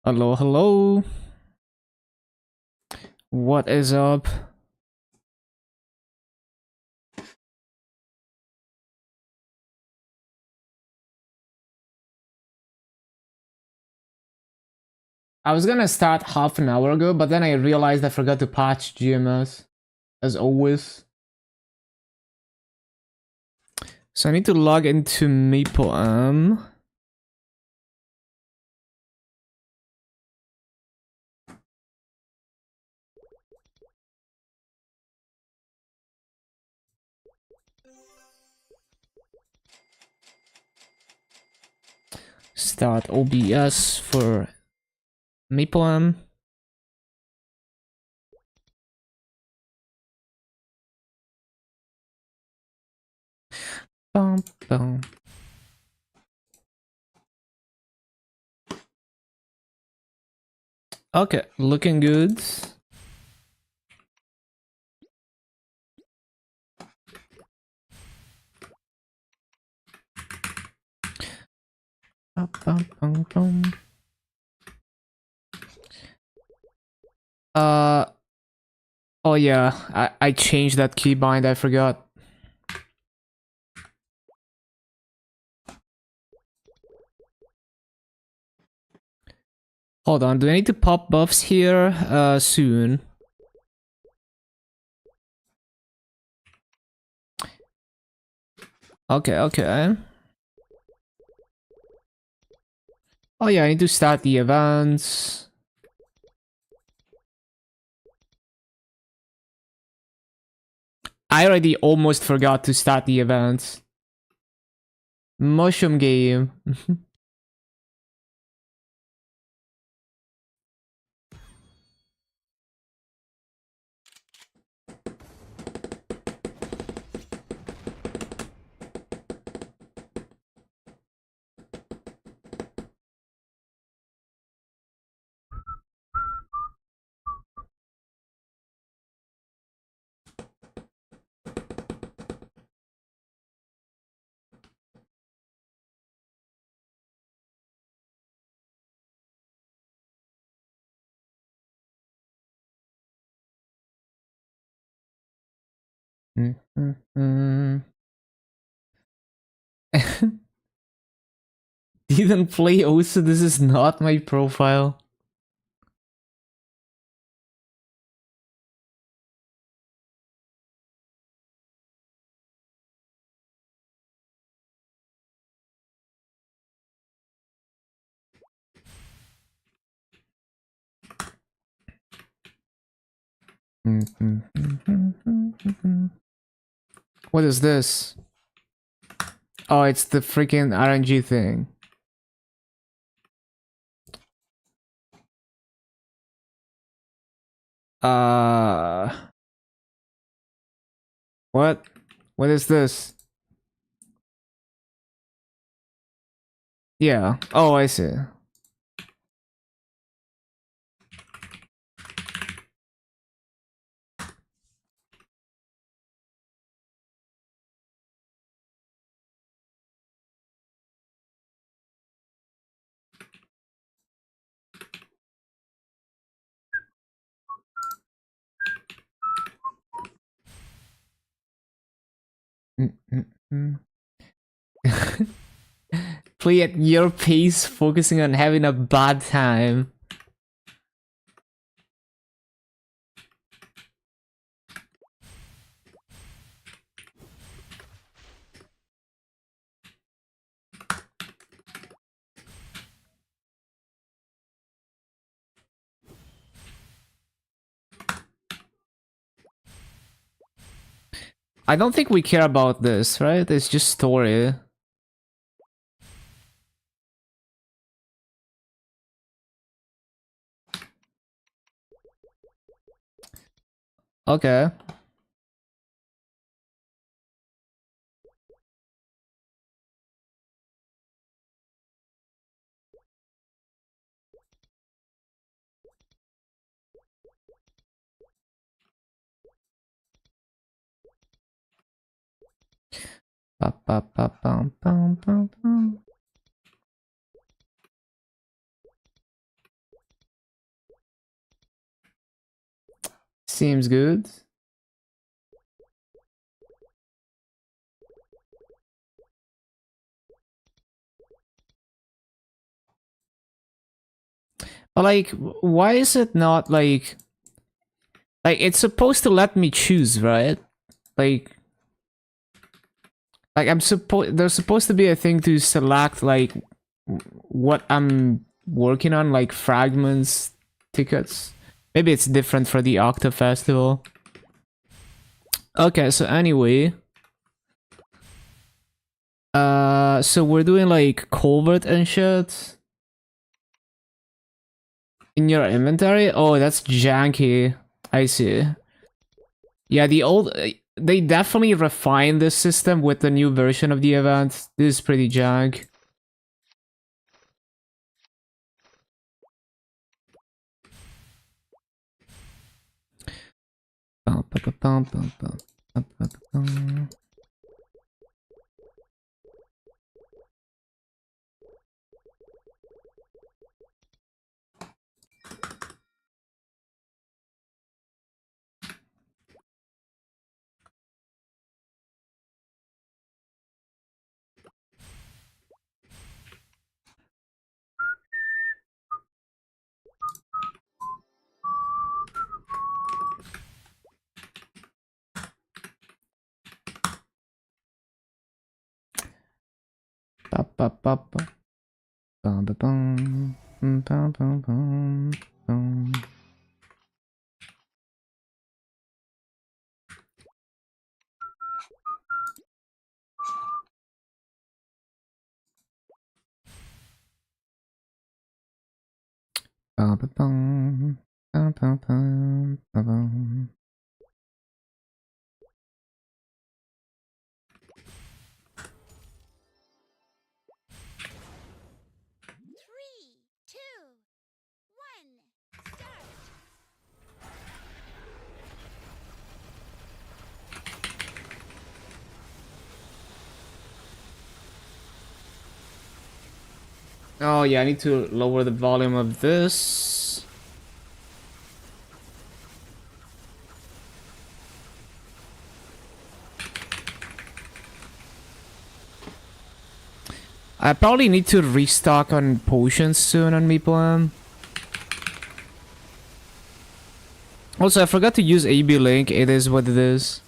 Hello, hello. What is up? I was gonna start half an hour ago, but then I realized I forgot to patch GMS, as always. So I need to log into MapleM. Start OBS for MapleM. Bum, bum. Okay, looking good. Bum, bum, bum, bum. Uh, oh yeah, I changed that keybind, I forgot. Hold on, do I need to pop buffs here? Soon. Okay, okay. Oh yeah, I need to start the events. I already almost forgot to start the events. Mushroom game. Didn't play also, this is not my profile. What is this? Oh, it's the freaking RNG thing. Uh, what? What is this? Yeah. Oh, I see. Play at your pace, focusing on having a bad time. I don't think we care about this, right? It's just story. Okay. Ba, ba, ba, bum, bum, bum, bum. Seems good. But like, why is it not like it's supposed to let me choose, right? Like I'm supposed there's supposed to be a thing to select like what I'm working on, like fragments, tickets. Maybe it's different for the Octa Festival. Okay, so anyway, so we're doing like culvert and shit in your inventory. Oh, that's janky. I see. Yeah, the old they definitely refined this system with the new version of the event. This is pretty jank. Oh yeah, I need to lower the volume of this. I probably need to restock on potions soon on MapleStory. Also, I forgot to use AB Link. It is what it is.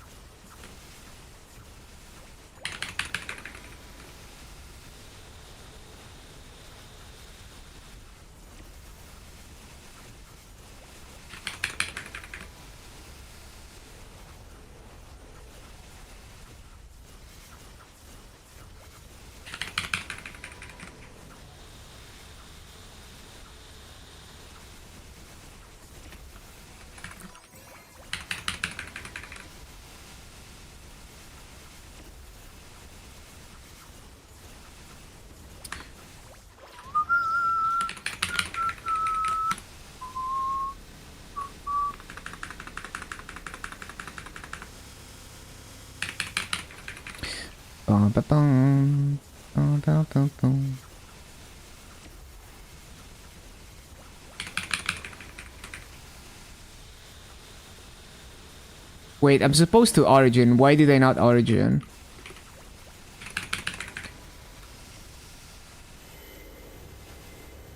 Wait, I'm supposed to origin. Why did I not origin?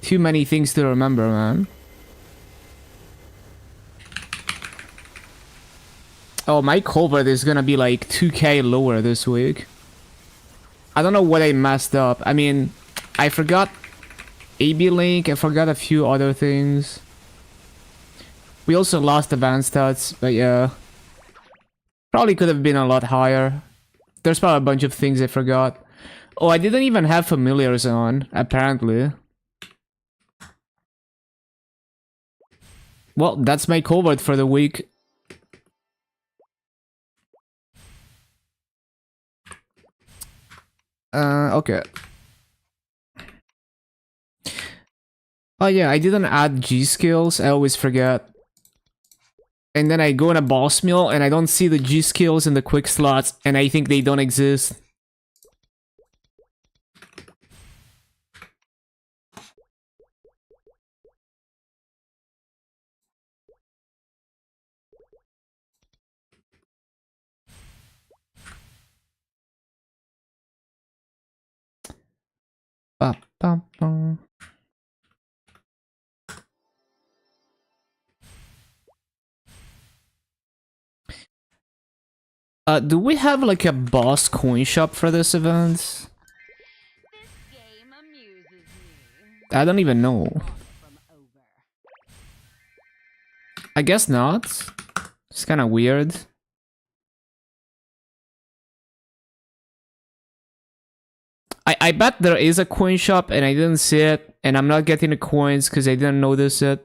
Too many things to remember, man. Oh, my culvert is gonna be like 2k lower this week. I don't know what I messed up. I mean, I forgot AB Link, I forgot a few other things. We also lost advanced stats, but yeah. Probably could have been a lot higher. There's probably a bunch of things I forgot. Oh, I didn't even have familiars on, apparently. Well, that's my culvert for the week. Okay. Oh yeah, I didn't add G skills, I always forget. And then I go in a boss mill and I don't see the G skills in the quick slots and I think they don't exist. Do we have like a boss coin shop for this event? I don't even know. I guess not. It's kind of weird. I bet there is a coin shop and I didn't see it, and I'm not getting the coins because I didn't notice it.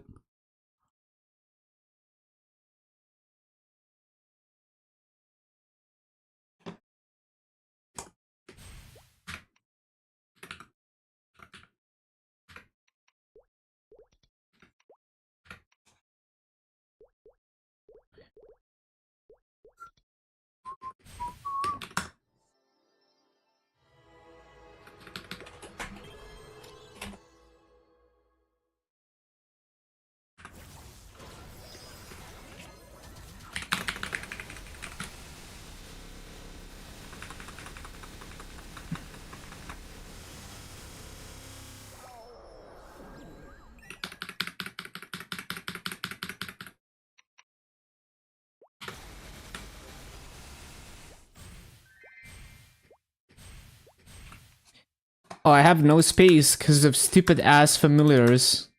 Oh, I have no space because of stupid ass familiars.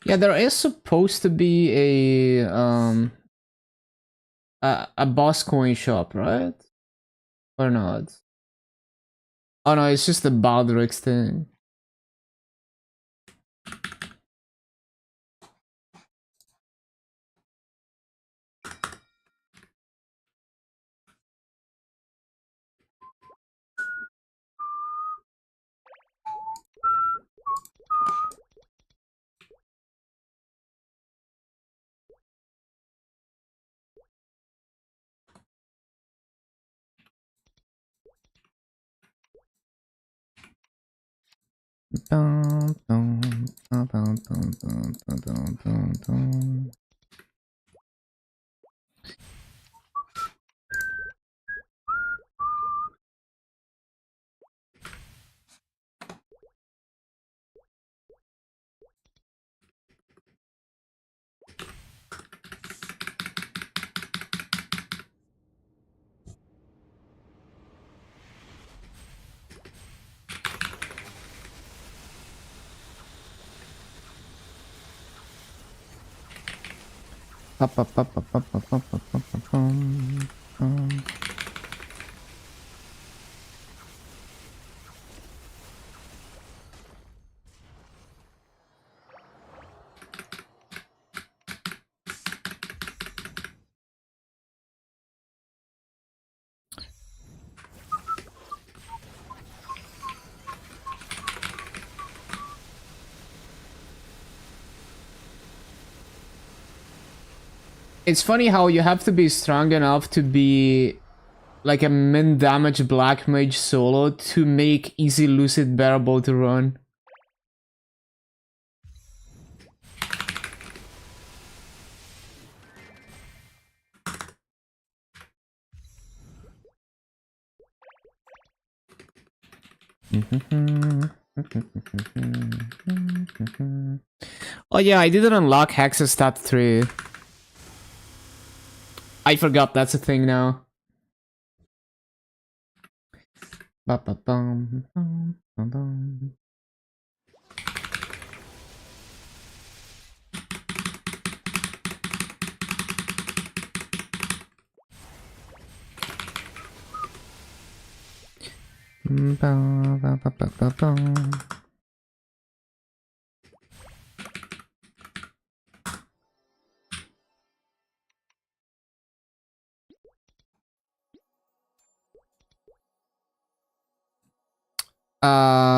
Yeah, there is supposed to be a boss coin shop, right? Or not? Oh no, it's just the Baldrix thing. Dun, dun, dun, dun, dun, dun, dun, dun, dun. Pa, pa, pa, pa, pa, pa, pa, pa, pa, pa, pum, pum. It's funny how you have to be strong enough to be like a min damage black mage solo to make easy lucid bearable to run. Oh yeah, I didn't unlock Hex's stat 3. I forgot that's a thing now. Ba-ba-bum, bum, bum, bum.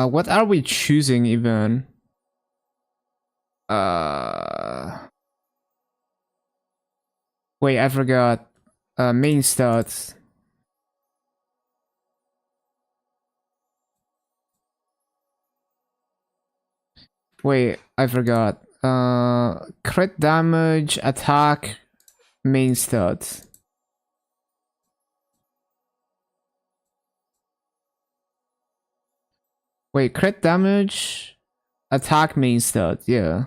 What are we choosing even? Uh, Wait, I forgot. Main stats. Wait, I forgot. Crit damage, attack, main stats. Wait, crit damage, attack, main stats. Yeah.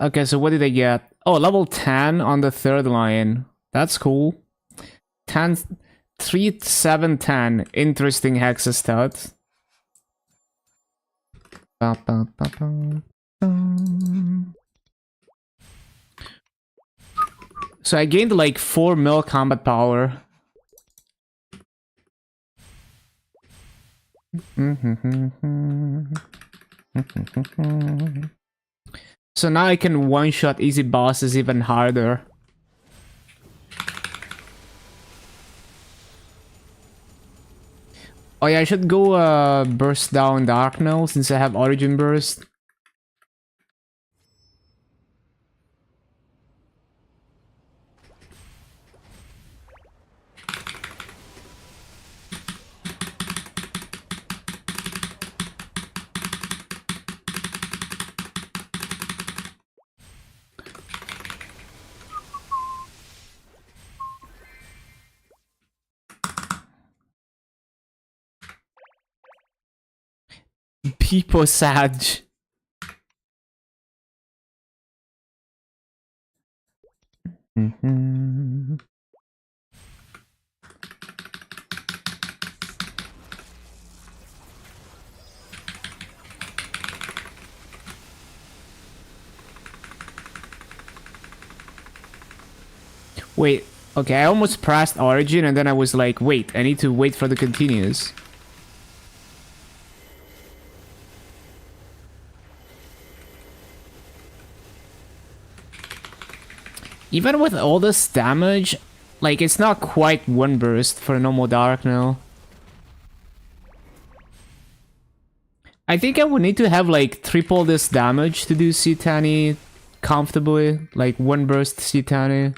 Okay, so what did I get? Oh, level 10 on the third line. That's cool. 10, 3, 7, 10. Interesting hexa stats. So I gained like 4 mil combat power. So now I can one-shot easy bosses even harder. Oh yeah, I should go burst down Dark now since I have Origin Burst. People Sag. Wait, okay, I almost pressed Origin and then I was like, wait, I need to wait for the continues. Even with all this damage, like, it's not quite one burst for a normal Dark now. I think I would need to have, like, triple this damage to do Citani comfortably. Like, one burst Citani.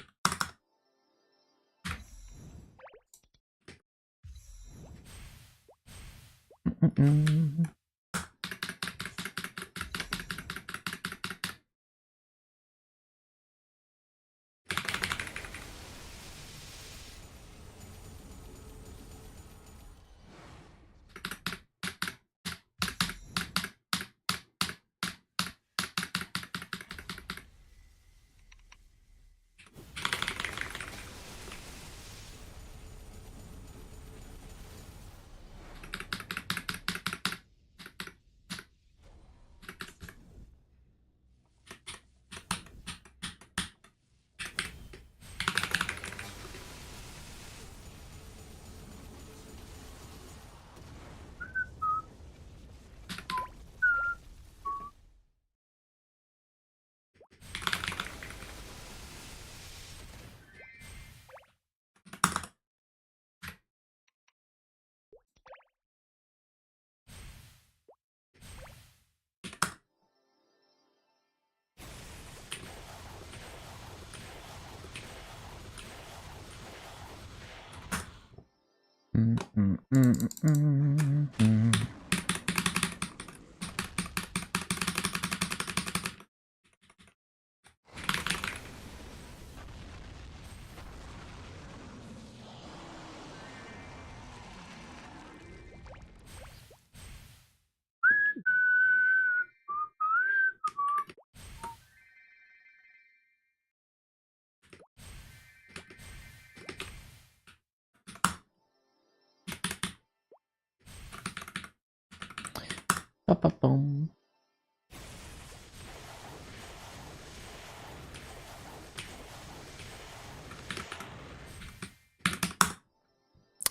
Ba-ba-boom.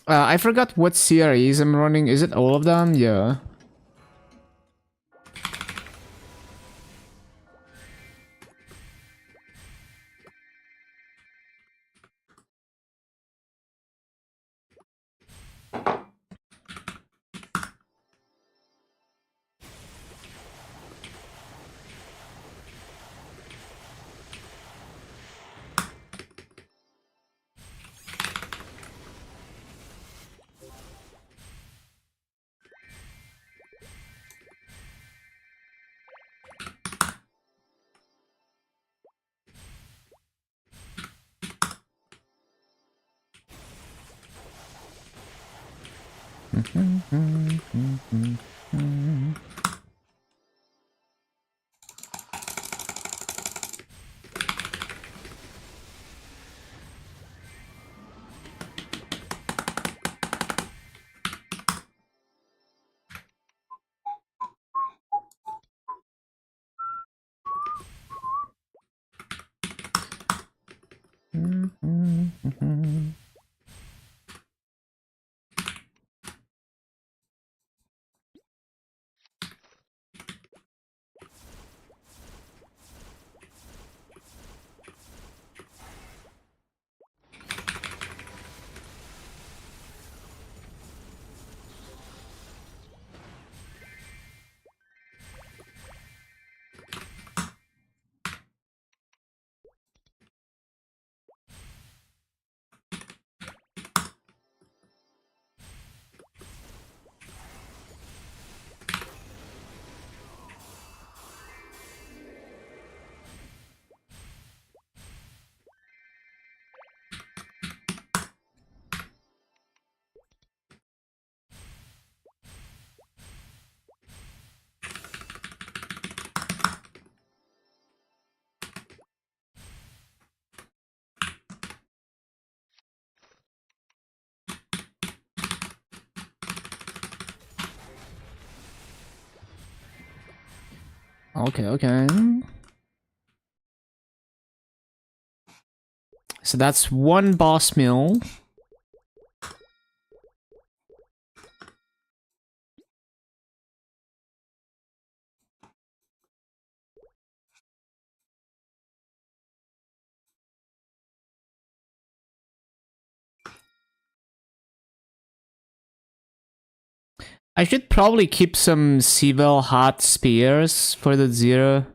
I forgot what series I'm running. Is it all of them? Yeah. Okay, okay. So that's one boss mill. I should probably keep some Civil hot spears for the zero.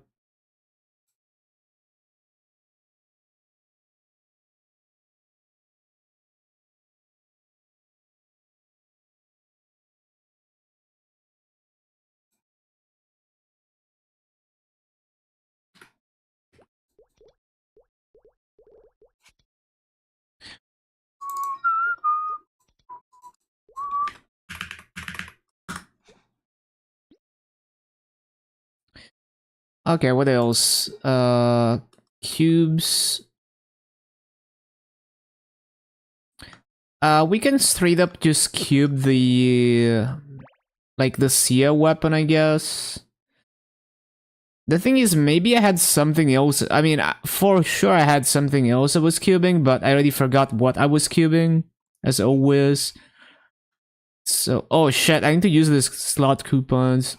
Okay, what else? Cubes. We can straight up just cube the like the Sia weapon, I guess. The thing is, maybe I had something else. I mean, for sure I had something else I was cubing, but I already forgot what I was cubing, as always. So, oh shit, I need to use this slot coupons.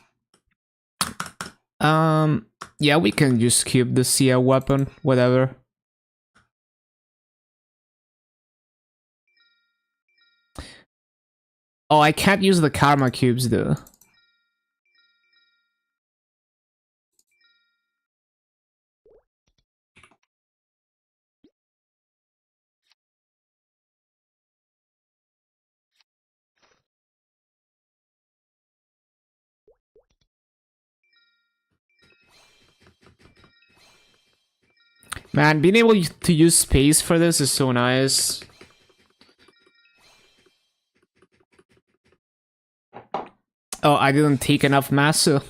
Yeah, we can just cube the Sia weapon, whatever. Oh, I can't use the karma cubes though. Man, being able to use space for this is so nice. Oh, I didn't take enough massa.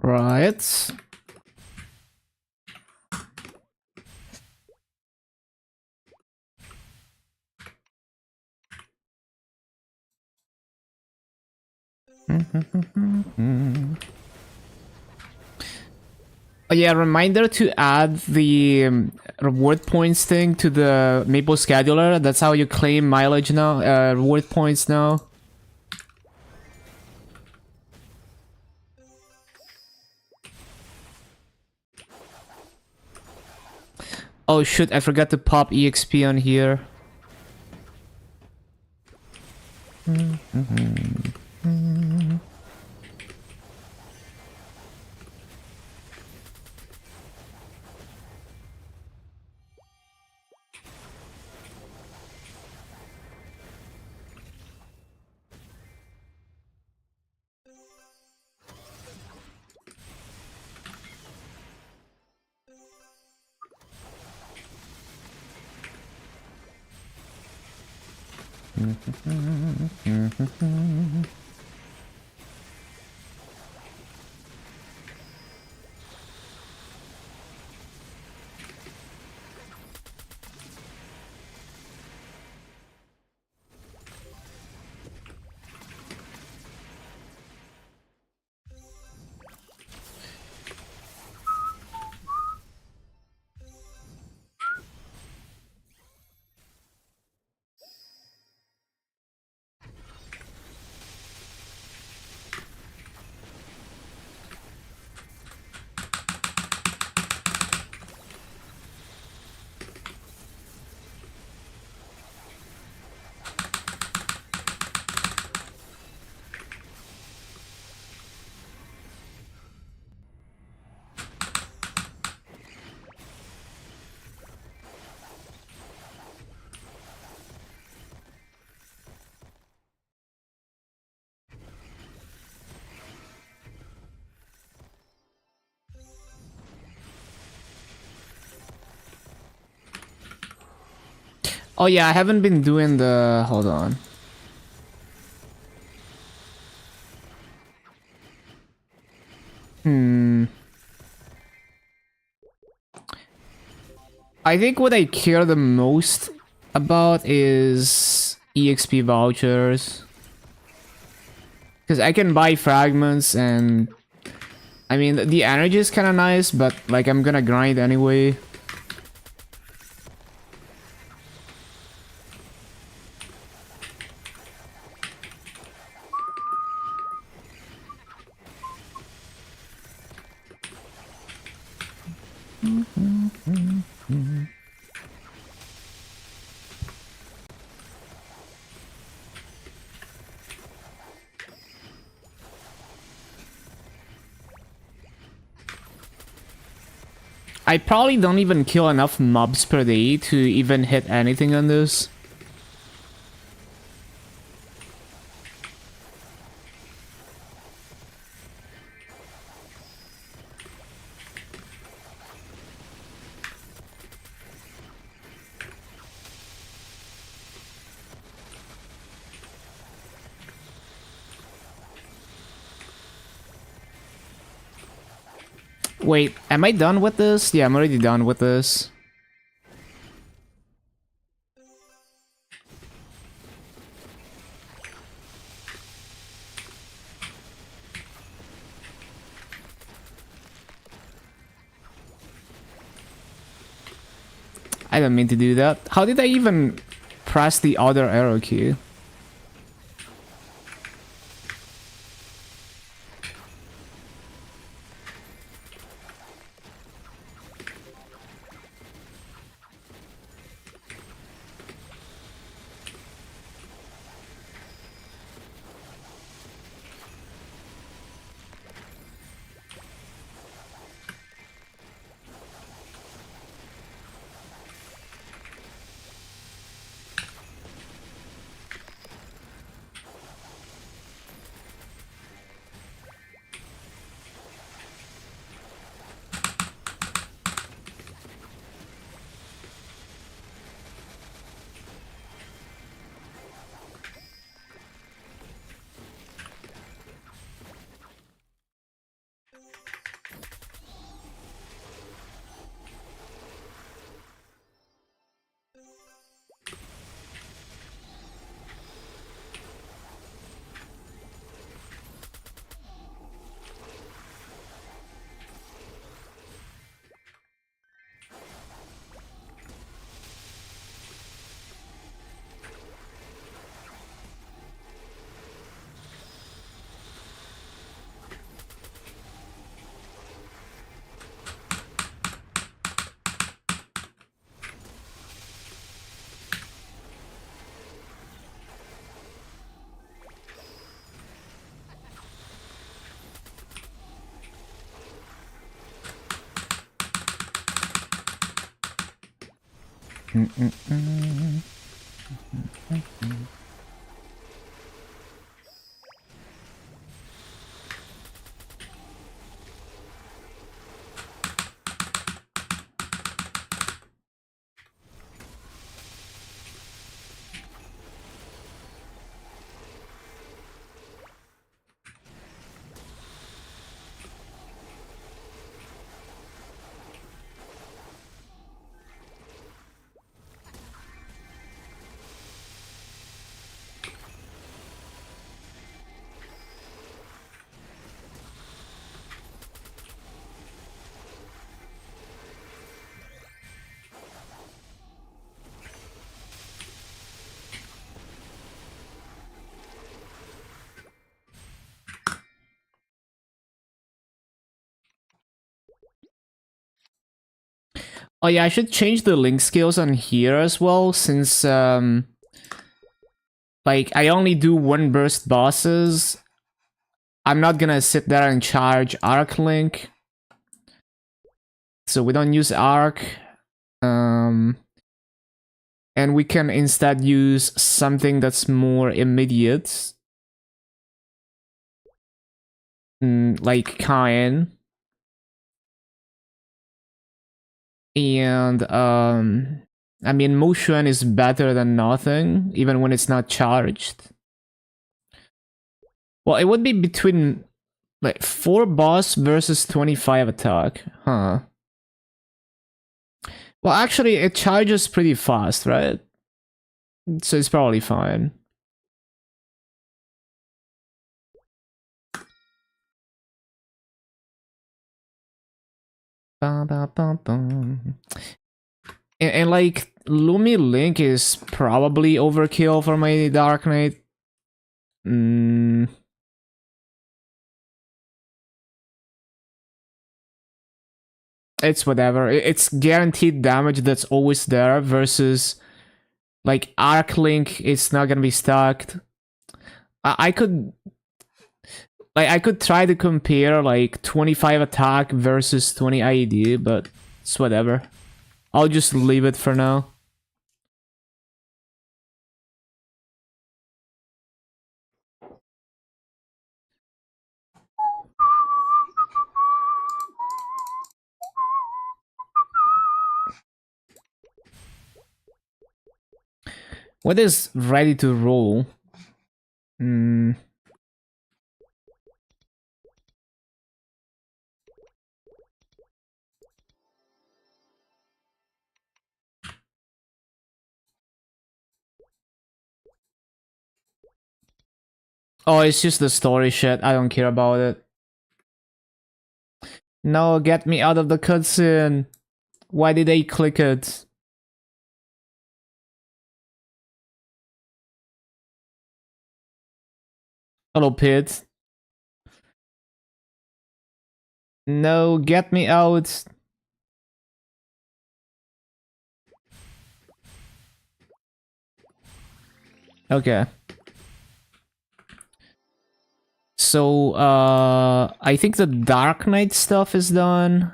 Right. Oh yeah, reminder to add the reward points thing to the Maple scheduler. That's how you claim mileage now, reward points now. Oh shit, I forgot to pop EXP on here. Oh yeah, I haven't been doing the... Hold on. I think what I care the most about is EXP vouchers. Because I can buy fragments and... I mean, the energy is kind of nice, but like I'm gonna grind anyway. I probably don't even kill enough mobs per day to even hit anything on this. Wait, am I done with this? Yeah, I'm already done with this. I didn't mean to do that. How did I even press the other arrow key? Oh yeah, I should change the link skills on here as well, since like I only do one burst bosses. I'm not gonna sit there and charge arc link, so we don't use arc. Um, and we can instead use something that's more immediate, like Kain. And I mean, motion is better than nothing, even when it's not charged. Well, it would be between like 4 boss versus 25 attack, huh? Well, actually, it charges pretty fast, right? So it's probably fine. Bum, bum, bum, bum. And like, Lumi Link is probably overkill for my Dark Knight. It's whatever. It's guaranteed damage that's always there versus like Arc Link. It's not gonna be stacked. I could I could try to compare like 25 attack versus 20 IED, but it's whatever. I'll just leave it for now. What is ready to roll? Oh, it's just the story shit. I don't care about it. No, get me out of the cutscene. Why did they click it? Hello, Pit. No, get me out. Okay. So, I think the Dark Knight stuff is done.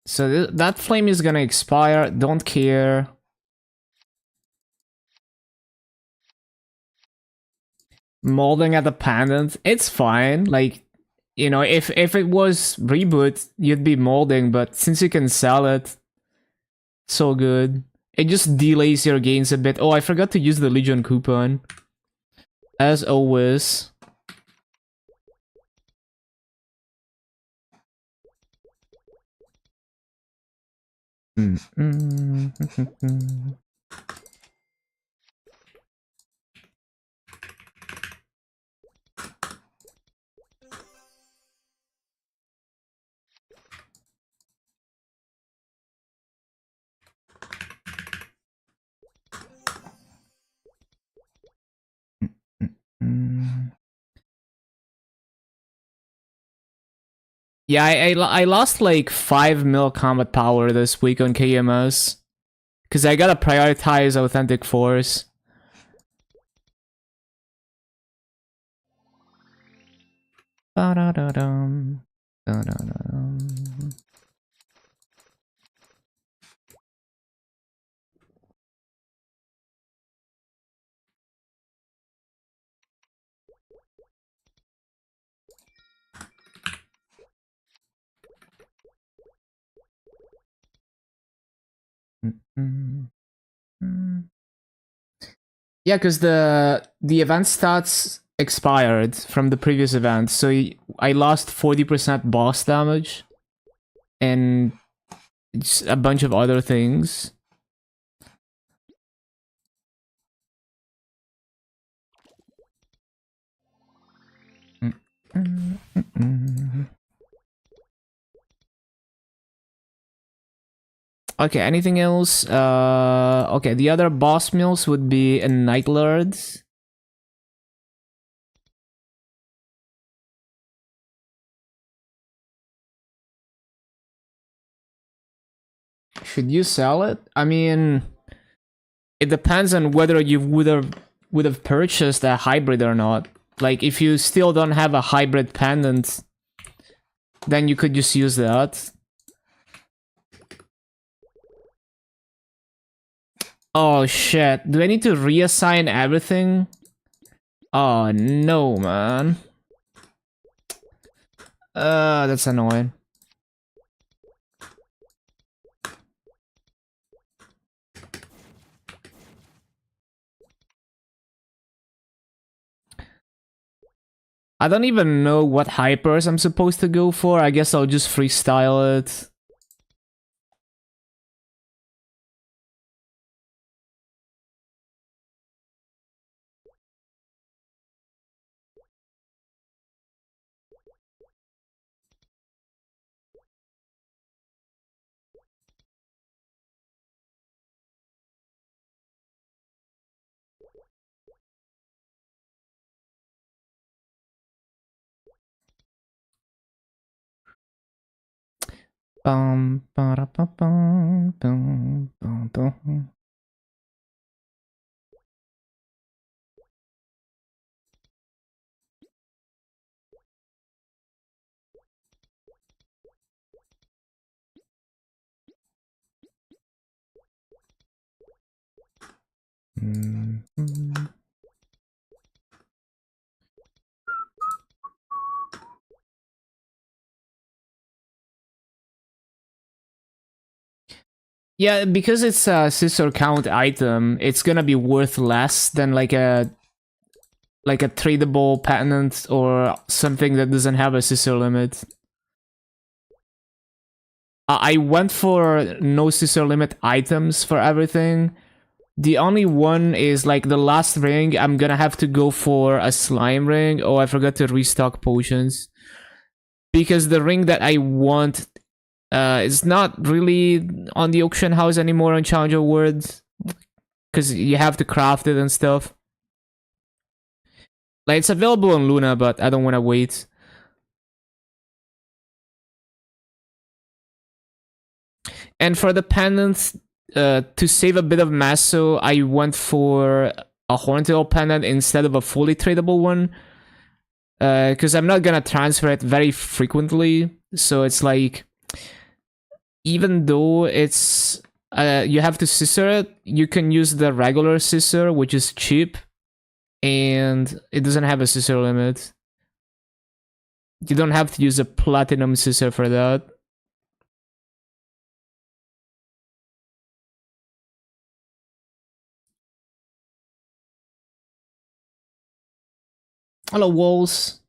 So that flame is gonna expire. Don't care. Molding at the pendant, it's fine. Like, you know, if it was reboot, you'd be molding, but since you can sell it, so good. It just delays your gains a bit. Oh, I forgot to use the Legion coupon. As always. Yeah, I lost like 5 mil combat power this week on KMS. Because I gotta prioritize Authentic Force. Ba-da-da-dum. Da-da-da-dum. Yeah, because the event stats expired from the previous event, so I lost 40% boss damage and a bunch of other things. Okay, anything else? Okay, the other boss meals would be a Night Lord. Should you sell it? I mean, it depends on whether you would have purchased a hybrid or not. Like, if you still don't have a hybrid pendant, then you could just use that. Oh shit, do I need to reassign everything? Oh no, man. That's annoying. I don't even know what hypers I'm supposed to go for. I guess I'll just freestyle it. Ba-da-ba-bum, dum, dum, dum. Mhm. Yeah, because it's a scissor count item, it's gonna be worth less than like a tradable patent or something that doesn't have a scissor limit. I went for no scissor limit items for everything. The only one is like the last ring. I'm gonna have to go for a slime ring. Oh, I forgot to restock potions. Because the ring that I want is not really on the auction house anymore on Challenger World. Because you have to craft it and stuff. Like, it's available on Luna, but I don't want to wait. And for the pendants, to save a bit of masso, I went for a Horntail pendant instead of a fully tradable one. Because I'm not gonna transfer it very frequently. So it's like, even though it's you have to scissor it, you can use the regular scissor, which is cheap, and it doesn't have a scissor limit. You don't have to use a platinum scissor for that. Hello, Walls.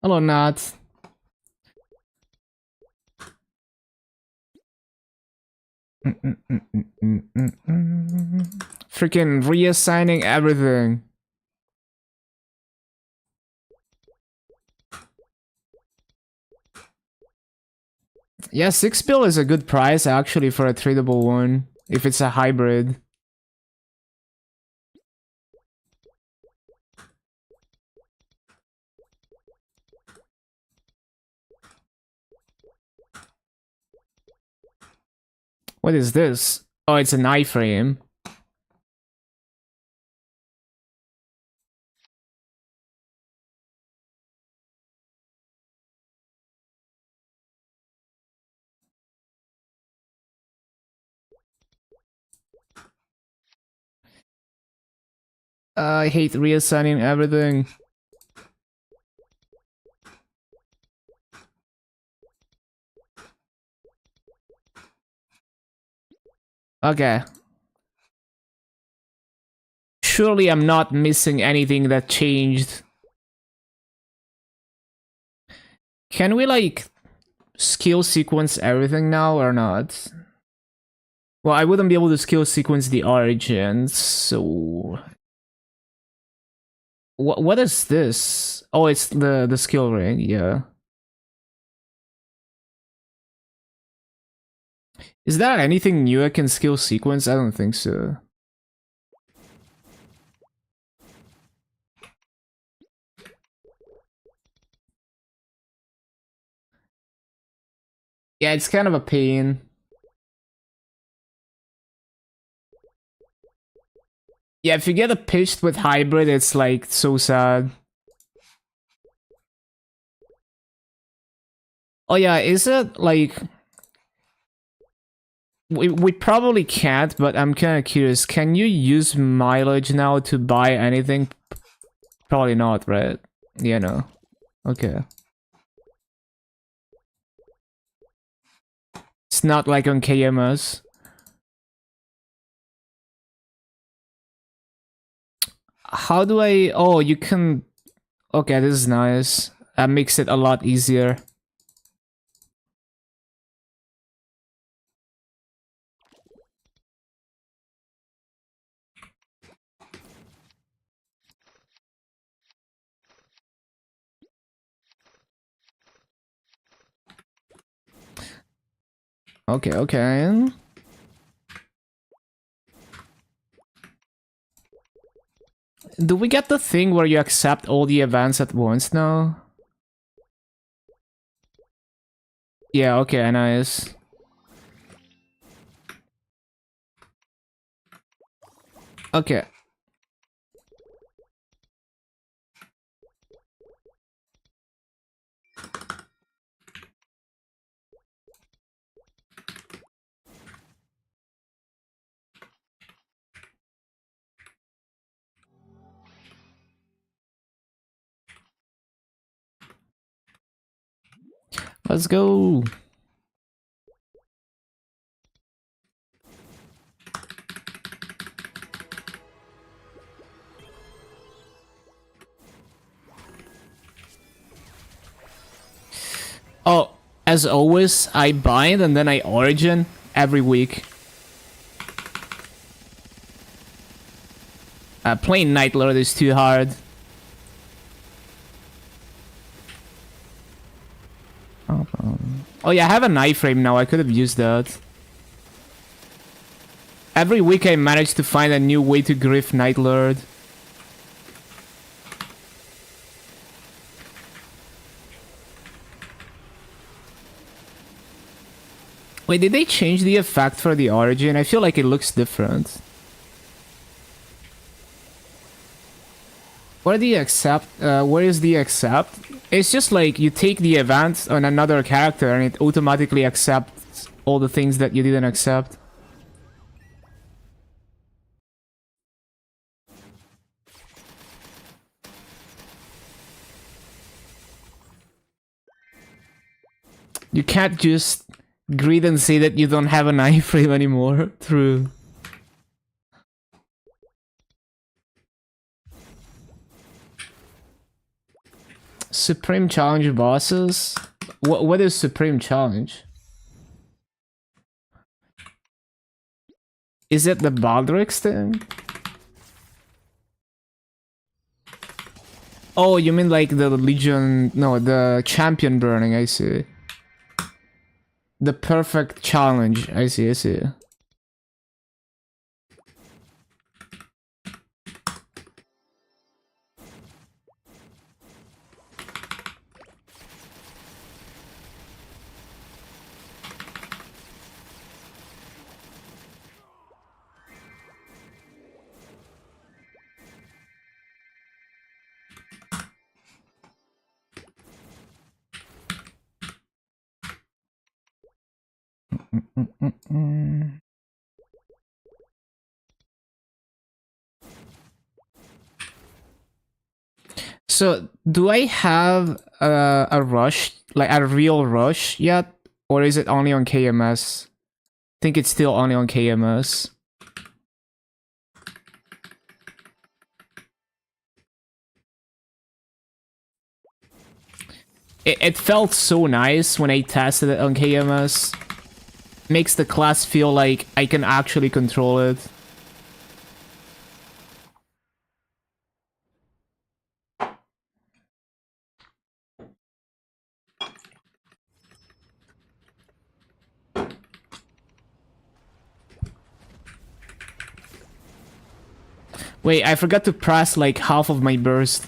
Hello, Nat. Freaking reassigning everything. Yeah, 6 bill is a good price actually for a tradable one, if it's a hybrid. What is this? Oh, it's an iframe. I hate reassigning everything. Okay. Surely I'm not missing anything that changed. Can we, like, skill sequence everything now or not? Well, I wouldn't be able to skill sequence the origins, so... What is this? Oh, it's the skill ring, yeah. Is there anything new I can skill sequence? I don't think so. Yeah, it's kind of a pain. Yeah, if you get a pitched with hybrid, it's like so sad. Oh yeah, is it like... We probably can't, but I'm kind of curious. Can you use mileage now to buy anything? Probably not, right? Yeah, no. Okay. It's not like on KMS. How do I... Oh, you can... Okay, this is nice. That makes it a lot easier. Okay, okay. Do we get the thing where you accept all the events at once now? Yeah, okay, nice. Okay. Let's go. Oh, as always, I bind and then I origin every week. Playing Night Lord is too hard. Oh yeah, I have an iframe now. I could have used that. Every week I manage to find a new way to griff Night Lord. Wait, did they change the effect for the origin? I feel like it looks different. Where the accept? Where is the accept? It's just like you take the event on another character and it automatically accepts all the things that you didn't accept. You can't just greed and say that you don't have an iframe anymore. True. Supreme Challenge bosses? What is Supreme Challenge? Is it the Baldrix thing? Oh, you mean like the Legion... No, the Champion Burning, I see. The Perfect Challenge, I see, I see. So, do I have a rush, like a real rush yet? Or is it only on KMS? I think it's still only on KMS. It felt so nice when I tested it on KMS. Makes the class feel like I can actually control it. Wait, I forgot to press like half of my burst.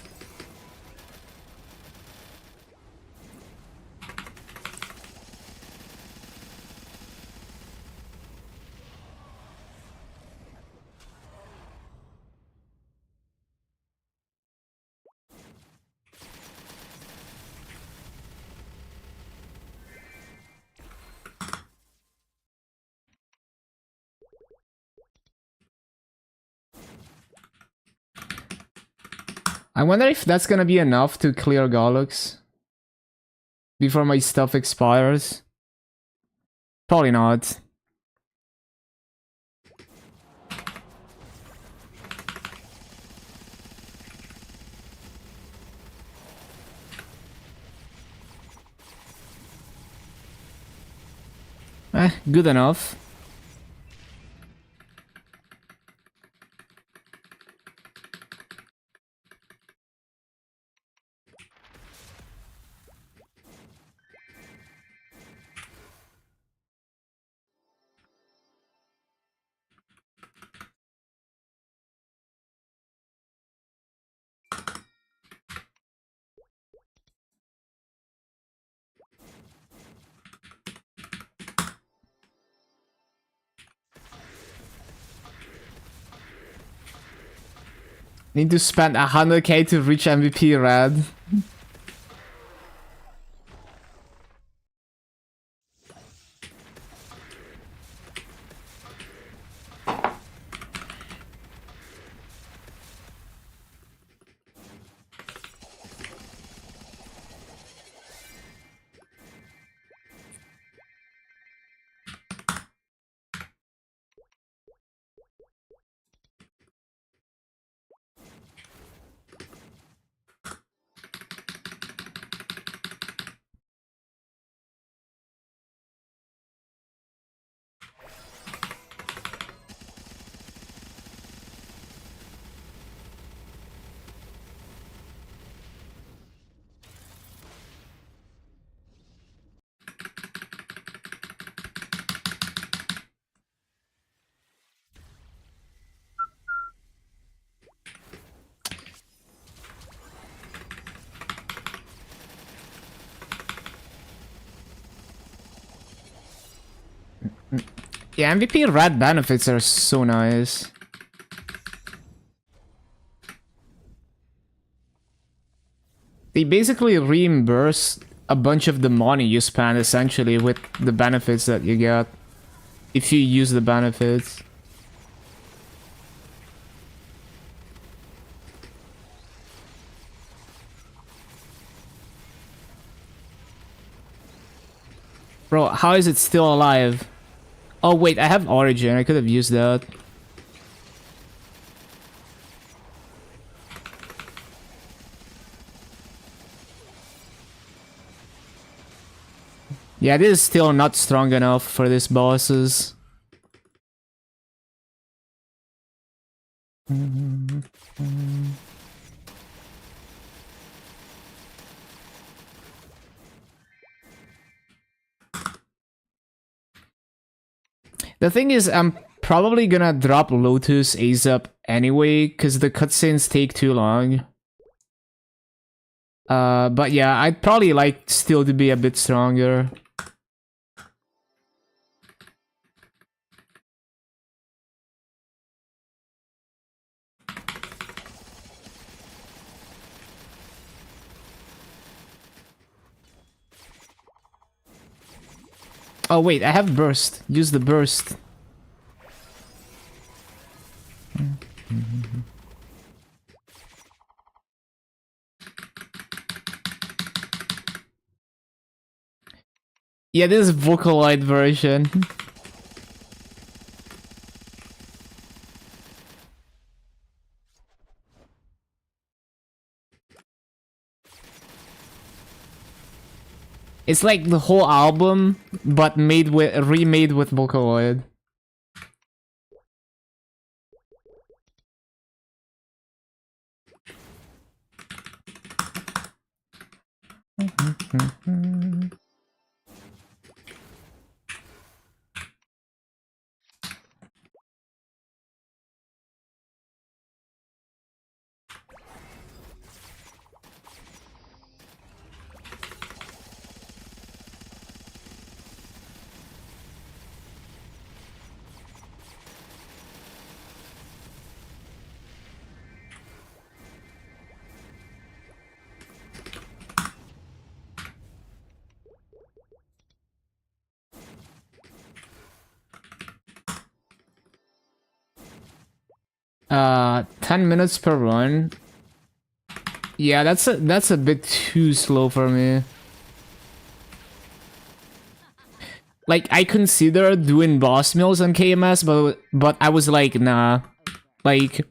I wonder if that's gonna be enough to clear Gollux before my stuff expires. Probably not. Good enough. Need to spend 100k to reach MVP red. Yeah, MVP red benefits are so nice. They basically reimburse a bunch of the money you spend essentially with the benefits that you get. If you use the benefits. Bro, how is it still alive? Oh wait, I have Origin, I could have used that. Yeah, this is still not strong enough for these bosses. The thing is, I'm probably gonna drop Lotus ASAP anyway, because the cutscenes take too long. But yeah, I'd probably like still to be a bit stronger. Oh wait, I have burst. Use the burst. Yeah, this is Vocaloid version. It's like the whole album, but remade with Vocaloid. Uh, 10 minutes per run. Yeah, that's a bit too slow for me. Like, I considered doing boss mills on KMS, but I was like, nah. Like,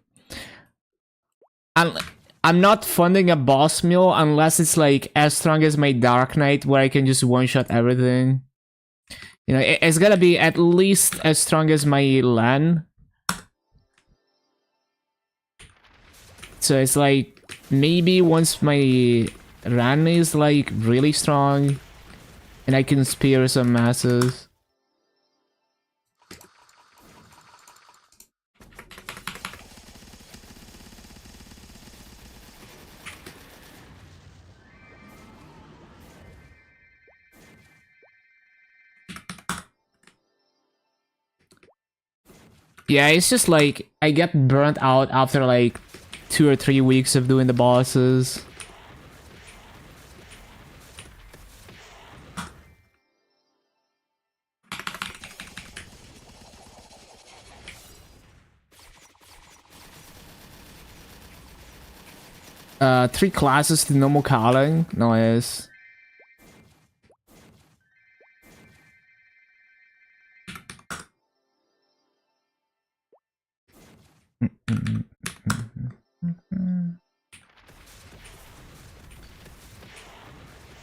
I'm not funding a boss mill unless it's like as strong as my Dark Knight, where I can just one-shot everything. You know, it's gotta be at least as strong as my LAN. So it's like, maybe once my RAN is like really strong, and I can spear some masses. Yeah, it's just like, I get burnt out after like 2 or 3 weeks of doing the bosses. Three classes to normal calling. Nice.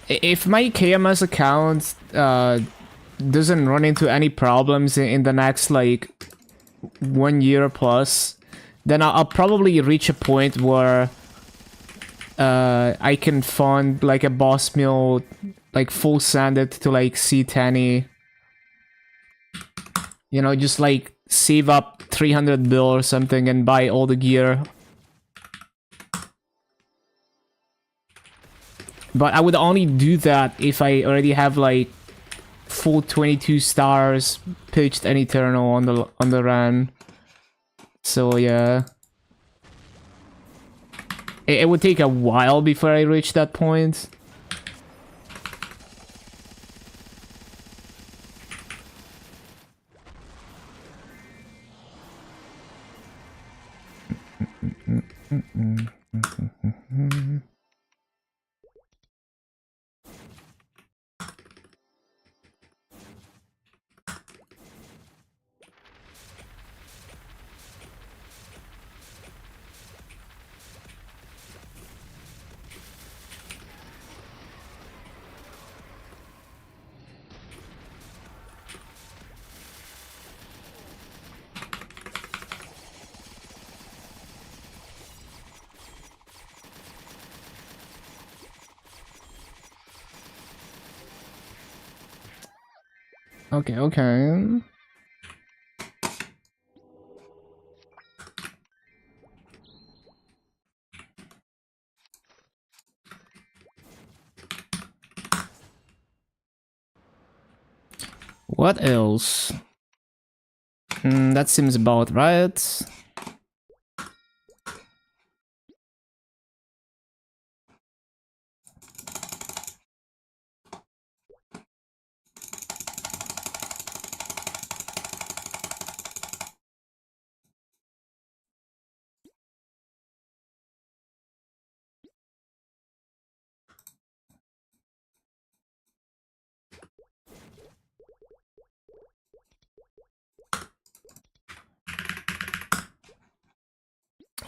If my KMS account doesn't run into any problems in the next like 1 year plus, then I'll probably reach a point where I can fund like a boss mill, like full sanded to like C10. You know, just like save up 300 bill or something and buy all the gear. But I would only do that if I already have like full 22 stars pitched and eternal on the run. So yeah. It would take a while before I reach that point. Okay, okay. What else? That seems about right.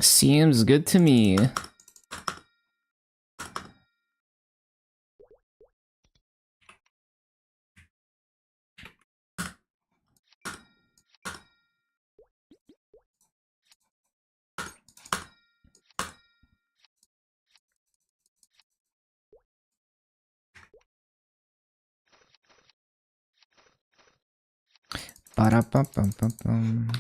Seems good to me. Ba-da-bum-bum-bum-bum.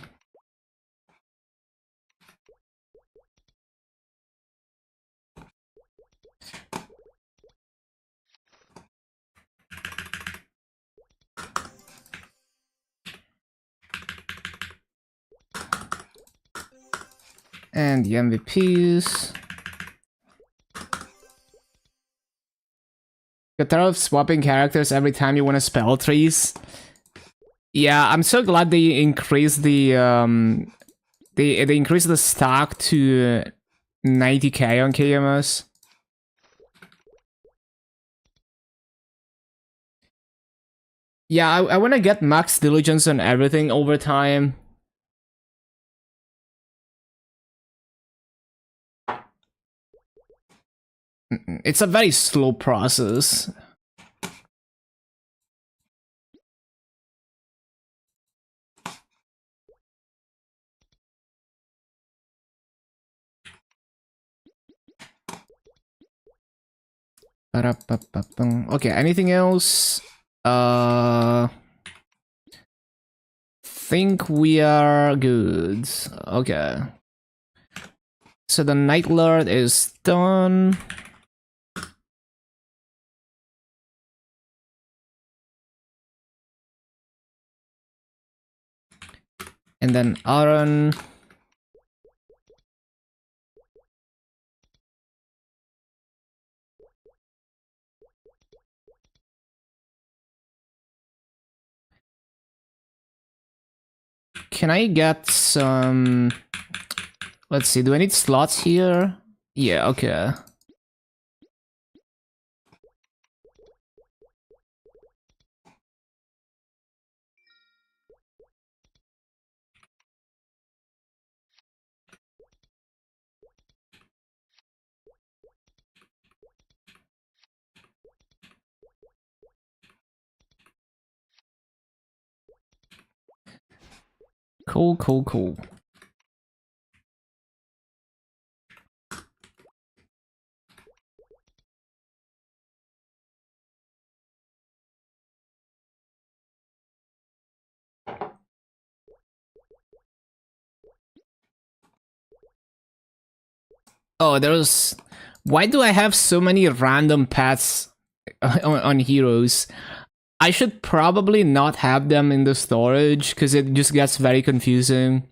And the MVPs. Get tired of swapping characters every time you want to spell trees. Yeah, I'm so glad they increased the they increased the stock to 90k on KMS. Yeah, I want to get max diligence on everything over time. It's a very slow process. Okay, anything else? Think we are good. Okay. So the Night Lord is done. And then Aaron. Can I get some... Let's see, do I need slots here? Yeah, okay. Cool, cool, cool. Oh, there's... Why do I have so many random pets on heroes? I should probably not have them in the storage, because it just gets very confusing.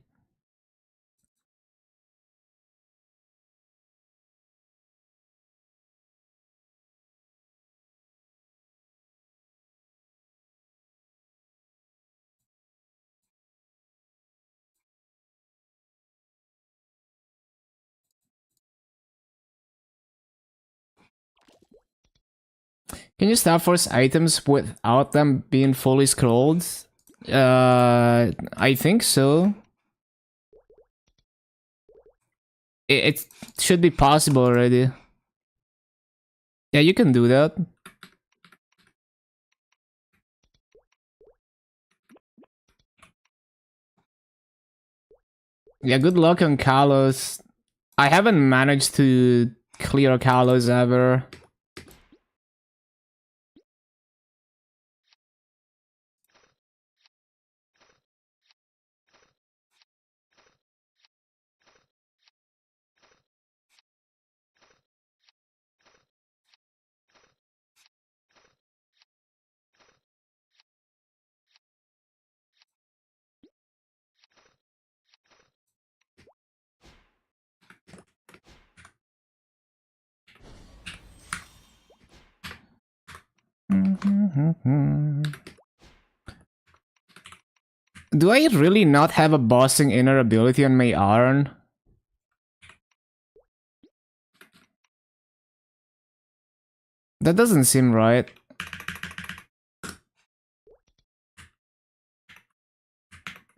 Can you Star Force items without them being fully scrolled? I think so. It should be possible already. Yeah, you can do that. Yeah, good luck on Kalos. I haven't managed to clear Kalos ever. Do I really not have a bossing inner ability on my Arn? That doesn't seem right.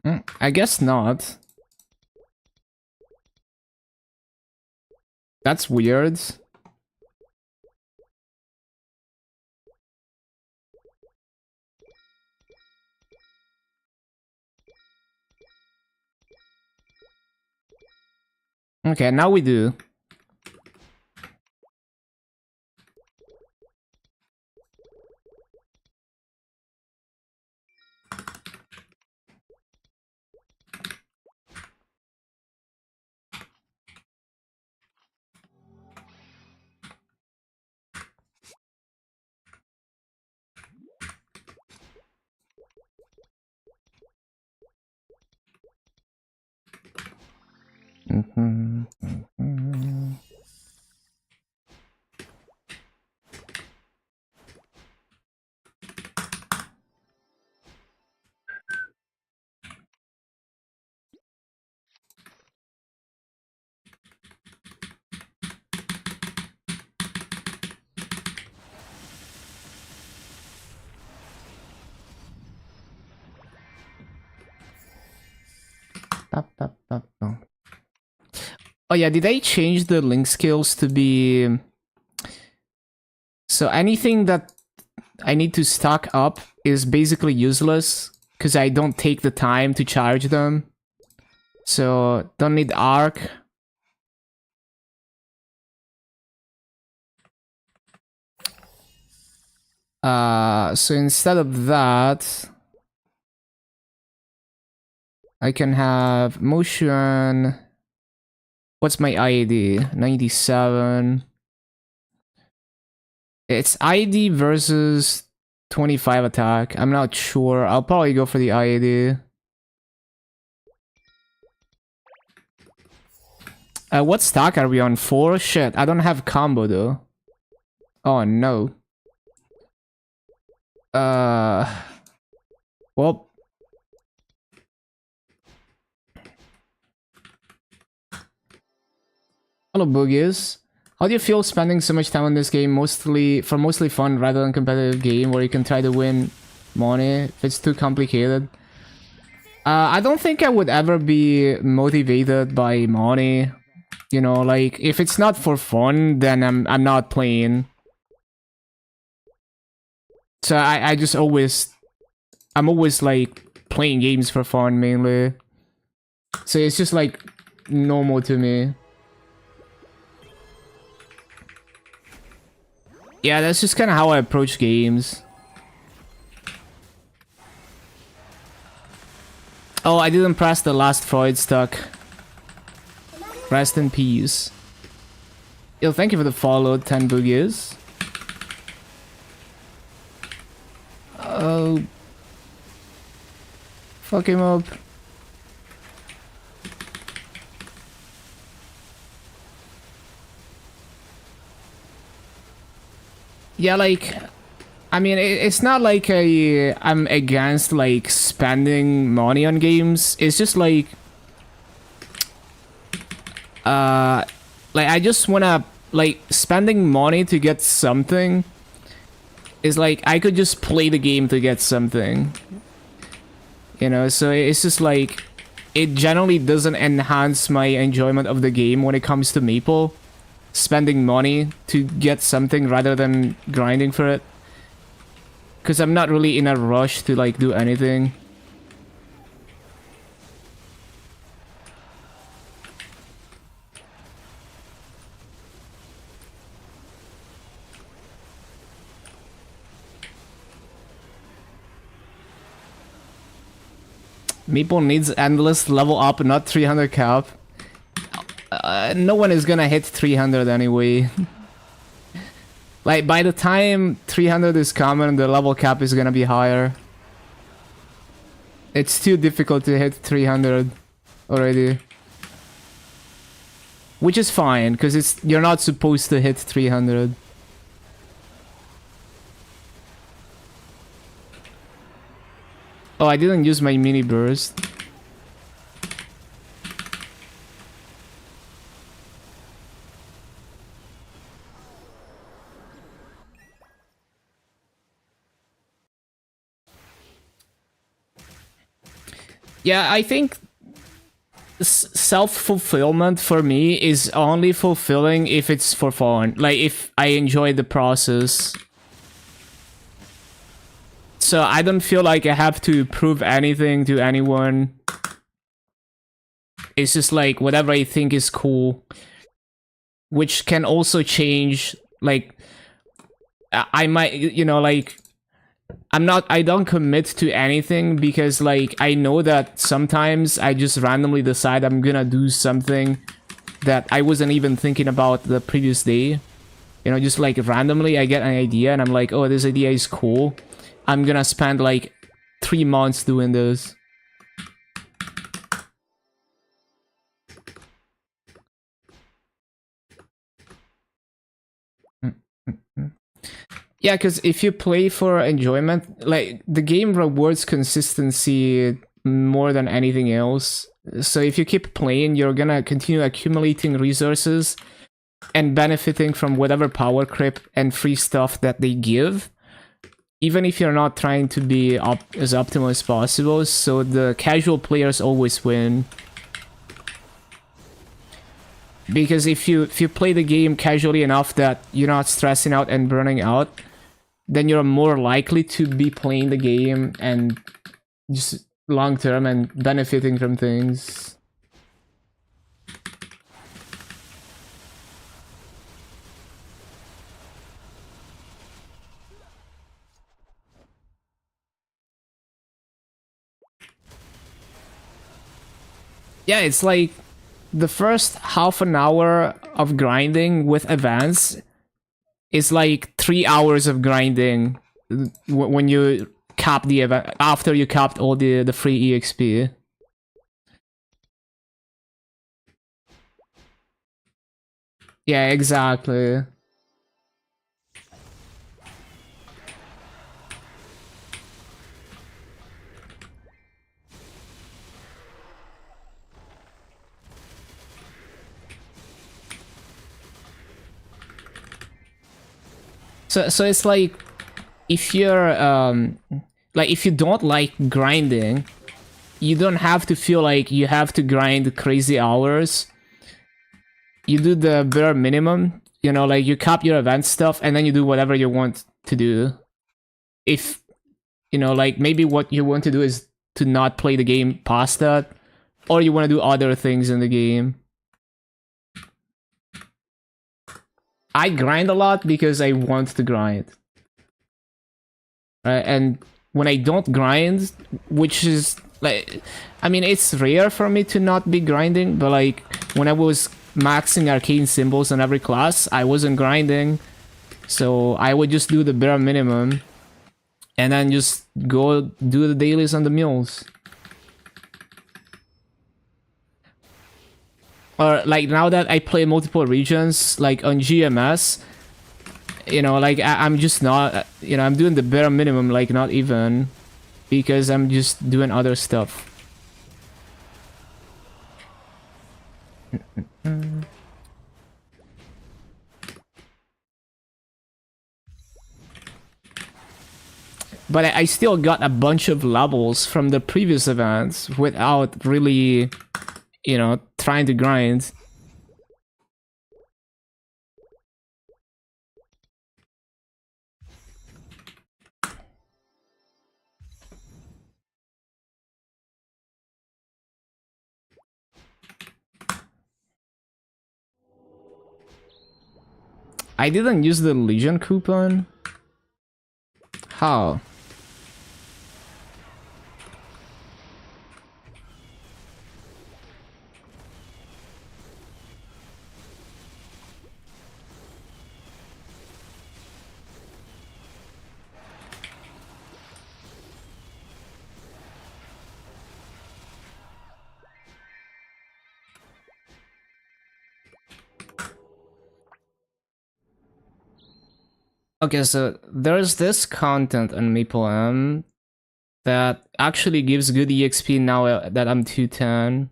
I guess not. That's weird. Okay, now we do. Oh yeah, did they change the link skills to be... So anything that I need to stock up is basically useless because I don't take the time to charge them. So don't need arc. So instead of that, I can have motion. What's my ID? 97. It's ID versus 25 attack. I'm not sure. I'll probably go for the ID. What stock are we on? 4? Shit, I don't have combo though. Oh no. Well. Hello, Boogies. How do you feel spending so much time on this game mostly fun rather than competitive game where you can try to win money if it's too complicated? I don't think I would ever be motivated by money. You know, like if it's not for fun, then I'm not playing. So I just I'm always like playing games for fun mainly. So it's just like normal to me. Yeah, that's just kind of how I approach games. Oh, I didn't press the last Freud stuck. Rest in peace. Yo, thank you for the follow, 10 boogies. Oh. Fuck him up. Yeah, like... I mean, it's not like I'm against, like, spending money on games. It's just like... Like, I just wanna... Like, spending money to get something... is like, I could just play the game to get something. You know, so it's just like... It generally doesn't enhance my enjoyment of the game when it comes to Maple. Spending money to get something rather than grinding for it. Because I'm not really in a rush to like do anything. Maple needs endless level up, not 300 cap. No one is gonna hit 300 anyway. Like, by the time 300 is common, the level cap is gonna be higher. It's too difficult to hit 300 already. Which is fine, because you're not supposed to hit 300. Oh, I didn't use my mini burst. Yeah, I think self-fulfillment for me is only fulfilling if it's for fun. Like, if I enjoy the process. So I don't feel like I have to prove anything to anyone. It's just like whatever I think is cool. Which can also change, like... I might, you know, like... I don't commit to anything because, like, I know that sometimes I just randomly decide I'm gonna do something that I wasn't even thinking about the previous day. You know, just like randomly I get an idea and I'm like, oh, this idea is cool. I'm gonna spend like 3 months doing this. Yeah, because if you play for enjoyment, like, the game rewards consistency more than anything else. So if you keep playing, you're gonna continue accumulating resources and benefiting from whatever power creep and free stuff that they give, even if you're not trying to be as optimal as possible. So the casual players always win. Because if you play the game casually enough that you're not stressing out and burning out, then you're more likely to be playing the game and just long term and benefiting from things. Yeah, it's like the first half an hour of grinding with events is like 3 hours of grinding when you cap the event, after you capped all the free EXP. Yeah, exactly. So it's like, if you're like, if you don't like grinding, you don't have to feel like you have to grind crazy hours. You do the bare minimum, you know, like you cap your event stuff and then you do whatever you want to do. If, you know, like, maybe what you want to do is to not play the game past that, or you want to do other things in the game. I grind a lot because I want to grind. And when I don't grind, which is like, I mean, it's rare for me to not be grinding, but like when I was maxing arcane symbols on every class, I wasn't grinding. So I would just do the bare minimum and then just go do the dailies on the mules. Or like, now that I play multiple regions, like on GMS, you know, like I'm just not, you know, I'm doing the bare minimum, like not even, because I'm just doing other stuff. But I still got a bunch of levels from the previous events without really, you know, trying to grind. I didn't use the Legion coupon. How? Okay, so there's this content on MapleM that actually gives good EXP now that I'm 210.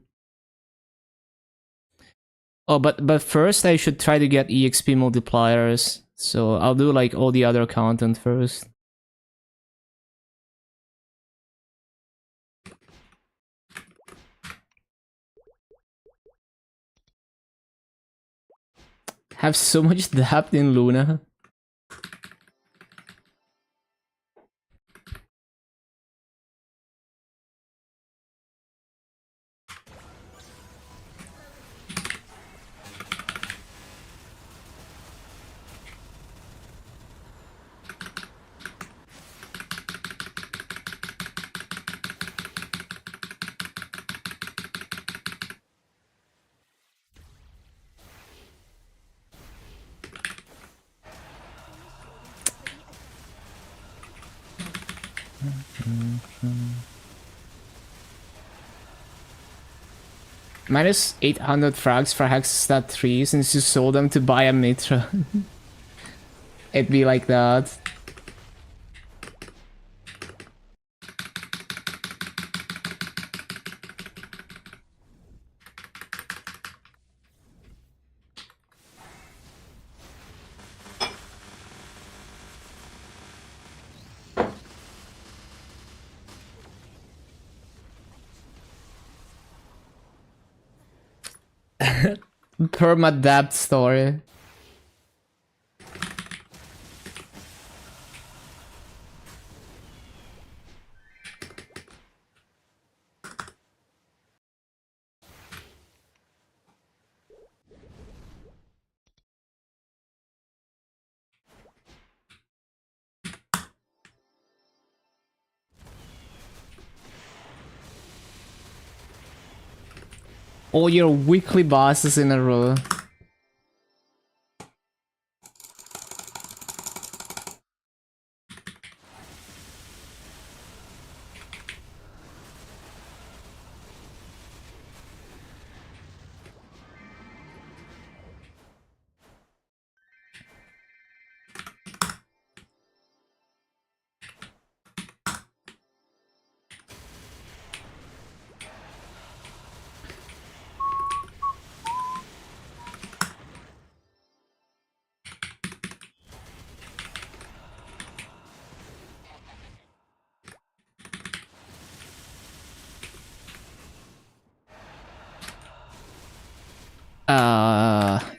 Oh, but first I should try to get EXP multipliers. So I'll do like all the other content first. Have so much depth in Luna. Minus 800 frags for Hexstat 3 since you sold them to buy a Mitra. It'd be like that. Perma-dabbed story. All your weekly bosses in a row.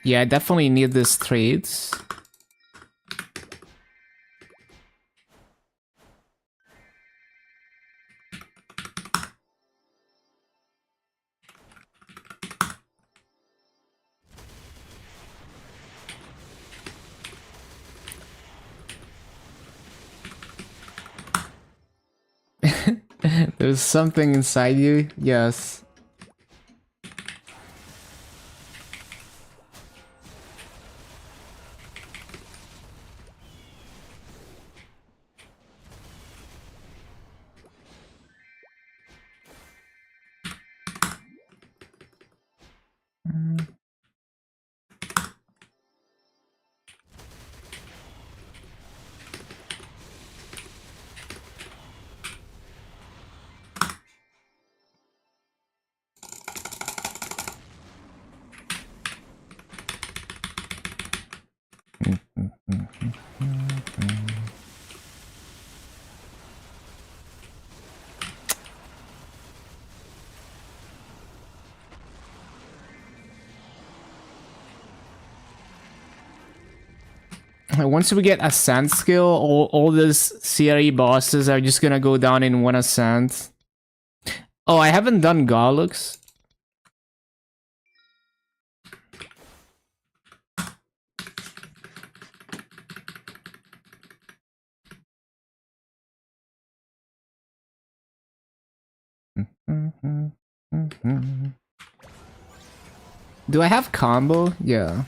Yeah, I definitely need these trades. There's something inside you, yes. Once we get Ascent skill, all these CRE bosses are just gonna go down in one Ascent. Oh, I haven't done Garlux. Do I have combo? Yeah.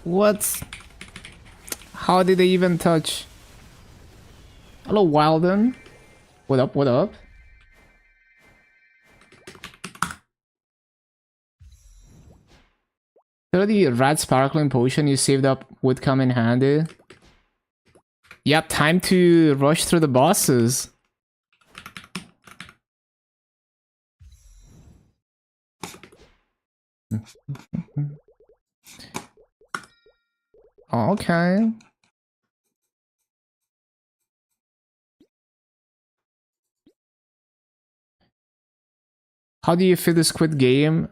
What? How did they even touch? Hello, Wilden. What up, what up? So the red sparkling potion you saved up would come in handy. Yeah, time to rush through the bosses. Okay. How do you fit the Squid Game?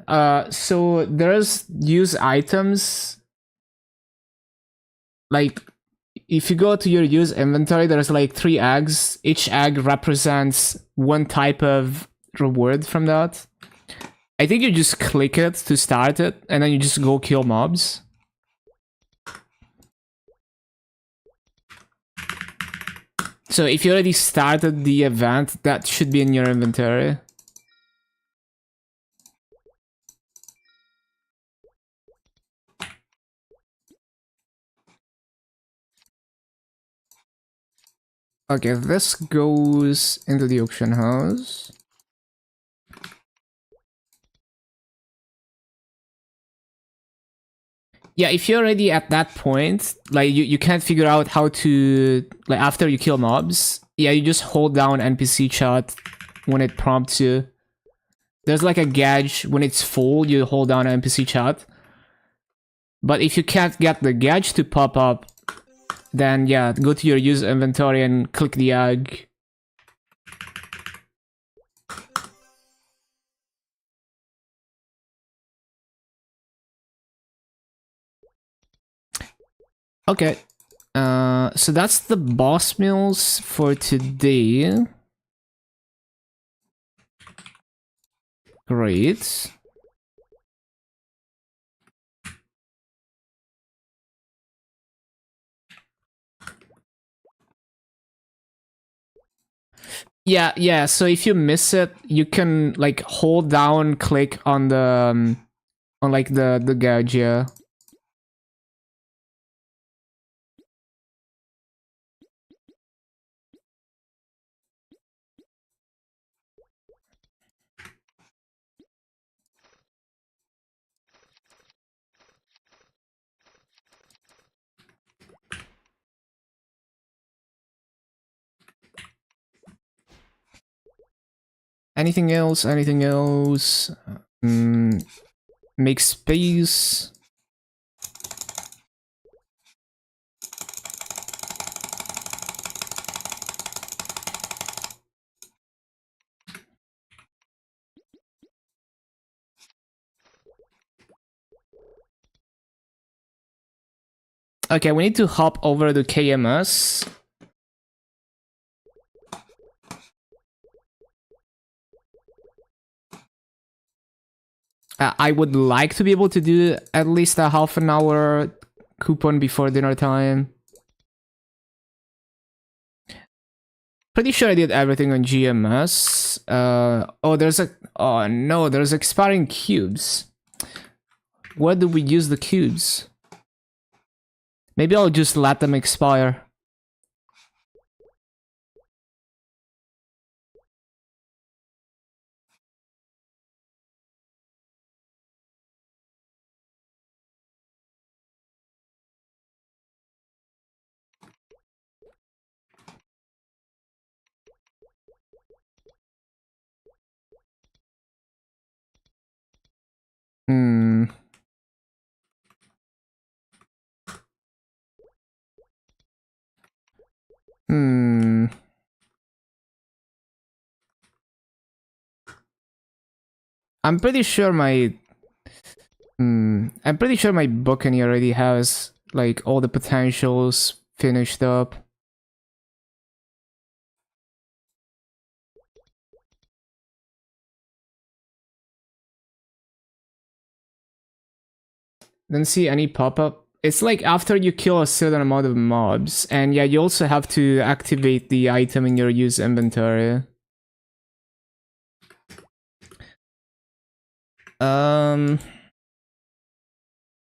So there's use items. Like, if you go to your use inventory, there's like 3 eggs. Each egg represents one type of reward from that. I think you just click it to start it, and then you just go kill mobs. So if you already started the event, that should be in your inventory. Okay, this goes into the auction house. Yeah, if you're already at that point, like you can't figure out how to, like after you kill mobs, yeah, you just hold down NPC chat when it prompts you. There's like a gauge, when it's full, you hold down NPC chat. But if you can't get the gauge to pop up, then yeah, go to your use inventory and click the egg. Okay, so that's the boss meals for today. Great. Yeah, so if you miss it, you can like hold down, click on the on like the gauge, yeah. Anything else? Anything else? Make space. Okay, we need to hop over to KMS. I would like to be able to do at least a half an hour coupon before dinner time. Pretty sure I did everything on GMS. Oh no, there's expiring cubes. Where do we use the cubes? Maybe I'll just let them expire. Hmm. Hmm. I'm pretty sure my... I'm pretty sure my Buccaneer already has, like, all the potentials finished up. Didn't see any pop-up. It's like after you kill a certain amount of mobs, and yeah, you also have to activate the item in your use inventory. Um...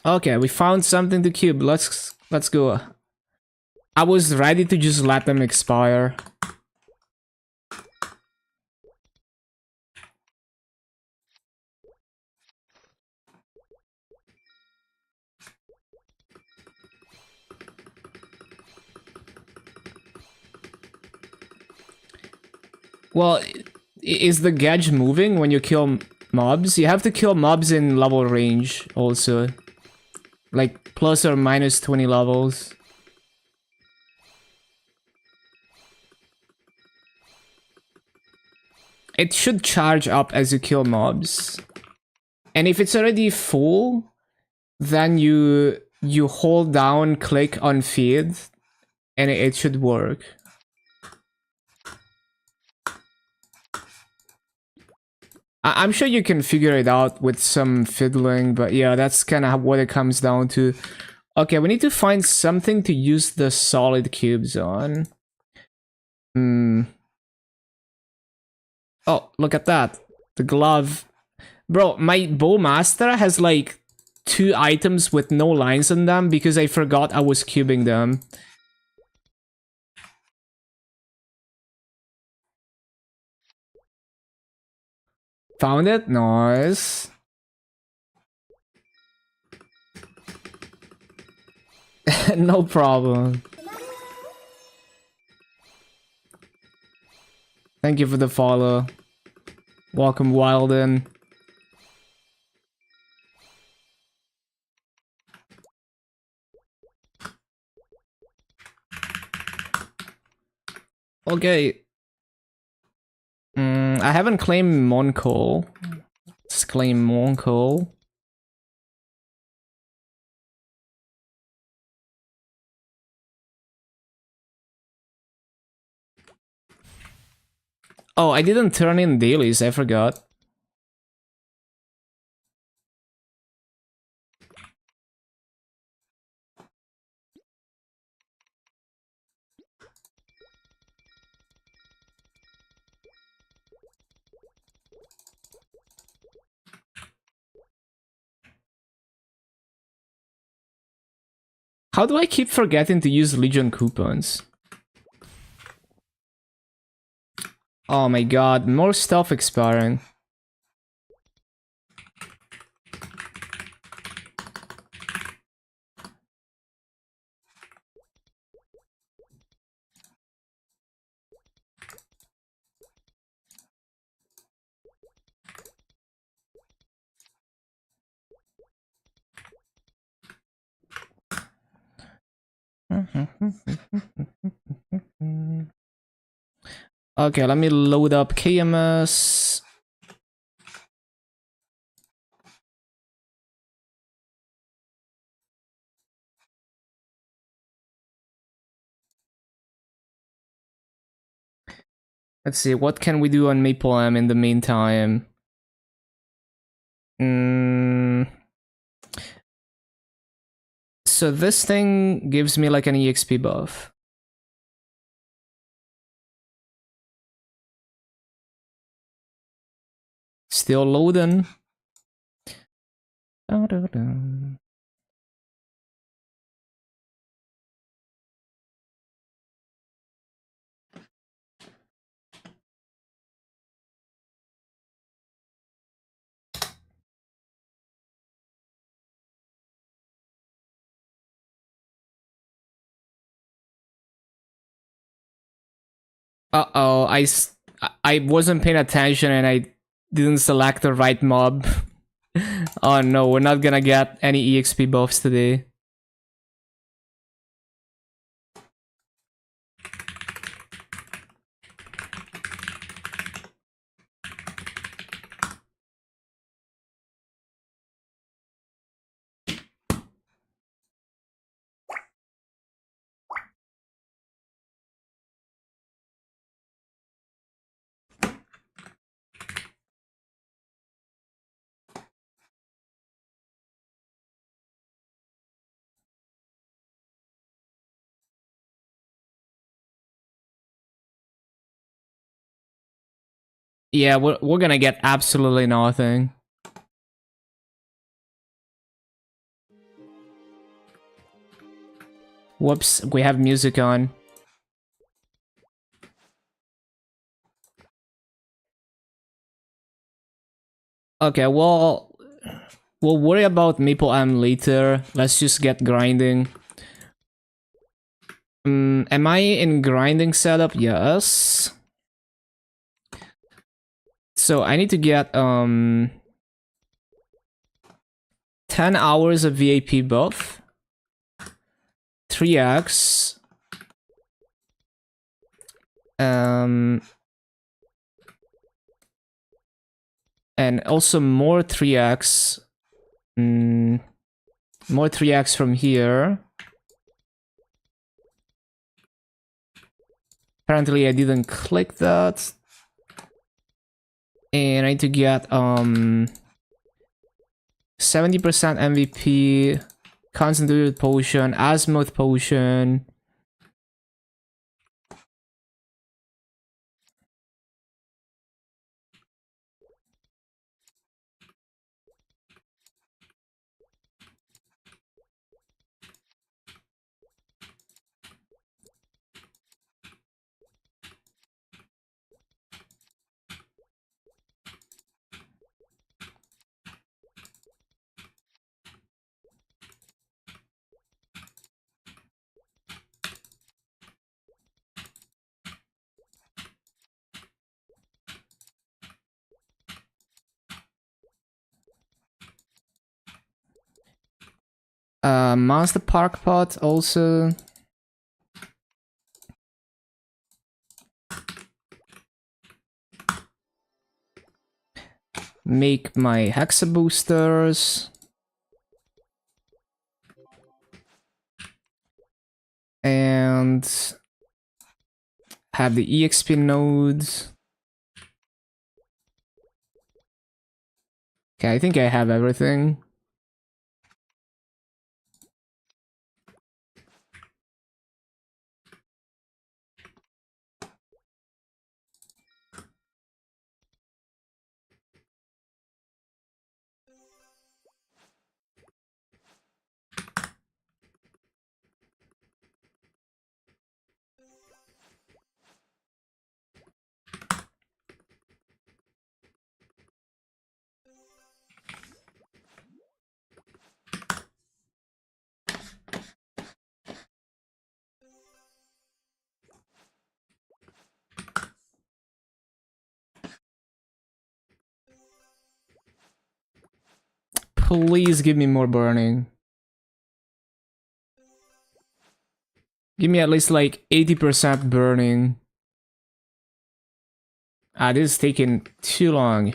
Okay, we found something to cube. Let's go. I was ready to just let them expire. Well, is the gauge moving when you kill mobs? You have to kill mobs in level range also. Like plus or minus 20 levels. It should charge up as you kill mobs. And if it's already full, then you hold down, click on feed, and it should work. I'm sure you can figure it out with some fiddling, but yeah, that's kind of what it comes down to. Okay, we need to find something to use the solid cubes on. Oh, look at that. The glove. Bro, my Bowmaster has like 2 items with no lines on them because I forgot I was cubing them. Found it? Nice. No problem. Thank you for the follow. Welcome, Wilden. Okay. I haven't claimed Moncoal. Let's claim Moncoal. Oh, I didn't turn in dailies, I forgot. How do I keep forgetting to use Legion coupons? Oh my god, more stuff expiring. Okay, let me load up KMS. Let's see, what can we do on MapleM in the meantime? So this thing gives me like an EXP buff. Still loading. Uh-oh, I wasn't paying attention and I didn't select the right mob. Oh no, we're not gonna get any EXP buffs today. Yeah, we're gonna get absolutely nothing. Whoops, we have music on. Okay, well, we'll worry about Maple M later. Let's just get grinding. Am I in grinding setup? Yes. So I need to get 10 hours of VAP buff, 3x, and also more 3x, more 3x from here. Apparently I didn't click that. And I need to get 70% MVP, concentrated potion, azimuth potion. Monster Park pot also. Make my Hexa boosters. And have the EXP nodes. Okay, I think I have everything. Please give me more burning. Give me at least like 80% burning. Ah, this is taking too long.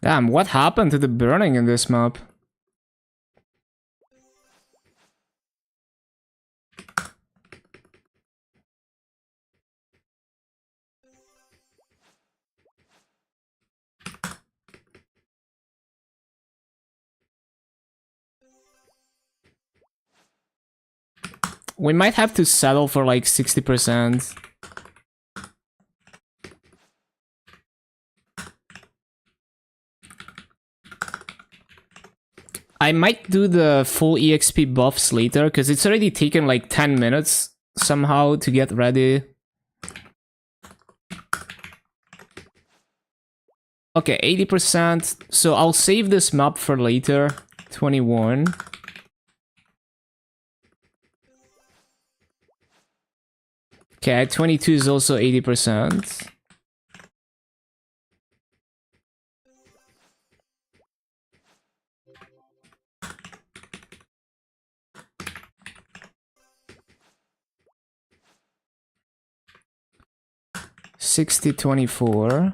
Damn, what happened to the burning in this map? We might have to settle for like 60%. I might do the full EXP buffs later, because it's already taken like 10 minutes somehow to get ready. Okay, 80%. So I'll save this map for later. 21. Okay, 22 is also 80%. Sixty 24.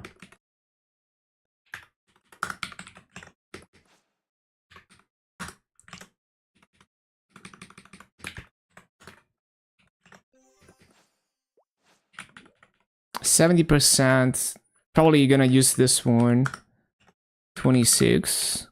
70%. Probably gonna use this one. 26.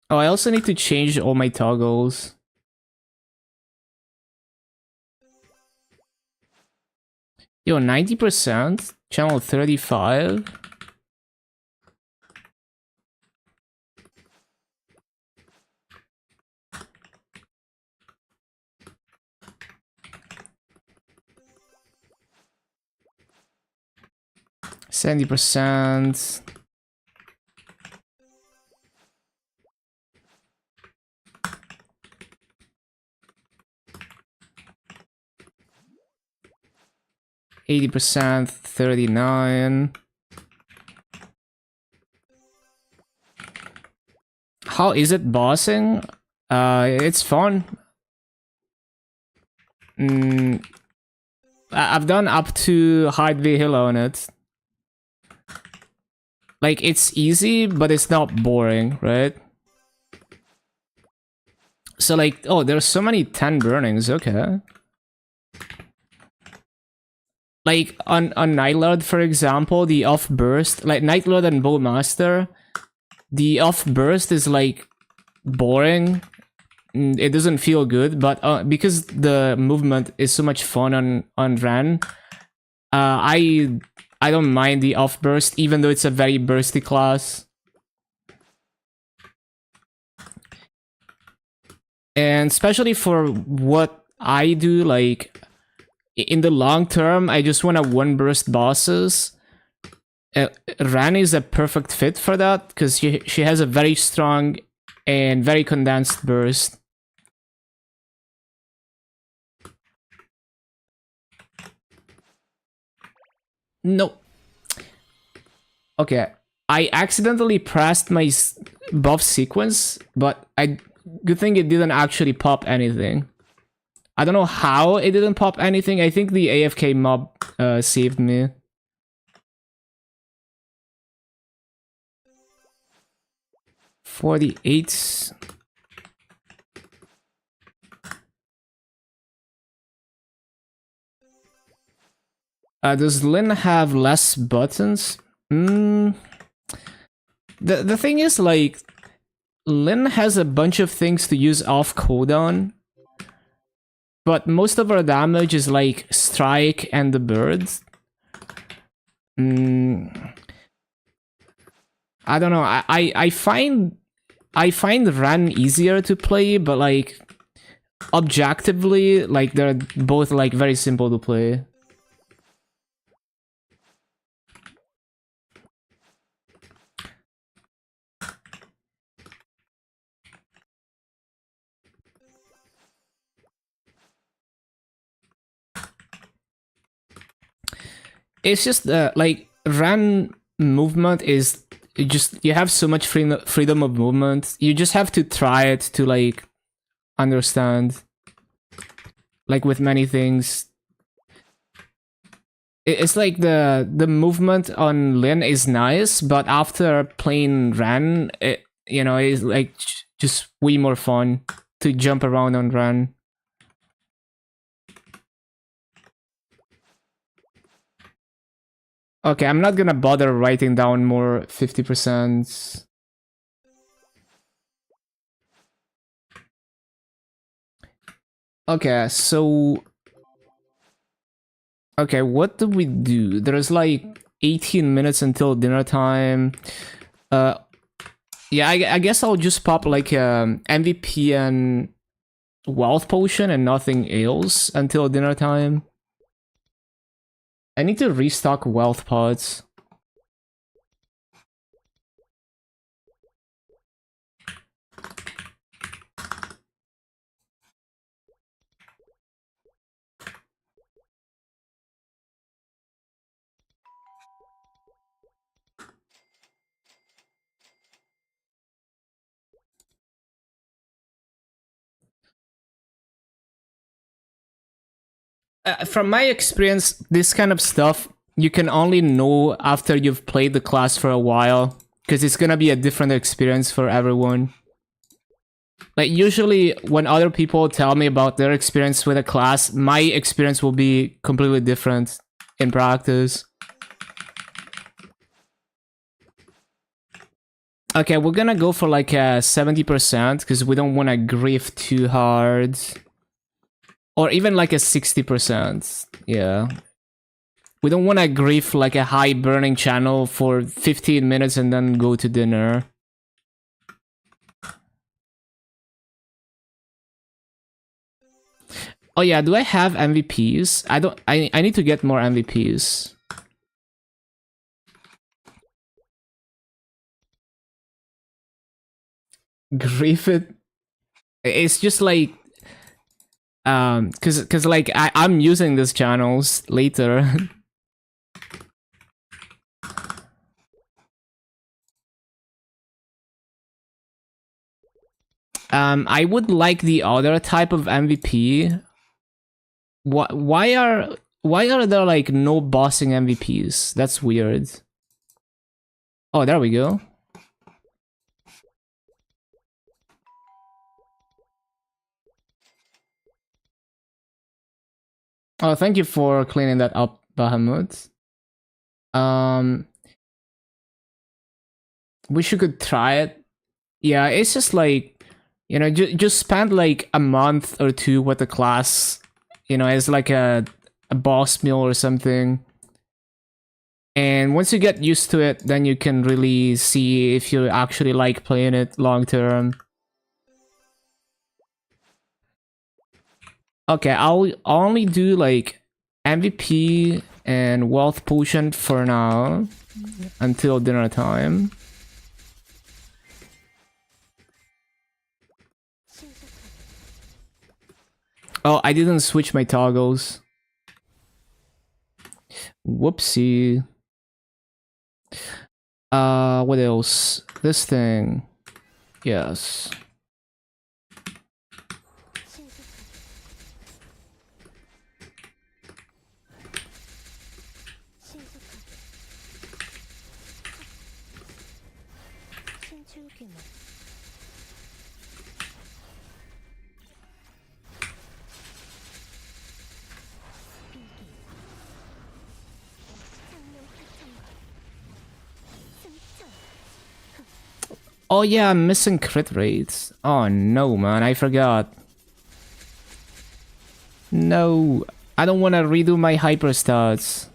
Oh, I also need to change all my toggles. Yo, 90%? Channel 35? %. 80%, 39. How is it bossing? It's fun. I've done up to hide the hill on it. Like, it's easy, but it's not boring, right? So, like, oh, there's so many 10 burnings, okay. Like, on Nightlord, for example, the off-burst, like, Nightlord and Bowmaster, the off-burst is, like, boring. It doesn't feel good, but because the movement is so much fun on Ren, I don't mind the off-burst, even though it's a very bursty class. And especially for what I do, like, in the long term, I just want to one-burst bosses. Ran is a perfect fit for that, because she has a very strong and very condensed burst. No. Okay. I accidentally pressed my buff sequence, but good thing it didn't actually pop anything. I don't know how it didn't pop anything. I think the AFK mob saved me. $48. Does Lin have less buttons? The thing is, like, Lin has a bunch of things to use off cooldown, but most of our damage is like strike and the birds. I don't know. I find Ran easier to play, but like objectively, like they're both like very simple to play. It's just like Ran movement is just, you have so much freedom of movement. You just have to try it to like understand. Like with many things, it's like the movement on Lin is nice, but after playing Ran, it, you know, is like just way more fun to jump around on Ran. Okay, I'm not gonna bother writing down more 50%. Okay, so... Okay, what do we do? There's like 18 minutes until dinner time. Yeah, Yeah, I guess I'll just pop like MVP and wealth potion and nothing else until dinner time. I need to restock wealth pots. From my experience, this kind of stuff you can only know after you've played the class for a while, because it's gonna be a different experience for everyone. Like usually when other people tell me about their experience with a class, my experience will be completely different in practice. Okay, we're gonna go for like a 70% because we don't want to grief too hard. Or even like a 60%. Yeah. We don't want to grief like a high burning channel for 15 minutes and then go to dinner. Oh yeah, do I have MVPs? I don't. I need to get more MVPs. Grief it. It's just like cause like I'm using these channels later. I would like the other type of MVP. Why are there like no bossing MVPs? That's weird. Oh, there we go. Oh, thank you for cleaning that up, Bahamut. Wish you could try it. Yeah, it's just like, you know, just spend like a month or two with the class, you know, as like a boss meal or something. And once you get used to it, then you can really see if you actually like playing it long term. Okay, I'll only do like MVP and wealth potion for now until dinner time. Oh, I didn't switch my toggles. Whoopsie. What else? This thing. Yes. Oh yeah, I'm missing crit rates. Oh no, man, I forgot. No, I don't want to redo my hyper stats.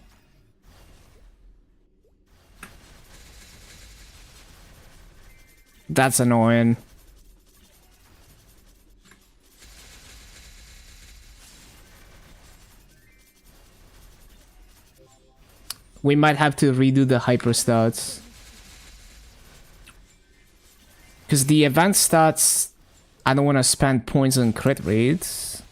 That's annoying. We might have to redo the hyper stats. Because the event stats, I don't want to spend points on crit rates.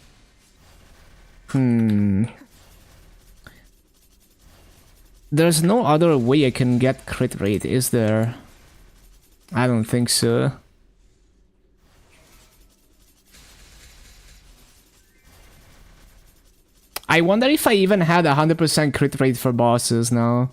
There's no other way I can get crit rate, is there? I don't think so. I wonder if I even had 100% crit rate for bosses now.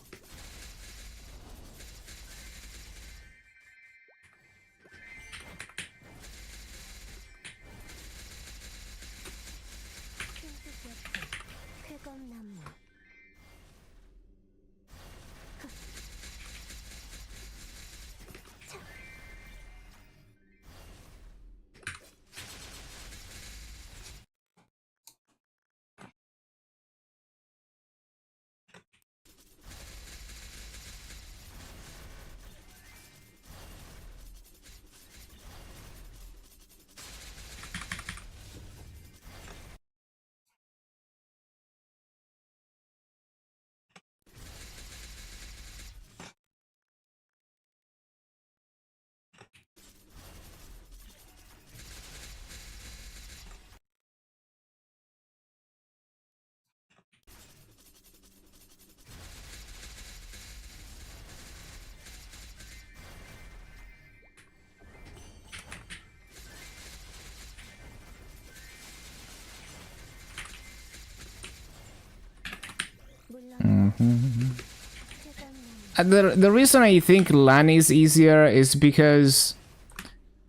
The reason I think LAN is easier is because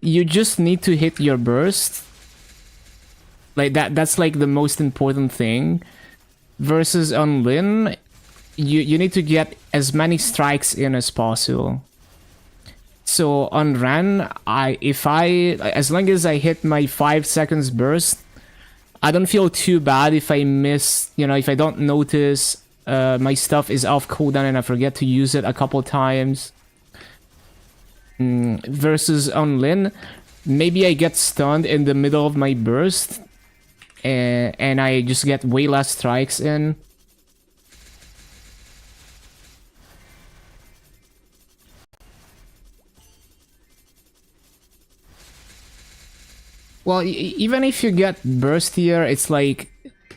you just need to hit your burst. Like that's like the most important thing. Versus on Lin, you need to get as many strikes in as possible. So on Ran, as long as I hit my 5 seconds burst, I don't feel too bad if I miss, if I don't notice my stuff is off cooldown and I forget to use it a couple times. Versus on Lin, maybe I get stunned in the middle of my burst and I just get way less strikes in. Well, even if you get burst here, it's like,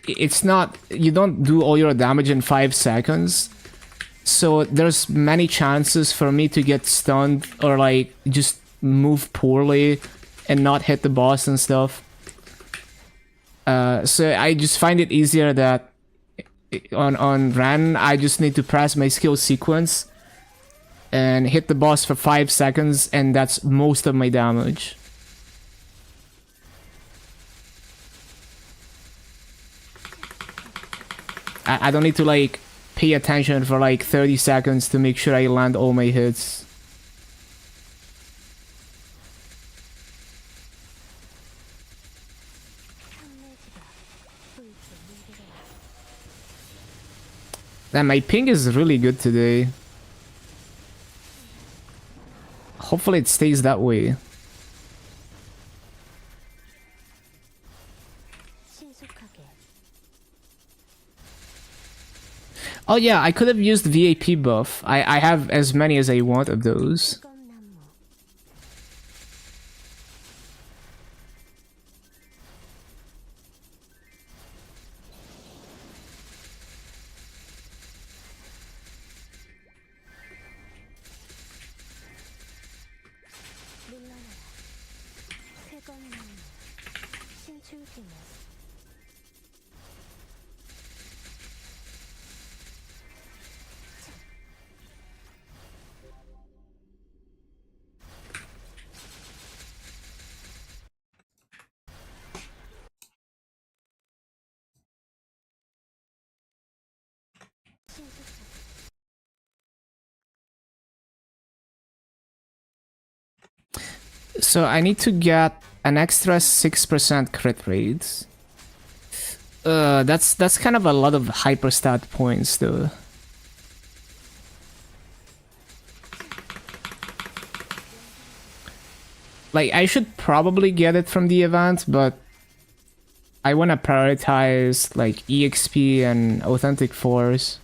it's not, you don't do all your damage in 5 seconds. So there's many chances for me to get stunned or like just move poorly and not hit the boss and stuff. So I just find it easier that on Ran, I just need to press my skill sequence and hit the boss for 5 seconds, and that's most of my damage. I don't need to like pay attention for like 30 seconds to make sure I land all my hits. Damn, my ping is really good today. Hopefully it stays that way. Oh yeah, I could have used VAP buff. I have as many as I want of those. So I need to get an extra 6% crit rate. That's kind of a lot of hyperstat points though. Like, I should probably get it from the event, but I want to prioritize like EXP and Authentic Force.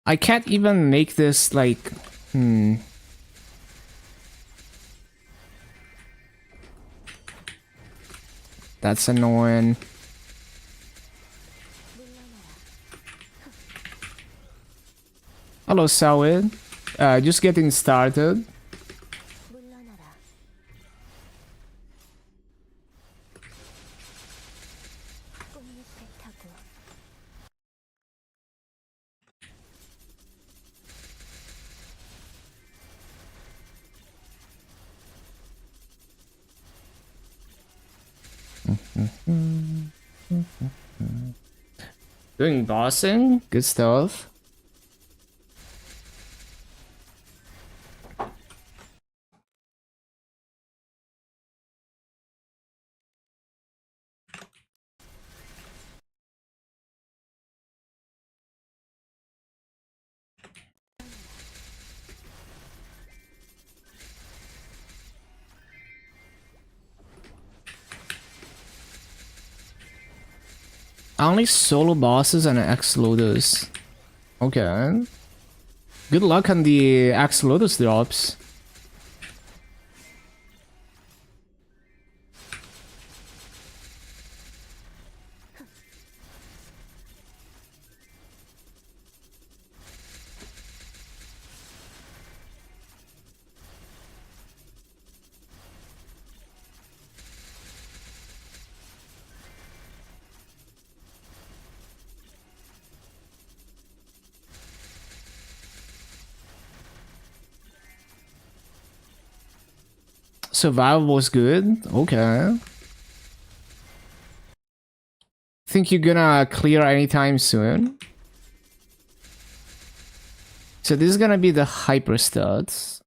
I can't even make this like, That's annoying. Hello, Sawid. Just getting started. Doing bossing? Good stuff. Only solo bosses and X Lotus. Okay. Good luck on the X Lotus drops. Survival was good. Okay. Think you're gonna clear anytime soon? So this is gonna be the hyper stats.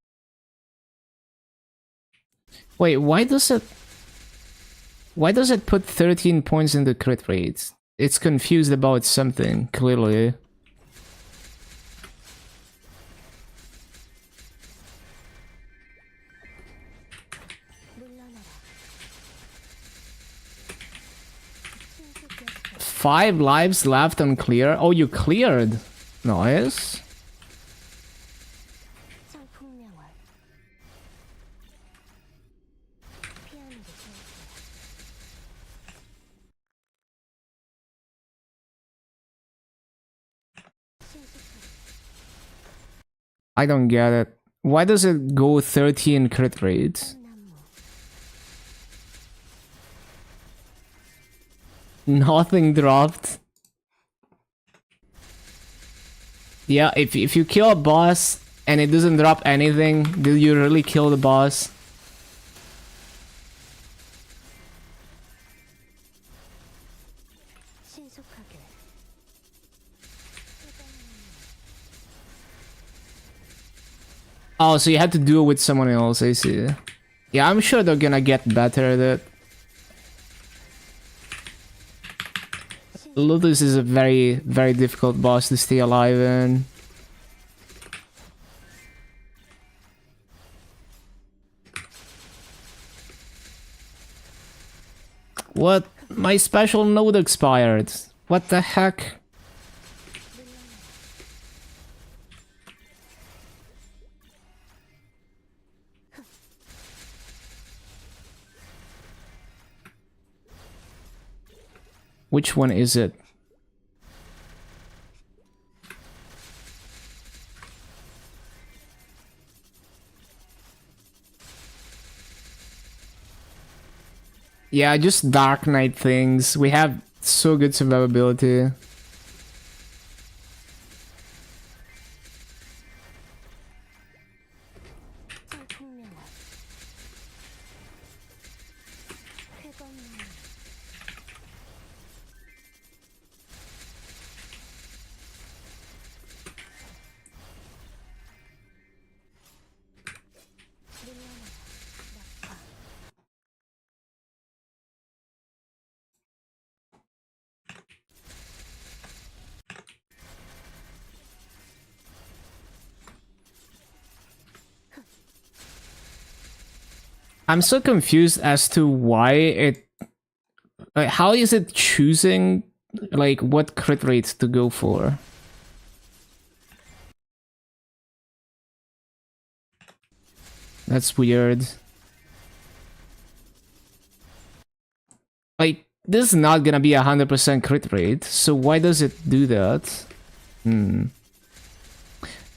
Wait, why does it put 13 points in the crit rate? It's confused about something, clearly. Five lives left unclear. Oh, you cleared. Nice. I don't get it. Why does it go 13 crit rate? Nothing dropped. Yeah, if you kill a boss and it doesn't drop anything, did you really kill the boss? Oh, so you had to do it with someone else, I see. Yeah, I'm sure they're gonna get better at it. Lotus is a very, very difficult boss to stay alive in. What? My special node expired. What the heck? Which one is it? Yeah, just Dark Knight things. We have so good survivability. I'm so confused as to why it... Like, how is it choosing, like, what crit rates to go for? That's weird. Like, this is not gonna be 100% crit rate, so why does it do that?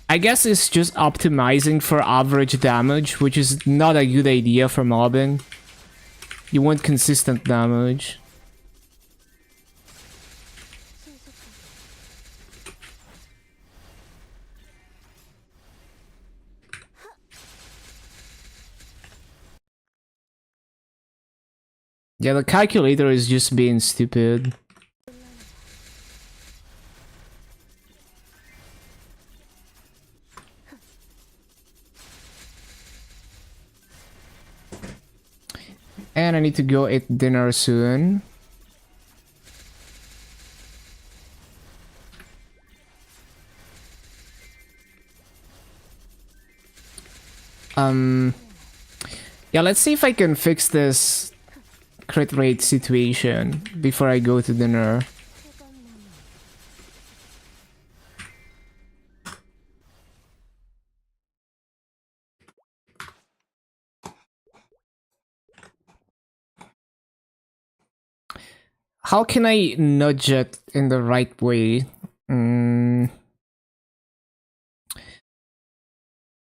I guess it's just optimizing for average damage, which is not a good idea for mobbing. You want consistent damage. Yeah, the calculator is just being stupid. And I need to go eat dinner soon. Yeah, let's see if I can fix this crit rate situation before I go to dinner. How can I nudge it in the right way? Mm,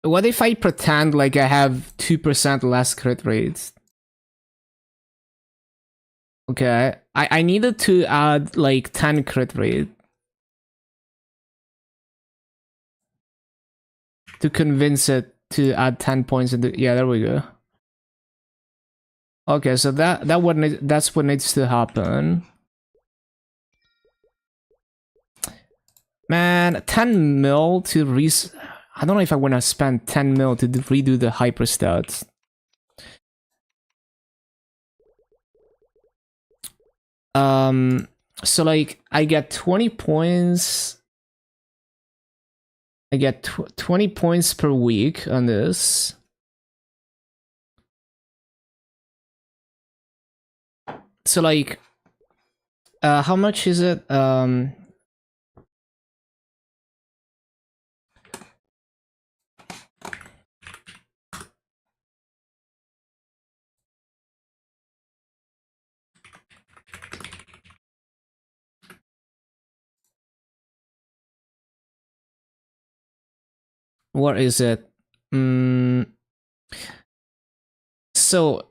what if I pretend like I have 2% less crit rates? Okay, I needed to add like 10 crit rate to convince it to add 10 points into, yeah, there we go. Okay, so that's what needs to happen. Man, 10 mil to I don't know if I want to spend 10 mil to redo the hyper stats. Um, so like I get 20 points. I get 20 points per week on this. So like, how much is it? What is it? So,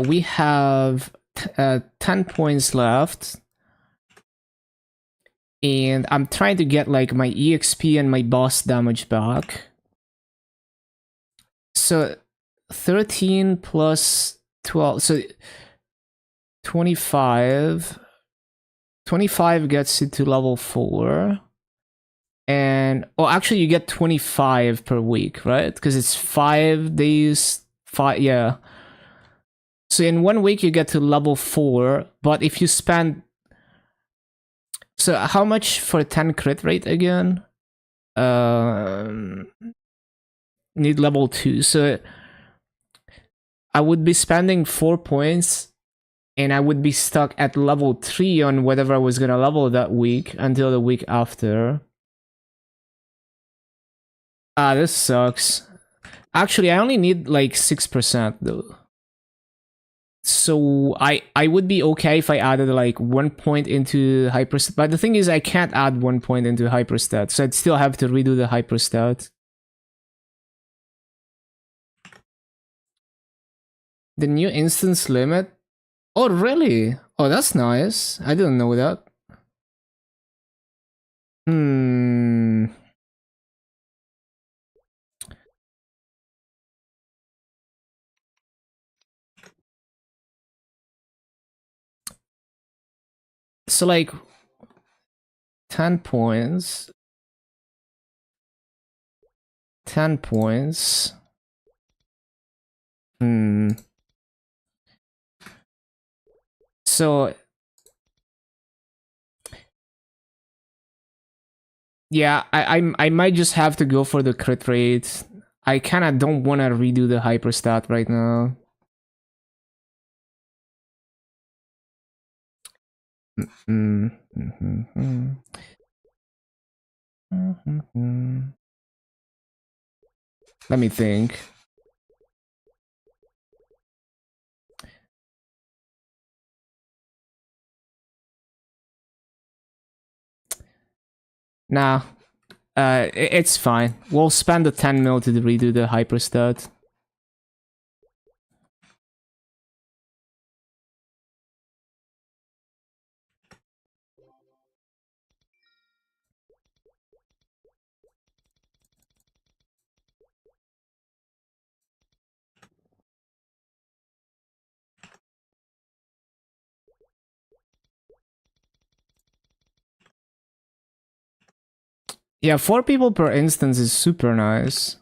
we have 10 points left. And I'm trying to get like my EXP and my boss damage back. So 13 plus 12, so 25. 25 gets you to level 4. And, oh, actually you get 25 per week, right? Because it's 5 days, 5, yeah. So in 1 week you get to level 4, but if you spend... So how much for 10 crit rate again? Need level 2, so I would be spending 4 points and I would be stuck at level 3 on whatever I was gonna level that week until the week after. Ah, this sucks. Actually, I only need like 6% though. So I would be okay if I added like 1 point into hyperstat, but the thing is I can't add 1 point into hyperstat, so I'd still have to redo the hyperstat. The new instance limit? Oh really? Oh, that's nice. I didn't know that. Hmm. So like 10 points. 10 points. Hmm. So yeah, I might just have to go for the crit rate. I kind of don't want to redo the hyperstat right now. Mm, mm, mm, mm. Let me think. Nah, it's fine. We'll spend the 10 mil to redo the hyperstat. Yeah, 4 people per instance is super nice.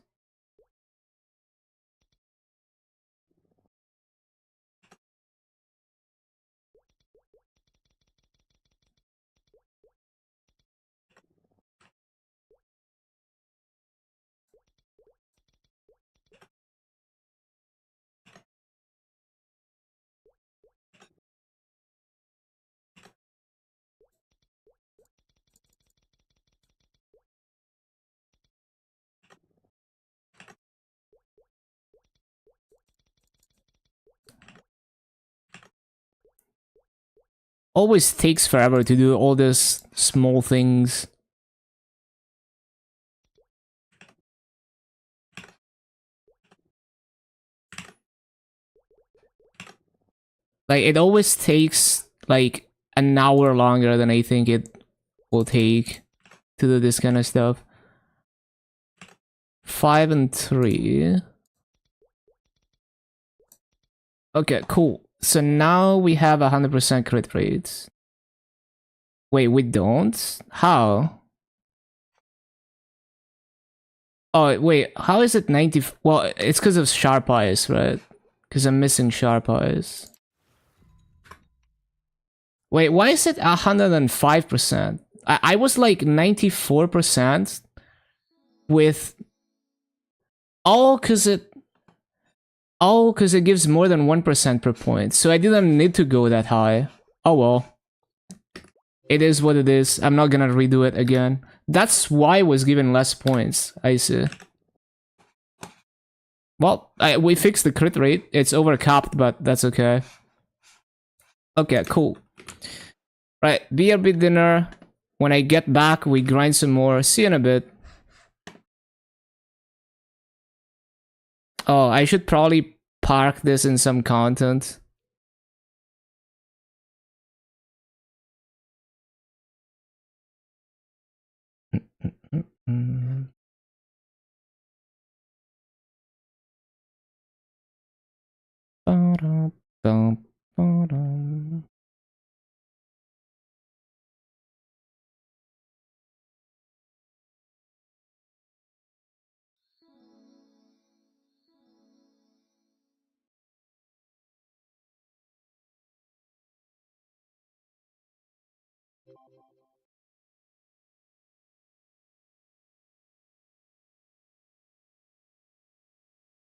always takes forever to do all these small things. Like, it always takes like an hour longer than I think it will take to do this kind of stuff. 5 and 3. Okay, cool. So now we have 100% crit rates. Wait, we don't? How? Oh, wait, how is it 90? Well, it's because of sharp eyes, right? Because I'm missing sharp eyes. Wait, why is it 105%? I was like 94% with... Oh, because it... Oh, because it gives more than 1% per point. So I didn't need to go that high. Oh well. It is what it is. I'm not gonna redo it again. That's why I was given less points, I see. Well, we fixed the crit rate. It's overcapped, but that's okay. Okay, cool. Right, BRB dinner. When I get back, we grind some more. See you in a bit. Oh, I should probably park this in some content.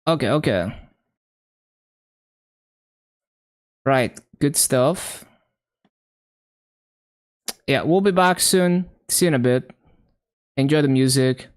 Okay, okay. Right, good stuff. Yeah, we'll be back soon. See you in a bit. Enjoy the music.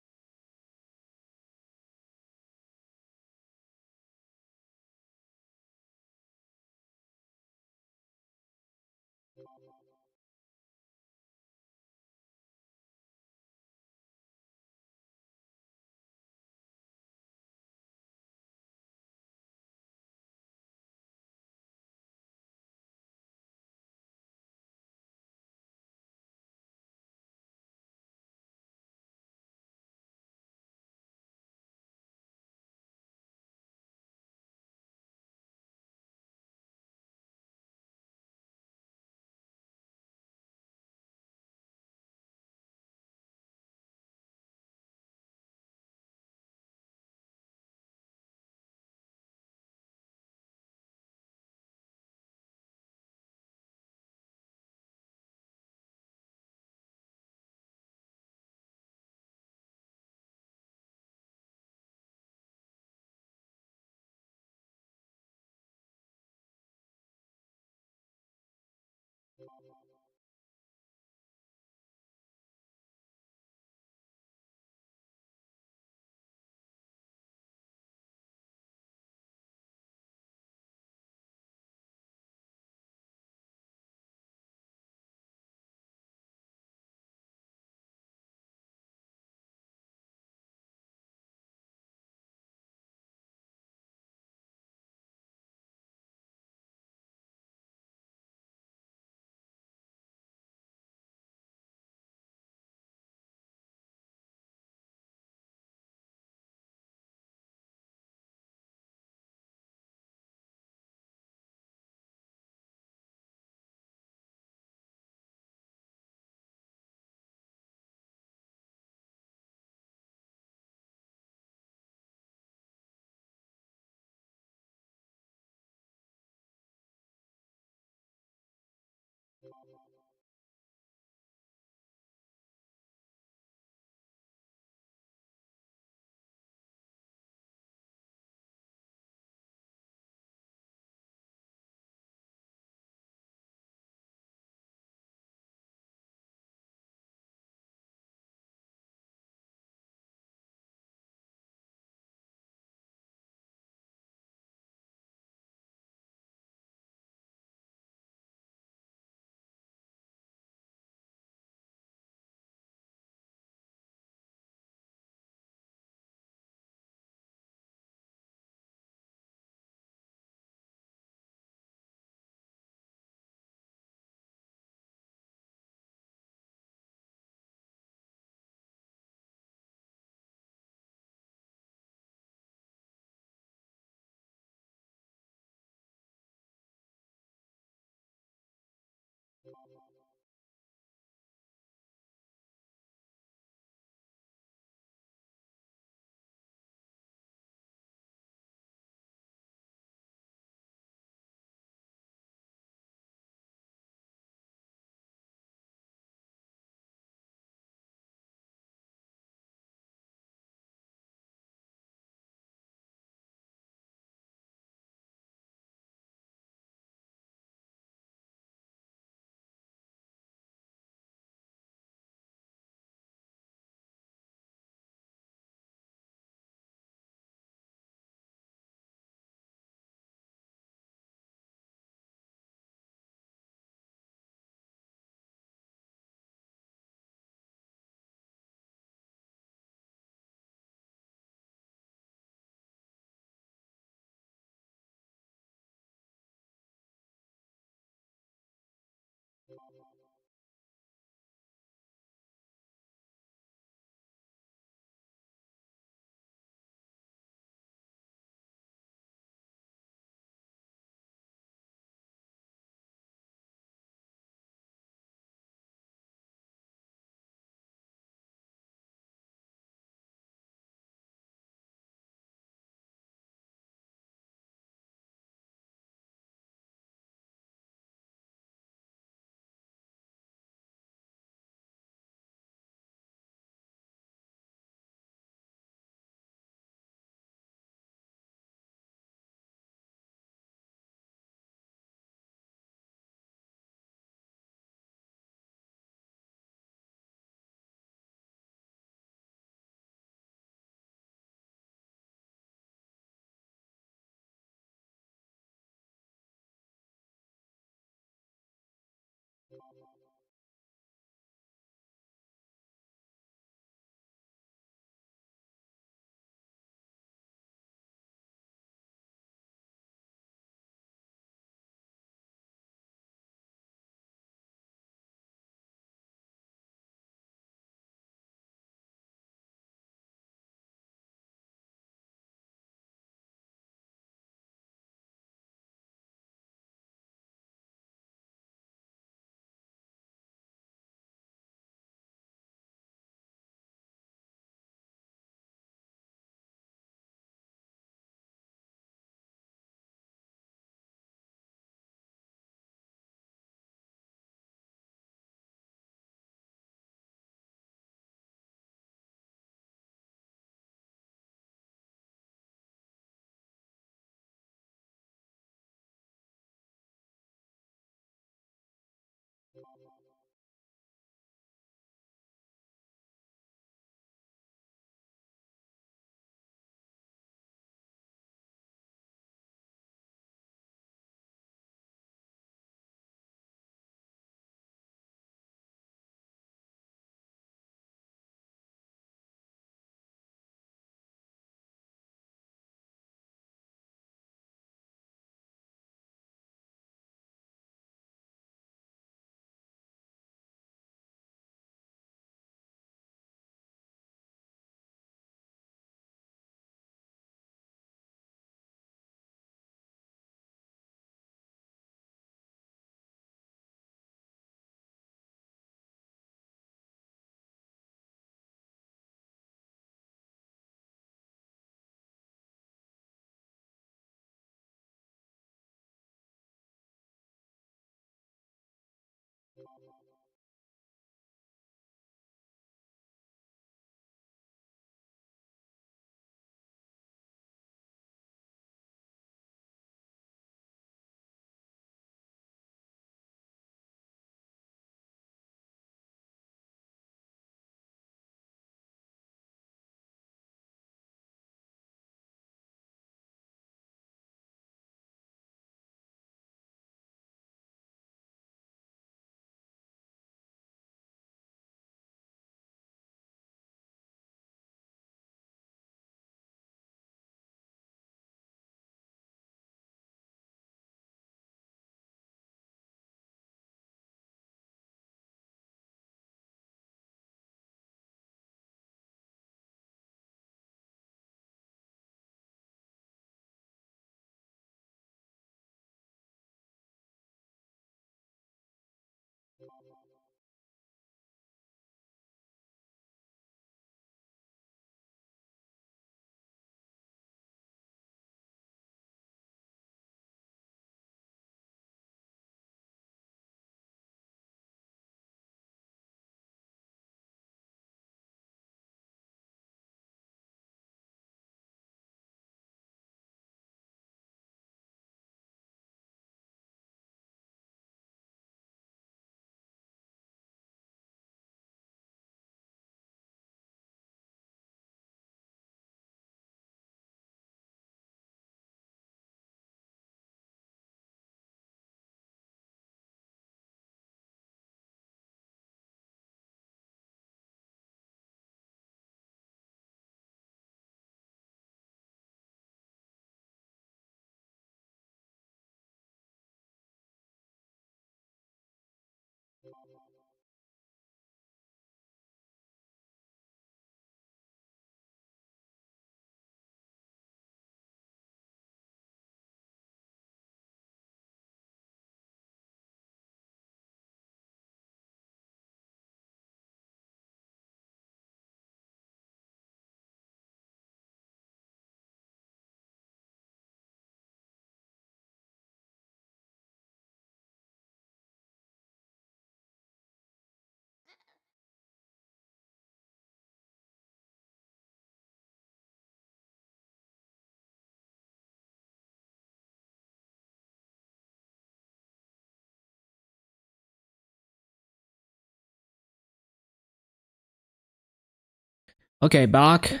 Okay, back.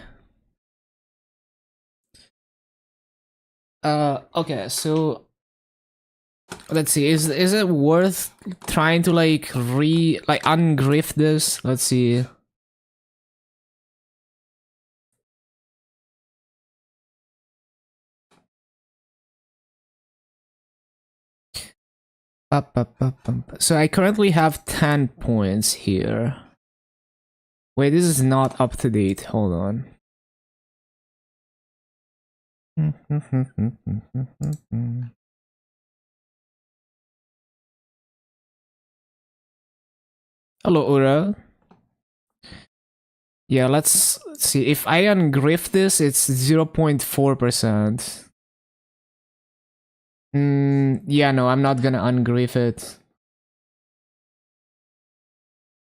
Okay, so let's see. Is it worth trying to like ungriff this? Let's see. So I currently have 10 points here. Wait, this is not up to date. Hold on. Hello, Ura. Yeah, let's see. If I ungriff this, it's 0.4%. Yeah, no, I'm not gonna ungriff it.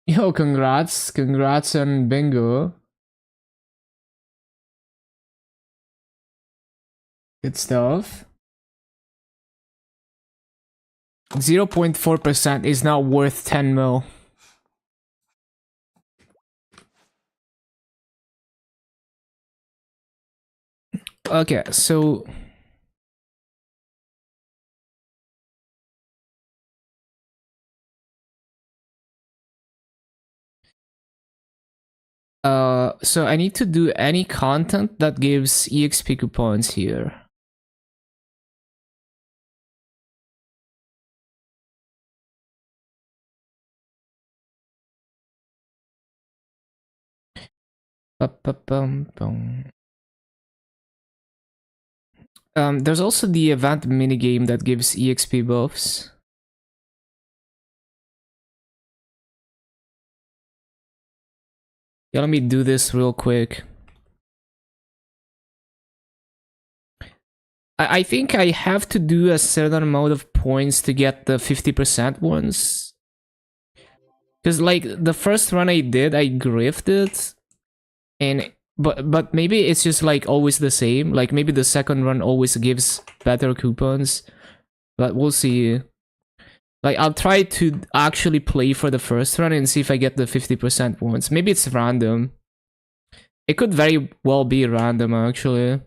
Yo, congrats. Congrats on bingo. Good stuff. 0.4% is not worth 10 mil. Okay, so so I need to do any content that gives EXP coupons here. There's also the event minigame that gives EXP buffs. Yeah, let me do this real quick. I think I have to do a certain amount of points to get the 50% ones. Because like the first run I did, I grifted, and but maybe it's just like always the same. Like maybe the second run always gives better coupons, but we'll see. Like I'll try to actually play for the first run and see if I get the 50% ones. Maybe it's random. It could very well be random actually.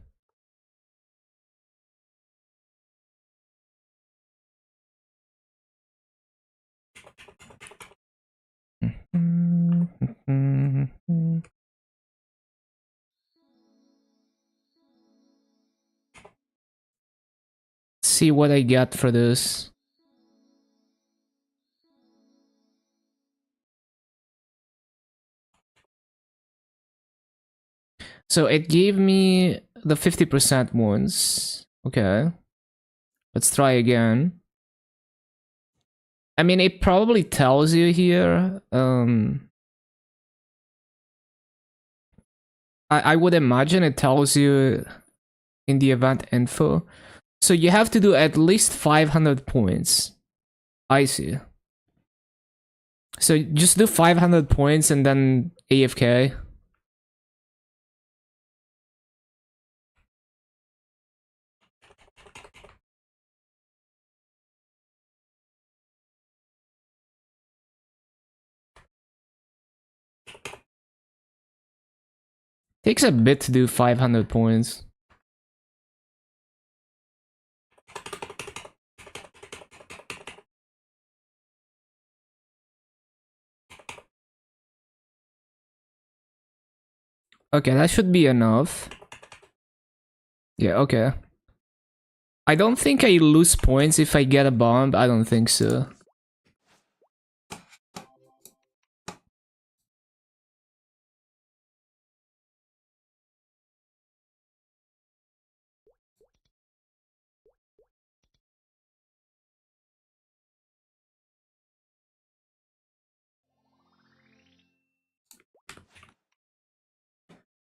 See what I get for this. So it gave me the 50% ones. Okay. Let's try again. I mean, it probably tells you here. I would imagine it tells you in the event info. So you have to do at least 500 points. I see. So just do 500 points and then AFK. Takes a bit to do 500 points. Okay, that should be enough. Yeah, okay. I don't think I lose points if I get a bomb. I don't think so.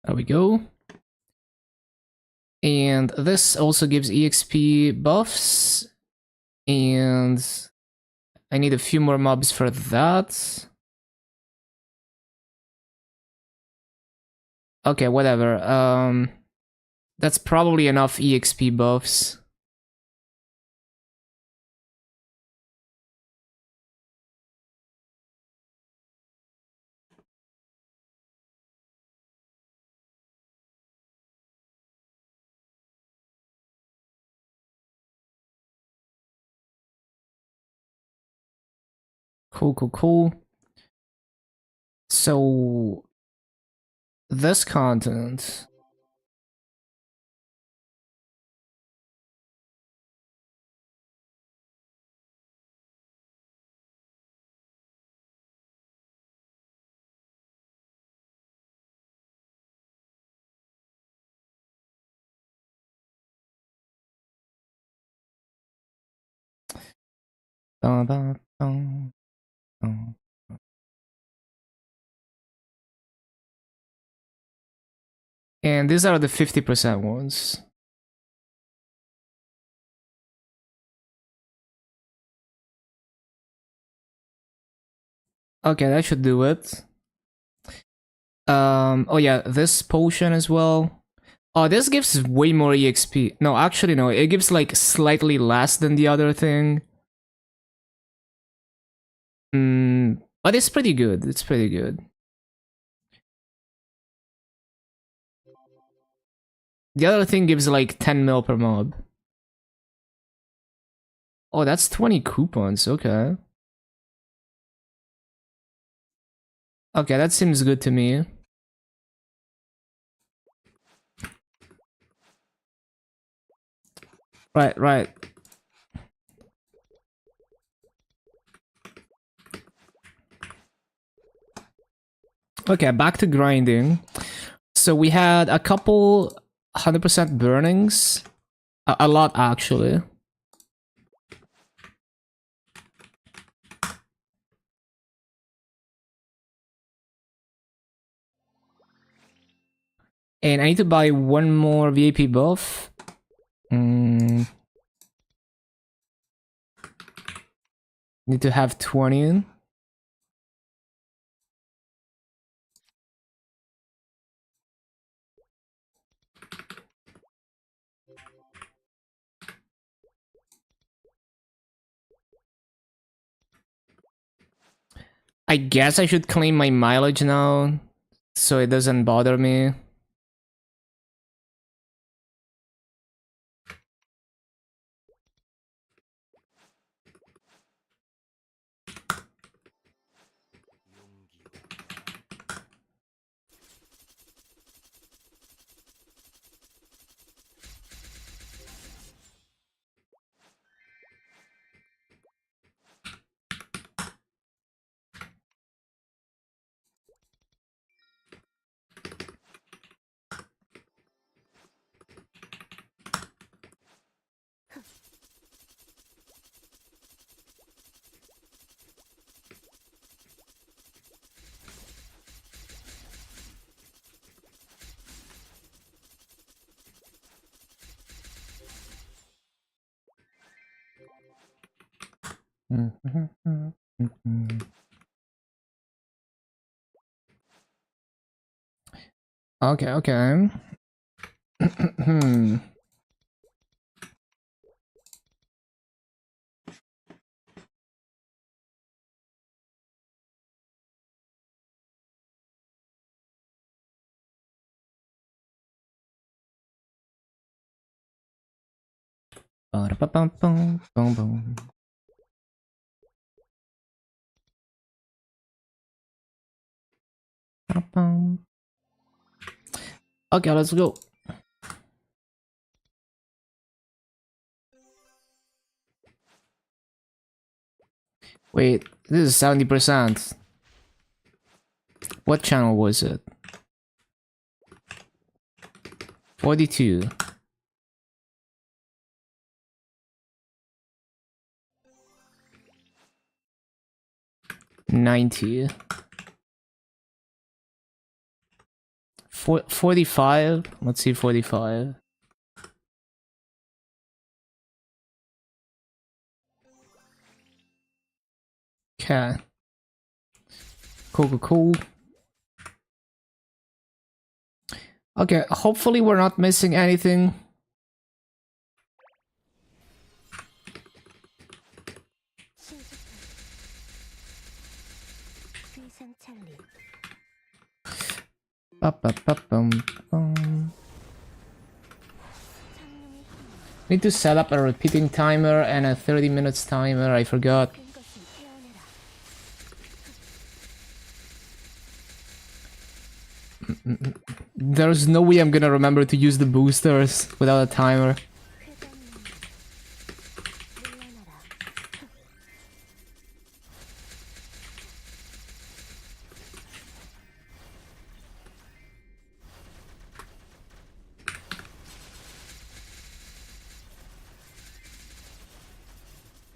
There we go. And this also gives EXP buffs. And I need a few more mobs for that. Okay, whatever. That's probably enough EXP buffs. Cool. So this content. Dun, dun, dun, dun. And these are the 50% ones. Okay, that should do it. Oh yeah, this potion as well. Oh, this gives way more EXP. No, actually no, it gives like slightly less than the other thing. But it's pretty good. It's pretty good. The other thing gives like 10 mil per mob. Oh, that's 20 coupons. Okay. Okay, that seems good to me. Right. Okay, back to grinding. So we had a couple 100% burnings. A lot, actually. And I need to buy one more VIP buff. Need to have 20. I guess I should claim my mileage now, so it doesn't bother me. Okay. Okay, let's go. Wait, this is 70%. What channel was it? 42. 90. 45. Let's see, 45. Okay. Cool. Okay, hopefully we're not missing anything. Need to set up a repeating timer and a 30 minutes timer, I forgot. There's no way I'm gonna remember to use the boosters without a timer.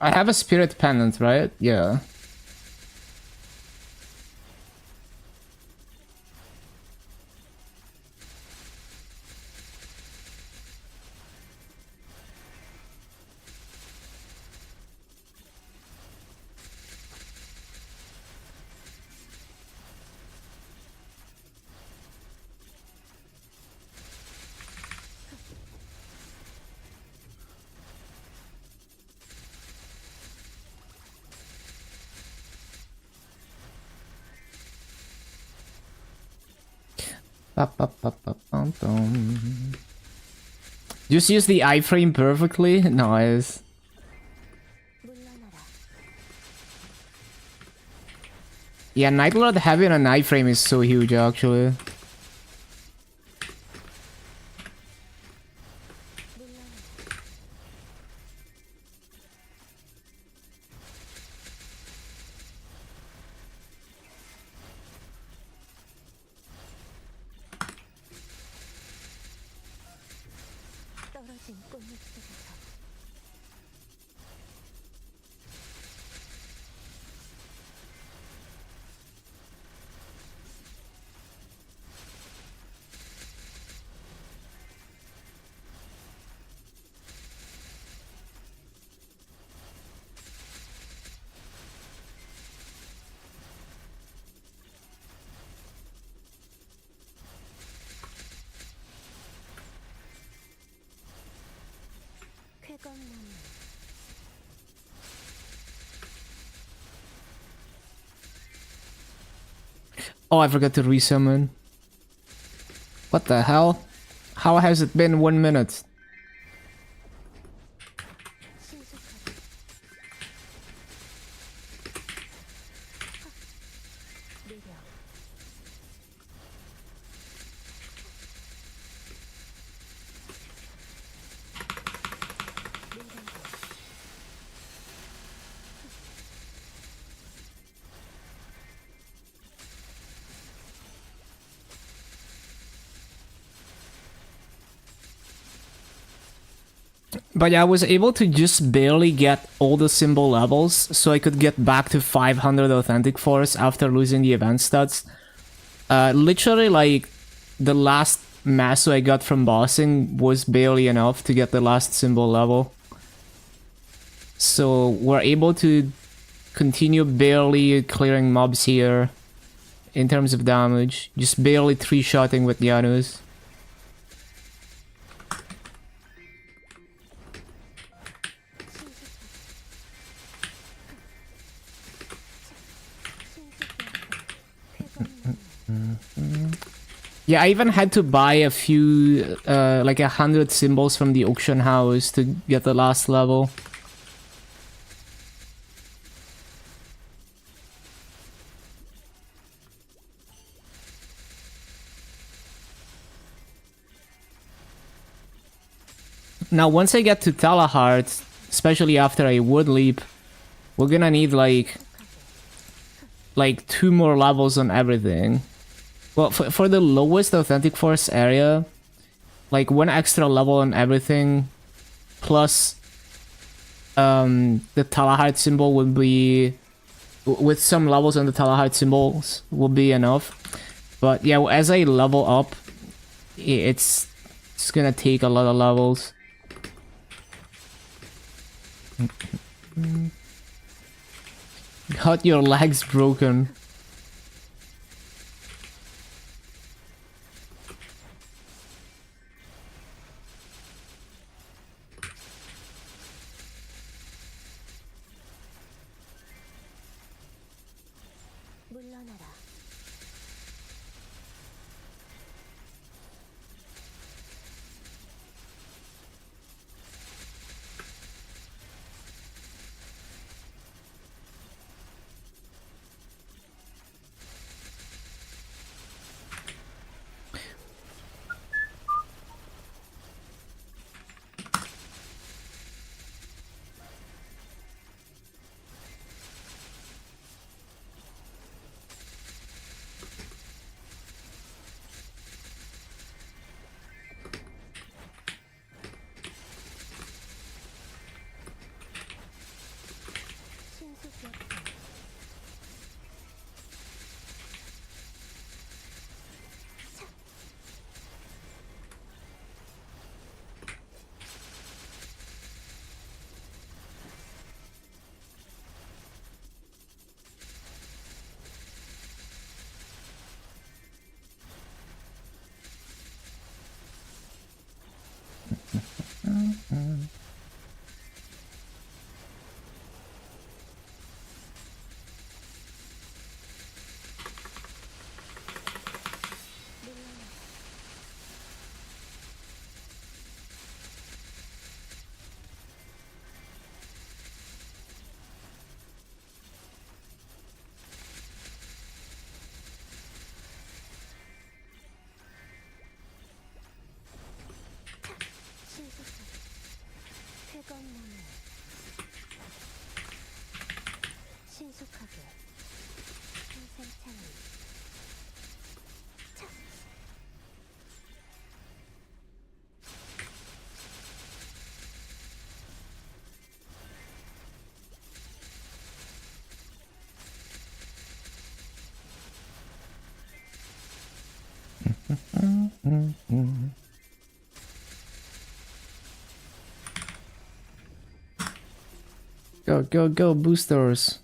I have a spirit pendant, right? Yeah. Just use the iframe perfectly? Nice. Yeah, Nightlord having an iframe is so huge actually. Oh, I forgot to resummon. What the hell? How has it been 1 minute? But yeah, I was able to just barely get all the symbol levels, so I could get back to 500 authentic force after losing the event stats. Literally, like, the last masso I got from bossing was barely enough to get the last symbol level. So we're able to continue barely clearing mobs here in terms of damage, just barely 3-shotting with Janus. Yeah, I even had to buy a few, like 100 symbols from the auction house to get the last level. Now, once I get to Talahart, especially after a wood leap, we're gonna need like 2 more levels on everything. Well, for the lowest authentic force area, like 1 extra level on everything, plus the Talahart symbol would be, with some levels on the Talahart symbols, will be enough. But yeah, as I level up, it's gonna take a lot of levels. Got your legs broken. Go, go, go, boosters.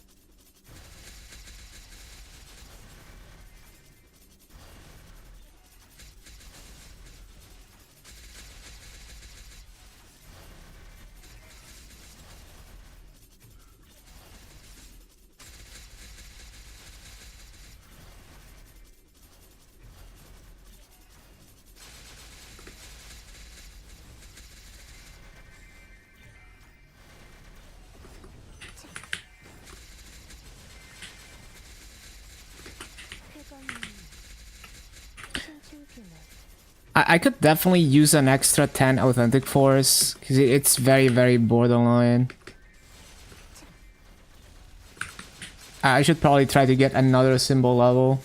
I could definitely use an extra 10 authentic force, because it's very, very borderline. I should probably try to get another symbol level.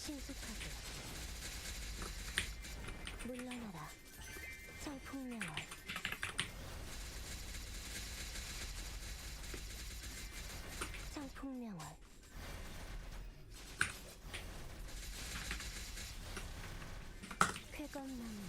신속하게 쾌감나무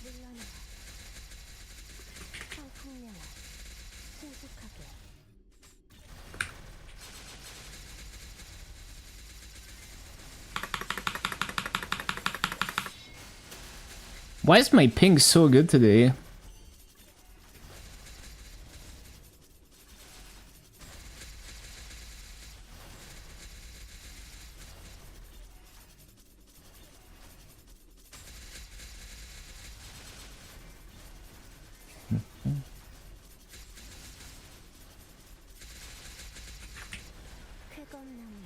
물러나라 성풍명화 신속하게 Why is my ping so good today? 쾌감나무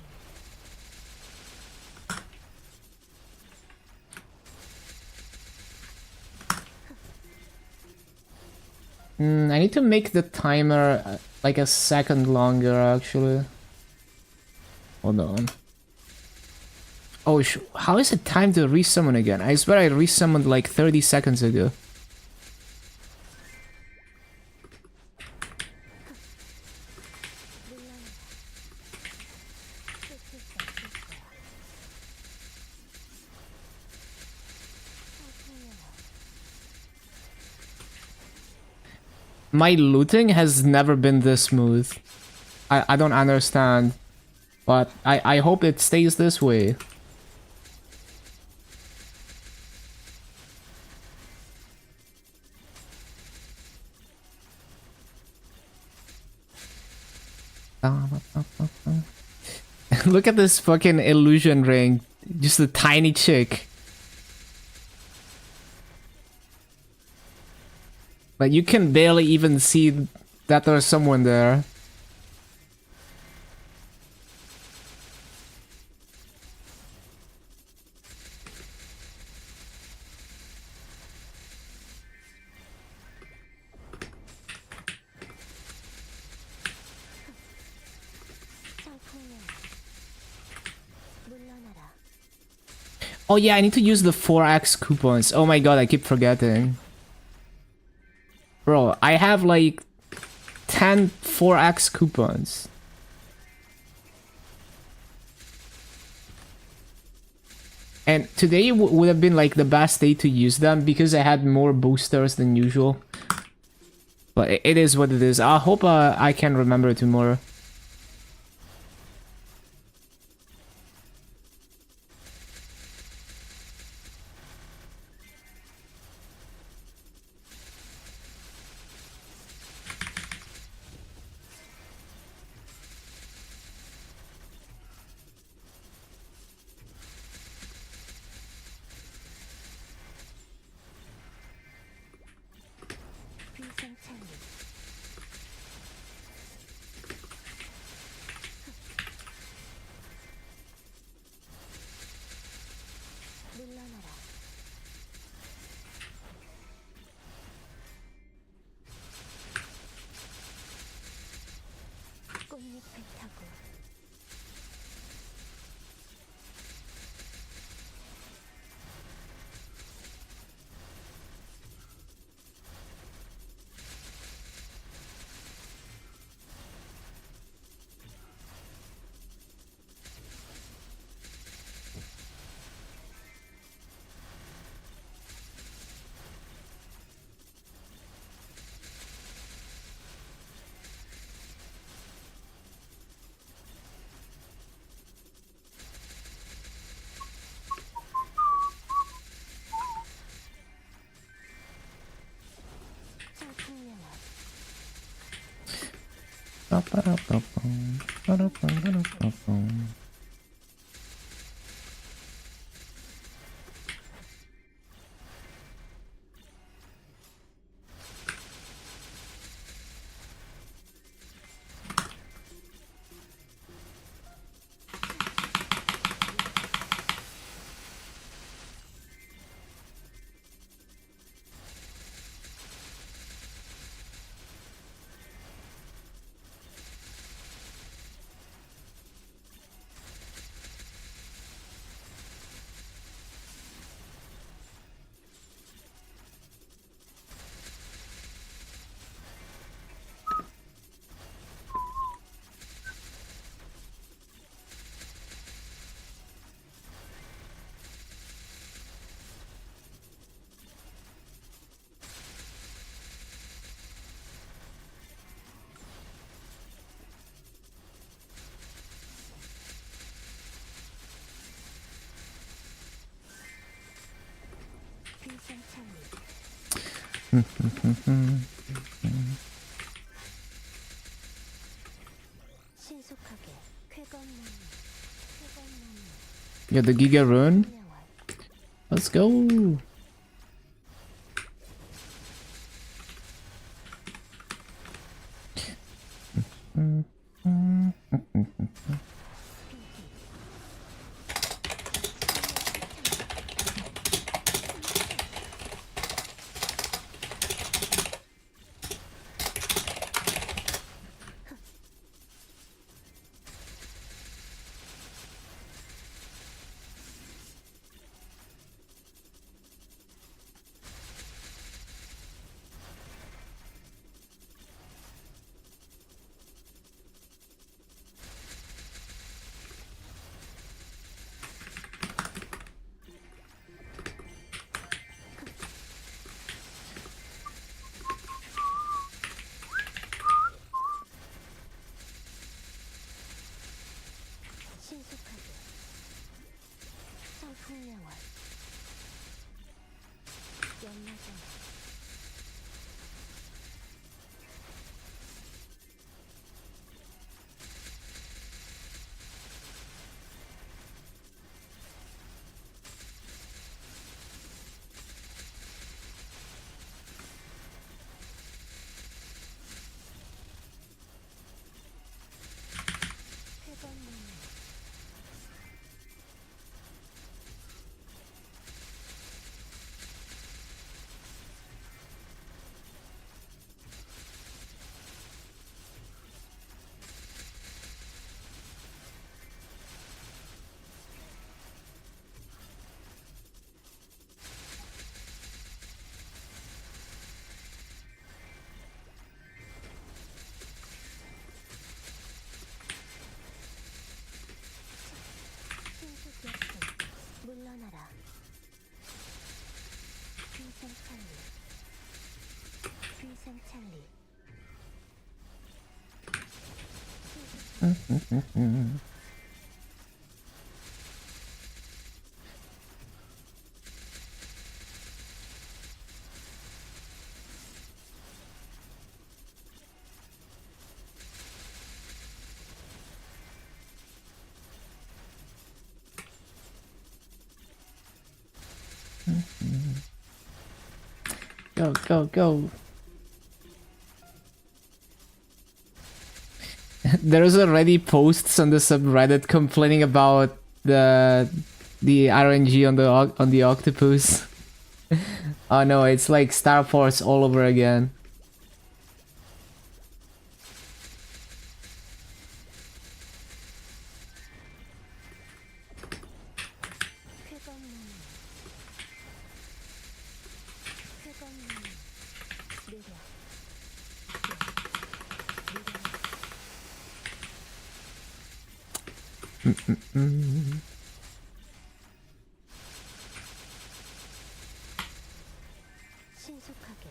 I need to make the timer like a second longer actually. Hold on. Oh, how is it time to resummon again? I swear I resummoned like 30 seconds ago. My looting has never been this smooth. I don't understand. But I hope it stays this way. Look at this fucking illusion ring. Just a tiny chick. Like, you can barely even see that there's someone there. Oh yeah, I need to use the 4x coupons. Oh my god, I keep forgetting. Bro, I have like 10 4x coupons. And today would have been like the best day to use them because I had more boosters than usual. But it is what it is. I hope I can remember tomorrow. Yeah, the Giga Rune. Let's go. 세월 연마잖아. 회전문 신속 역행 물러나라. 귀생찰리 귀생찰리 Go, go, go. There's already posts on the subreddit complaining about the RNG on the octopus. Oh no, it's like Star Force all over again. 회전문 회전문 느려 신속하게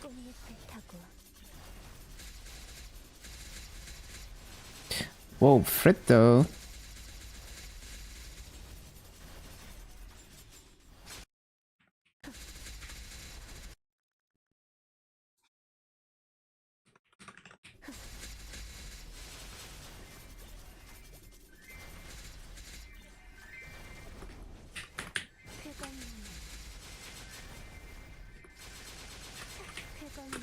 꽃잎을 타고 Whoa, Fritto. 회전문 회전문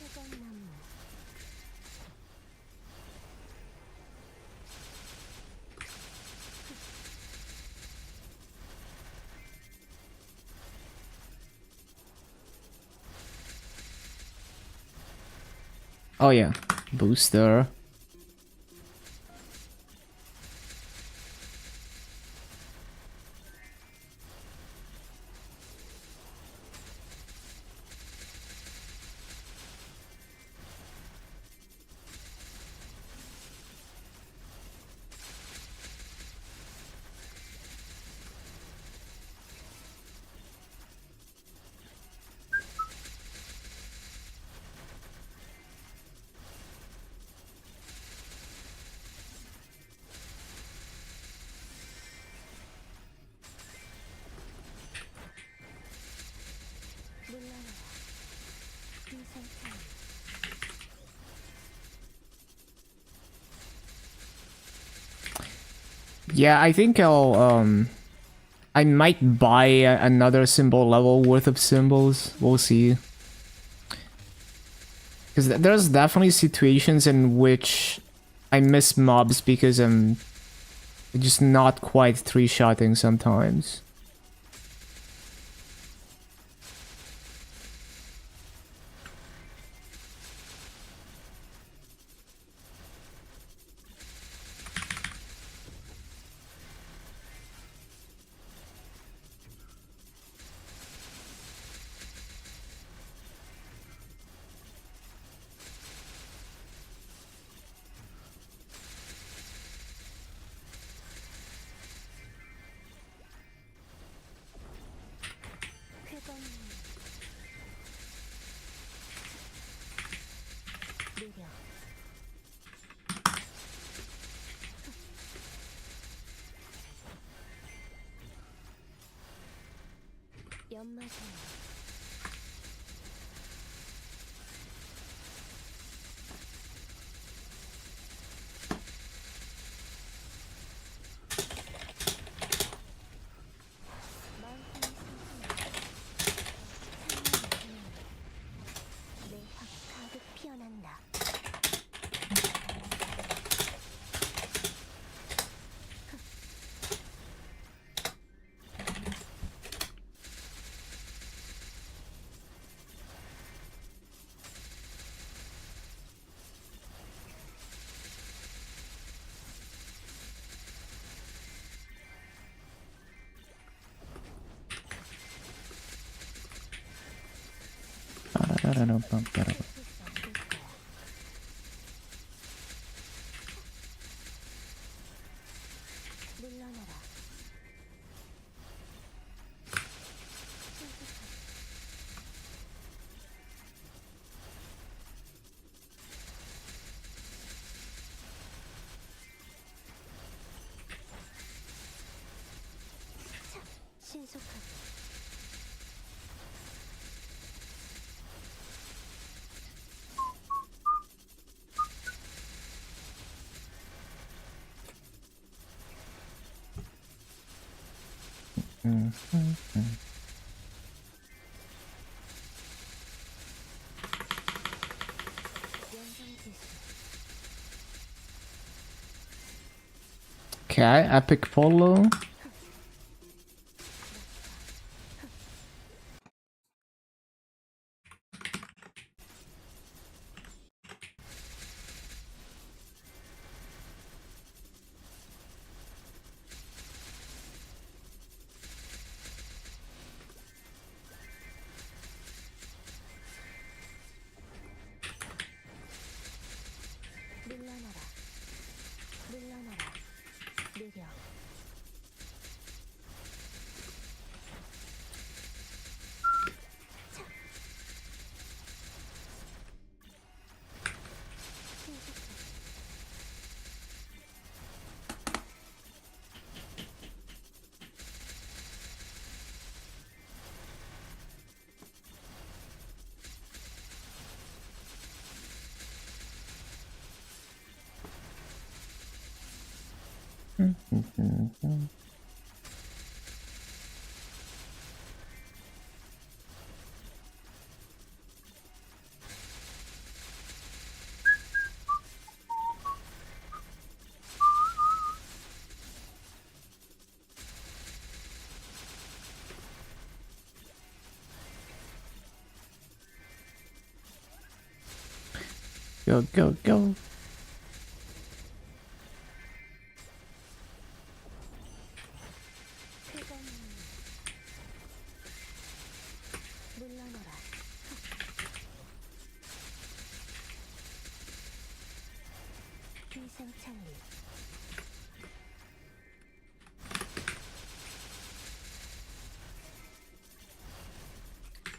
회전나무 Oh yeah, booster. 물러나라. 귀생찰리 Yeah, I think I might buy another symbol level worth of symbols. We'll see. Because there's definitely situations in which I miss mobs because I'm just not quite three-shotting sometimes. 연마선 내 화가 가득 피어난다. 물러나라. 신속하게 연성지수 Okay, epic polo. 물러나라. 물러나라. 느려 신속하게 Go, go, go. 쾌감 물러나라. 비상창리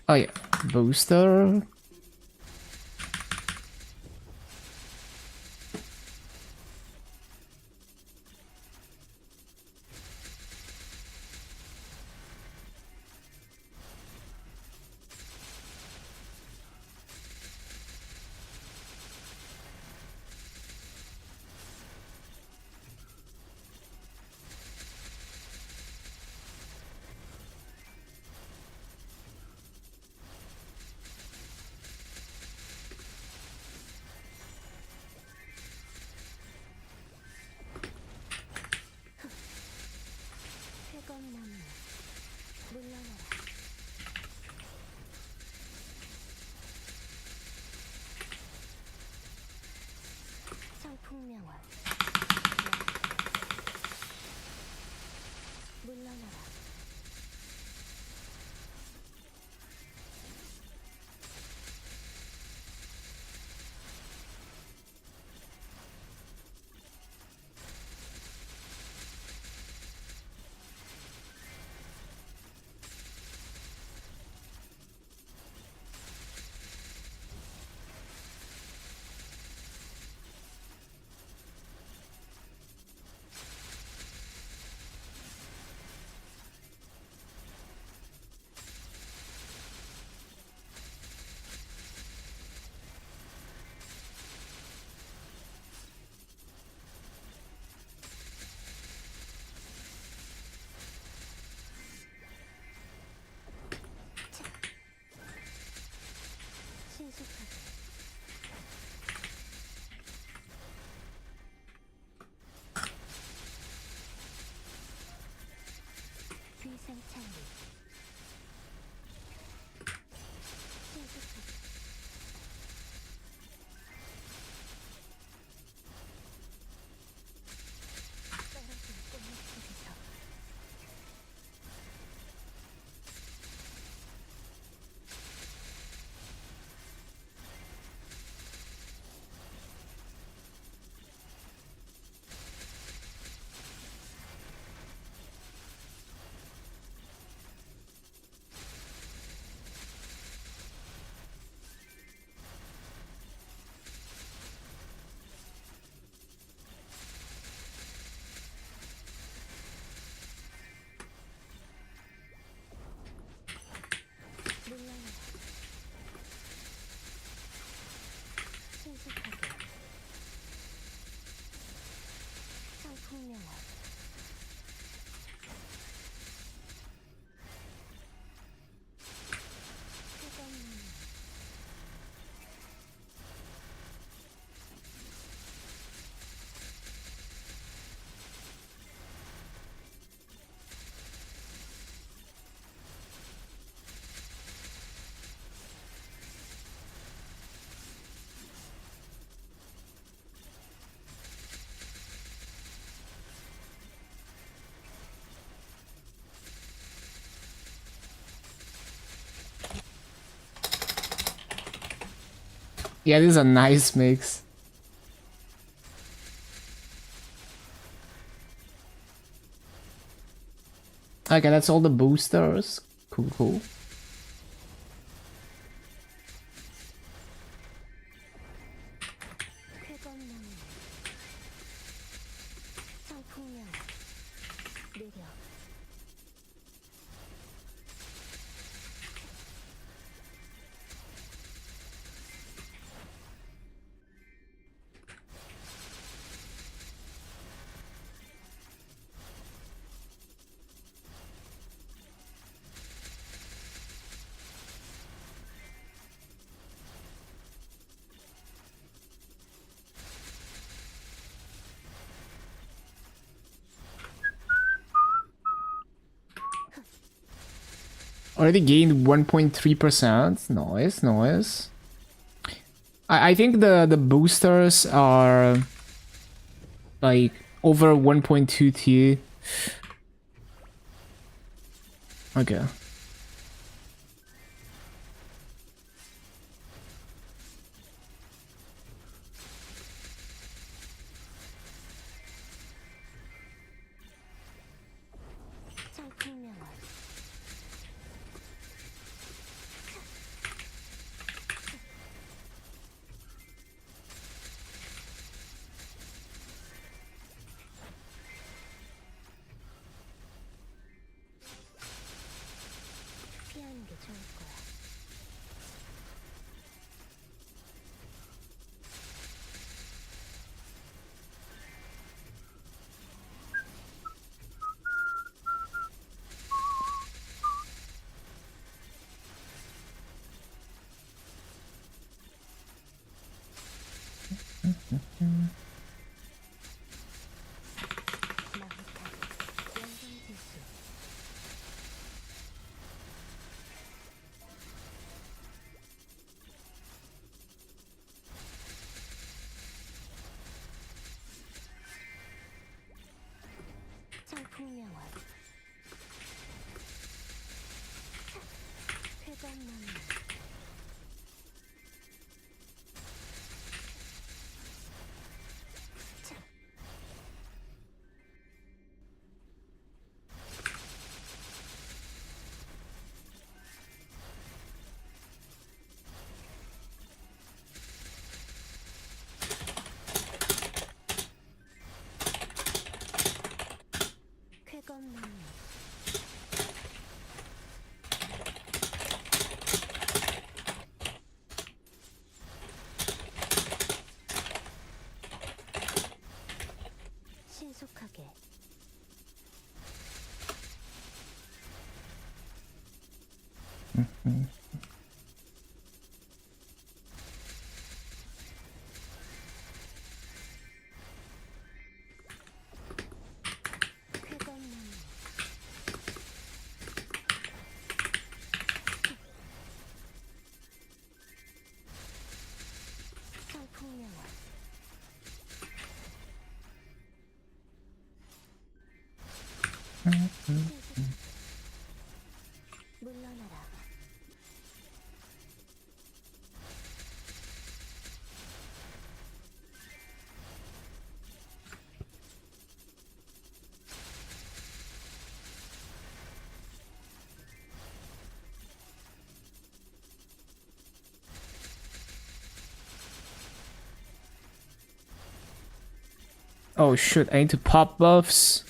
Oh yeah, booster. 쾌검나무 물러나라. 청풍명화 물러나라. Yeah, this is a nice mix. Okay, that's all the boosters. Cool, cool. 쾌검나무 성풍령 느려 Already gained 1.3%. Nice, nice. I think the boosters are like over 1.2 T. Okay. 성풍명월 피하는 게 좋을 거야. 마구간 영광지수 성풍명월 쾌검나무 쾌검나무 신속하게 쾌검나무 성풍명월 물러나라 Oh shoot, I need to pop buffs.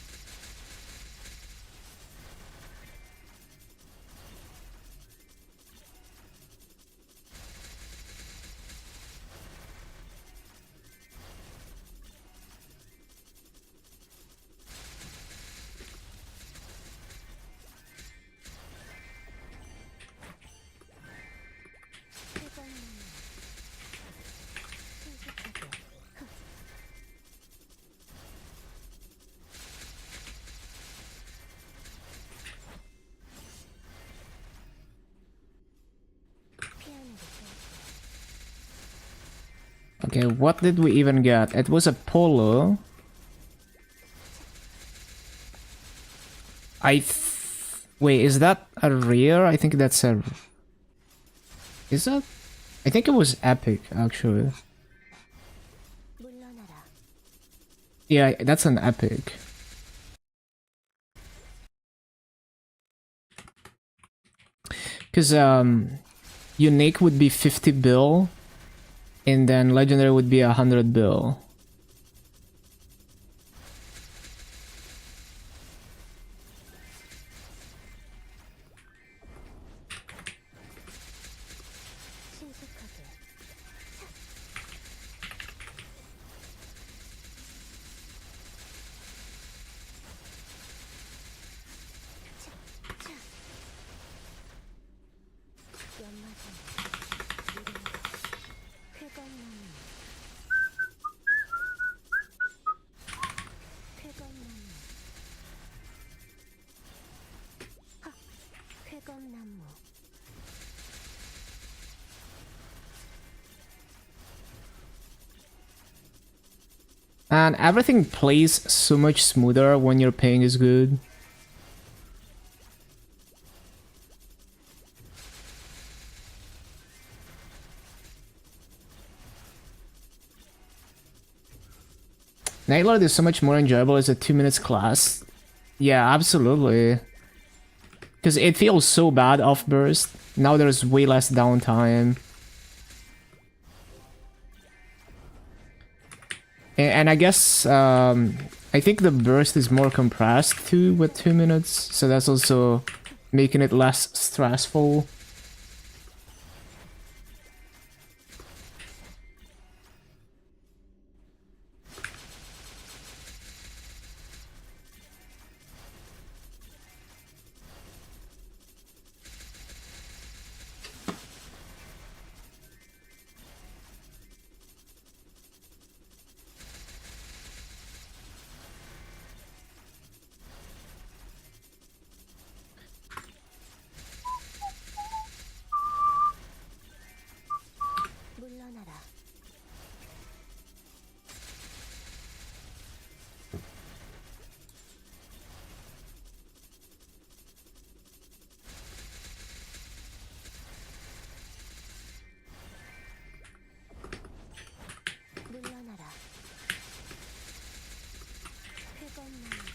쾌검나무 신속하게 피하는 게 좋을 거야. Okay, what did we even get? It was a polo. Wait, is that a rare? I think that's a... Is that? I think it was epic, actually. 물러나라. Yeah, that's an epic. Because, unique would be 50 bill, and then legendary would be 100 bill. 신속하게. 연마전. 이름. 쾌건나무. 쾌건나무. 하. 쾌건나무. And everything plays so much smoother when your ping is good. Nightlord is so much more enjoyable as a 2 minutes class. Yeah, absolutely. Because it feels so bad off burst. Now there's way less downtime. And I guess, I think the burst is more compressed too with 2 minutes. So that's also making it less stressful. 물러나라. 물러나라. 쾌건나무.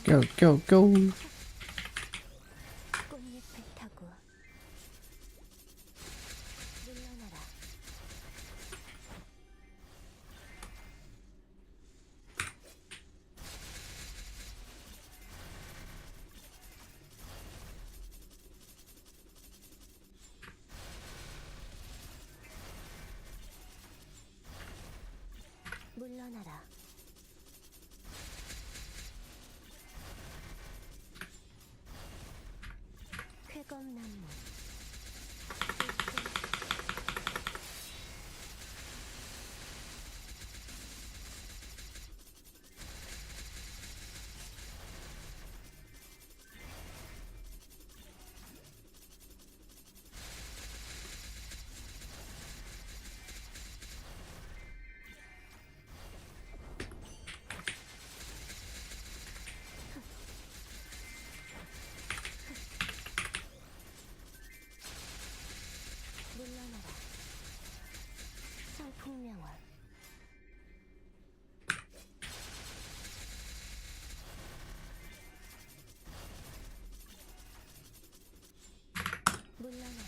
Go, go, go. 꽃잎을 타고. 물러나라. 물러나라. 쾌검나무. 물러나라. 성풍명월. 물러나라.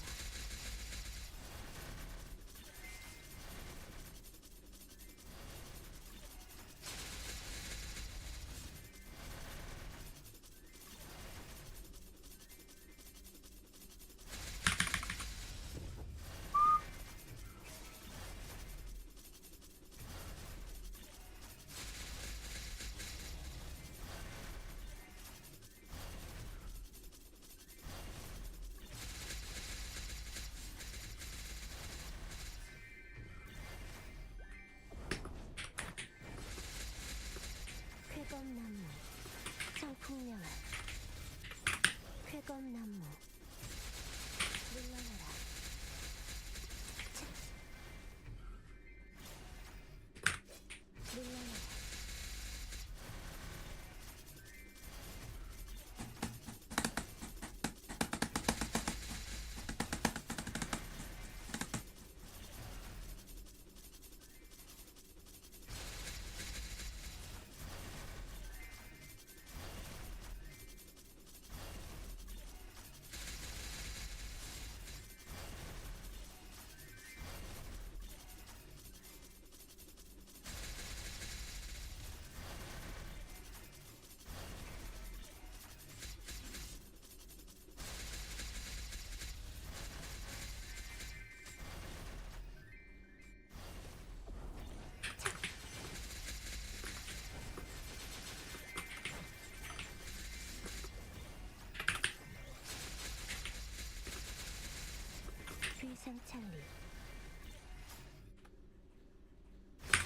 위생 찰리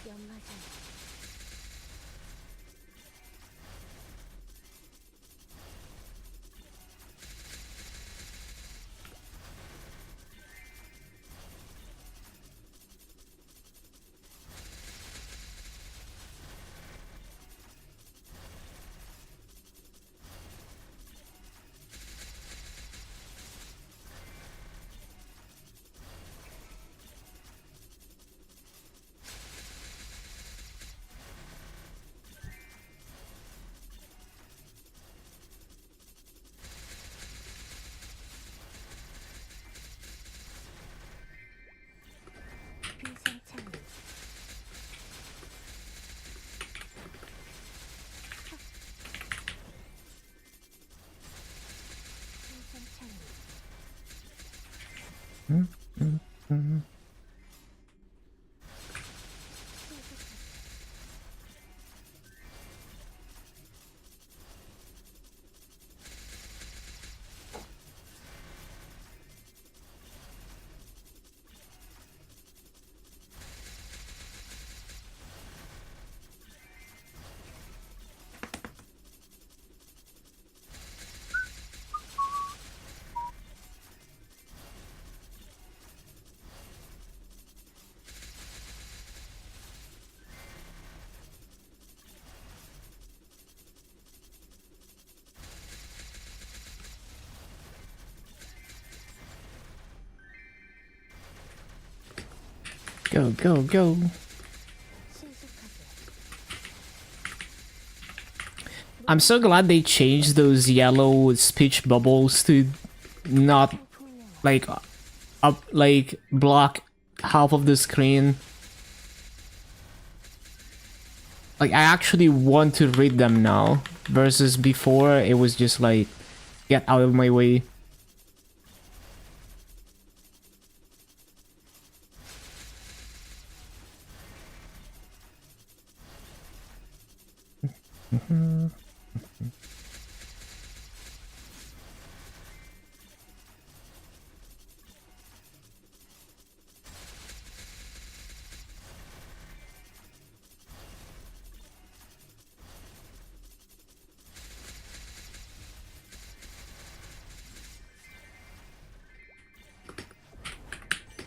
연마장 위생 찰리 위생 찰리 Go, go, go. 신속하게 I'm so glad they changed those yellow speech bubbles to not 풍량화 like up like block half of the screen. Like I actually want to read them now versus before it was just like get out of my way.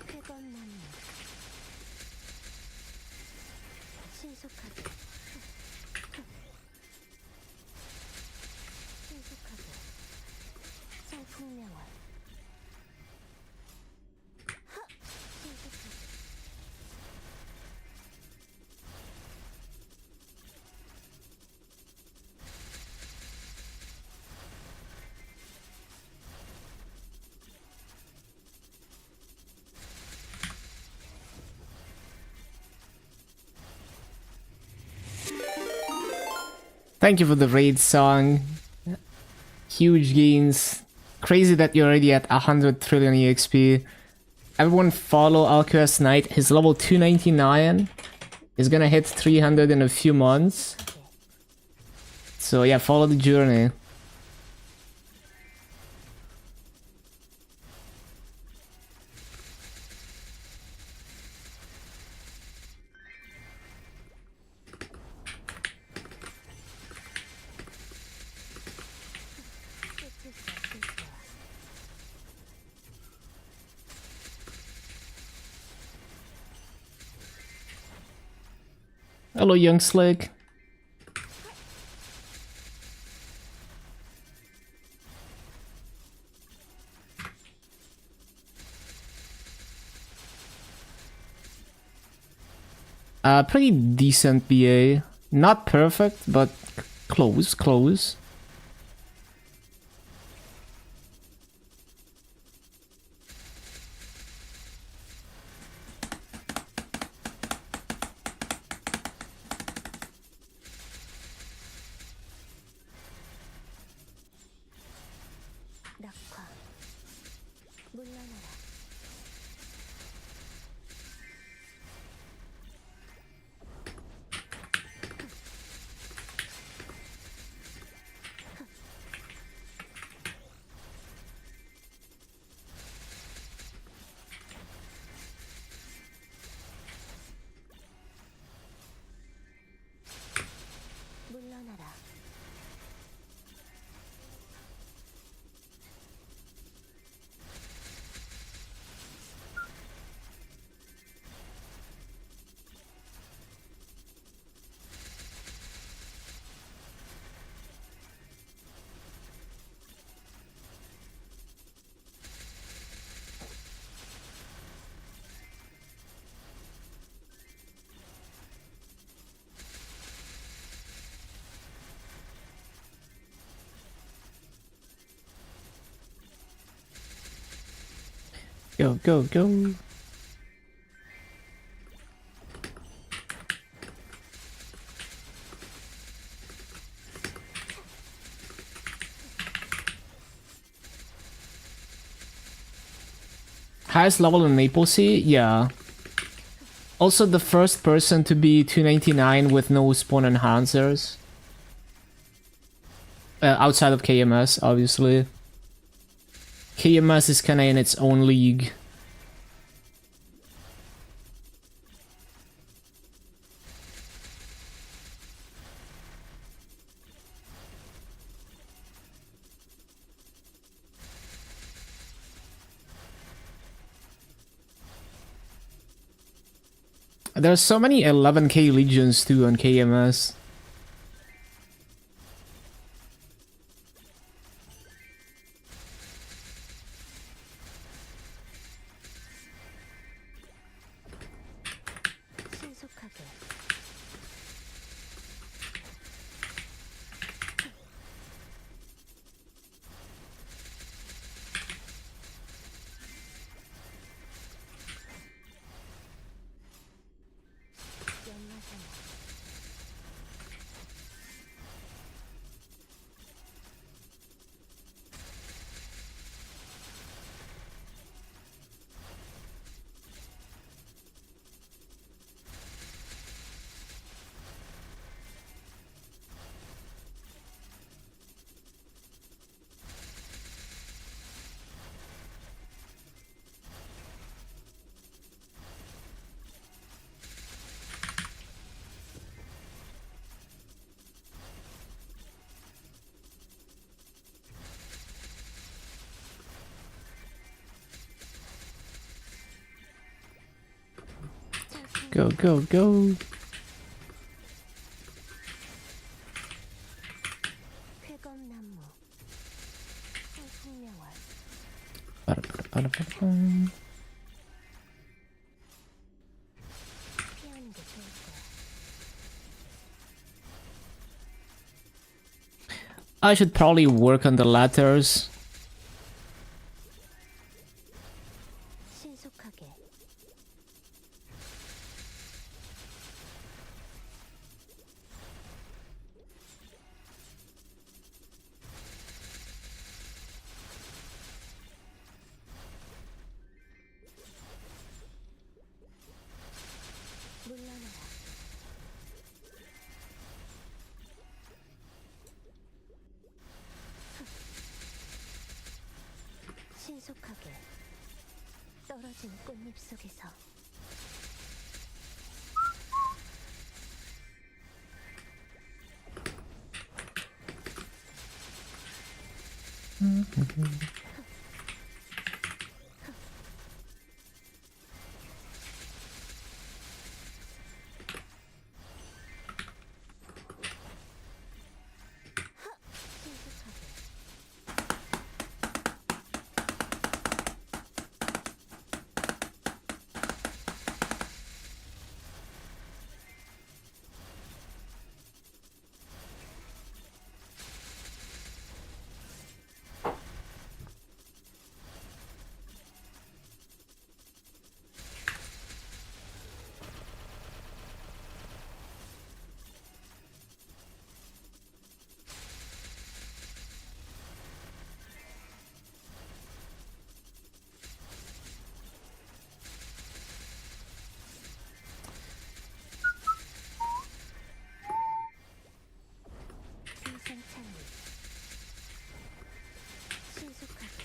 쾌건 난무 신속하게 신속하게 성풍명화 신속하게 Thank you for the raid song. Huge gains. Crazy that you're already at 100 trillion EXP. Everyone follow Alquest Knight. He's level 299. He's gonna hit 300 in a few months. So yeah, follow the journey. 끝일 수 없을 거야 Hello, young slick. Pretty decent BA. Not perfect, but close, close. 낙화 물러나라 Go, go, go. Highest level in MapleStory? Yeah. Also the first person to be 299 with no spawn enhancers. Outside of KMS, obviously. KMS is kinda in its own league. There's so many 11k legions too on KMS. 신속하게 연마사나 Go, go, go. 쾌검나무 풍풍명월 Ba-da-ba-da-ba-da-ba. 피하는 게 좋을 거야. I should probably work on the letters. 신속하게 물러나라. 신속하게 떨어진 꽃잎 속에서 신속하게 생산창이 신속하게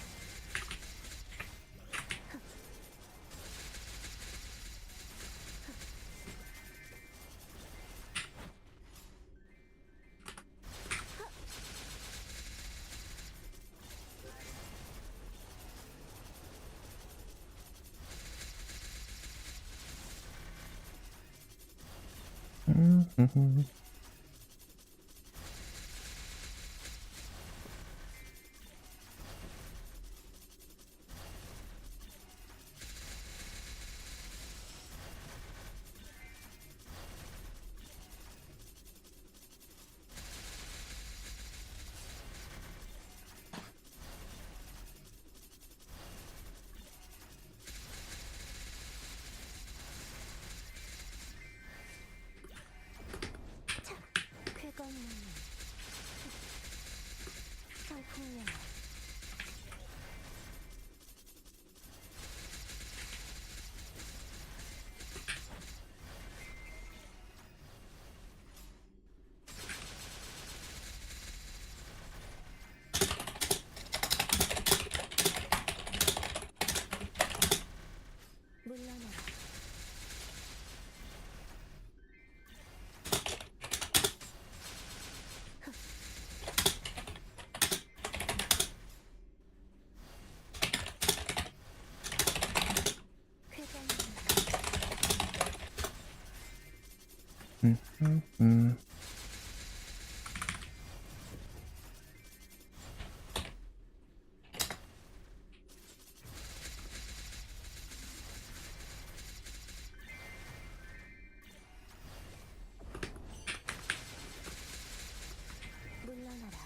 물러나라.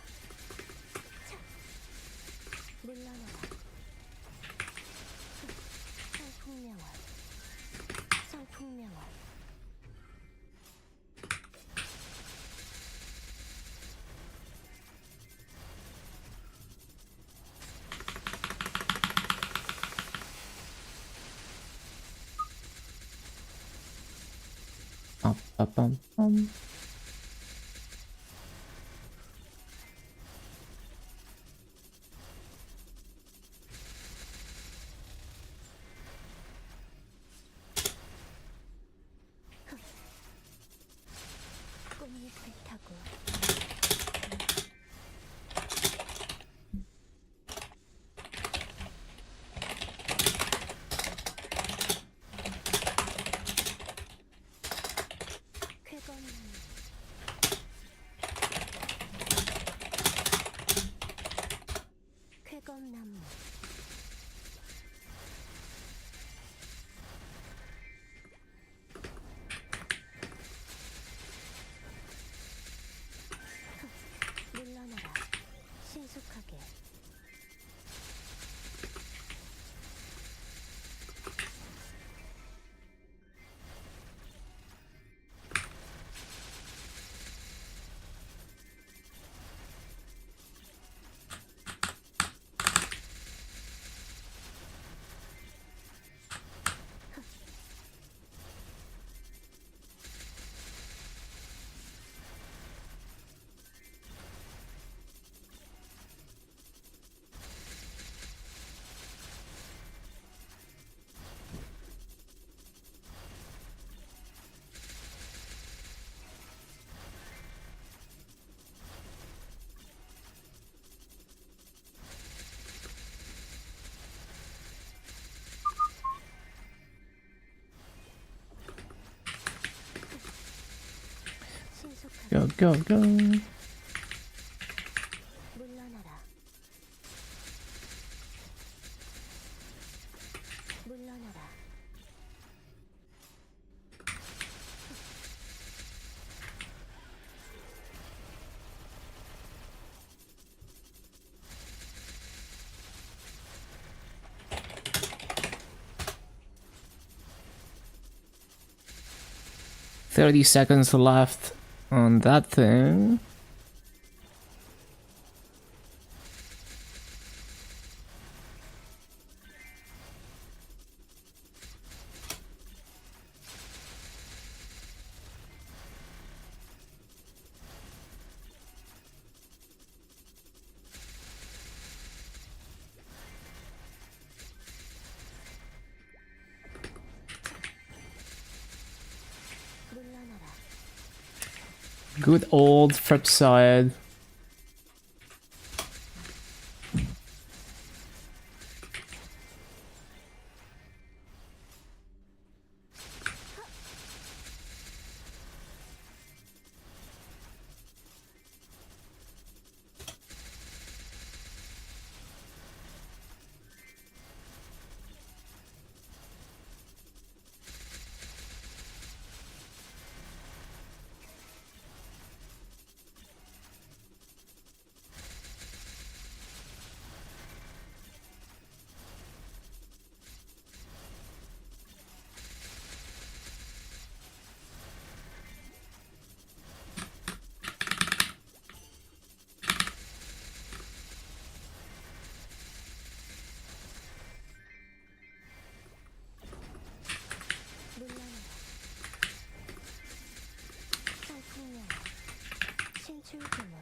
차. 물러나라. 성풍명화. 성풍명화. 빠빰빰. 꽃잎을 타고 쾌검나무 쾌검나무 물러나라. 신속하게 신속하게 Go, go, go. 물러나라. 물러나라. 30 seconds left on that thing. 물러나라. Good old flip side. 물러나라. 성풍명화. 신출귀몰.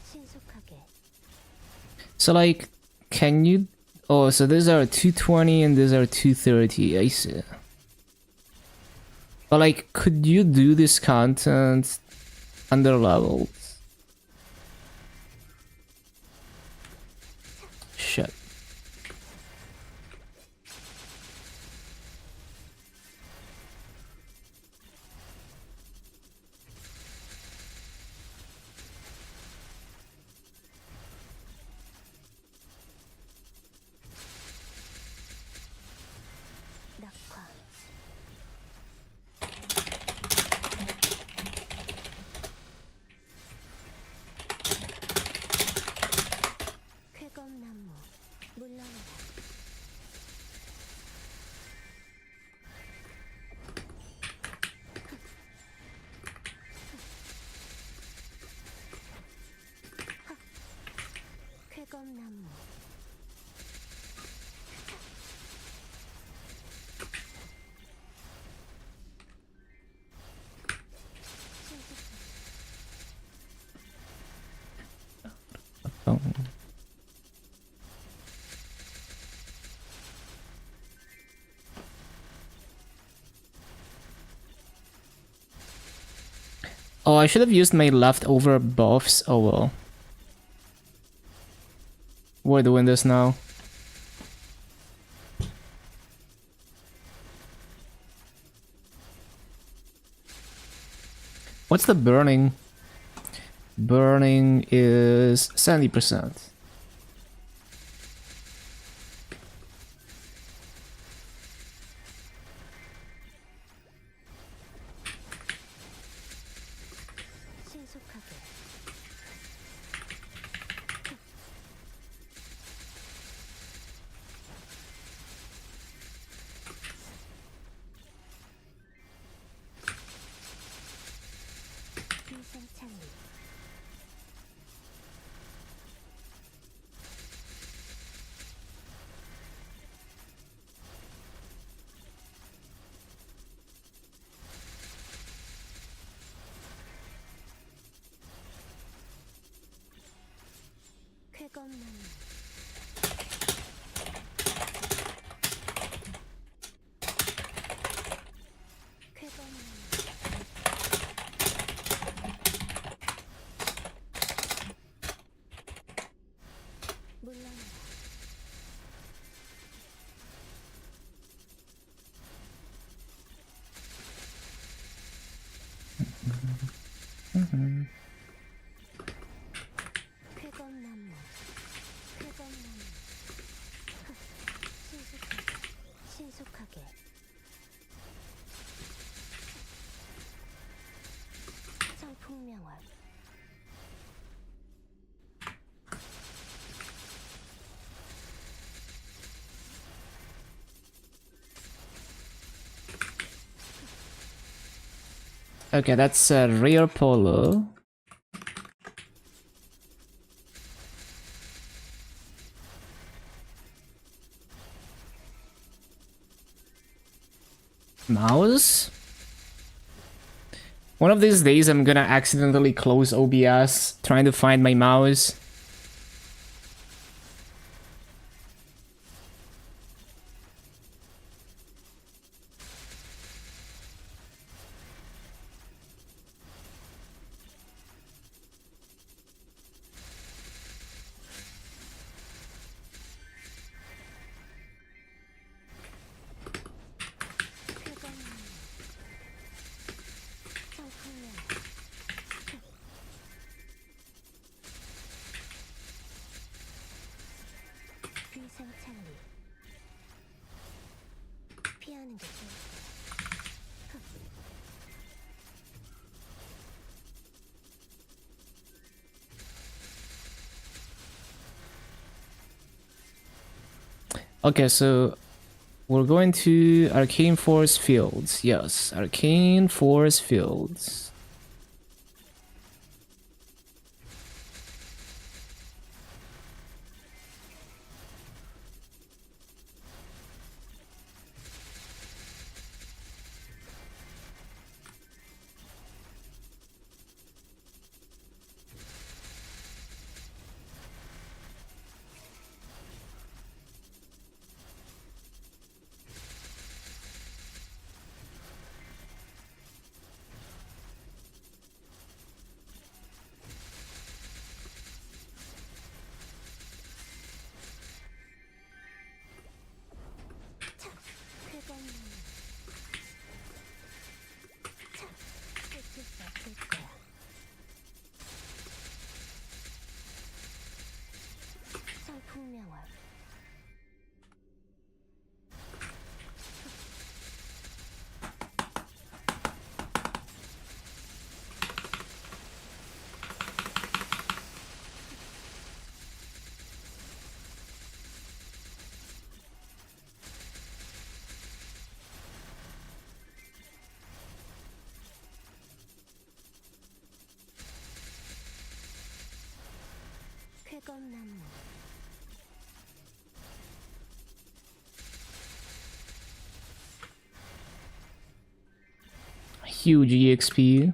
신속하게 So like, can you? Oh, so these are 220 and these are 230. I see. But like, could you do this content under levels? 쾌검나무 Oh. Oh, I should have used my leftover buffs. Oh well. We're doing this now. What's the burning? Burning is 70%. 신속하게 비상창리 쾌검나무 쾌검나무 물러나라 쾌검나무 쾌검나무 신속하게 청풍명월 Okay, that's a rare polo. Mouse? One of these days I'm gonna accidentally close OBS trying to find my mouse. 쾌검나무 청풍명월 비상창리 피하는 게 좋을 Okay, so we're going to Arcane Force Fields. Yes, Arcane Force Fields. 쾌검나무 끝일 수 없을 거야 청풍명월 쾌검나무 huge EXP.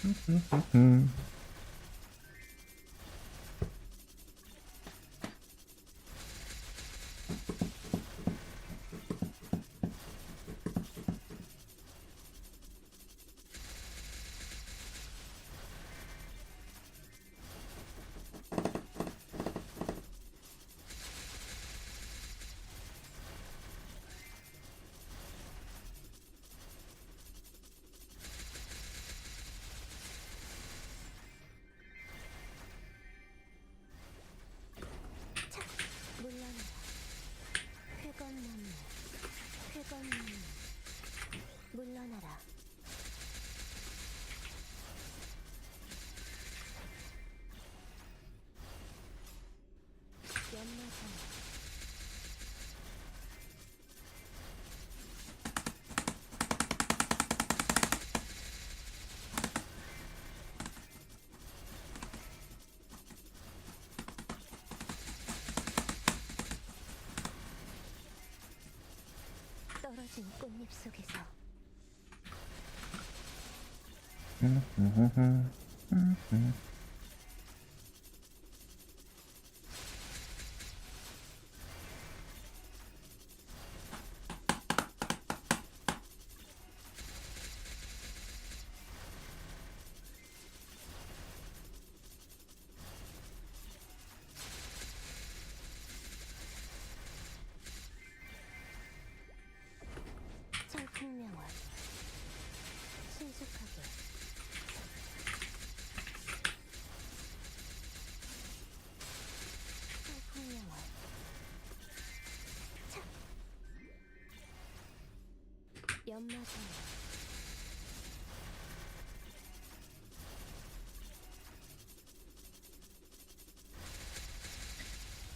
성폭명화. 물러나라. 회건나무. 회건나무. 물러나라. 연마산. 떨어진 꽃잎 속에서 성폭명화. 신속하게. 성폭명화. 차. 연마산.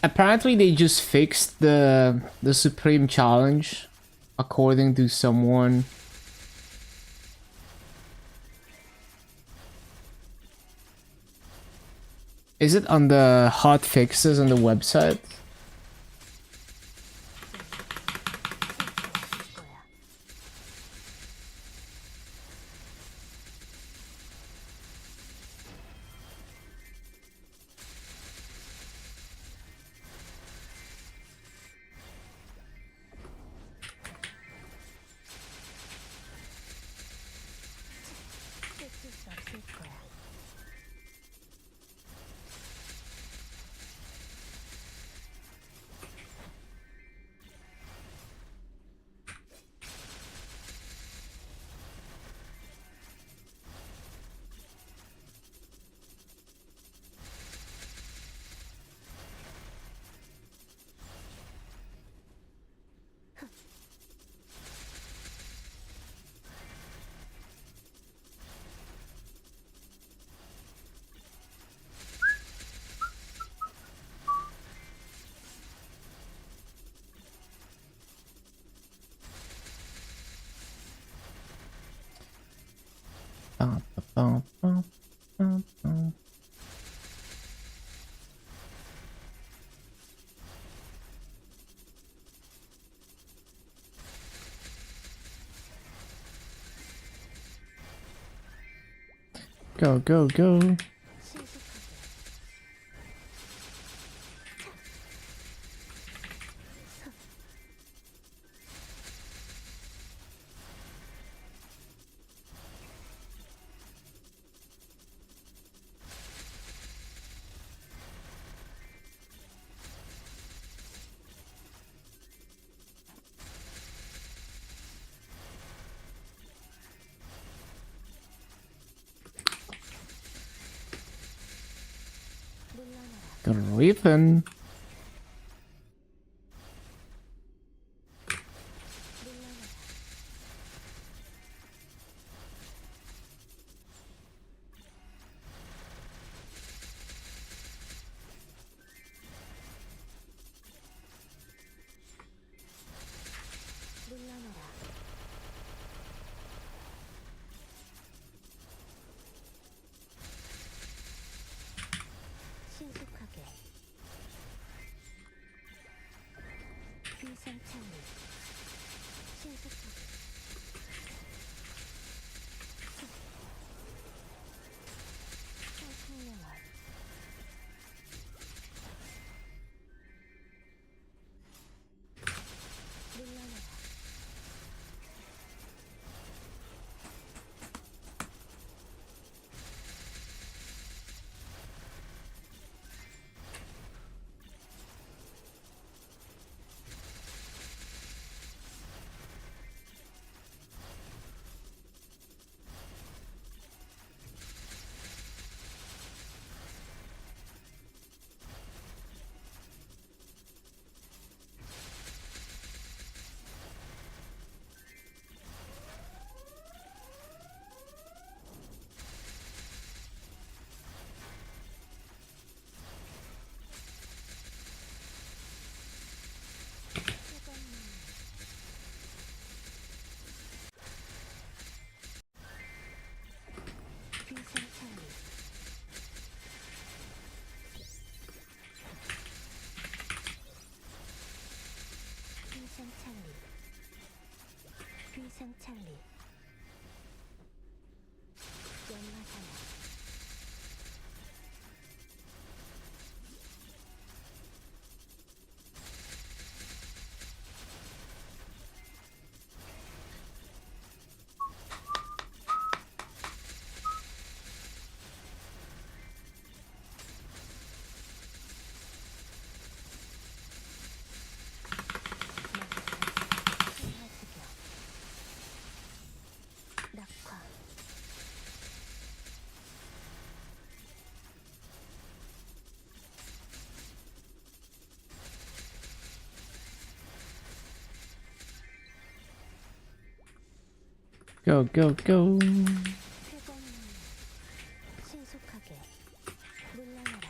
Apparently they just fixed the Supreme Challenge, according to someone. Is it on the hot fixes on the website? 거야. 끝일 수 없을 거야. Go, go, go. 신속하게. 물러나라. Griffin. 물러나라. 비상창리 신속하게 청명한 물러나라 비상창리 비상창리 비상창리 연마사나 하수경 낙화 Go, go, go. 회전 신속하게 물러나라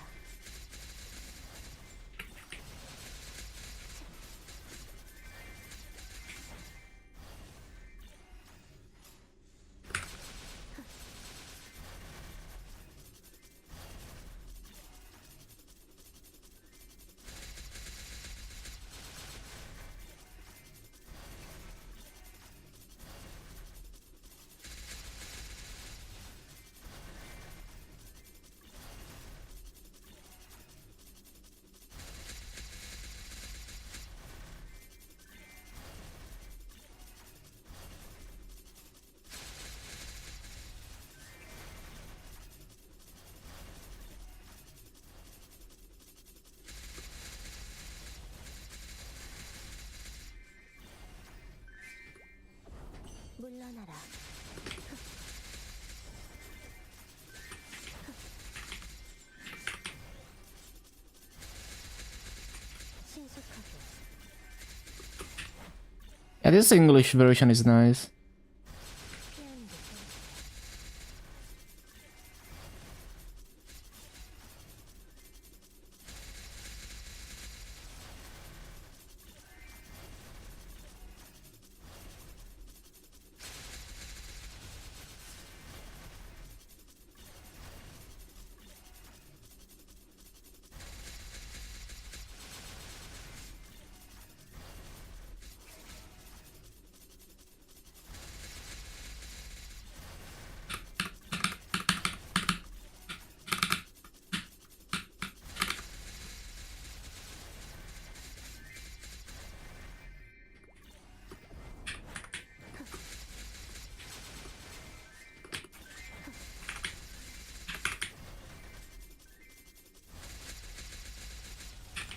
물러나라 신속하게 Yeah, this English version is nice. 피하는 게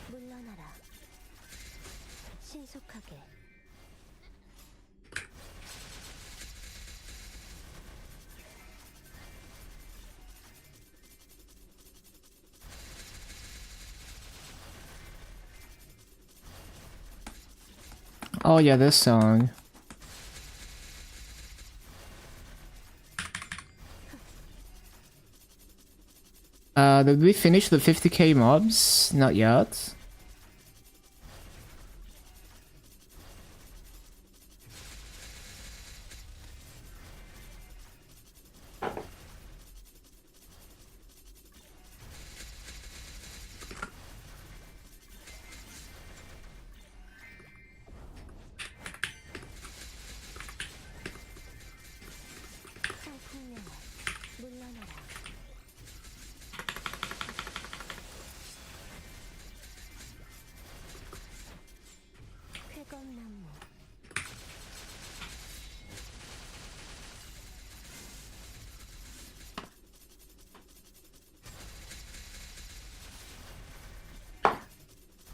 물러나라 신속하게 Oh yeah, this song. Did we finish the 50k mobs? Not yet.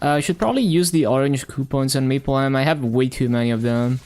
I should probably use the orange coupons on Maple M. I have way too many of them.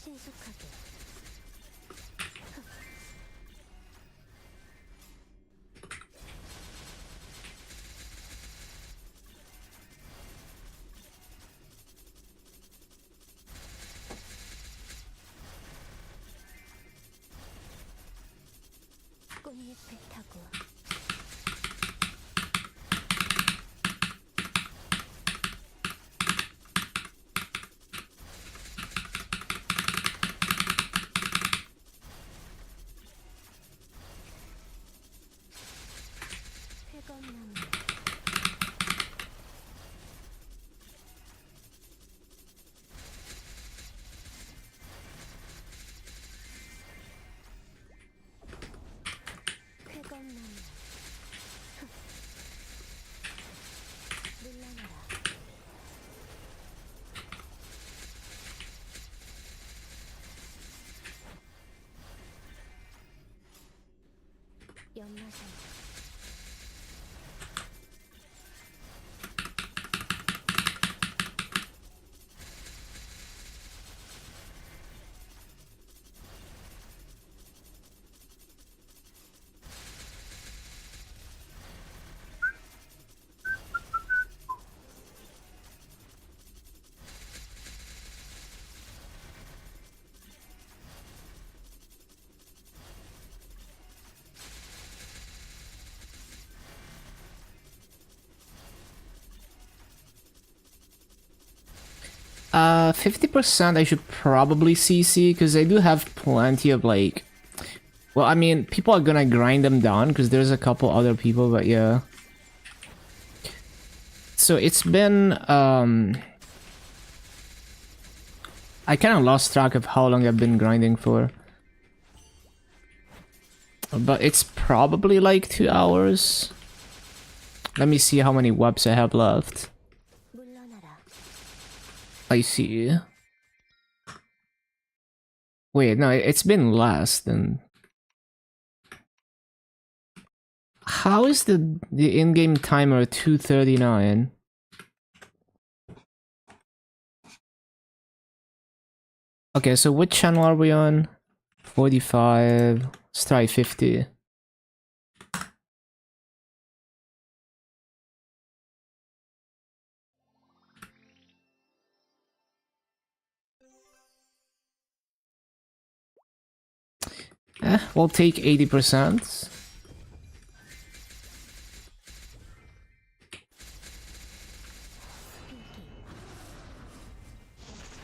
신속하게 꽃잎을 타고 회검나무 회검나무 물러나라 연마장 Uh, 50% I should probably CC, because I do have plenty of, like... Well, I mean, people are gonna grind them down, because there's a couple other people, but yeah. So it's been, I kind of lost track of how long I've been grinding for. But it's probably like 2 hours. Let me see how many webs I have left. 물러나라 I see. Wait, no, it's been less than... How is the in-game timer 2:39? Okay, so what channel are we on? 45. Let's try 50. We'll take 80%.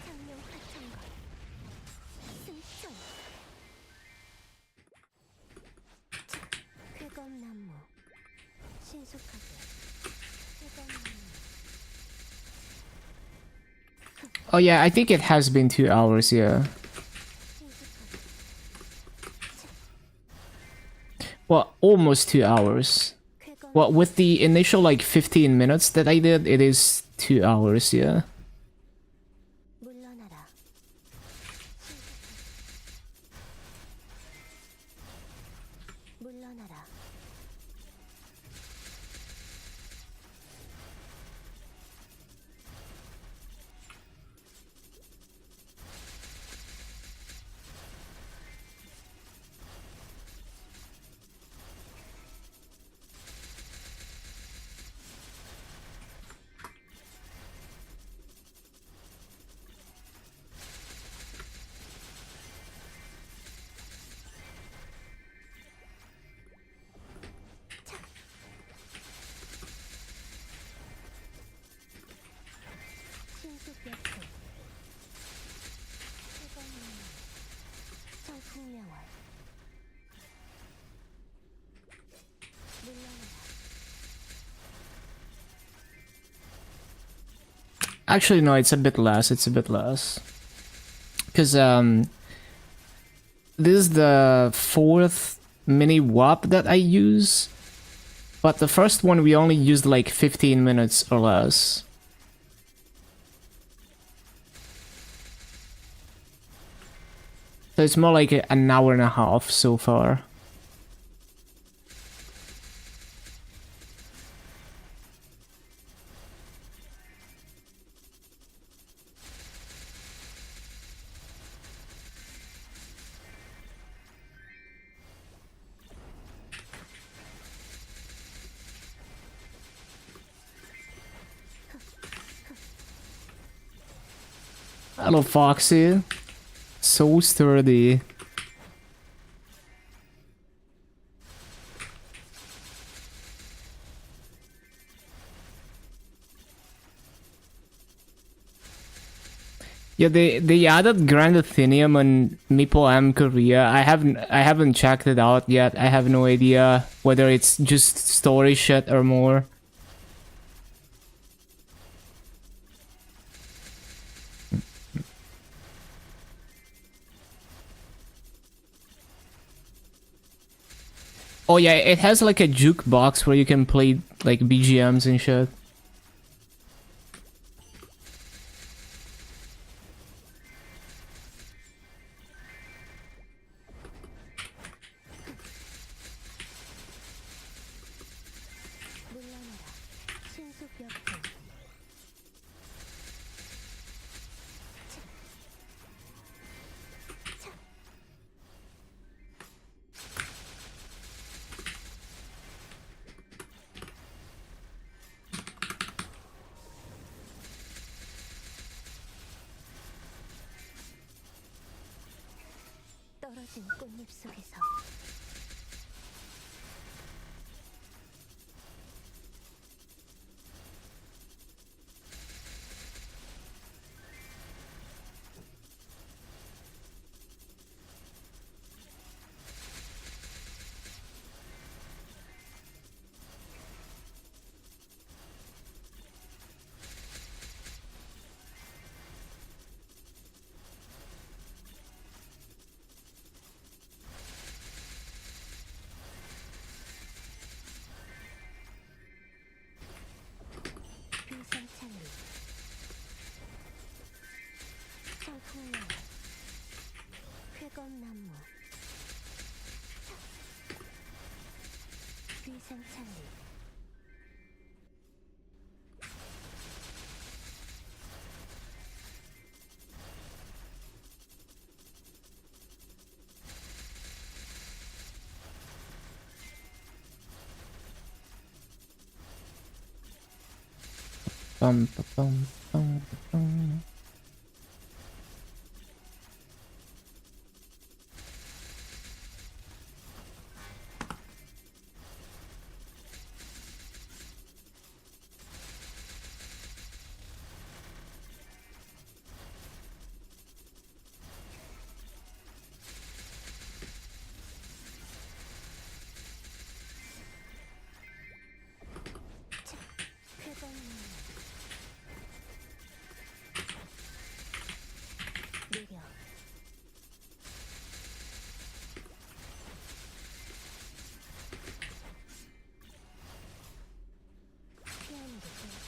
장룡 화창거 승천 회검나무 신속하게 회검나무 Oh yeah, I think it has been 2 hours, yeah. 신속하게 Well, almost 2 hours. 회검 Well, with the initial like 15 minutes that I did, it is 2 hours, yeah. 물러나라 물러나라 신속약속 회검나무 청풍명월 Actually, no, it's a bit less. It's a bit less. Because this is the 4th mini WAP that I use. But the first one we only used like 15 minutes or less. So it's more like an hour and a half so far. Hello, Foxy. So sturdy. Yeah, they added Grand Athenium on Meeple M Korea. I haven't checked it out yet. I have no idea whether it's just story shit or more. Oh yeah, it has like a jukebox where you can play like BGMs and shit. 물러나라. 신속 역행. 떨어진 꽃잎 속에서 비상찬리 청풍령 회검나무 비상찬리 Bum, bum, bum, bum. 회검나무 느려 피아노를 끊고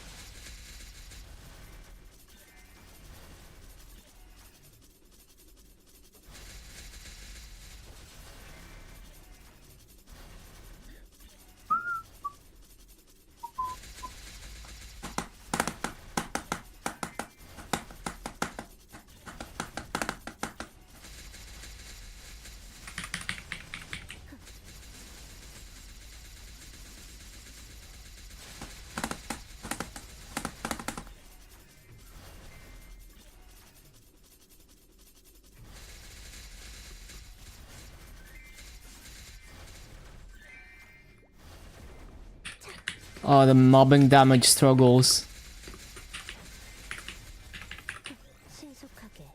Oh, the mobbing damage struggles. 신속하게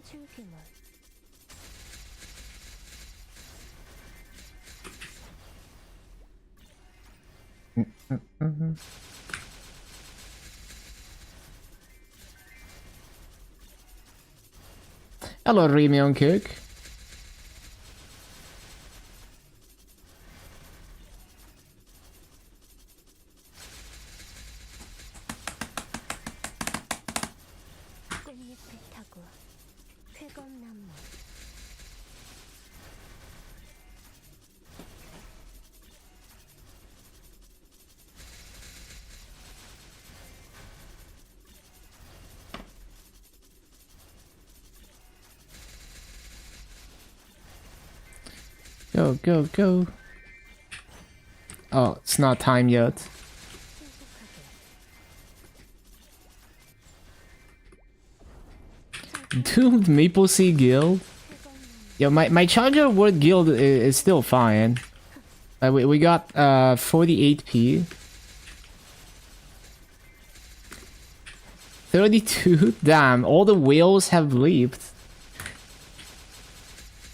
출귀물 Hello, Remy on Cook. 꽃잎을 타고 쾌검나무 Go, go, go. Oh, it's not time yet. 신속하게 Doomed Maple Sea Guild? 쾌검나무 Yo, my Challenger Word Guild is still fine. We got 48p. 32? Damn, all the whales have leaped.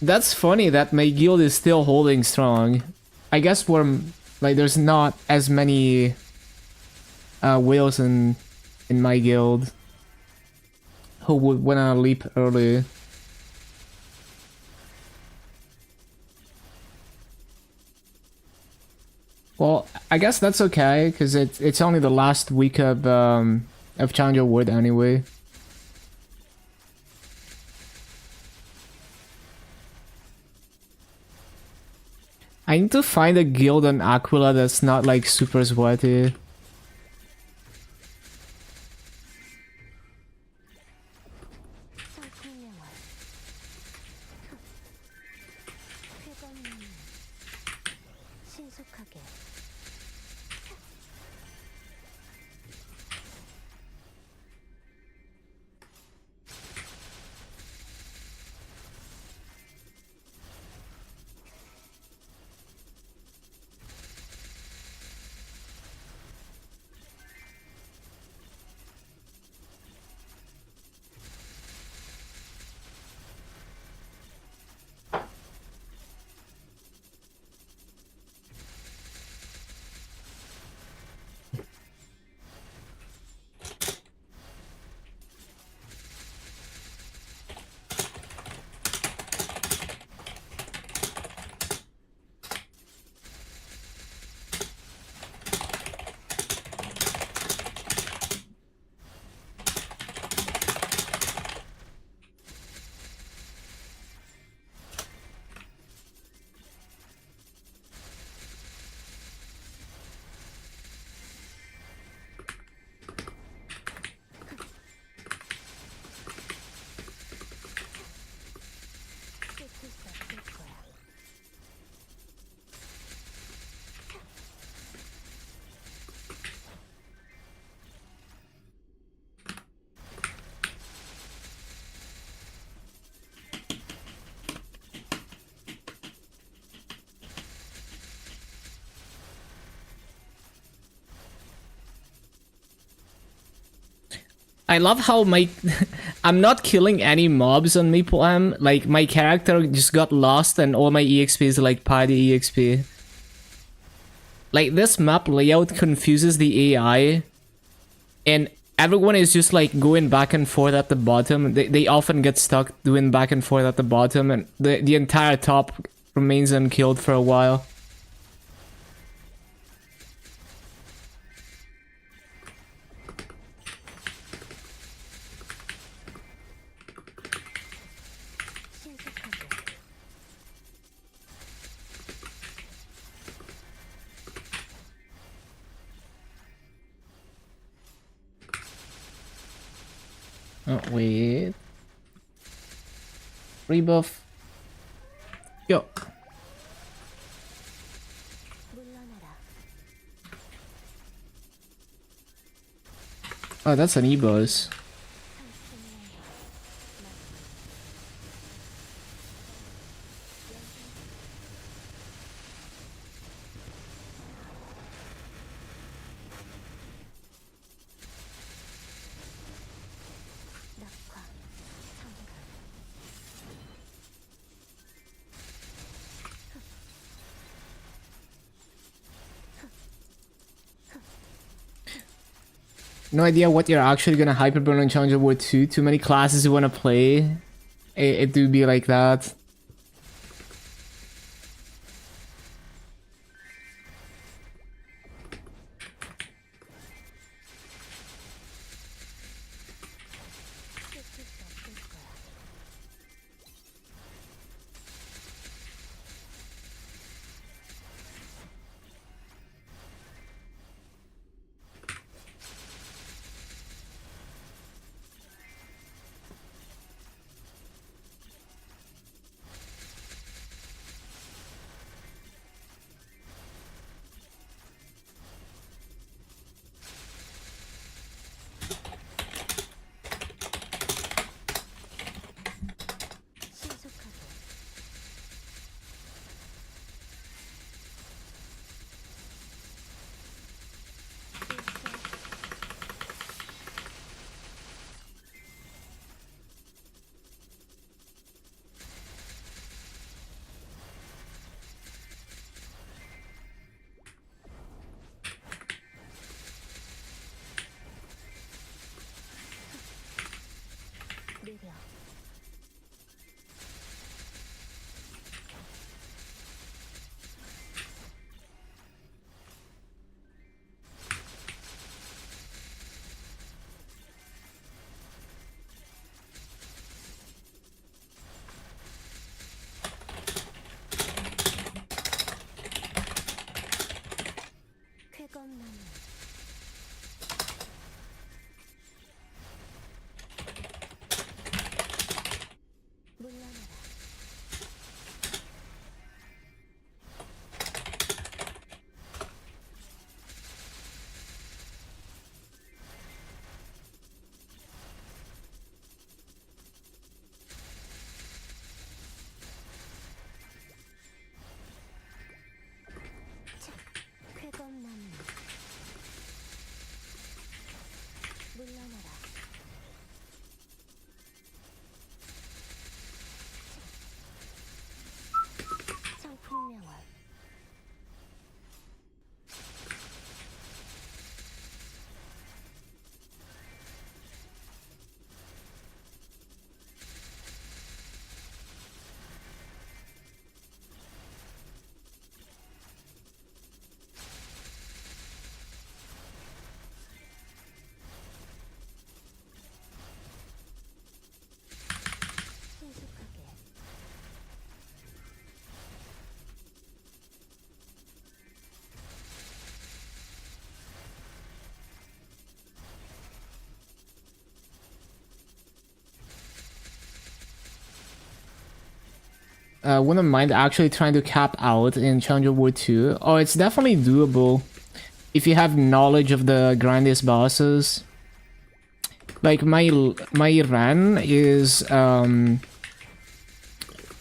That's funny that my guild is still holding strong. I guess we're like there's not as many whales in my guild who would wanna leap early. Well, I guess that's okay because it's only the last week of Challenger Wood anyway. I need to find a guild on Aquila that's not like super sweaty. 설국명월 쾌검나무 신속하게 끝일 수 없을 거야. I love how my I'm not killing any mobs on Maple M. Like my character just got lost and all my EXP is like party EXP. Like this map layout confuses the AI and everyone is just like going back and forth at the bottom. They often get stuck doing back and forth at the bottom and the entire top remains unkilled for a while. 신속하게 Oh, wait. Rebuff. Yo. 물러나라. Oh, that's an E-Buzz. 낙화, 성각, No idea what you're actually gonna hyperburn on Challenger War 2. Too many classes you wanna play. It do be like that. 끝일 수 없을 거야. 신속하게. 느려. 쾌검나무. 물러나라. 쾌검나무. 물러나라. 청풍명월. 신속하게. Wouldn't mind actually trying to cap out in Challenger War 2. Oh, it's definitely doable if you have knowledge of the grindiest bosses. Like my Ran is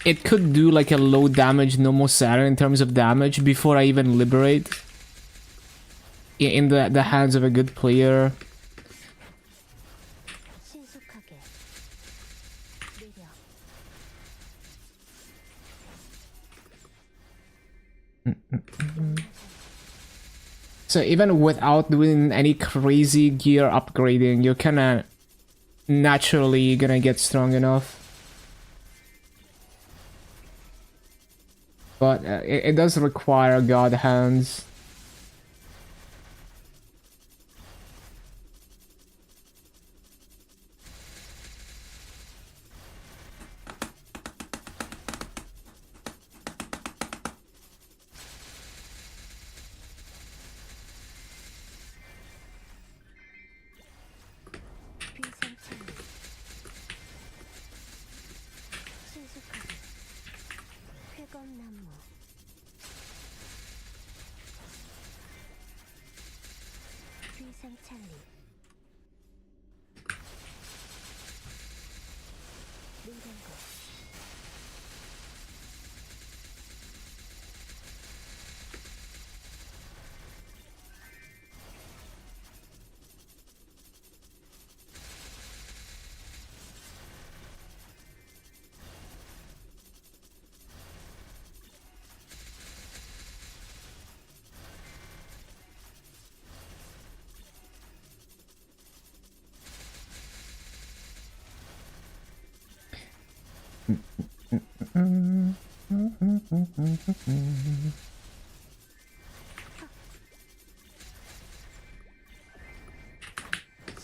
it could do like a low damage normal Saturn in terms of damage before I even liberate in the hands of a good player. 신속하게. 느려. So even without doing any crazy gear upgrading, you're kinda naturally gonna get strong enough. But it does require god hands. 비상창. 신속하게. 쾌검나무. 비상찰리. 냉장고.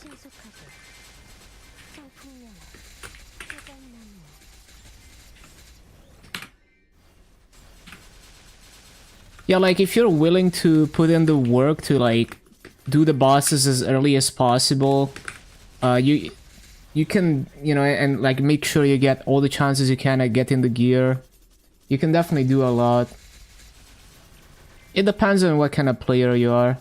신속하게 성풍년화 해방나무 Yeah, like if you're willing to put in the work to like do the bosses as early as possible, you can, you know, and like make sure you get all the chances you can at getting the gear. You can definitely do a lot. It depends on what kind of player you are.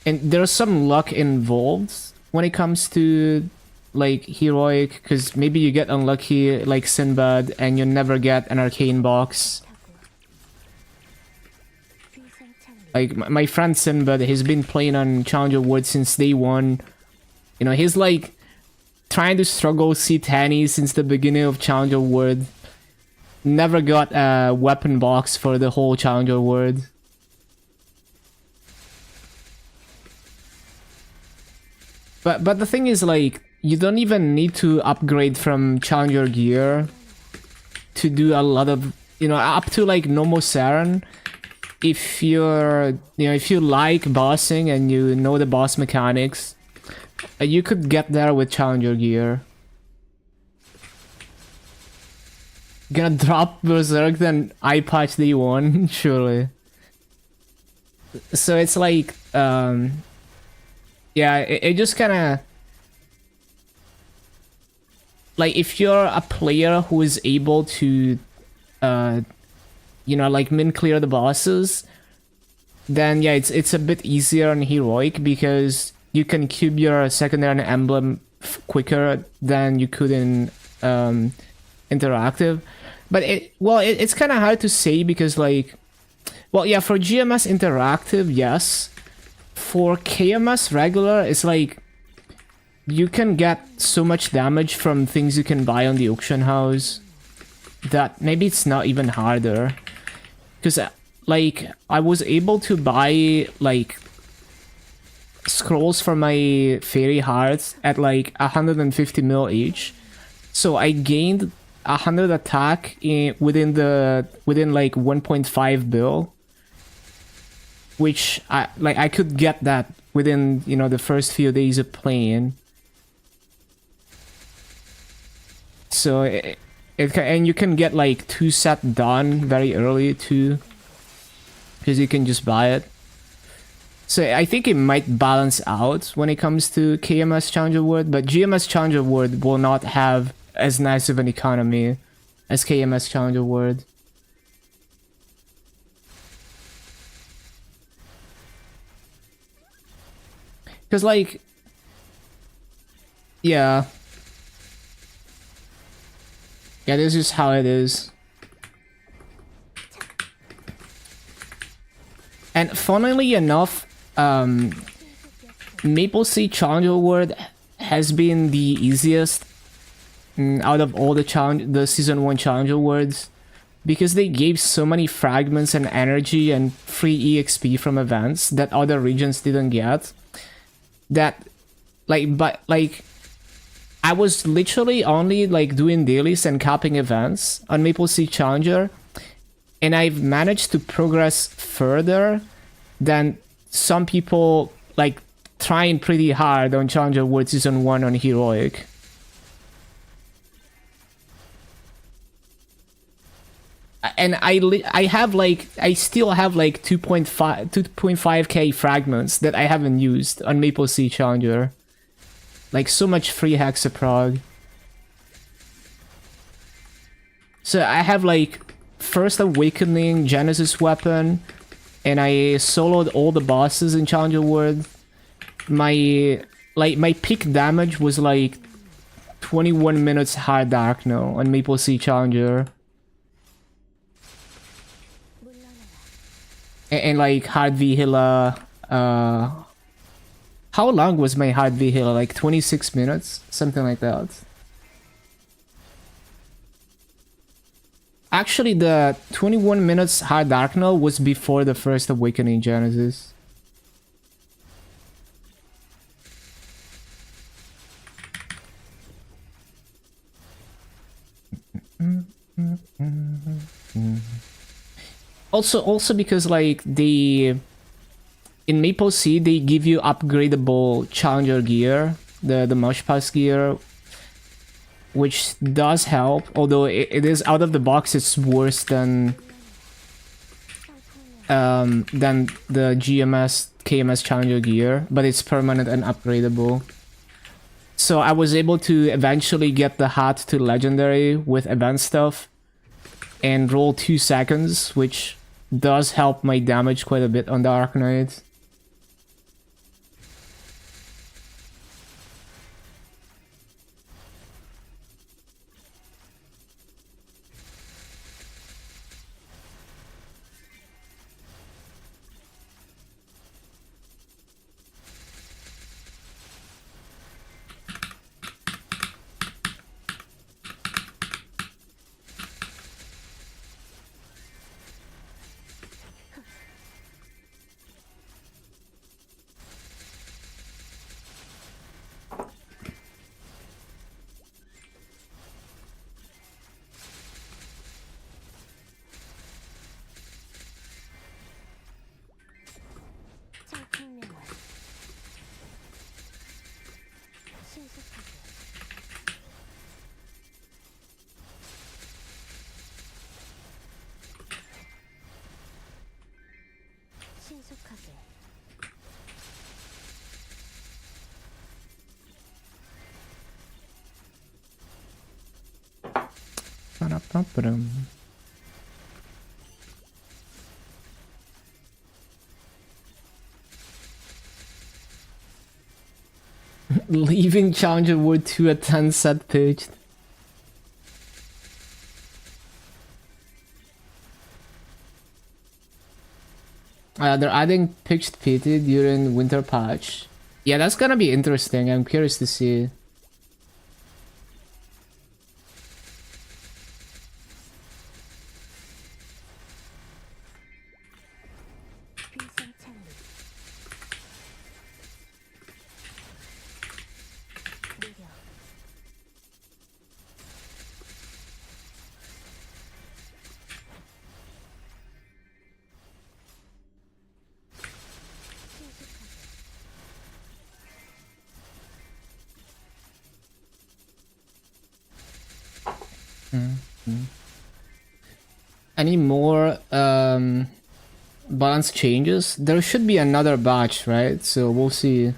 And there's some luck involved when it comes to like heroic, because maybe you get unlucky like Sinbad and you never get an arcane box. 타고 귀상창리 Like my friend Sinbad, he's been playing on Challenger World since day one. You know, he's like trying to struggle C10 since the beginning of Challenger World. Never got a weapon box for the whole Challenger World. But the thing is, like, you don't even need to upgrade from Challenger gear to do a lot of, you know, up to like normal Saren. If you're, you know, if you like bossing and you know the boss mechanics, you could get there with Challenger gear. Gonna drop Berserk then eye patch day one, surely. So it's like, yeah, it just kind of like if you're a player who is able to, you know, like min clear the bosses, then yeah, it's a bit easier on heroic because you can cube your secondary emblem quicker than you could in interactive. But it's kind of hard to say because like, well, yeah, for GMS interactive, yes. For KMS regular, it's like you can get so much damage from things you can buy on the auction house that maybe it's not even harder. Because like I was able to buy like scrolls for my fairy hearts at like 150 mil each, so I gained 100 attack within like 1.5 bill, which I could get that within, you know, the first few days of playing. So and you can get like 2 set done very early too, because you can just buy it. So I think it might balance out when it comes to KMS Challenger World, but GMS Challenger World will not have as nice of an economy as KMS Challenger World. Because like, yeah, this is how it is. And funnily enough, Maple Sea Challenger World has been the easiest out of all the season 1 Challenger Worlds, because they gave so many fragments and energy and free EXP from events that other regions didn't get. That like I was literally only like doing dailies and capping events on Maple Sea Challenger, and I've managed to progress further than some people like trying pretty hard on Challenger World Season 1 on Heroic. And I still have like 2.5k fragments that I haven't used on Maple Sea Challenger. Like so much free hexaprog. So I have like First Awakening Genesis weapon, and I soloed all the bosses in Challenger World. My peak damage was like 21 minutes hard dark now on Maple Sea Challenger. And like hard Vihila, how long was my hard Vihila? Like 26 minutes? Something like that. Actually, the 21 minutes hard Darknell was before the First Awakening Genesis. Also because like in MapleStory they give you upgradable challenger gear, the Mosh Pass gear, which does help. Although it is out of the box, it's worse than the GMS KMS challenger gear, but it's permanent and upgradable. So I was able to eventually get the hat to legendary with event stuff and roll 2 seconds, which does help my damage quite a bit on the Arc Knight. 청풍명화 신속하게 신속하게 Ba-da-ba-ba-dum. Leaving Challenger Wood 2 at 10 set pitched. They're adding pitched PT during winter patch. Yeah, that's gonna be interesting. I'm curious to see. 비상창리 느려 신속하게 Any more balance changes? There should be another batch, right? So we'll see.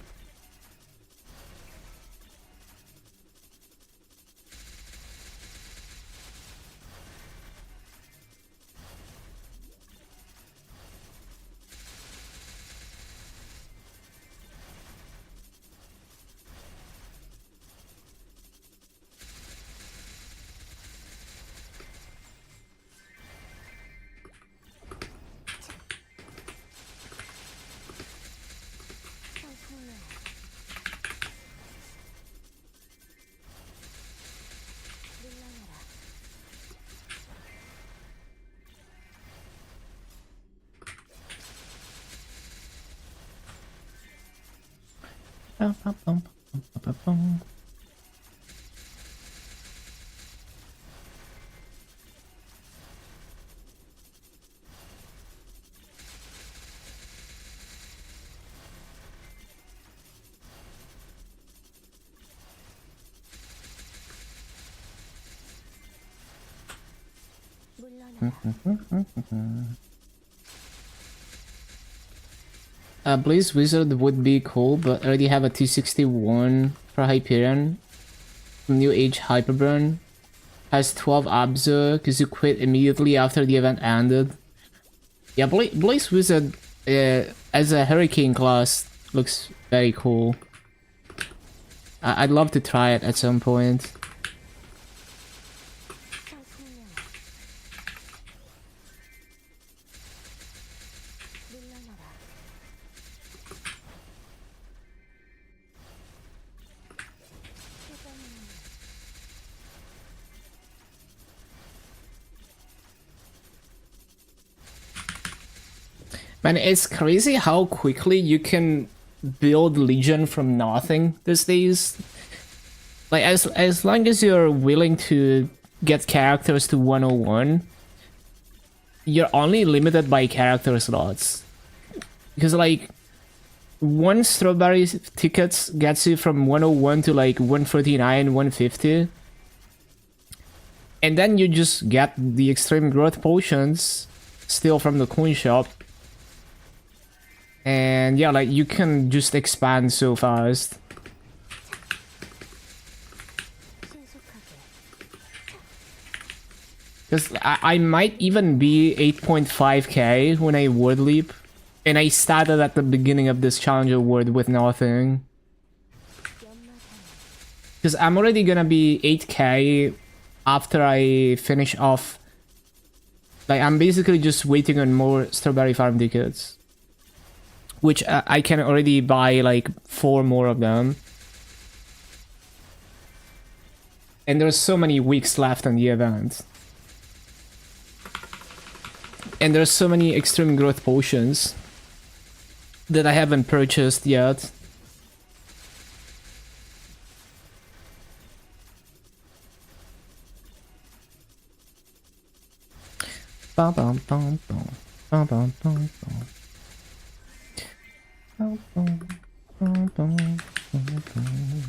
청풍명화 물러나라 물러나라 Blaze Wizard would be cool, but I already have a 261 for Hyperion. New Age Hyperburn. Has 12 Abzu, because you quit immediately after the event ended. Yeah, Blaze Wizard as a Hurricane class looks very cool. I'd love to try it at some point. 청풍명화 물러나라 해방 Man, it's crazy how quickly you can build Legion from nothing these days. Like as long as you're willing to get characters to 101, you're only limited by character slots. Because like one strawberry tickets gets you from 101 to like 149, 150. And then you just get the extreme growth potions still from the coin shop. And yeah, like you can just expand so fast. Because I might even be 8.5k when I word leap. And I started at the beginning of this challenger word with nothing. Because I'm already gonna be 8k after I finish off. Like, I'm basically just waiting on more strawberry farm tickets. Which I can already buy like 4 more of them. And there's so many weeks left on the event. And there's so many extreme growth potions that I haven't purchased yet. Bum, bum, bum, bum. Bum, bum, bum, bum. Bum, bum, bum, bum, bum, bum.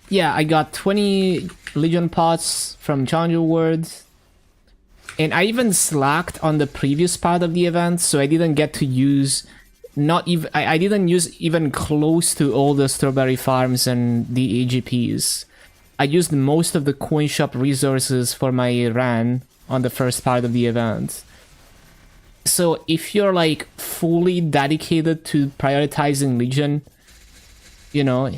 Yeah, I got 20 Legion pots from Challenger Worlds. And I even slacked on the previous part of the event, so I didn't get to use I didn't use even close to all the strawberry farms and the AGPs. I used most of the coin shop resources for my run on the first part of the event. So if you're like fully dedicated to prioritizing Legion, you know,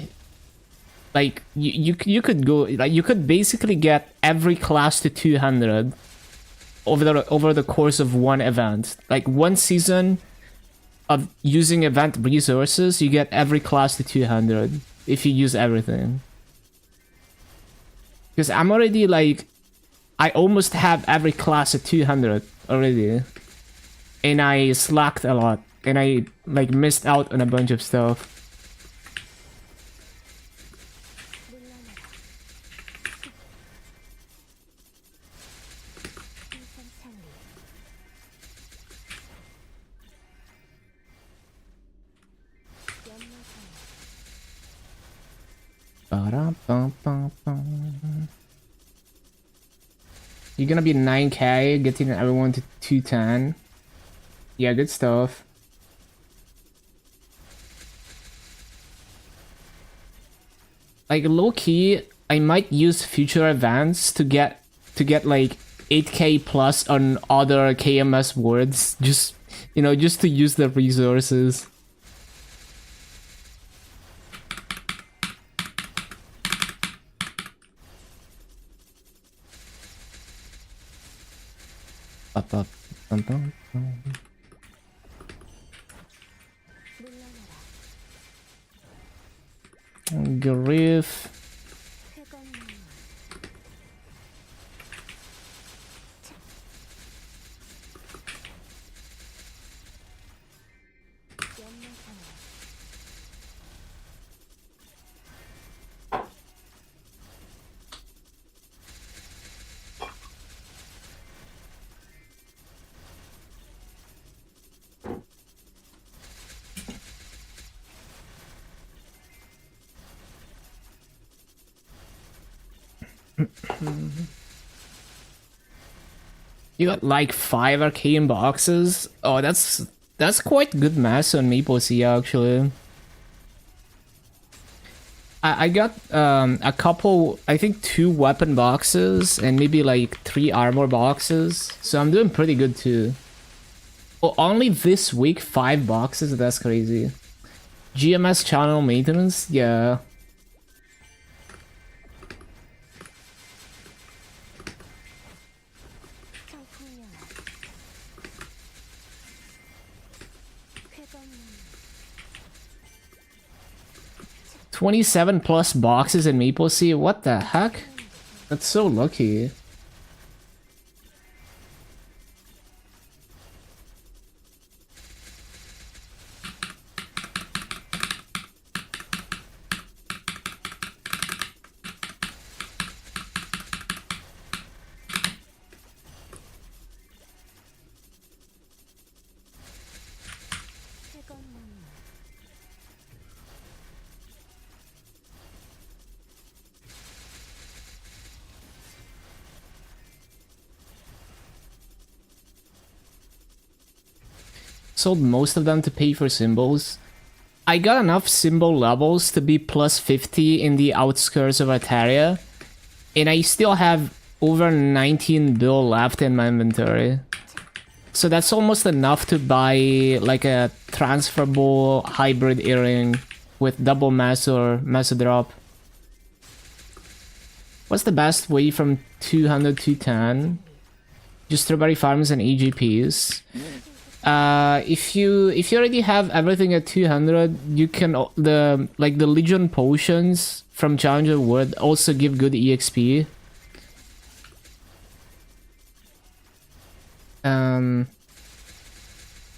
like you could go, like you could basically get every class to 200 over the course of one event. Like one season of using event resources, you get every class to 200 if you use everything. Because I'm already like, I almost have every class at 200 already. And I slacked a lot. And I like missed out on a bunch of stuff. You're gonna be 9k, getting everyone to 210. Yeah, good stuff. Like low key, I might use future events to get like 8k plus on other KMS words. Just, you know, just to use the resources. Up. Griff. You got like 5 arcane boxes. Oh, that's quite good mass on MapleStory actually. I got a couple, I think 2 weapon boxes and maybe like 3 armor boxes. So I'm doing pretty good too. Oh, only this week 5 boxes? That's crazy. GMS channel maintenance? Yeah. $27 plus boxes in MapleStory? What the heck? That's so lucky. sold most of them to pay for symbols. I got enough symbol levels to be plus 50 in the outskirts of Altaria, and I still have over 19 bill left in my inventory. So that's almost enough to buy like a transferable hybrid earring with double mass or mass drop. What's the best way from 200 to 10? Just strawberry farms and AGPs. If you already have everything at 200, you can the Legion potions from Challenger would also give good EXP.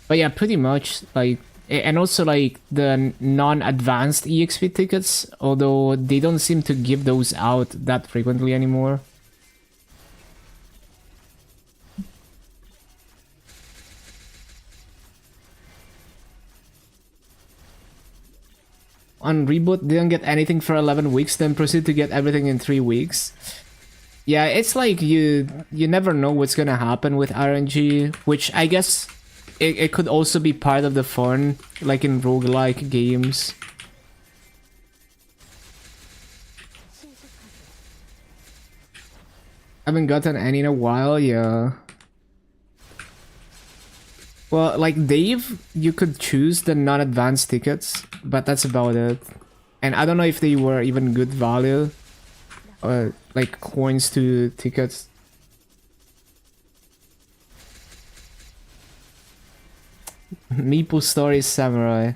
But yeah, pretty much like, and also like the non-advanced EXP tickets, although they don't seem to give those out that frequently anymore. On reboot, didn't get anything for 11 weeks, then proceed to get everything in 3 weeks. Yeah, it's like you never know what's gonna happen with RNG, which I guess it could also be part of the fun, like in roguelike games. Haven't gotten any in a while, yeah. Well, like Dave, you could choose the non-advanced tickets, but that's about it. And I don't know if they were even good value, or like coins to tickets. MapleStory Samurai.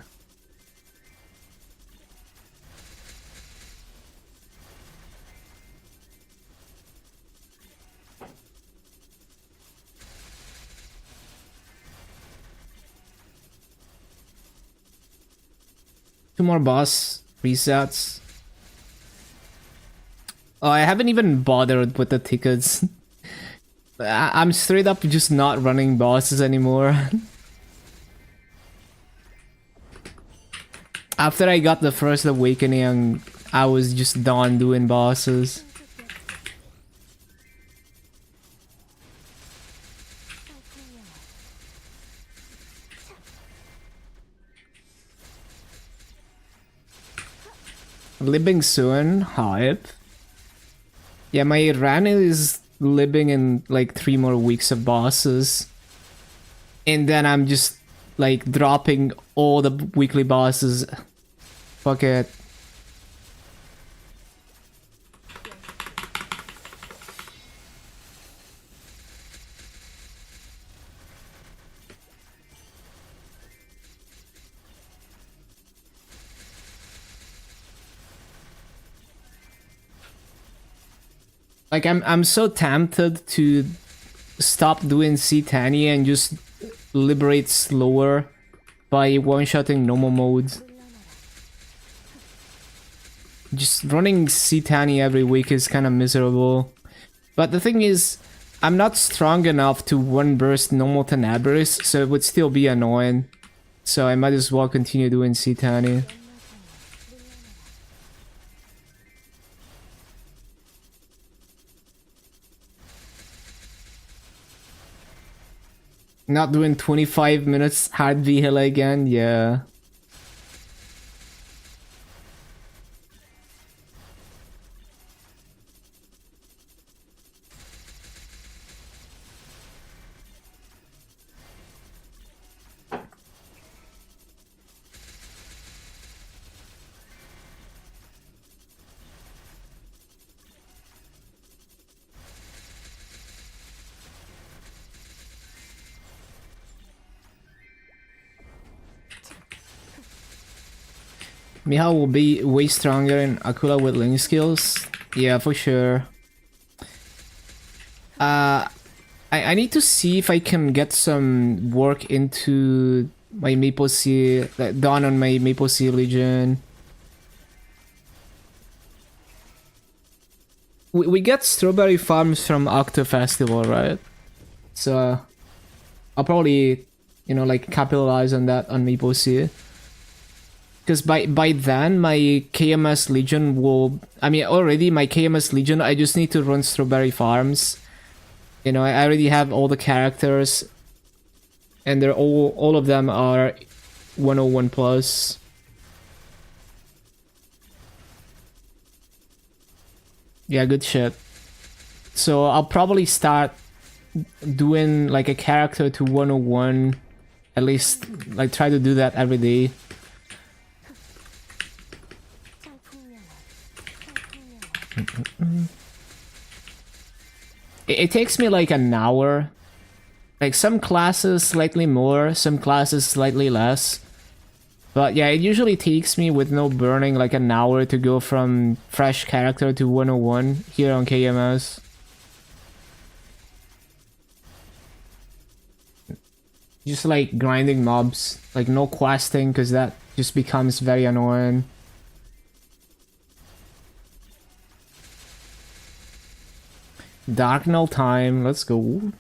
Two more boss resets. Oh, I haven't even bothered with the tickets. I'm straight up just not running bosses anymore. After I got the first awakening, I was just done doing bosses. Living soon, hype. Yeah, my run is living in like 3 more weeks of bosses. And then I'm just like dropping all the weekly bosses. Fuck it. Like I'm so tempted to stop doing C10 and just liberate slower by one-shotting normal mode. Just running C10 every week is kind of miserable. But the thing is, I'm not strong enough to one burst normal Tenebris, so it would still be annoying. So I might as well continue doing C10. Not doing 25 minutes hard V-Hill again, yeah. Mihal will be way stronger in Akula with Link skills. Yeah, for sure. I need to see if I can get some work into my Maple Sea, done on my Maple Sea Legion. We get strawberry farms from Octo Festival, right? So I'll probably, you know, like capitalize on that on Maple Sea. Because by then, my KMS Legion will... I mean, already my KMS Legion, I just need to run Strawberry Farms. You know, I already have all the characters. And they're all of them are 101 plus. Yeah, good shit. So I'll probably start doing like a character to 101. At least like try to do that every day. It takes me like an hour. Like some classes slightly more, some classes slightly less. But yeah, it usually takes me with no burning like an hour to go from fresh character to 101 here on KMS. Just like grinding mobs, like no questing because that just becomes very annoying. Dark Null time, let's go.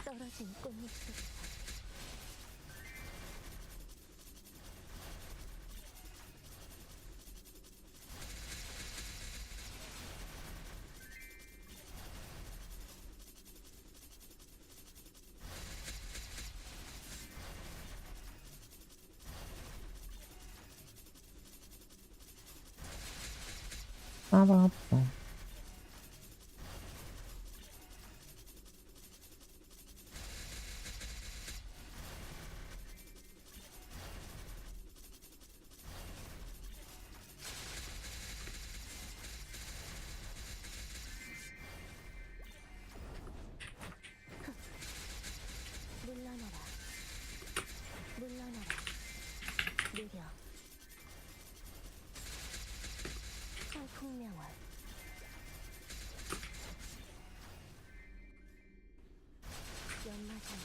떨어진 꽃잎 속에서 물러나라. 물러나라. 느려. 청풍명월. 연마장.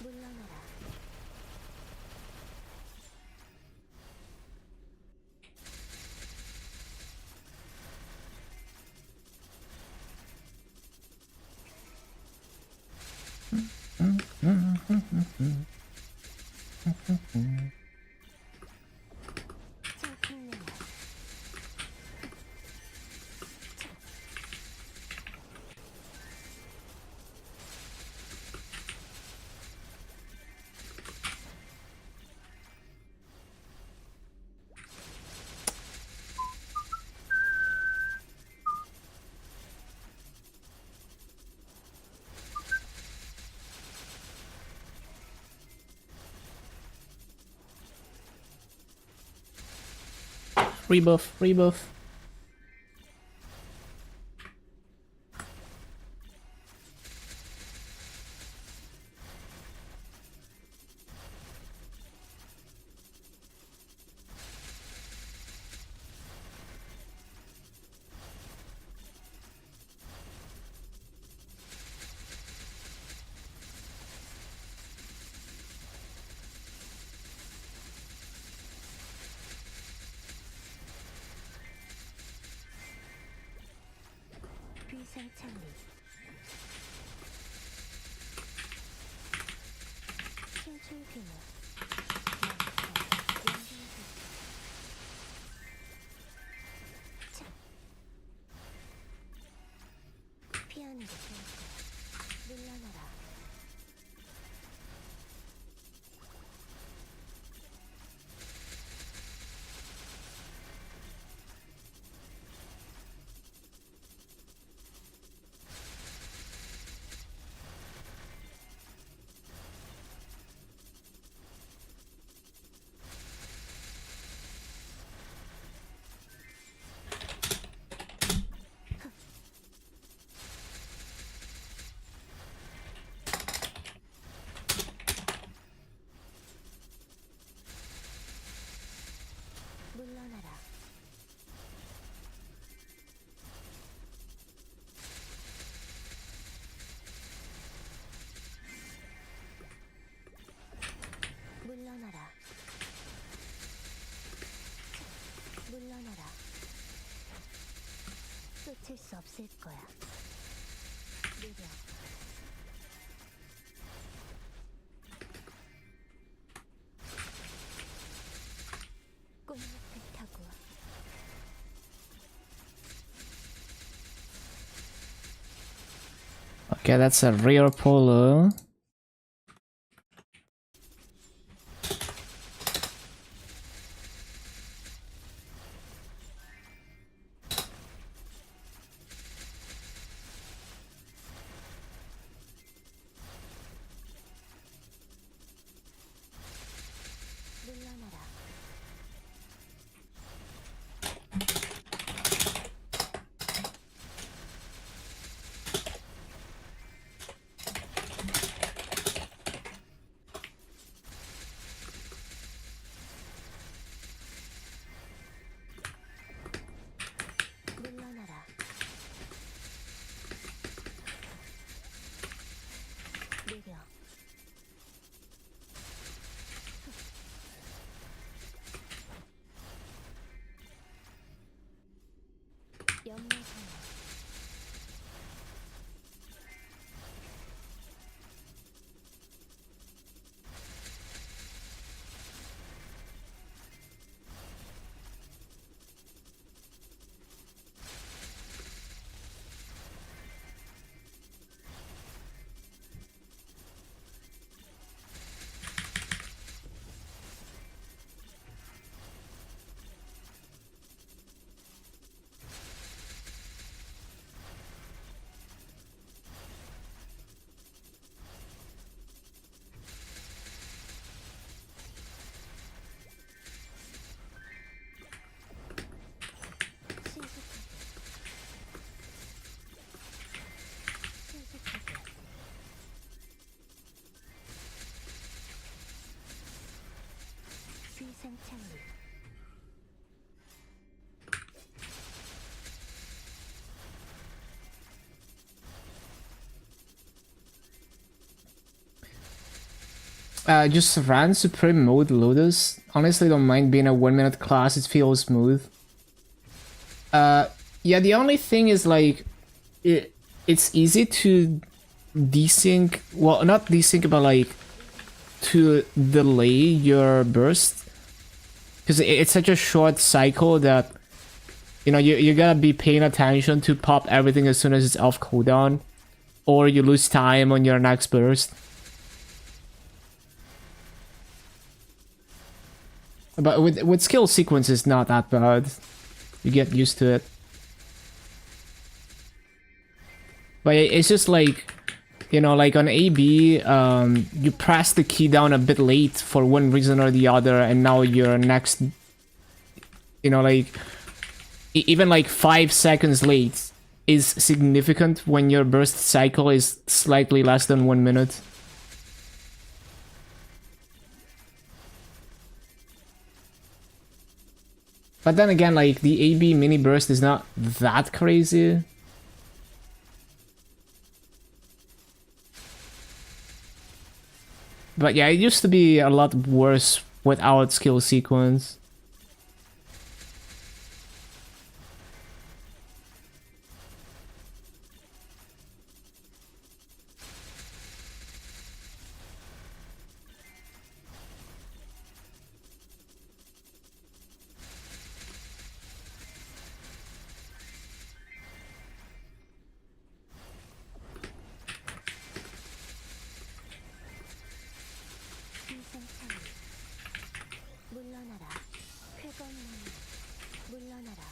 물러나라. 청풍명월. Rebuff, rebuff. 비상창리. 신출귀모. 참. 피하는 게 좋을 거야. 물러나라. 지킬 수 없을 거야. 느려. 꽃잎을 타고 Okay, that's a rear polo. 물러나라. 물러나라. 느려. 연매하여 신속하게 비상창리 Just run Supreme Mode Lotus. Honestly, don't mind being a 1 minute class, it feels smooth. Yeah, the only thing is like, it's easy to desync, well, not desync, but like, to delay your burst. Because it's such a short cycle that, you know, you gotta be paying attention to pop everything as soon as it's off cooldown, or you lose time on your next burst. But with skill sequence, it's not that bad. You get used to it. But it's just like, you know, like on AB, you press the key down a bit late for one reason or the other, and now your next, you know, like, even like 5 seconds late is significant when your burst cycle is slightly less than 1 minute. But then again, like, the AB mini burst is not that crazy. But yeah, it used to be a lot worse without skill sequence. 비상창리 물러나라. 쾌건나무 물러나라.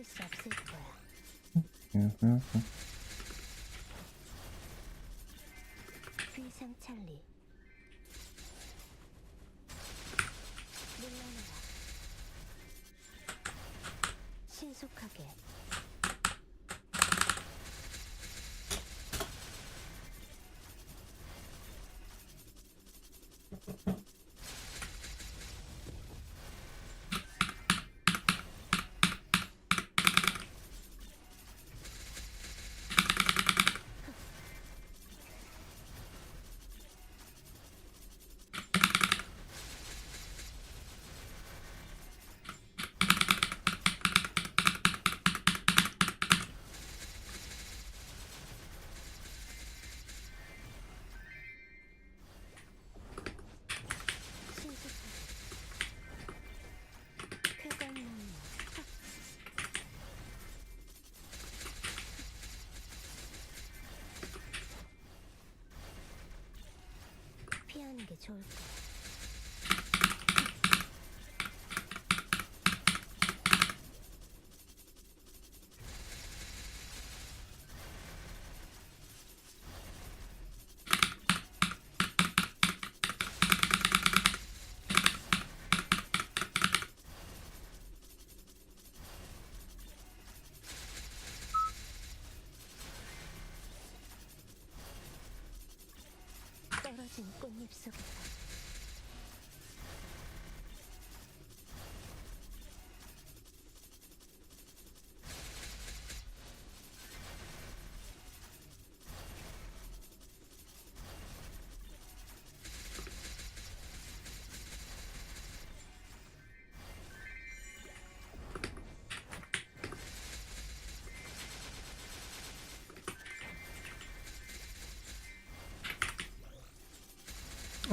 놓칠 수 없을 거야. 위상 찰리. 물러나라. 신속하게. 피하는 게 좋을 거야. 떨어진 꽃잎 속에서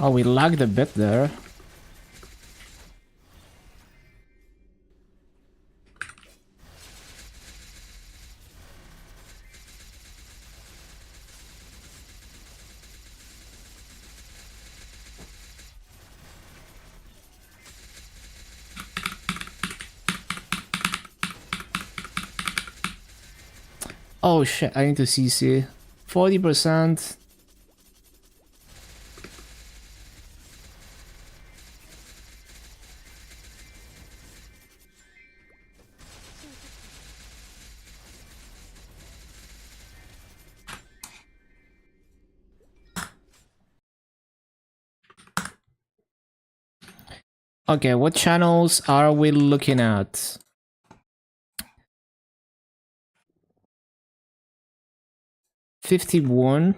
Oh, we lagged a bit there. Oh shit, I need to CC. 40%. Okay, what channels are we looking at? $51.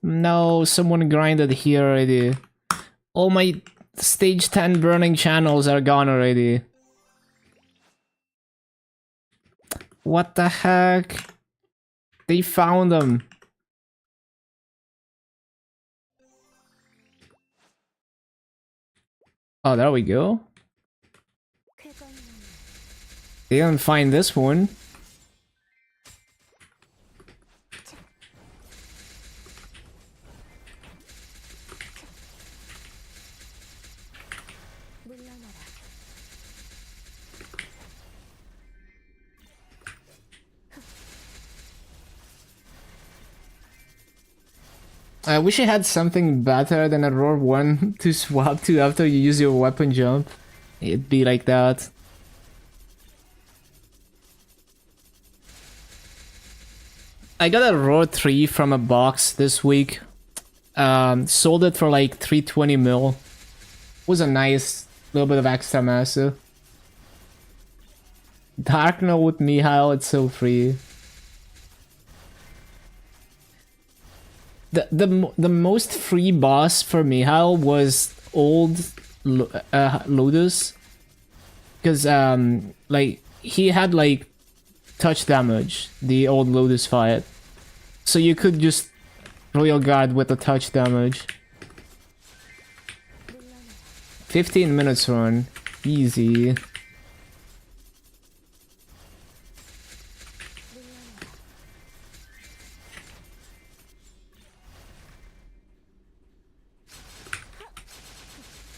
No, someone grinded here already. All my stage 10 burning channels are gone already. What the heck? They found them. Oh, there we go. They didn't find this one. I wish I had something better than a roar 1 to swap to after you use your weapon jump. It'd be like that. I got a roar 3 from a box this week. Sold it for like 320 mil. Was a nice little bit of extra massa. Dark Note with Mihail, it's so free. The most free boss for Mihail was old Lotus, because like he had like touch damage, the old Lotus fight, so you could just Royal Guard with the touch damage. 15 minutes run, easy.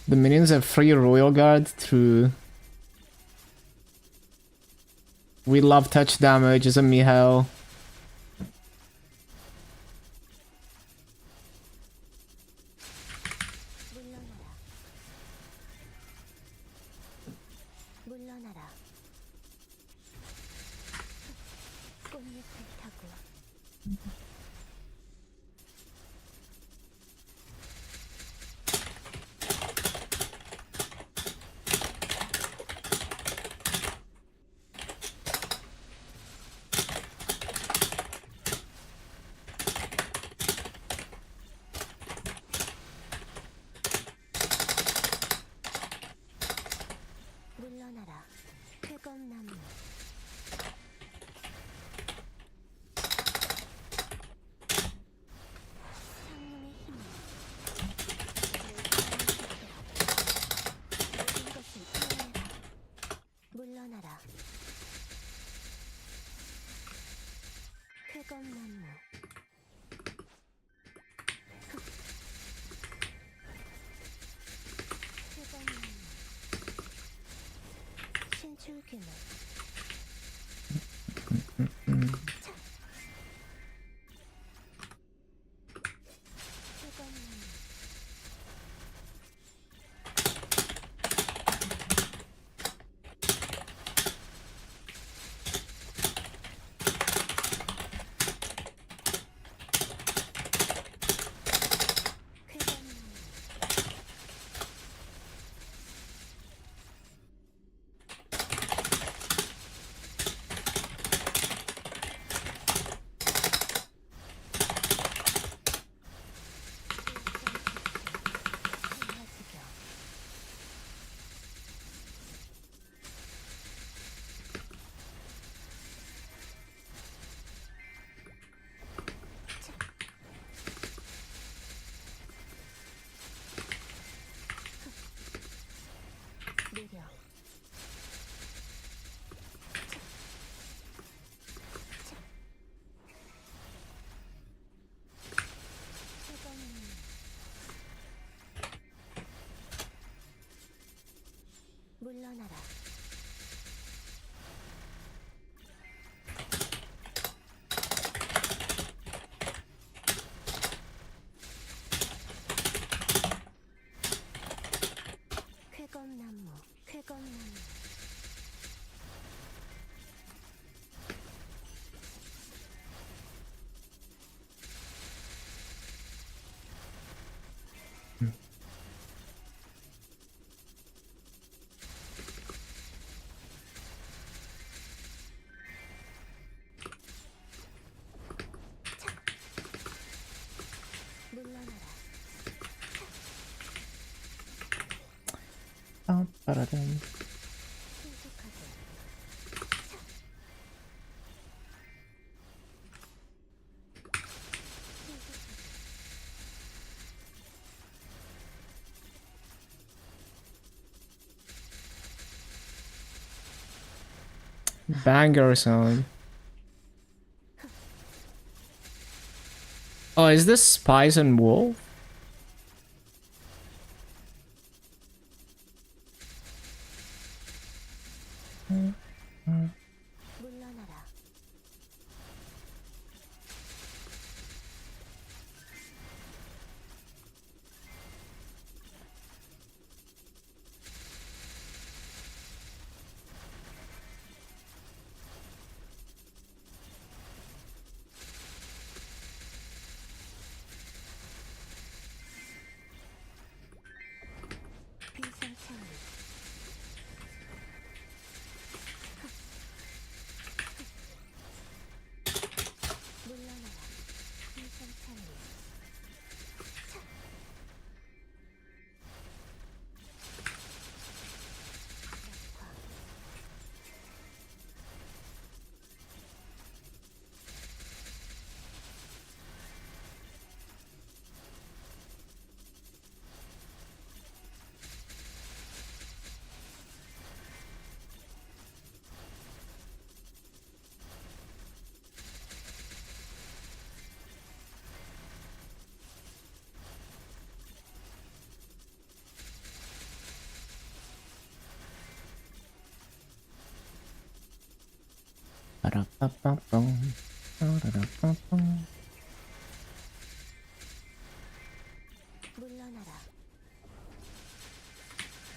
The minions have free royal guard through. We love touch damage, isn't me hell? 물러나라. 물러나라. 꽃잎을 타고 물러나라. 쾌검나무. 창문의 힘을 모든 것을 피해내라. 물러나라. 쾌검나무. 쾌검나무. 신출귀물. 쾌검나무. 쾌검나무. 한하수경. 느려. 쾌검나무. 물러나라. 쾌검나무. 쾌검나무. 물러나라. 빠라단. 신속하게. 신속하게. Banger sound. Oh, is this Spies and Wolf? 물러나라. 물러나라.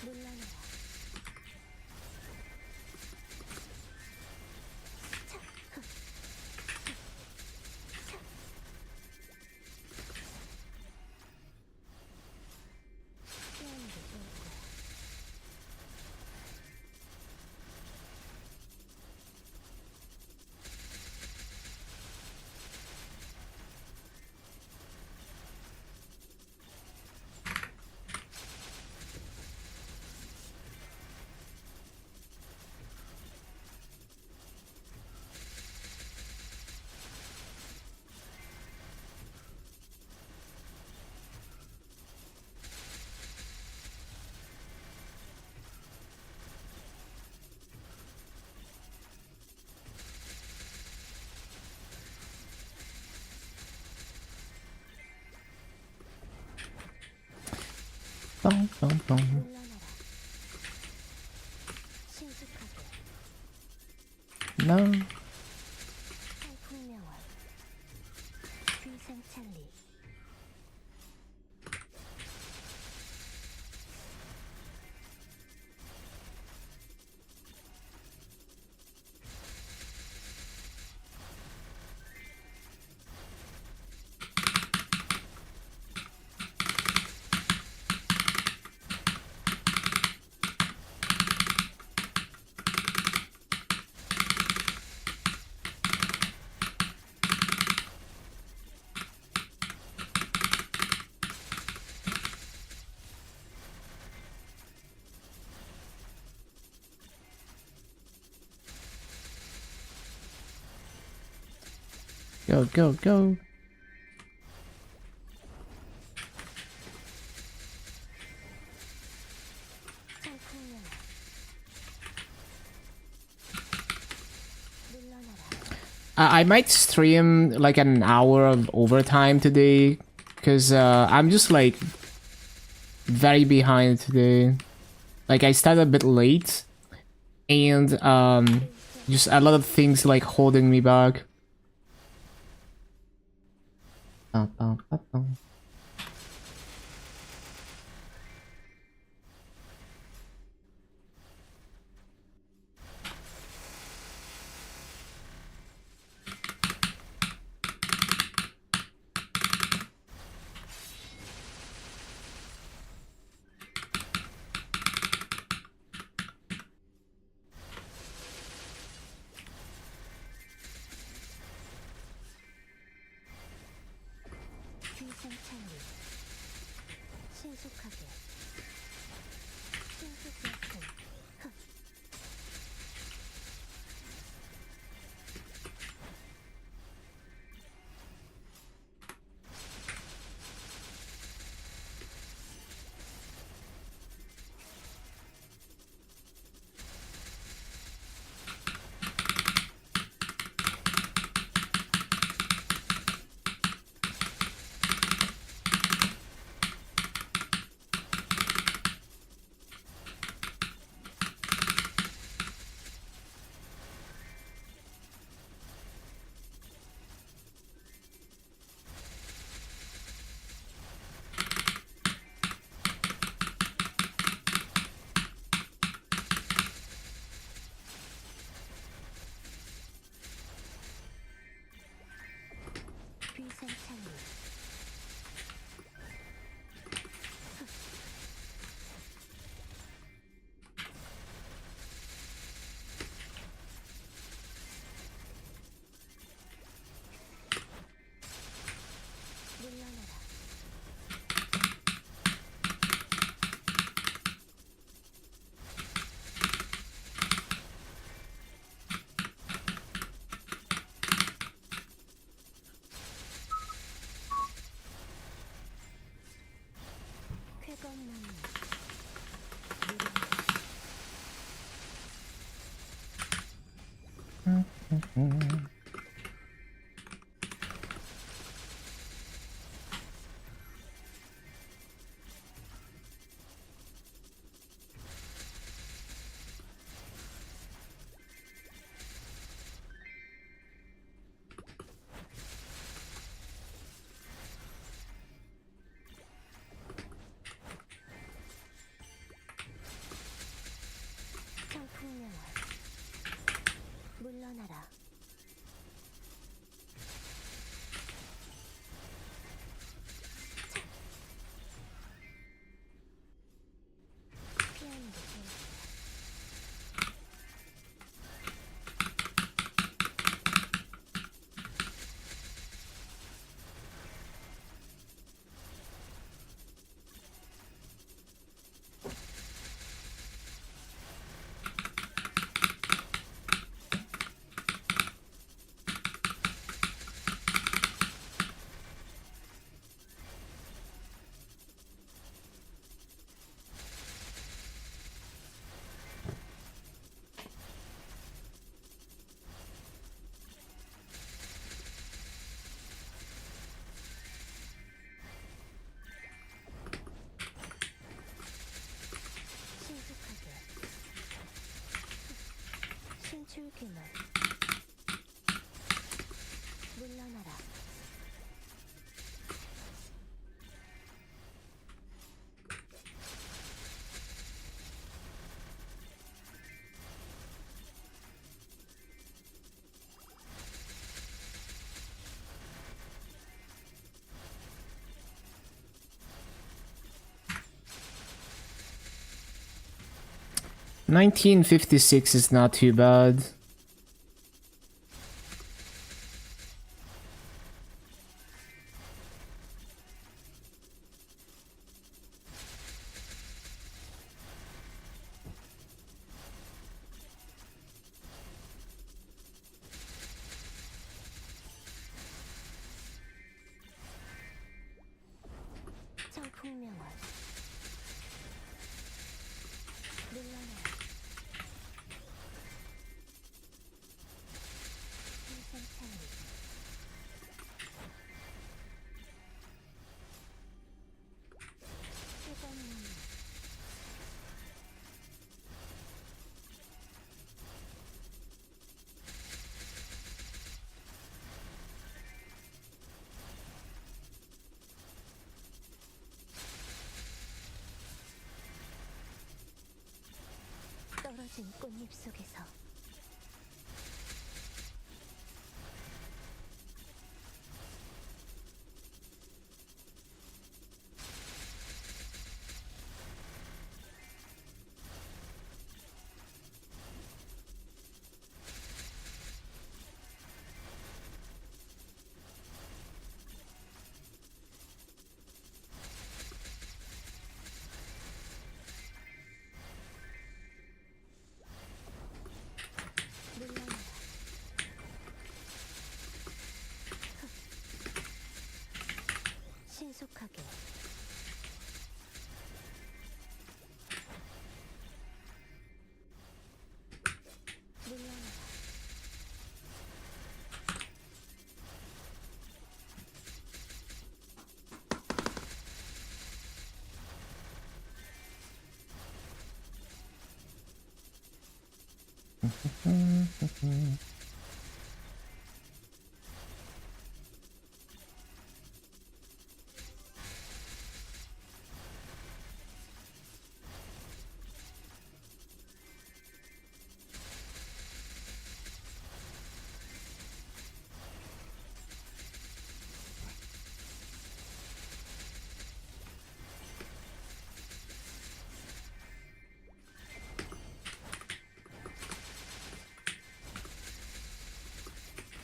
물러나라. 피하는 게 좋을 거야. 물러나라. 신속하게. No. 상풍명월. 귀생찰리. Go, go, go. 상풍명월. 물러나라. I might stream like an hour of overtime today, because I'm just like very behind today. Like I started a bit late, and just a lot of things like holding me back. 귀생찰리. 신속하게. 신속약품. 귀생찰리. 물러나라. 쾌검나무. 출귀물 물러나라. 1956 is not too bad. 청풍명월 물러나라. 인생찬이 뜨거운 떨어진 꽃잎 속에서 물러나라. 신속하게 물러나라.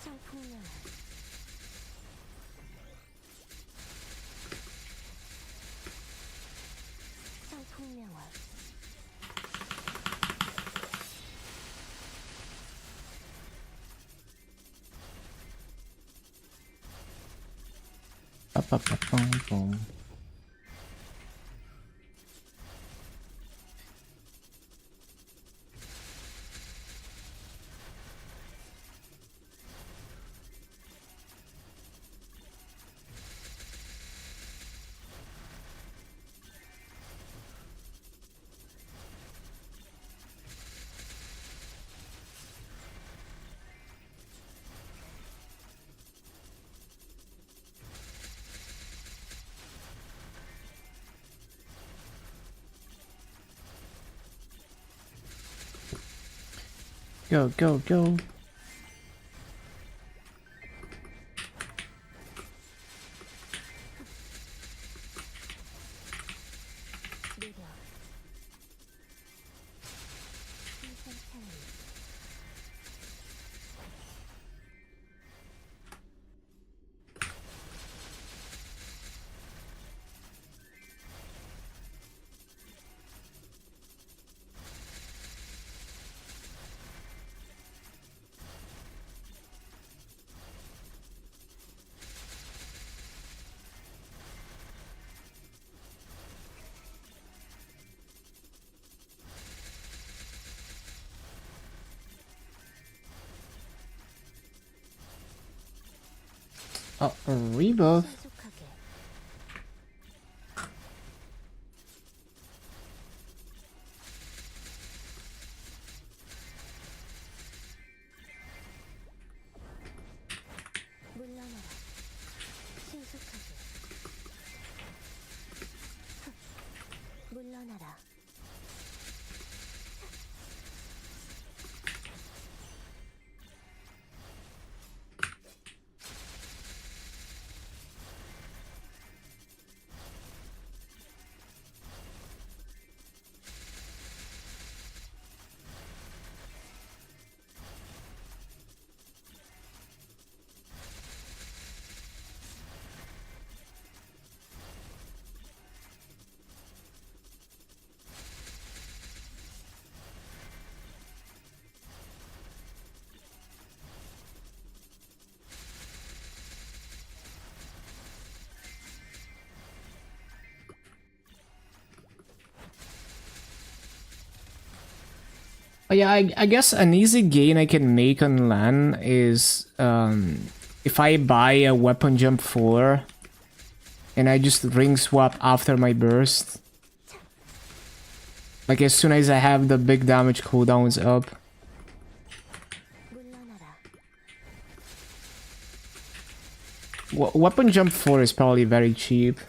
청풍명월 청풍명월 Ba-ba-ba-bum-bum. Go, go, go. 느려 인생찬이 Oh, a rebuff. 신속하게 But yeah, I guess an easy gain I can make on land is if I buy a weapon jump 4 and I just ring swap after my burst. Like as soon as I have the big damage cooldowns up. 물러나라. Weapon jump 4 is probably very cheap.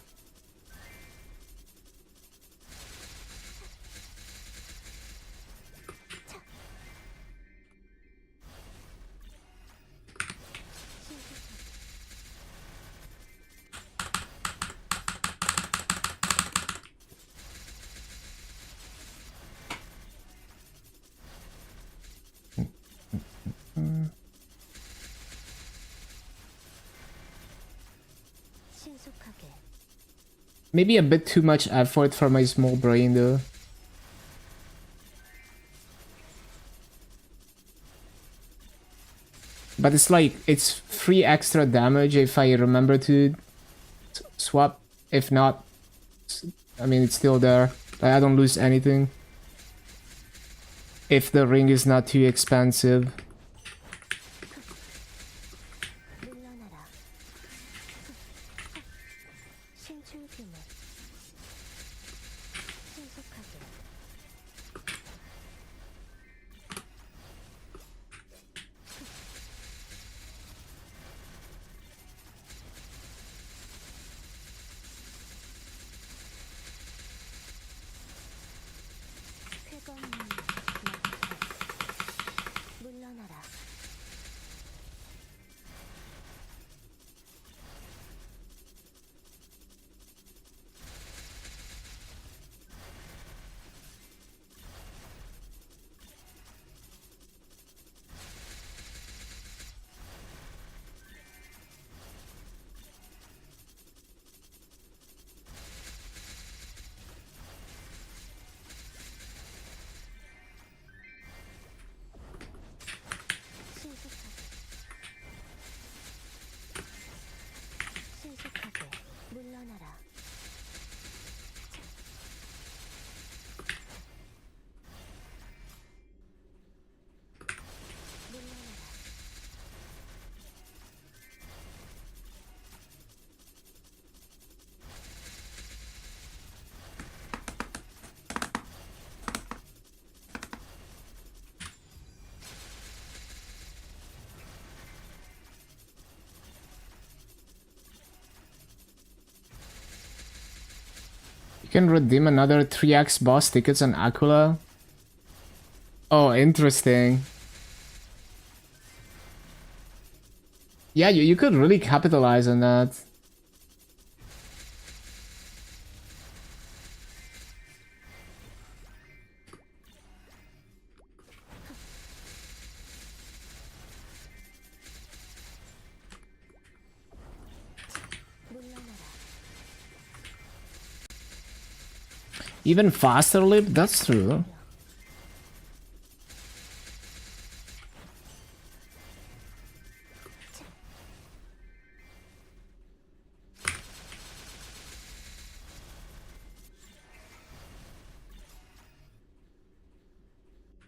신속하게. Maybe a bit too much effort for my small brain though. But it's like, it's 3 extra damage if I remember to swap. If not, I mean, it's still there. Like, I don't lose anything. If the ring is not too expensive. 물러나라. 신출귀물. 신속하게. 쾌검문. 물러나라. 신속하게. 물러나라. 물러나라. You can redeem another 3x boss tickets on Aquila. Oh, interesting. Yeah, you could really capitalize on that. 물러나라. Even faster lip, that's true.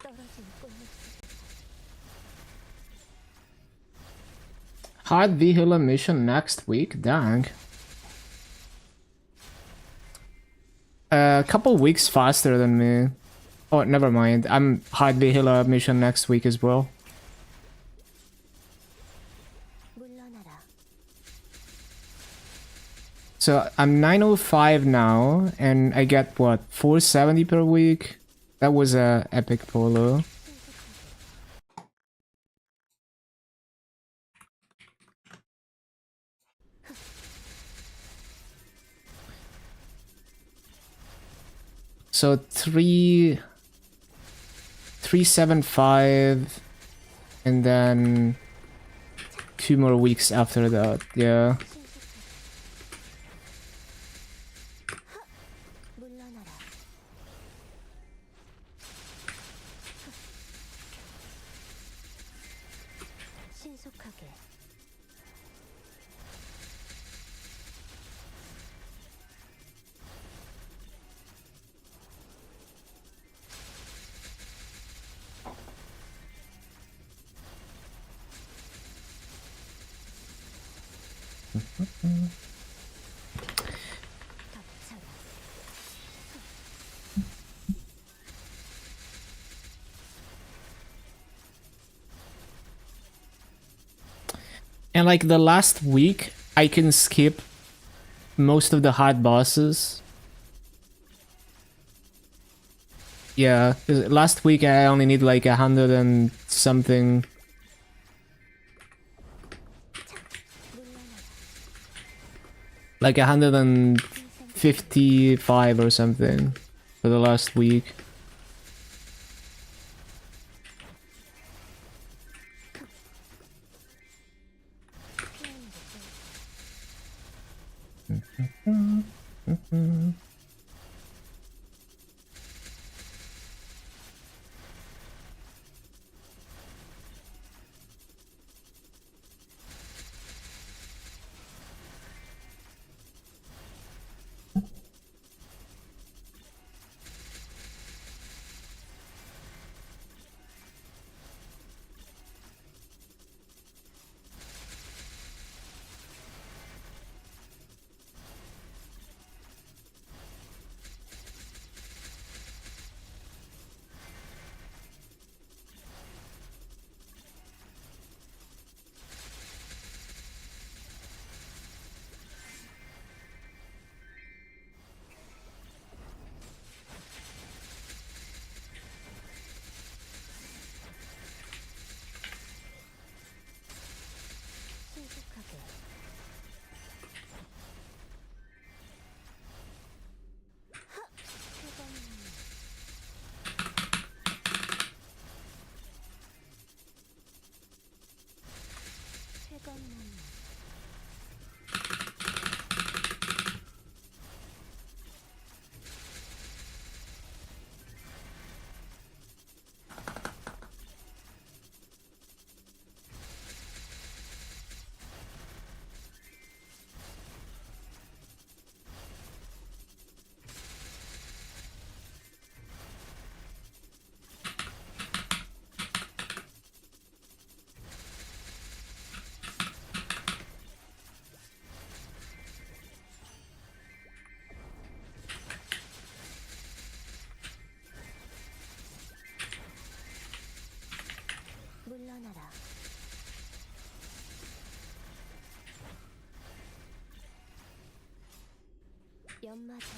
떨어진 꽃잎. Hard vehicle mission next week, dang. A couple weeks faster than me. Oh, never mind. I'm hard vehicle mission next week as well. 물러나라. So I'm 905 now, and I get what, 470 per week? That was a epic polo. So 375, and then 2 more weeks after that, yeah. 물러나라. 신속하게. 덮쳐라. And like the last week, I can skip most of the hard bosses. Yeah, 'cause last week I only need like 100 and something. Like 155 or something for the last week. 신속하게. 회관 물러나라. 연마전.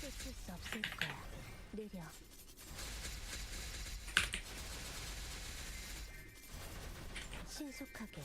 뺏길 수 없을 거야. 느려. 신속하게.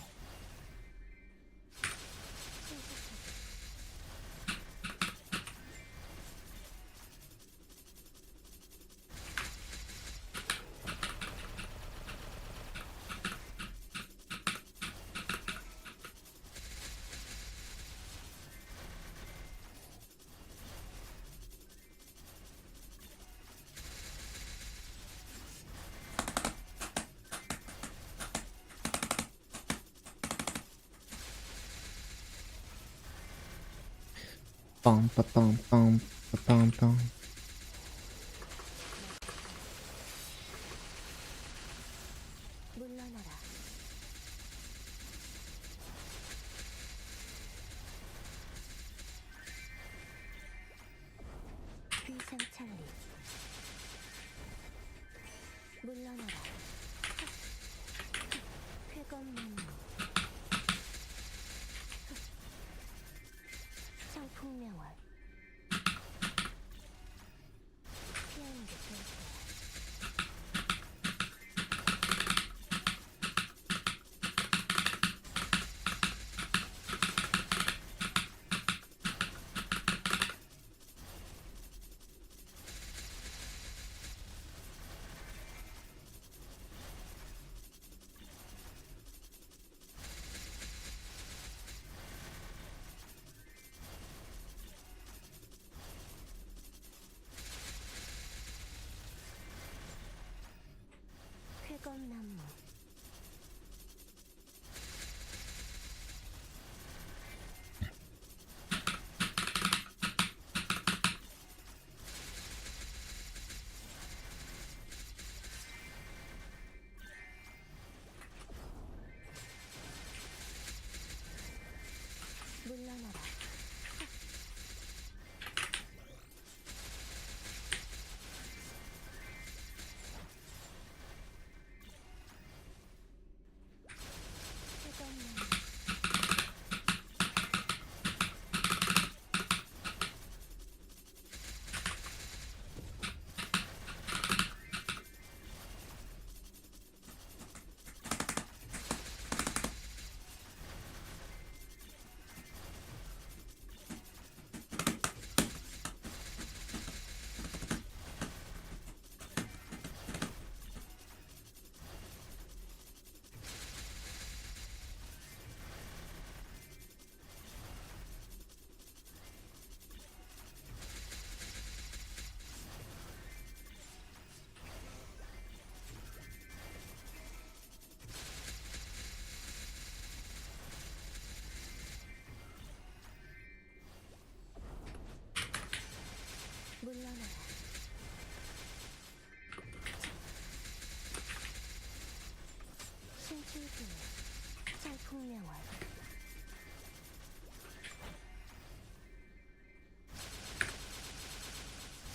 Bum, ba, bum, bum, ba, bum, bum. 물러나라. 비상찰리. 물러나라. 회건문. 성풍명월. 피하는 게 좋을 거야. 신기해. 짤풍명월.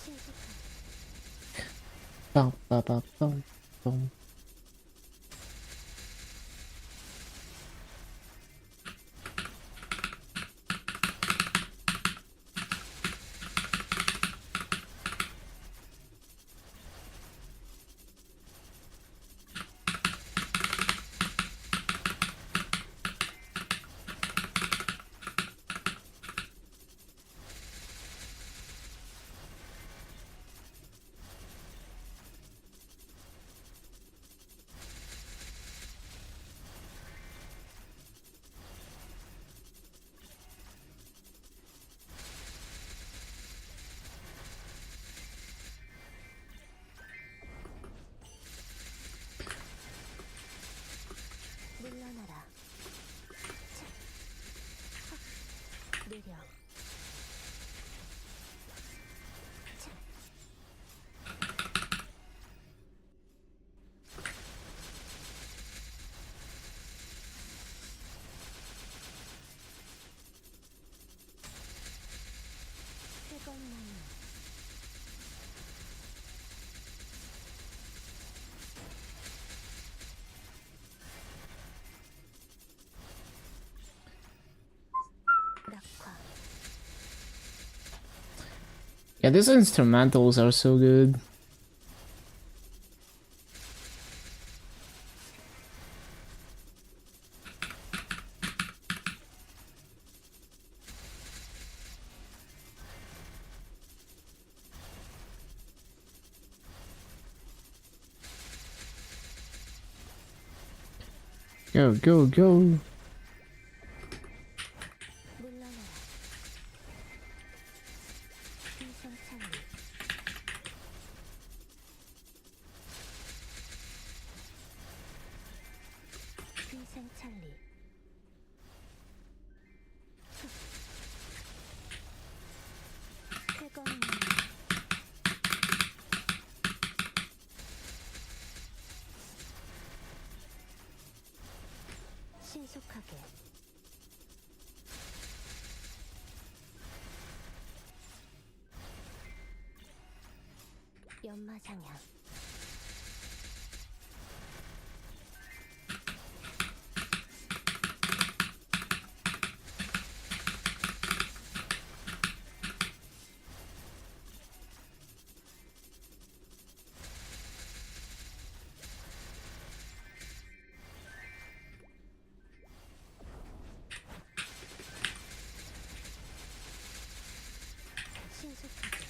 신속하게. 빵빠바빵빵. 물러나라. 차. 헉. 느려. 차. 회건나무. 낙화. Yeah, these instrumentals are so good. Go, go, go. 물러나라. 비상찰리. 비상찰리. 회건나무. 신속하게. 연마상향. 신속하게.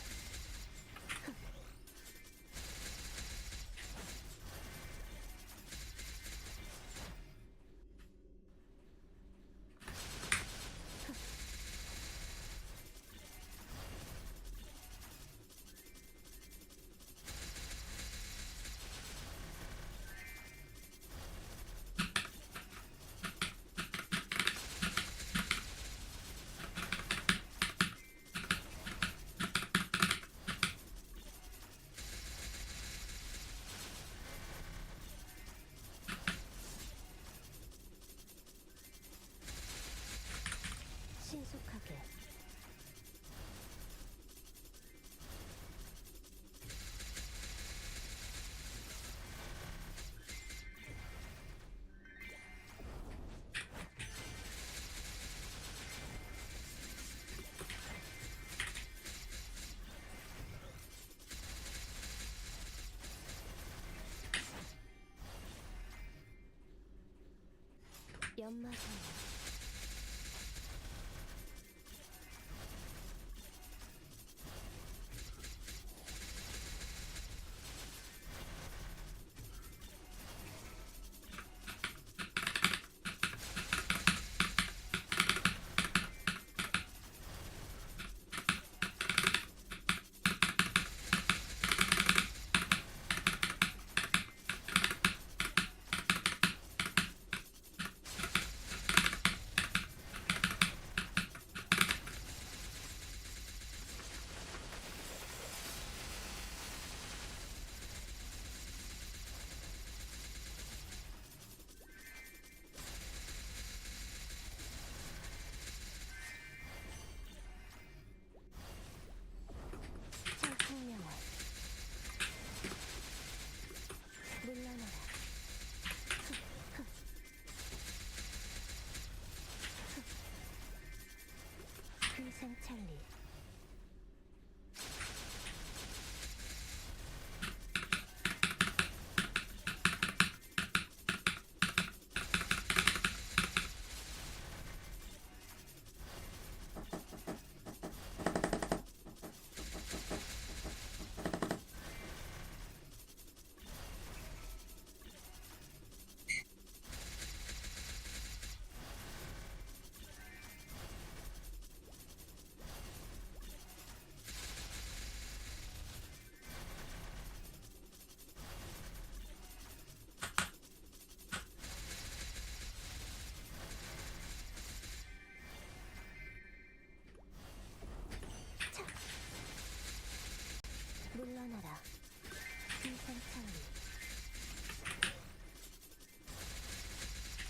신속하게. 연마상향. 찰리. 물러나라. 희생 찰리.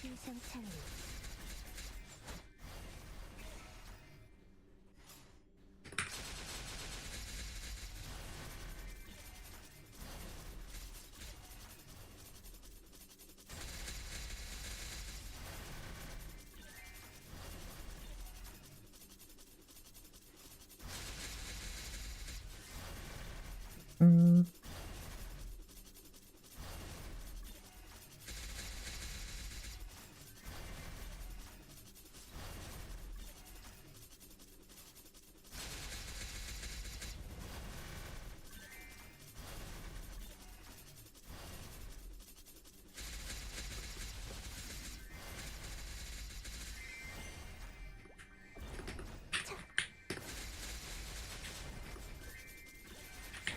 희생 찰리.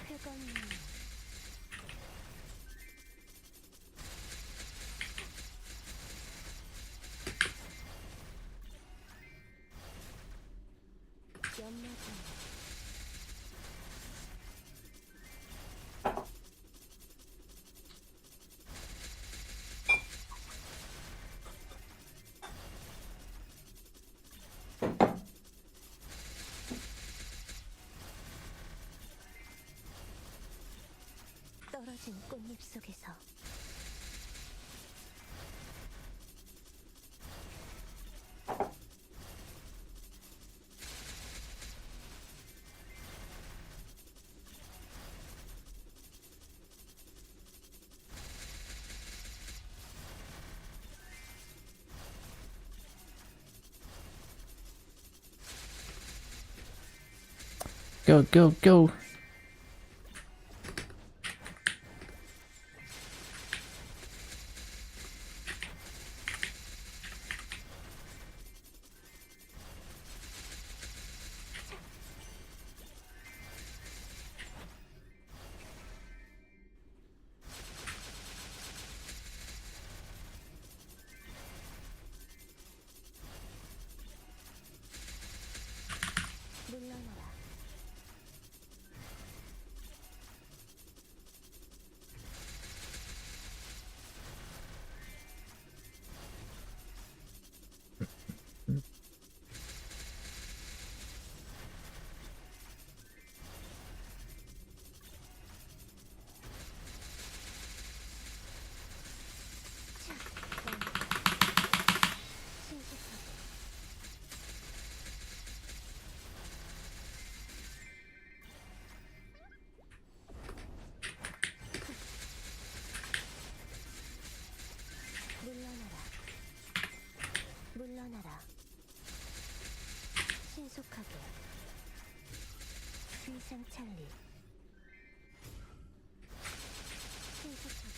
회관문. 연마장. 떨어진 꽃잎 속에서 Go, go, go. 물러나라. 신속하게. 물러나라. 물러나라. 신속하게. 희생 찰리. 신속하게.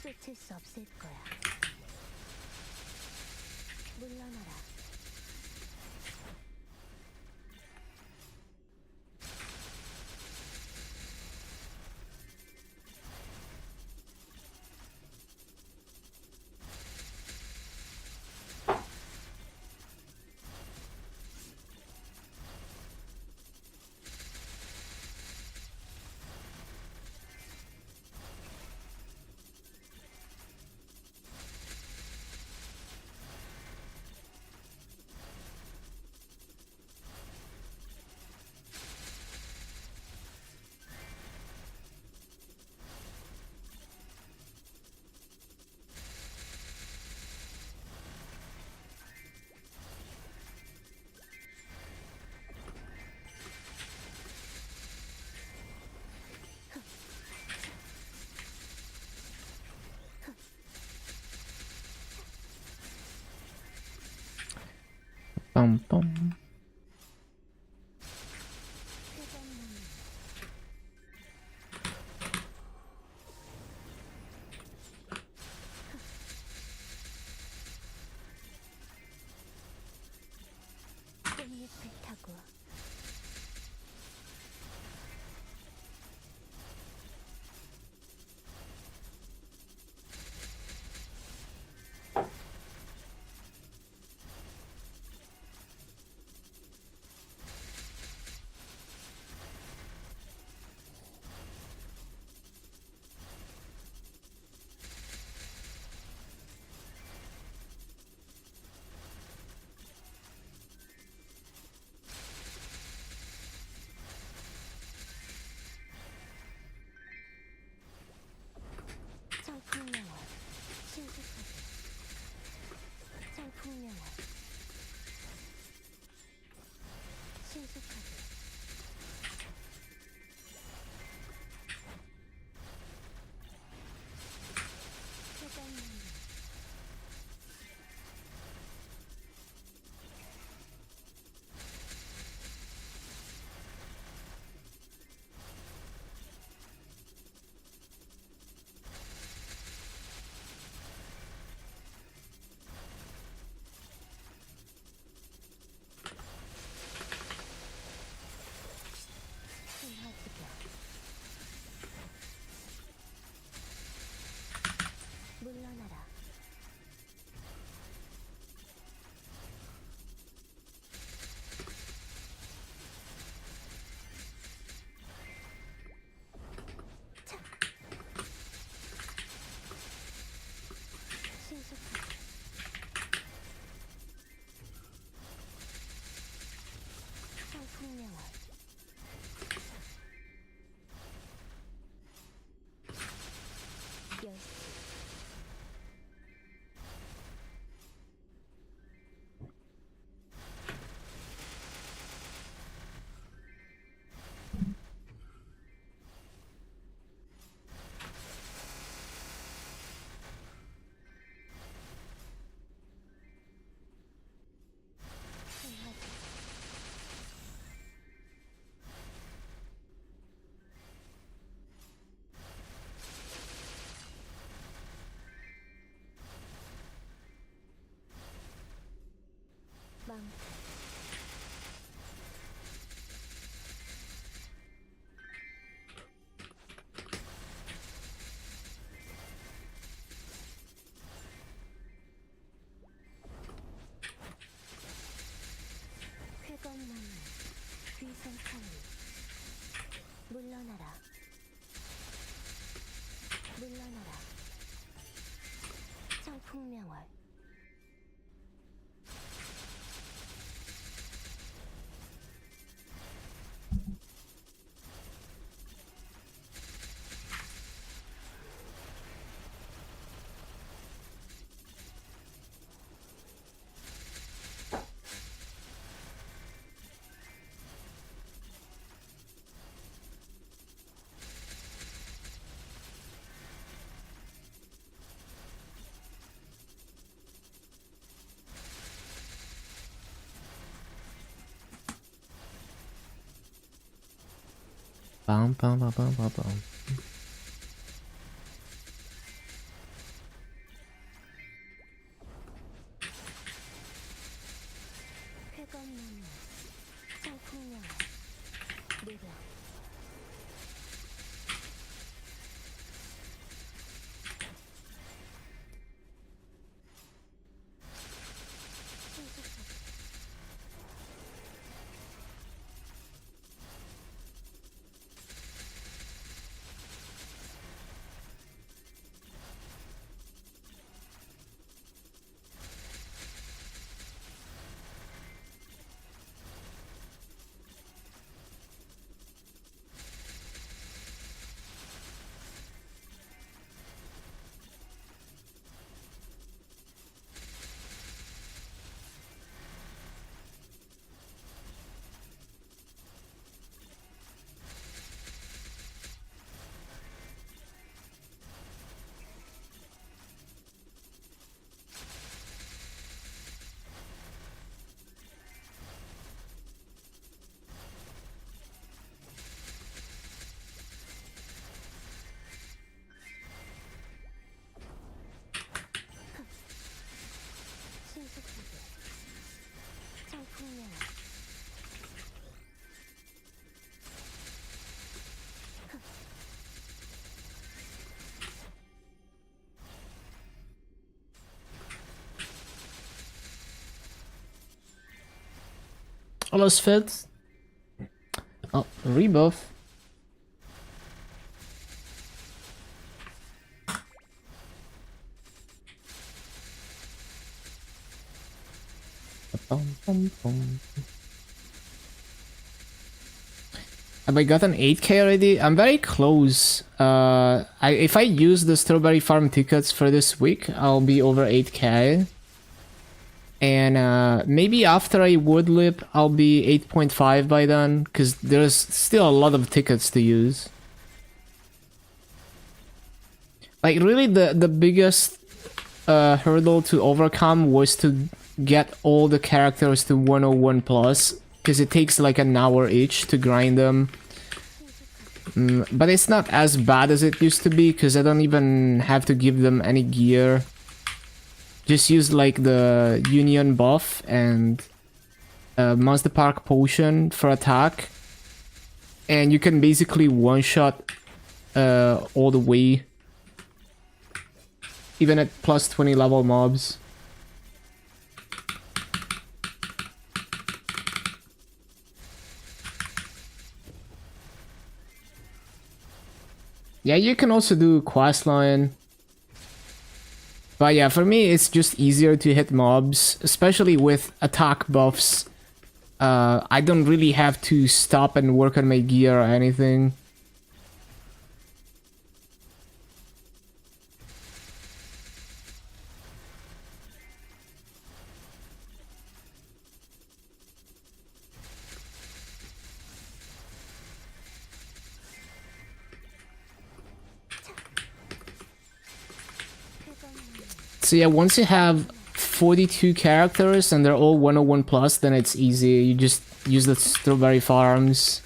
쫓을 수 없을 거야. 물러나라. 빰빰. 꽃잎을 타고 청풍명월 신속하게 청풍명월 신속하게 해관명령 신화지경 물러나라 차 신속하게 청풍명월 열쇠 신화지경 망 회건나무 귀성탄이 물러나라 물러나라 청풍명월 빰빰빰빰빰빰. 회건나무 청풍명월 노력 신속하게 colors fit. Oh, rebuff. Have I gotten 8k already? I'm very close. If I use the strawberry farm tickets for this week, I'll be over 8k. And maybe after I woodlip, I'll be 8.5 by then, because there's still a lot of tickets to use. Like, really, the biggest hurdle to overcome was to get all the characters to 101 plus, because it takes like an hour each to grind them. But it's not as bad as it used to be, because I don't even have to give them any gear. Just use like the Union buff and Monster Park potion for attack. And you can basically one-shot all the way. Even at plus 20 level mobs. Yeah, you can also do questline. But yeah, for me, it's just easier to hit mobs, especially with attack buffs. I don't really have to stop and work on my gear or anything. So yeah, once you have 42 characters and they're all 101 plus, then it's easy. You just use the strawberry farms.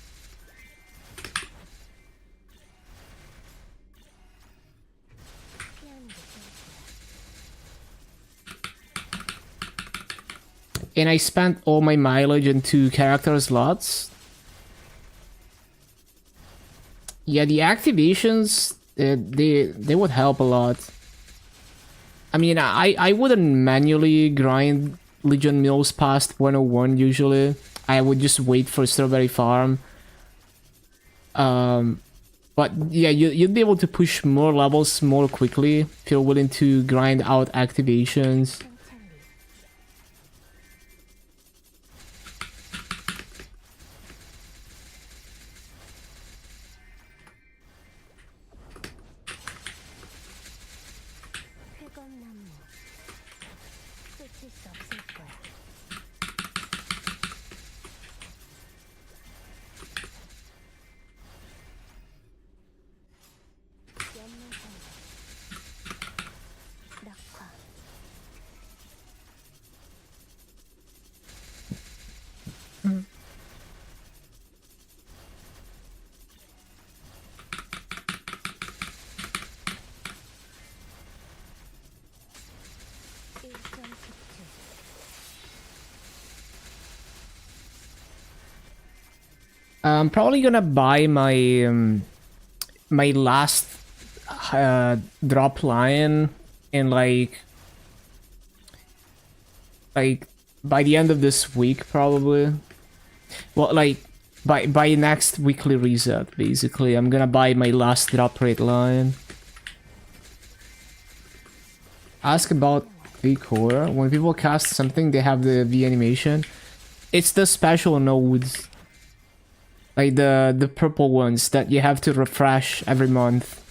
And I spent all my mileage in 2 character slots. Yeah, the activations, they would help a lot. I mean, I wouldn't manually grind Legion Mills past 101 usually. I would just wait for Strawberry Farm. But yeah, you'd be able to push more levels more quickly if you're willing to grind out activations. I'm probably gonna buy my my last drop line in like by the end of this week probably. Well, like by next weekly reset basically. I'm gonna buy my last drop rate line. Ask about V-Core. When people cast something, they have the V animation. It's the special nodes. Like the purple ones that you have to refresh every month.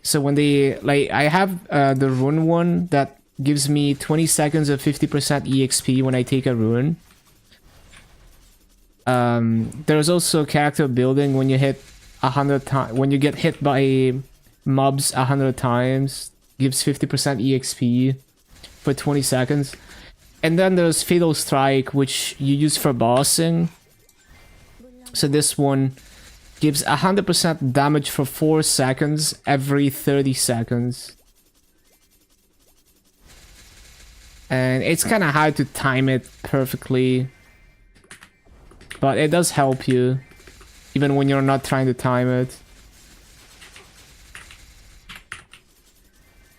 So when they, like, I have the rune one that gives me 20 seconds of 50% EXP when I take a rune. There's also character building when you hit 100 times, when you get hit by mobs 100 times, gives 50% EXP for 20 seconds. And then there's Fatal Strike, which you use for bossing. So this one gives 100% damage for 4 seconds every 30 seconds. And it's kind of hard to time it perfectly. But it does help you, even when you're not trying to time it.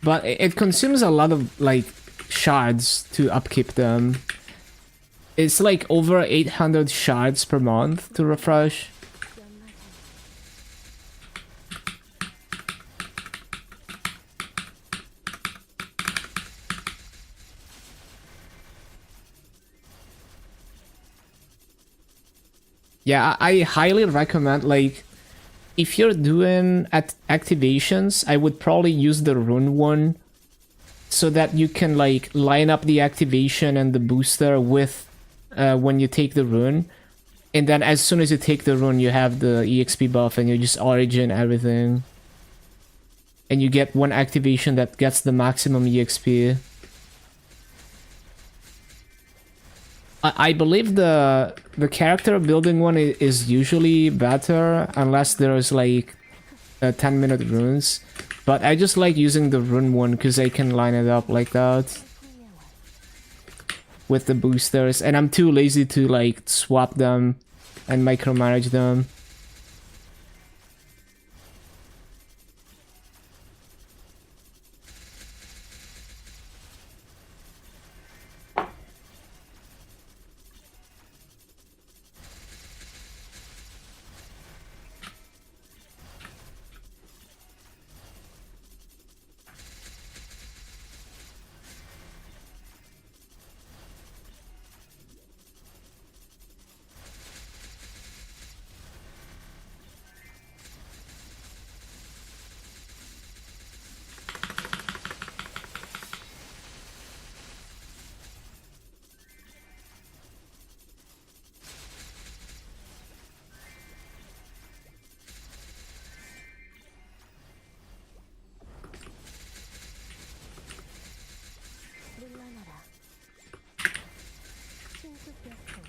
But it consumes a lot of, like, shards to upkeep them. It's like over 800 shards per month to refresh. 연마살 Yeah, I highly recommend, like, if you're doing activations, I would probably use the rune one so that you can, like, line up the activation and the booster with when you take the rune. And then as soon as you take the rune, you have the EXP buff and you just origin everything. And you get one activation that gets the maximum EXP. I believe the character building one is usually better unless there's like 10-minute runes. But I just like using the rune one because I can line it up like that 풍명월 with the boosters. And I'm too lazy to like swap them and micromanage them. 물러나라 신수벽통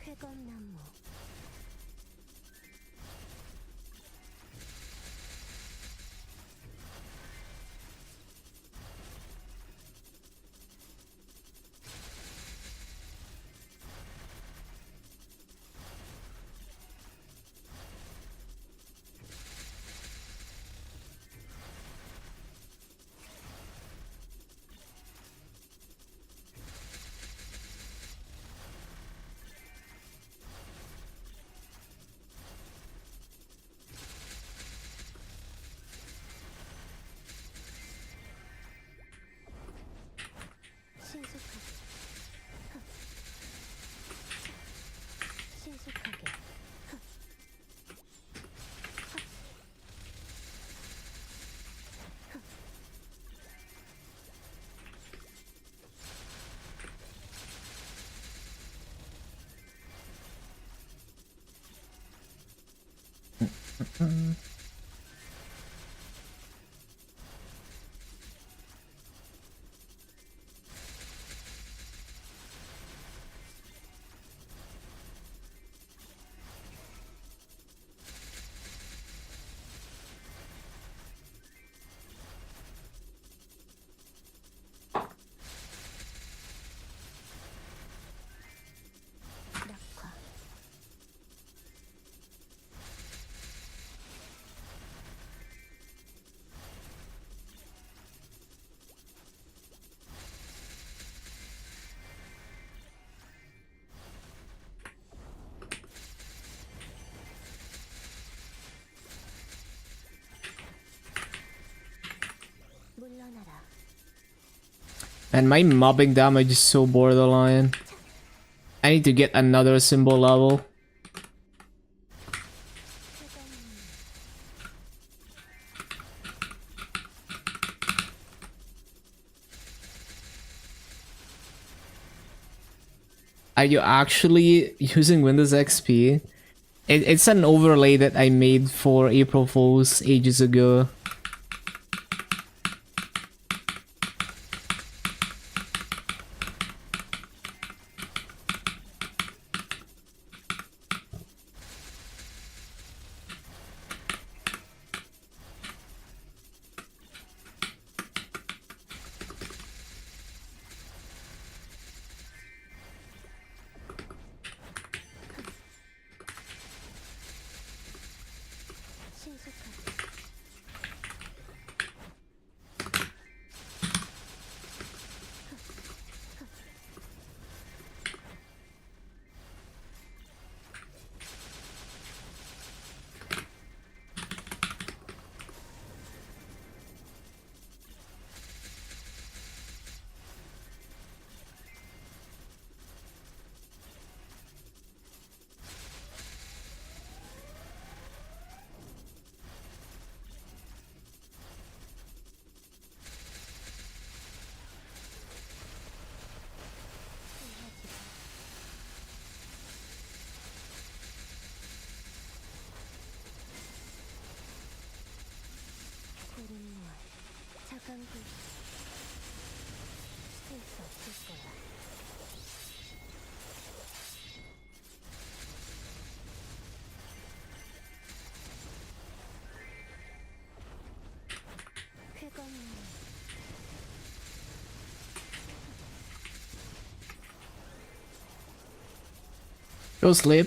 쾌검나무 신속하게 신속하게 낙화 물러나라 And my mobbing damage is so borderline. I need to get another symbol level. Are you actually using Windows XP? It's an overlay that I made for April Fools ages ago. Go sleep.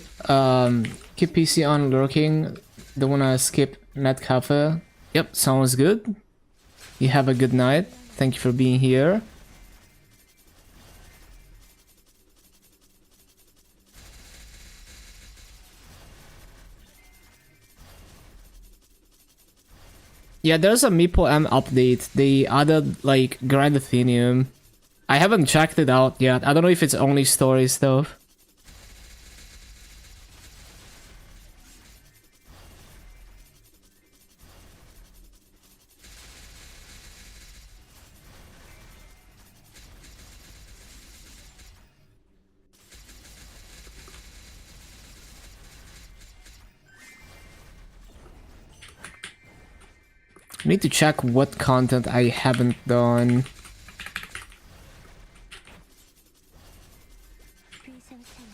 Keep PC on lurking. Don't wanna skip net cafe. Yep, sounds good. You have a good night. Thank you for being here. Yeah, there's a Meeple M update. They added like Grand Athenium. I haven't checked it out yet. I don't know if it's only story stuff. I need to check what content I haven't done. 위생창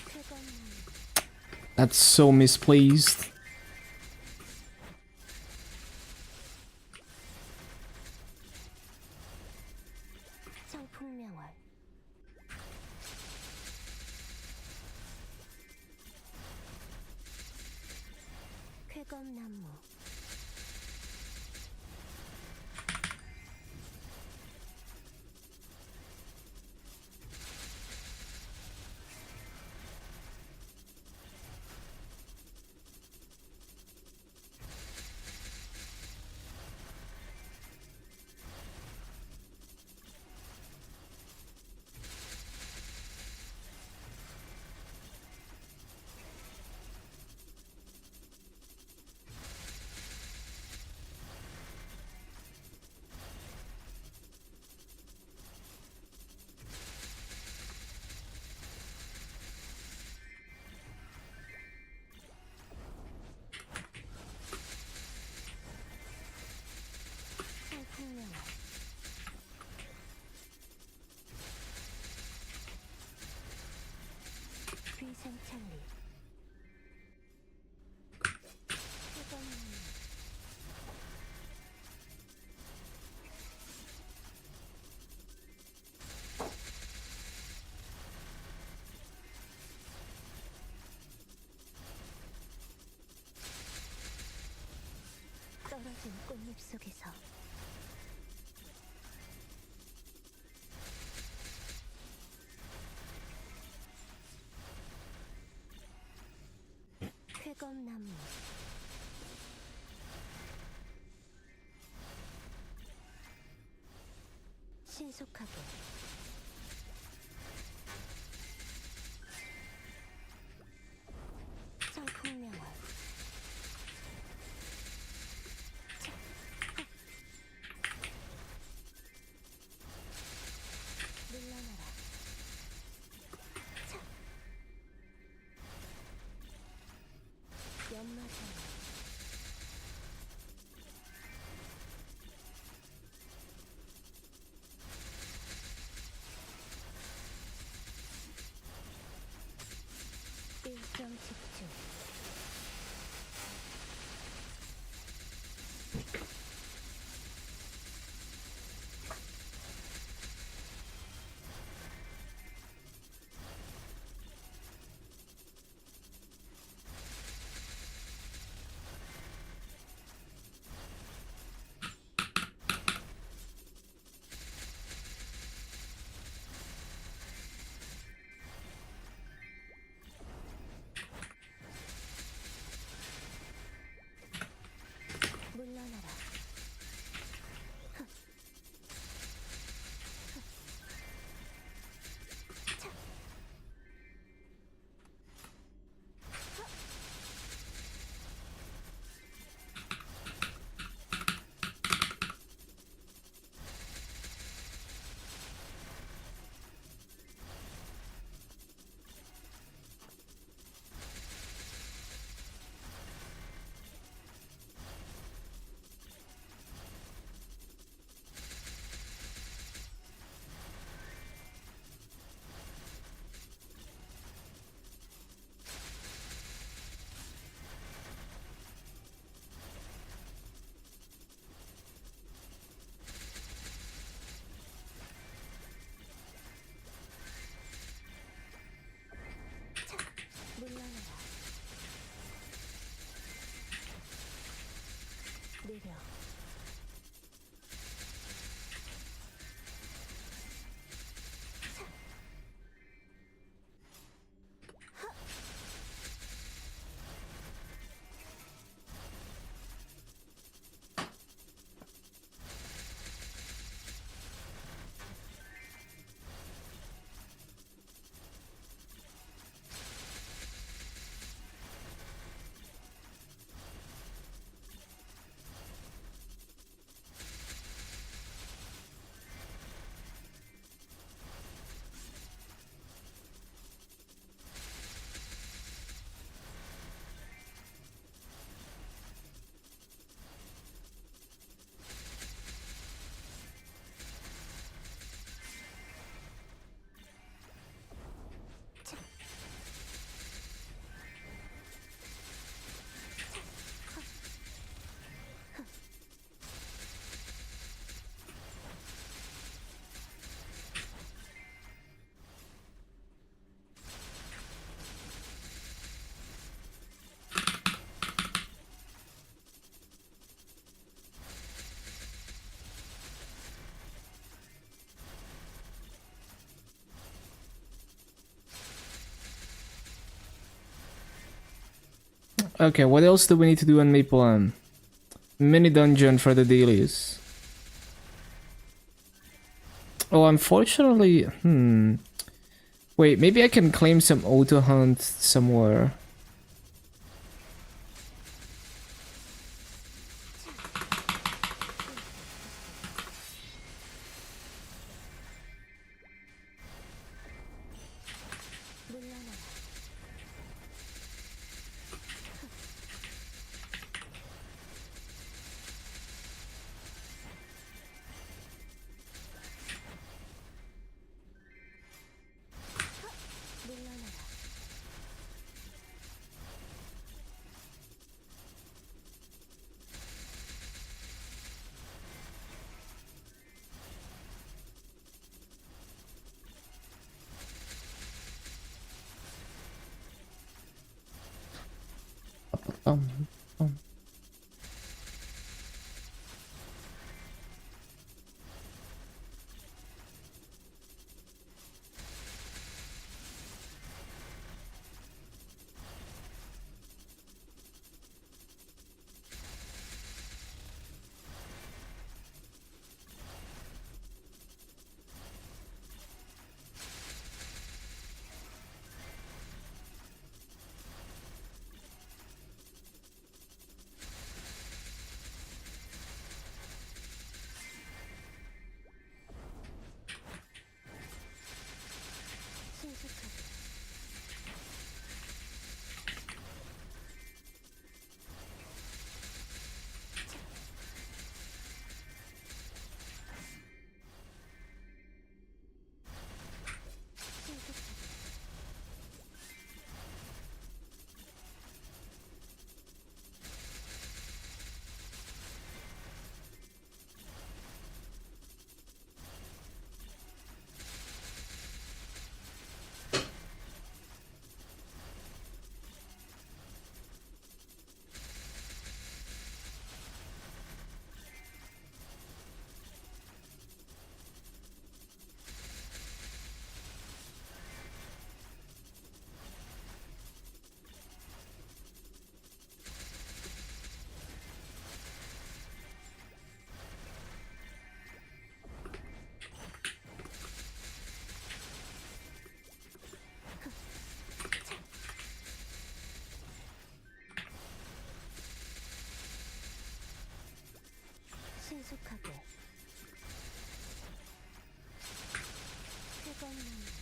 쾌검나무 That's so misplaced. 청풍명월 쾌검나무 청풍명월 위생창리 쾌검나무 떨어진 꽃잎 속에서 쾌검나무 신속하게 청풍명월 물러나라 연마장 일정 집중 내려. Okay, what else do we need to do on Maple? Mini dungeon for the dailies. Oh, unfortunately, Wait, maybe I can claim some auto hunt somewhere. 물러나라. 물러나라. Um, 신속하게. 신속하게. 신속하게. 회전문.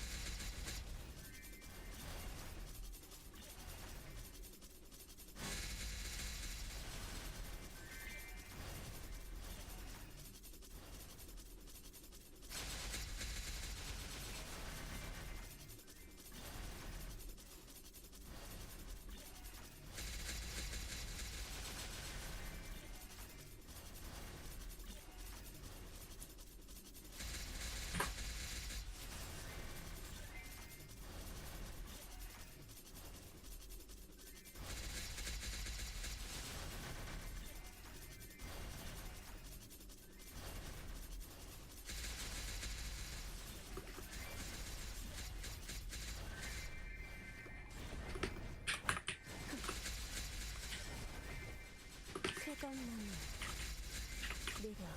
내려.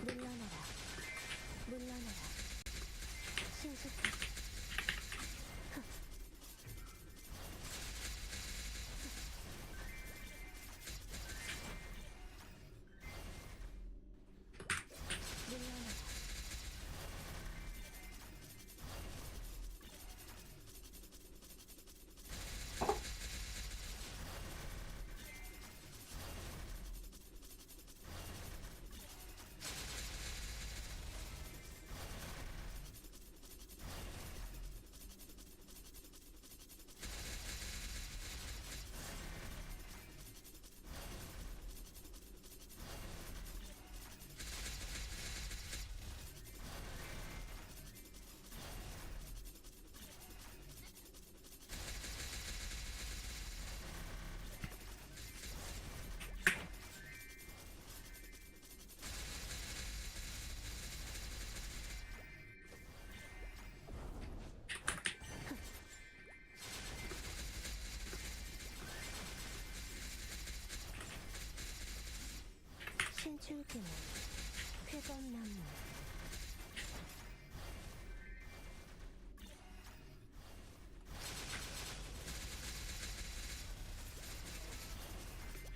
물러나라. 물러나라. 신속하게. 물러나라. 신출기는 쾌검나무.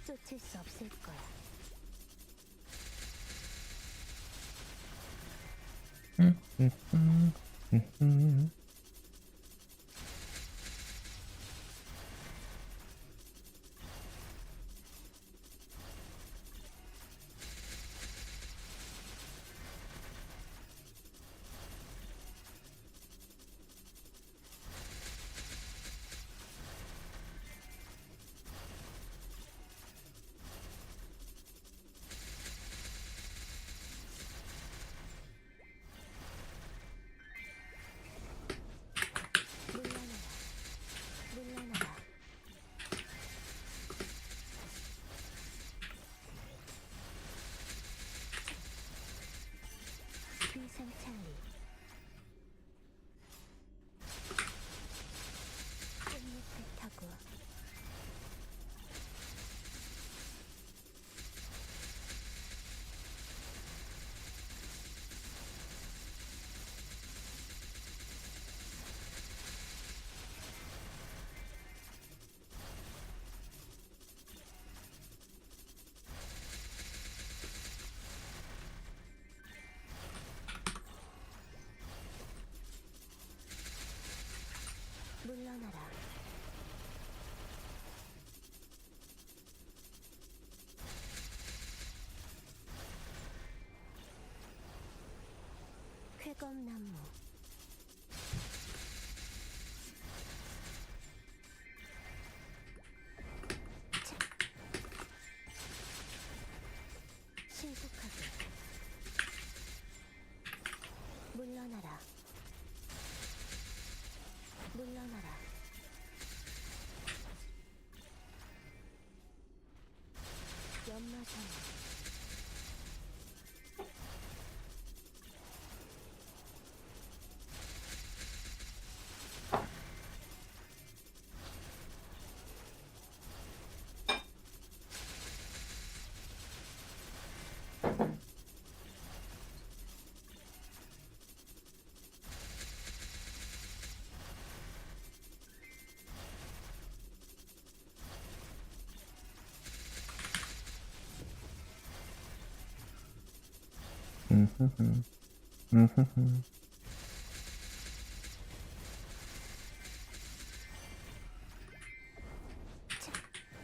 쫓을 수 없을 거야. 물러나라. 물러나라. 비상찰리. 꽃잎을 타고. 물러나라. 쾌검나무. 신속하게. 물러나라. 물러나라. 연마산.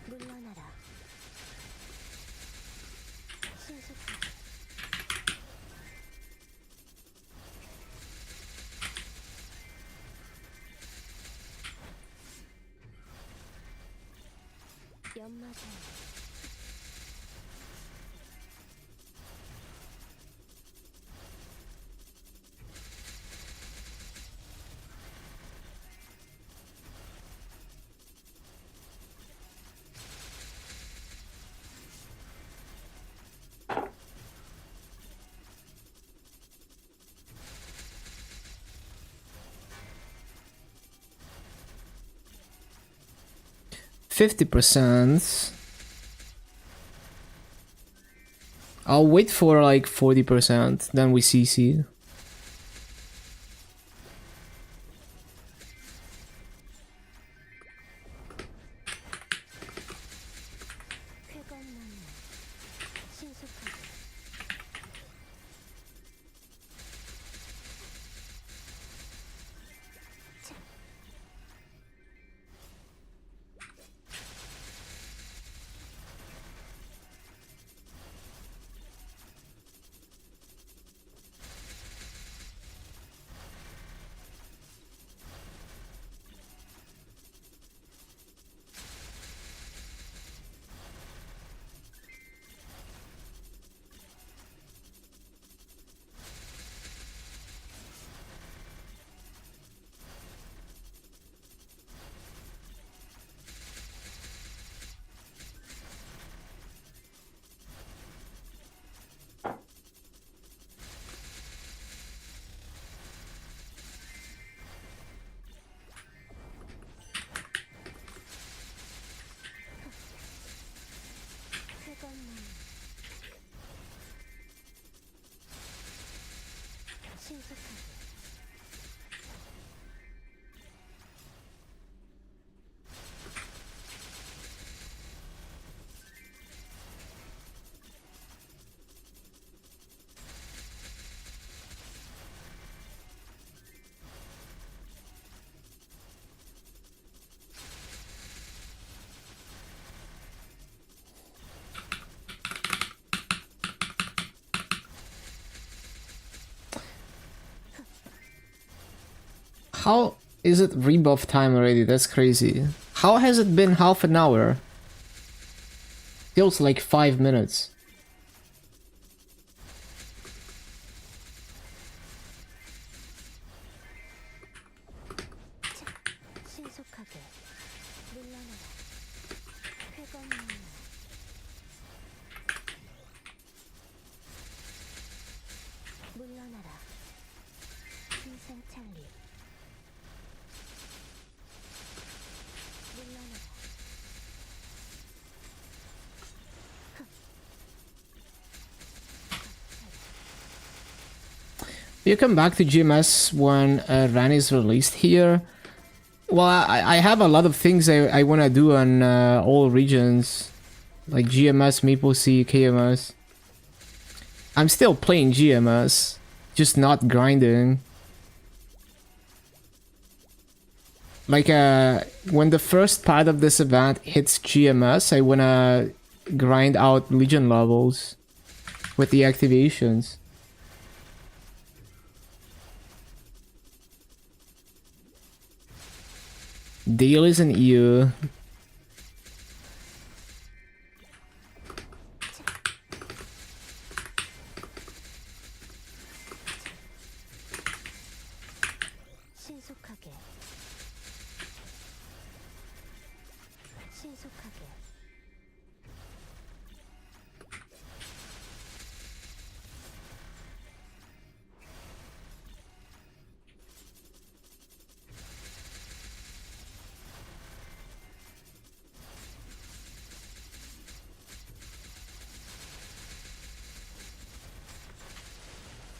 물러나라. 신속하게. 연마살. %50. I'll wait for like 40%, then we CC. 쾌검나무. 신속하게. 쾌검나무. 신속하게. How is it rebuff time already? That's crazy. How has it been half an hour? Feels like 5 minutes. 신속하게. 물러나라. 쾌검나무. 물러나라. 희생찬리. 물러나라. You come back to GMS when Ran is released here. Well, I have a lot of things I want to do on all regions. Like GMS, MapleStory, KMS. I'm still playing GMS. Just not grinding. Like, when the first part of this event hits GMS, I wanna grind out Legion levels with the activations. Dailies and EU. 신속하게. 신속하게.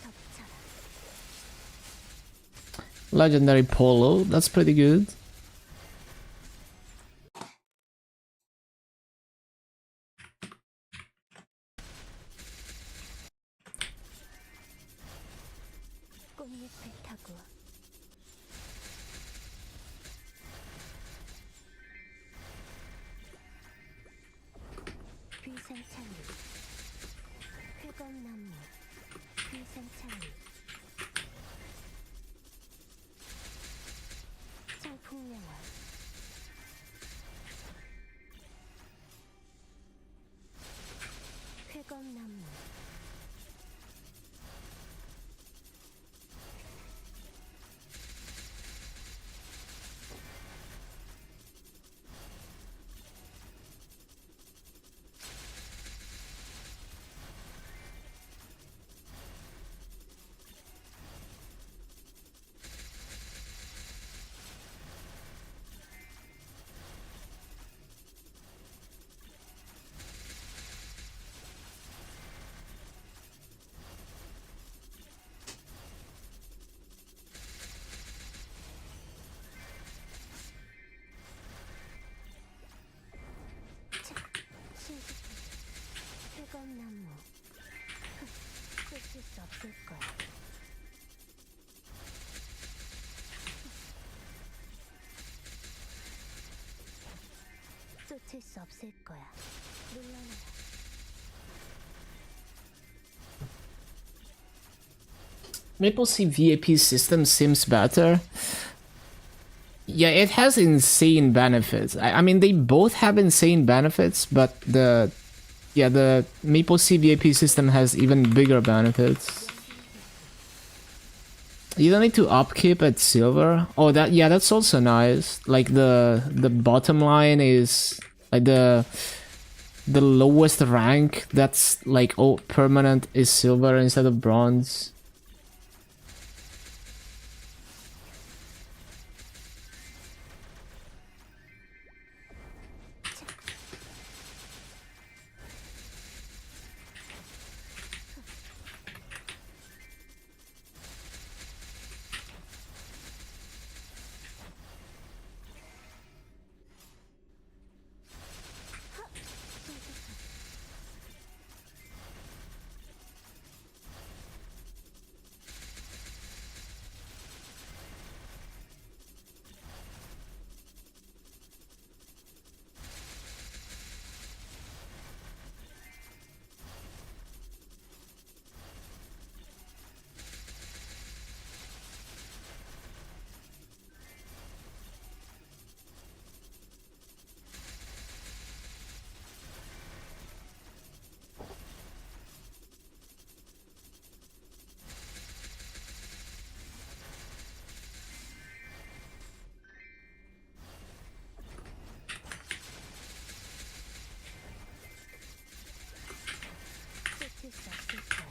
덮쳐라. Legendary Polo, that's pretty good. 불타고 귀생창리 회검나무 귀생창리 청풍명화 회검나무 회검나무 쫓을 수 없을 거야. 쫓을 수 없을 거야. 물러나라. MapleStory VAP system seems better. Yeah, it has insane benefits. I mean, they both have insane benefits, but the MapleStory VAP system has even bigger benefits. You don't need to upkeep at silver. Oh, that's also nice. Like the bottom line is like the lowest rank that's like permanent is silver instead of bronze. 쫓을 수 없을 거야.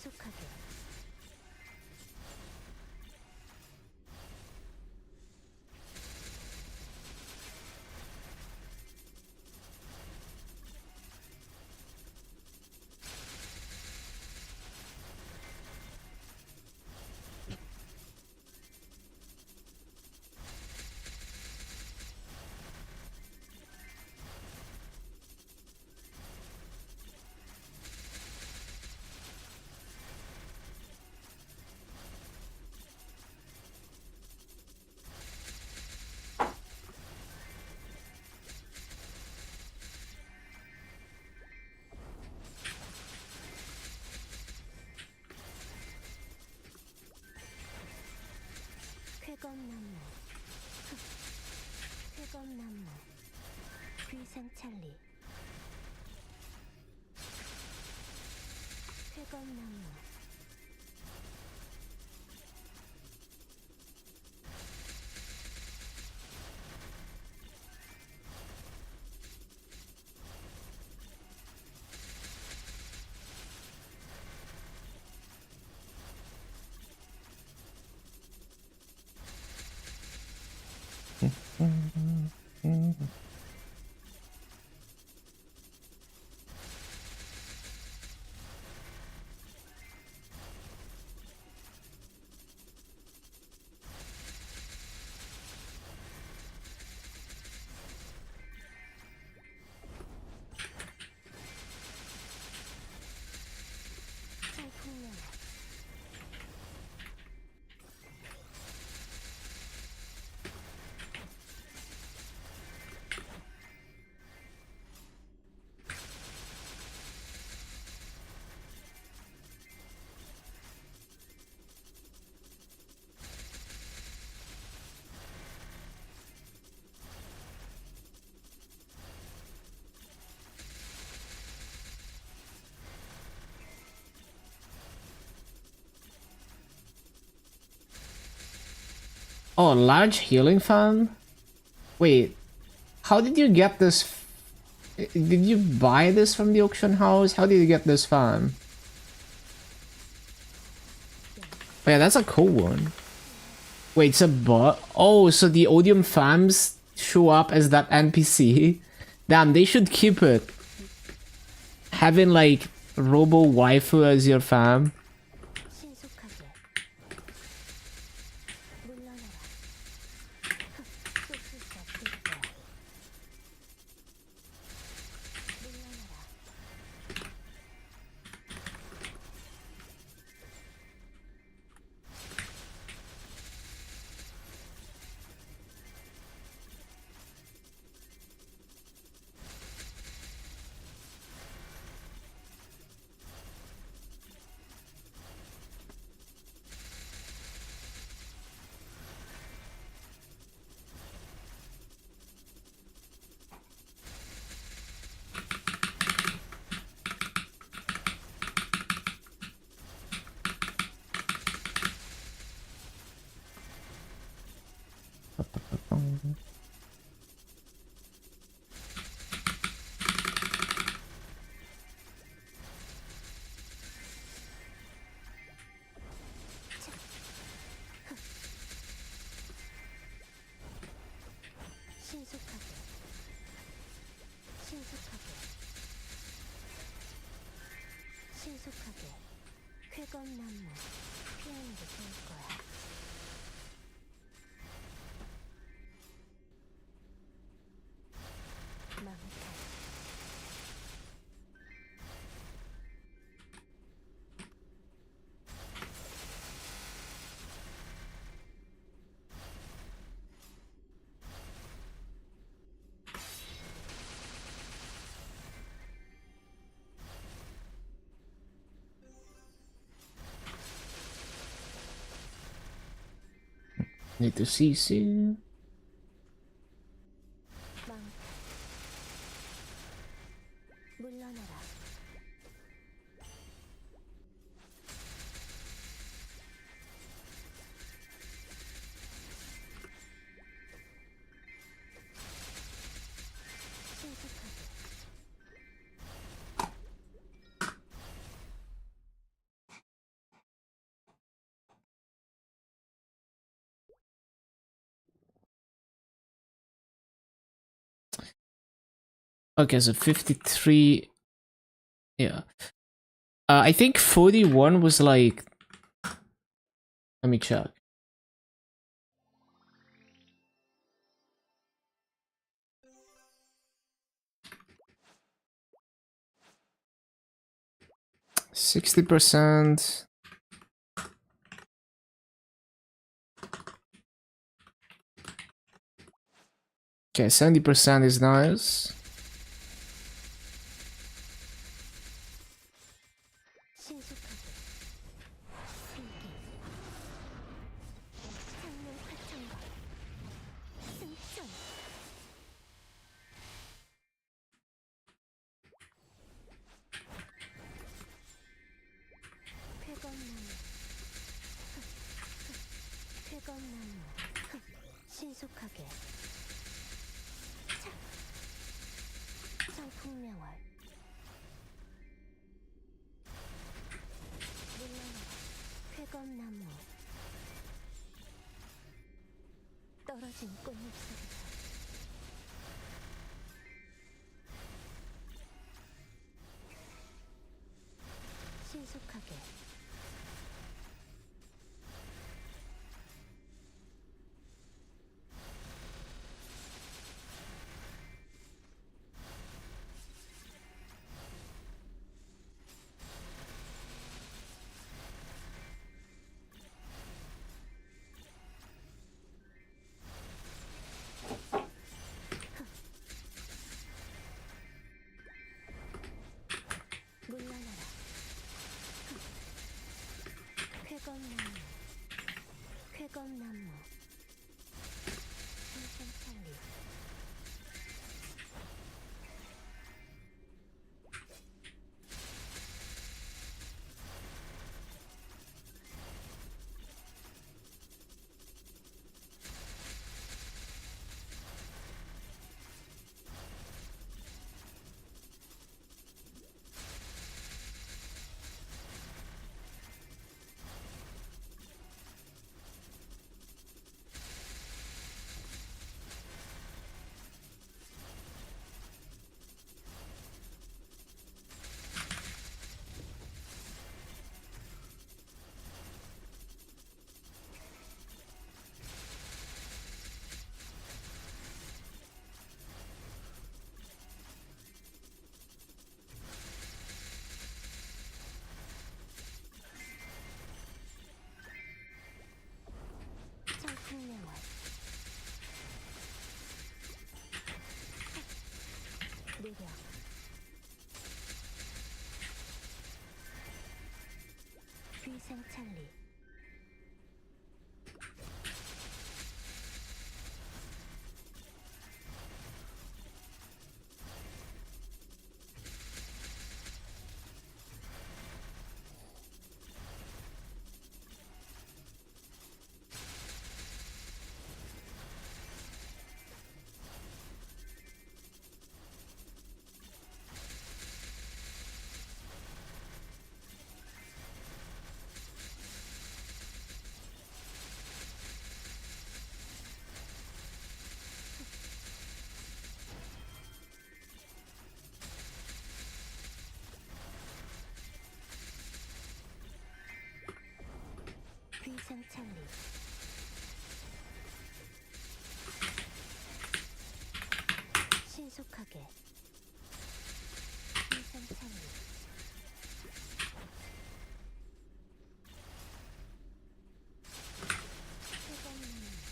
신속하게 쾌검나무 쾌검나무 귀생찰리 쾌검나무 철풍령 Oh, large healing farm? Wait, how did you get this? Did you buy this from the auction house? How did you get this farm? Oh yeah, that's a cool one. Wait, it's a bot? Oh, so the Odium farms show up as that NPC? Damn, they should keep it. Having like Robo Waifu as your farm. 신속하게 물러나라 쫓을 수 없을 거야 물러나라 신속하게 신속하게 신속하게 쾌검나무 피하는 게 좋을 거야 망탈 Need to CC. 망탈 물러나라 신속하게 Okay, so 53. Yeah. I think 41 was like. Let me check. %60%. Okay, 70% is nice. 신속하게 승기 창문 파천과 승천 쾌검나무 쾌검나무 신속하게 청풍명월 물러나라 쾌검나무 떨어진 꽃잎 속에서 신속하게 물러나라 쾌검나무 쾌검나무 생선찰리 청풍명월 느려 귀생찰리 귀생찰리 신속하게 귀생찰리 쾌검나무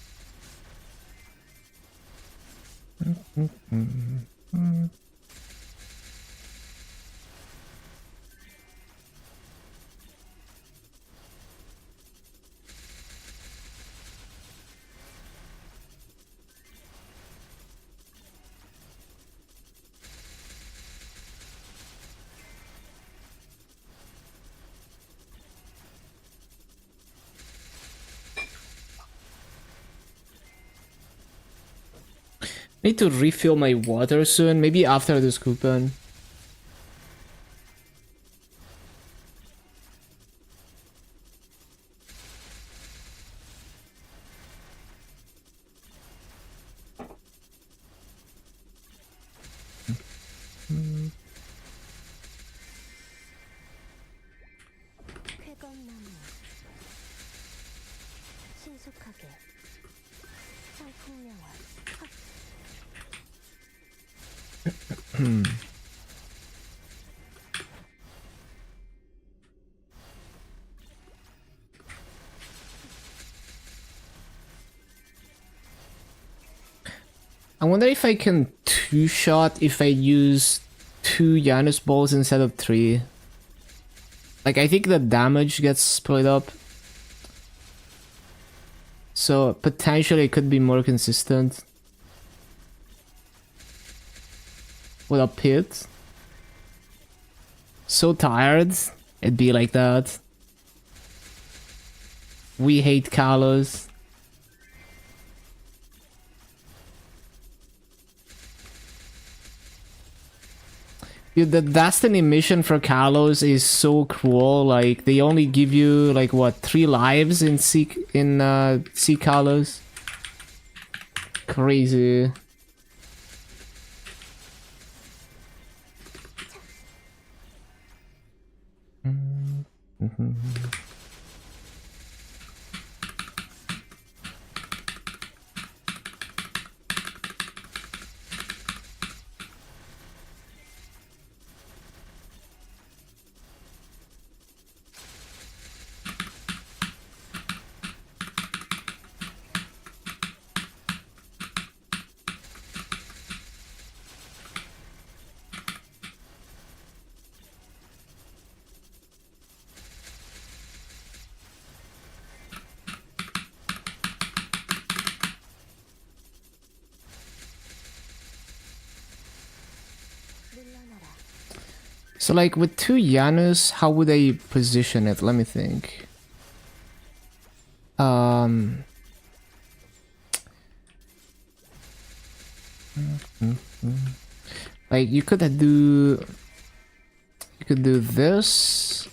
Need to refill my water soon. Maybe after this coupon. 신속하게 청풍명화 I wonder if I can two-shot if I use 2 Janus balls instead of 3. Like, I think the damage gets split up. So, potentially it could be more consistent. With a pit. So tired. It'd be like that. We hate Kalos. Dude, the Destiny mission for Kalos is so cruel. Like, they only give you, like, what, 3 lives in Sea Kalos? Crazy. 물러나라. So, like, with 2 Janus, how would I position it? Let me think. Like, you could do this,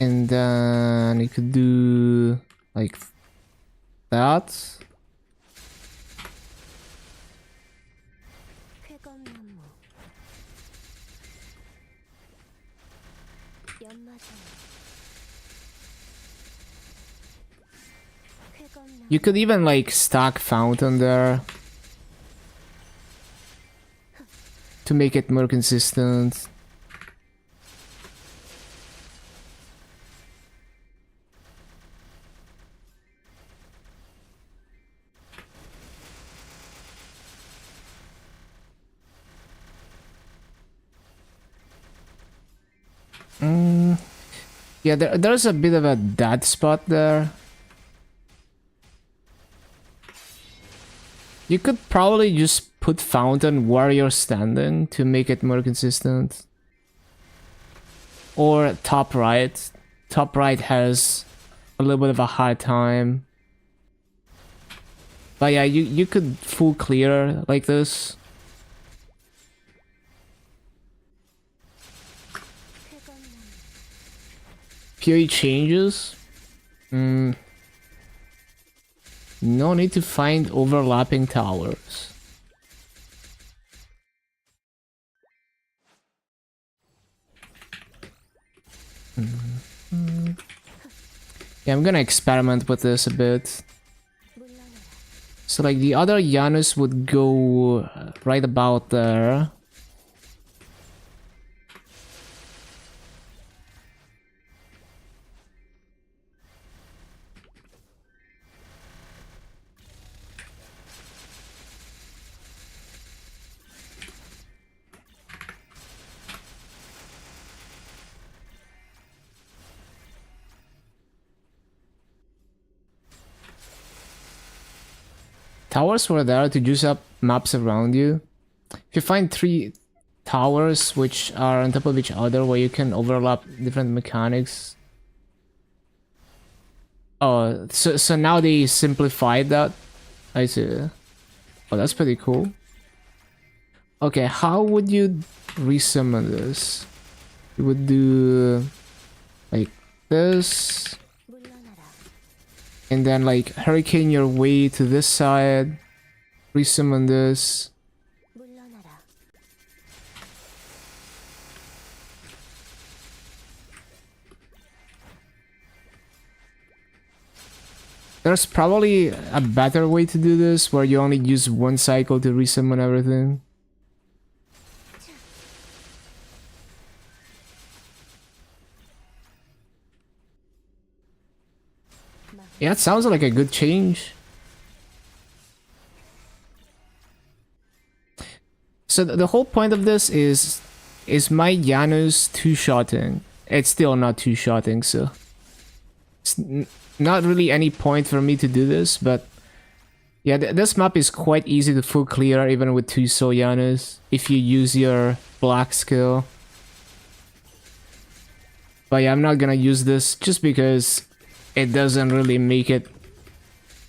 and then you could do like that. 쾌검나무 연마장 쾌검나무 You could even like stack fountain there to make it more consistent. Yeah, there's a bit of a dead spot there. You could probably just put fountain where you're standing to make it more consistent. Or top right. Top right has a little bit of a hard time. But yeah, you could full clear like this. 쾌검나무 PoE changes. No need to find overlapping towers. Yeah, I'm gonna experiment with this a bit. 물러나라. So like the other Janus would go right about there. Towers were there to juice up maps around you. If you find 3 towers which are on top of each other where you can overlap different mechanics. Oh, so now they simplified that? I see. Oh, that's pretty cool. Okay, how would you resummon this? You would do like this, 물러나라. and then like hurricane your way to this side, resummon this. 물러나라. There's probably a better way to do this where you only use one cycle to resummon everything. Yeah, it sounds like a good change. So the whole point of this is my Janus two-shotting? It's still not two-shotting, so it's not really any point for me to do this, but yeah, this map is quite easy to full clear even with two Soul Janus if you use your black skill. But yeah, I'm not gonna use this just because it doesn't really make it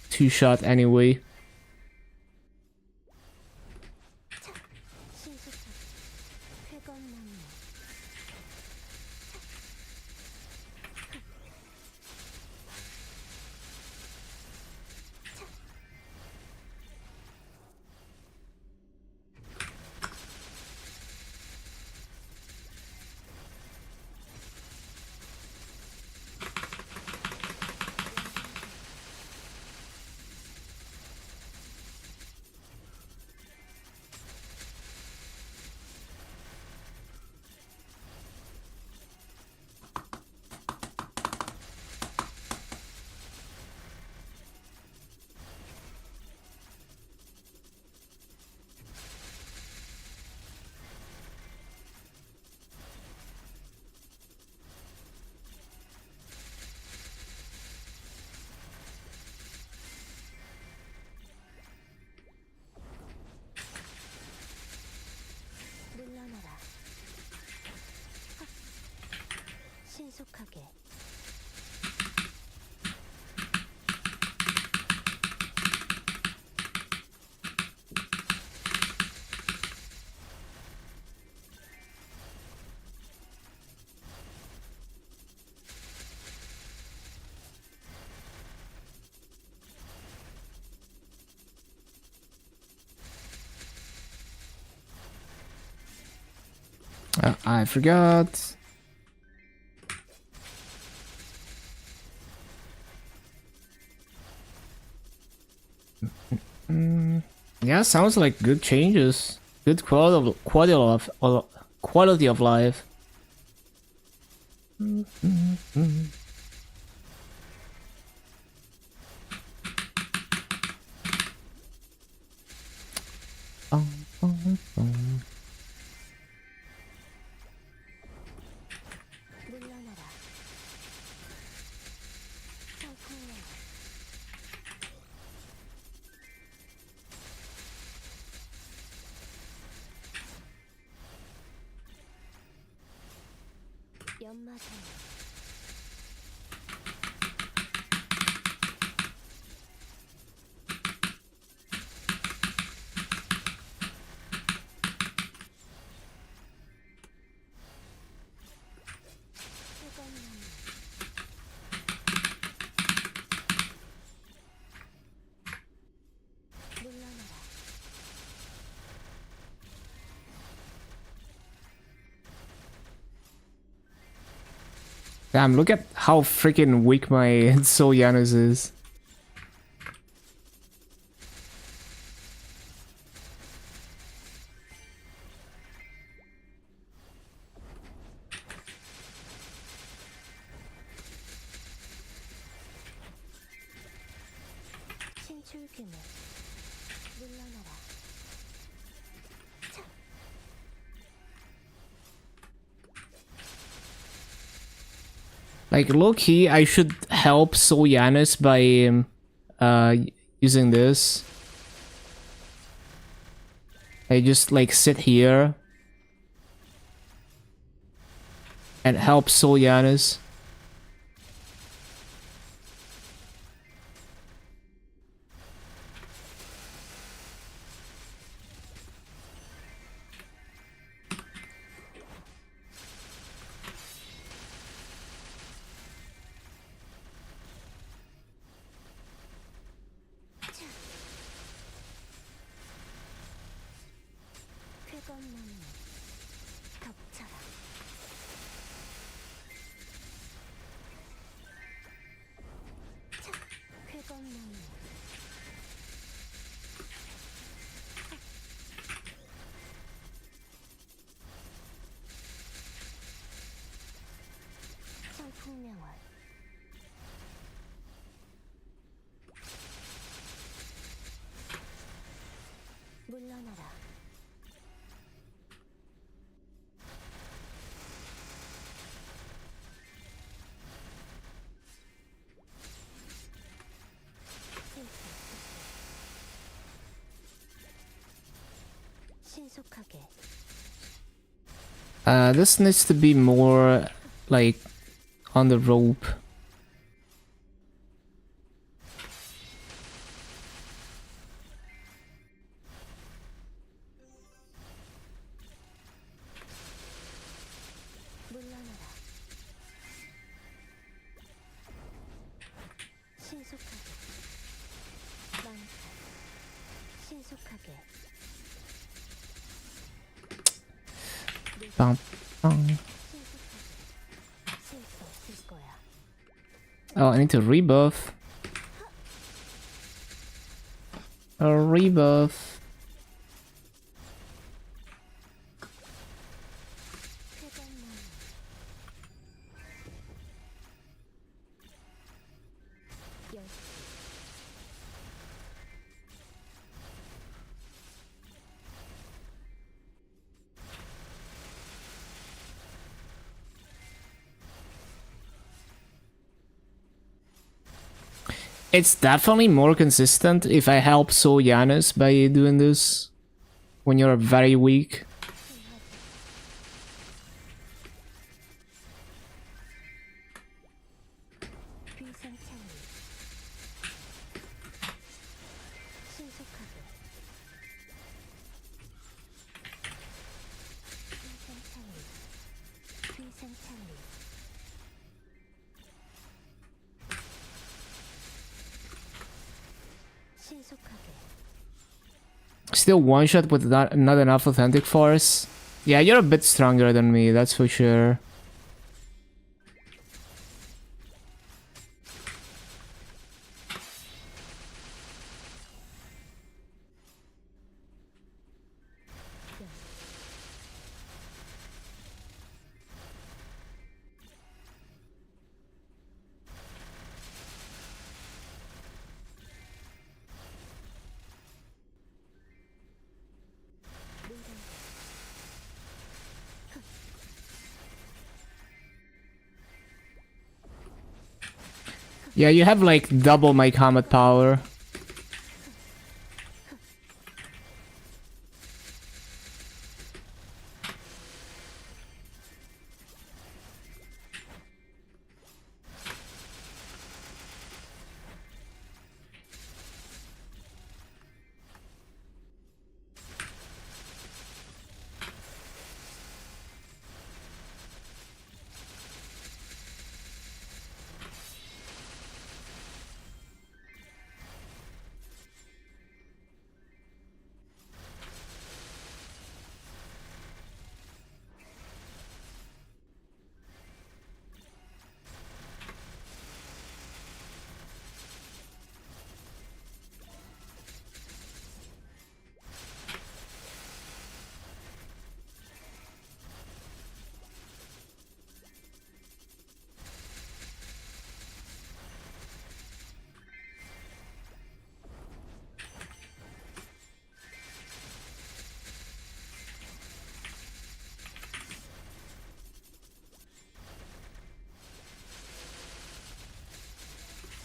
two-shot anyway. 물러나라. 신속하게. I forgot. Yeah, sounds like good changes. Good quality of life. 물러나라. 성풍년. 연마선. 뜨거운 물러나라. Damn, look at how freaking weak my Soul Janus is. 신출귀물. 물러나라. Like, low-key, I should help Soul Janus by using this. I just, like, sit here and help Soul Janus. 쾌검나무. 덮쳐라. 물러나라. 신속하게. This needs to be more like on the rope. 물러나라. 신속하게. 많다. 신속하게. Bang, bang. 쓸수 없을 거야. Oh, I need to rebuff. A rebuff. 회전만. 열. It's definitely more consistent if I help Soyanus by doing this when you're very weak. 비상창리. 신속하게. 비상창리. 비상창리. 신속하게. Still one shot with not enough authentic force. Yeah, you're a bit stronger than me, that's for sure. Yeah, you have like double my combat power.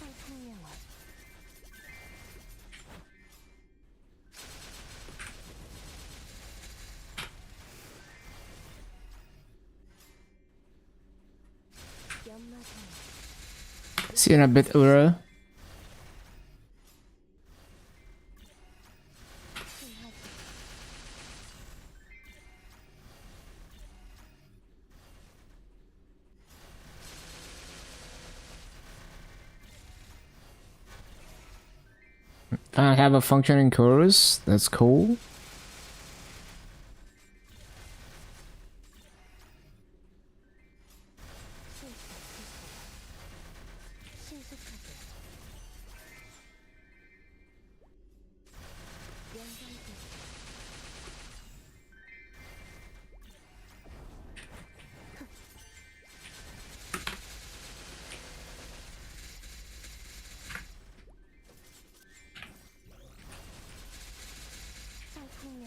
상상명화. 연마상. See you in a bit, Ura. 신하지. I have a functioning chorus, that's cool. 신속하게. 연장대. 상상명화.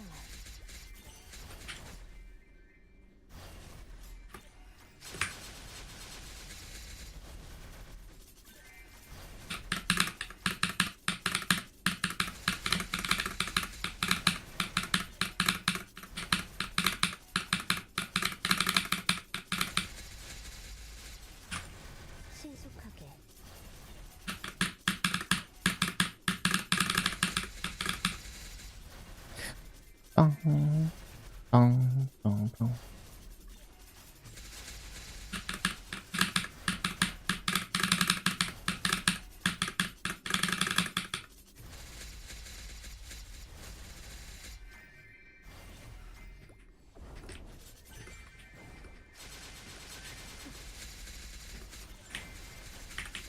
신속하게.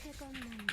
쾌감만요.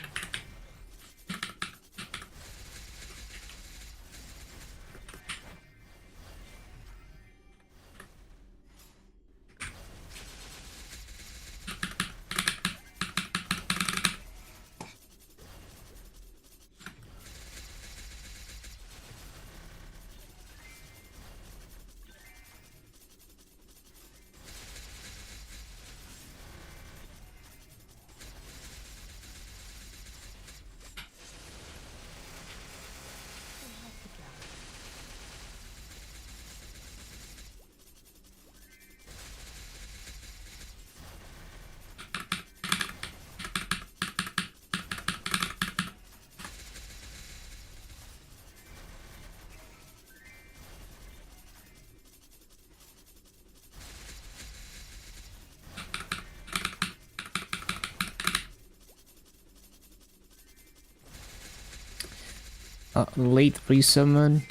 Late resummon.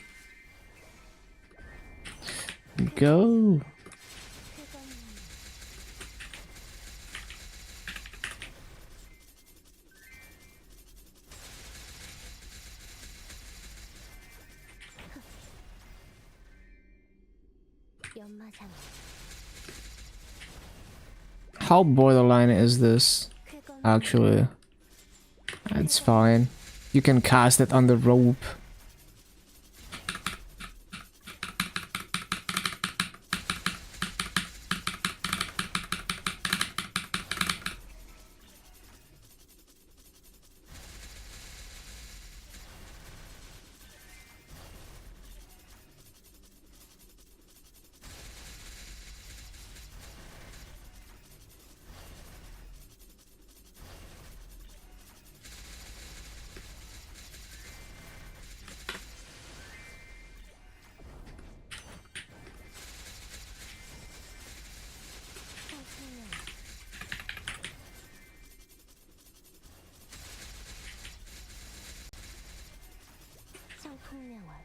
Go. 연마상. How borderline is this? 쾌감. Actually, it's fine. You can cast it on the rope. 성풍명월.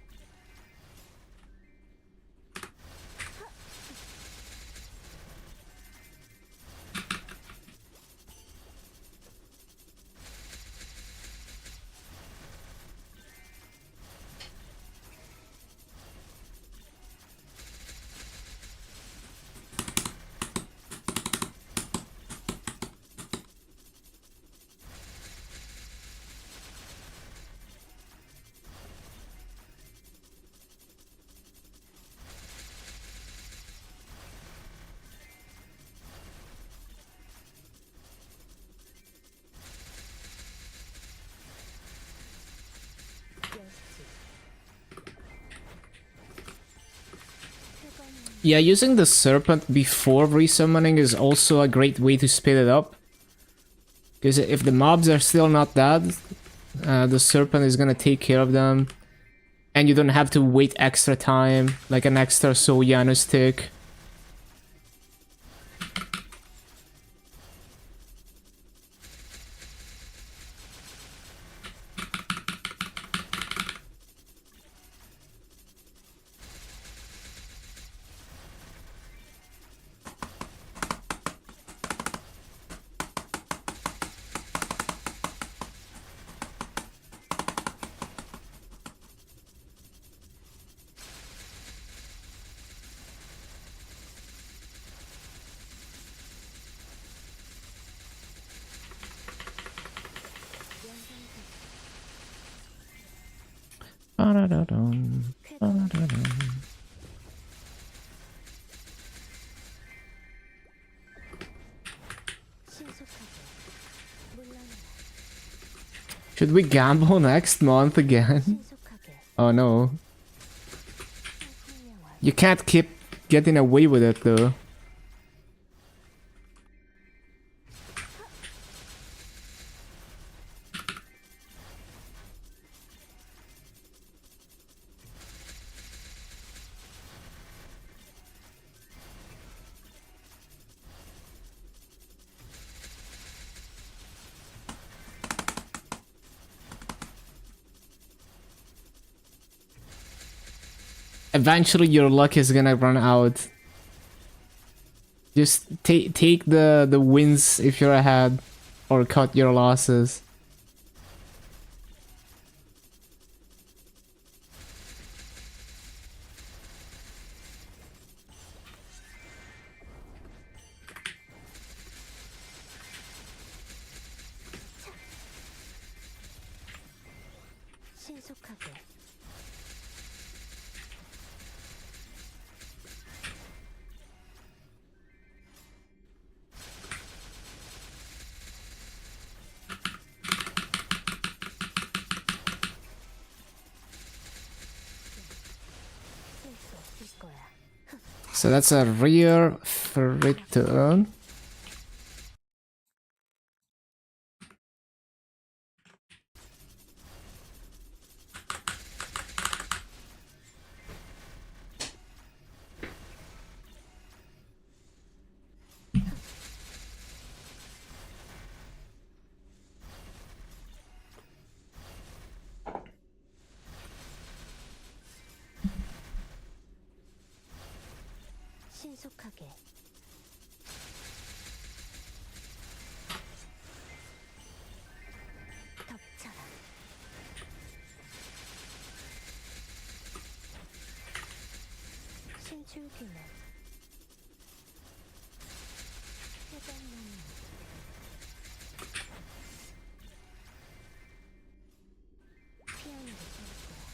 Yeah, using the serpent before resummoning is also a great way to speed it up. Because if the mobs are still not dead, the serpent is gonna take care of them. And you don't have to wait extra time, like an extra Soyanu stick. Ba-da-da-dum, ba-da-dum. 신속하게. 물러나라. Should we gamble next month again? 신속하게. Oh no. 성풍명월. You can't keep getting away with it though. Eventually your luck is gonna run out. Just take the wins if you're ahead, or cut your losses. 신속하게 쓸 수 없을 거야. So that's a rare return. 신속하게 덮쳐라. 신출귀는 해변나무 피어나게 될 거야.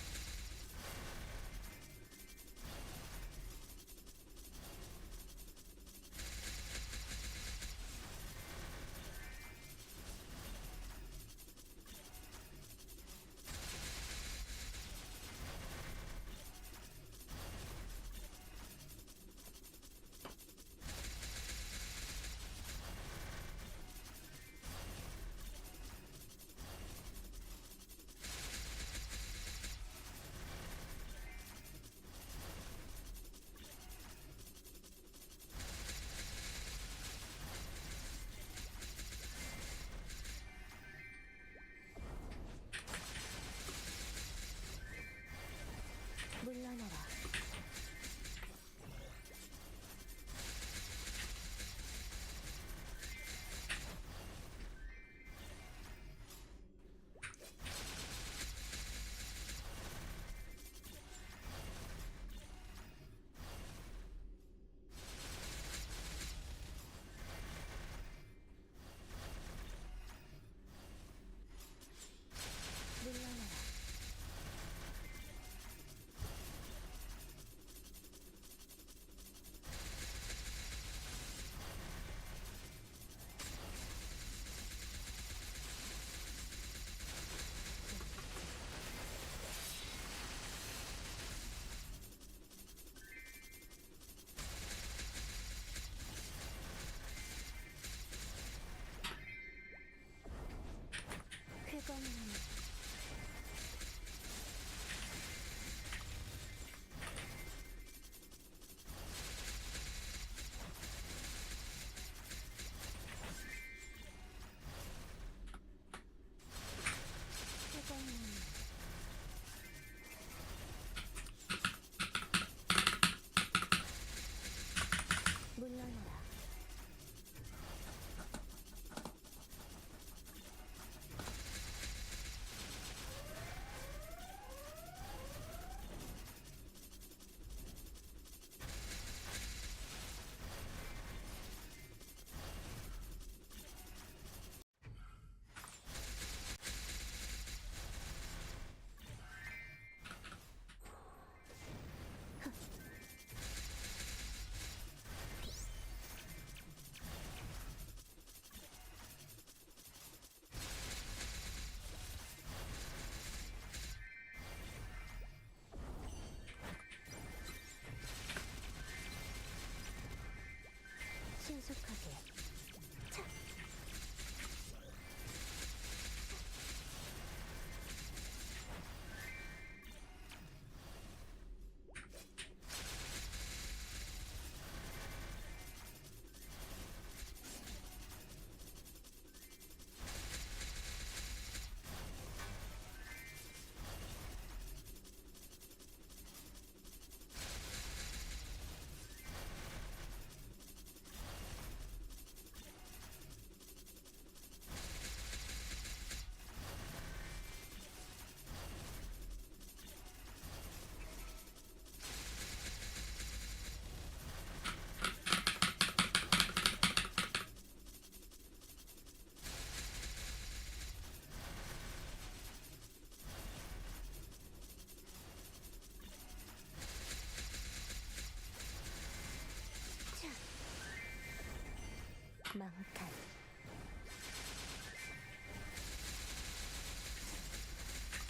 망탈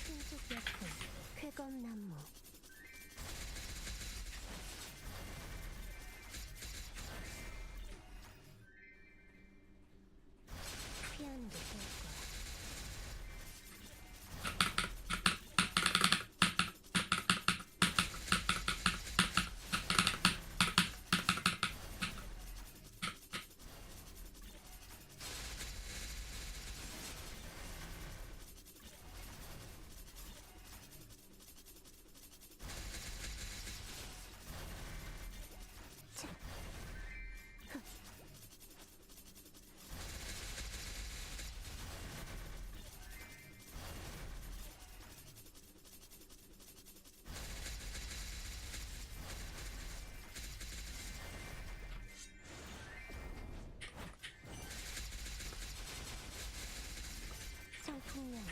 신속약품 쾌검나무 피하는 게 좋을 거야. 청풍령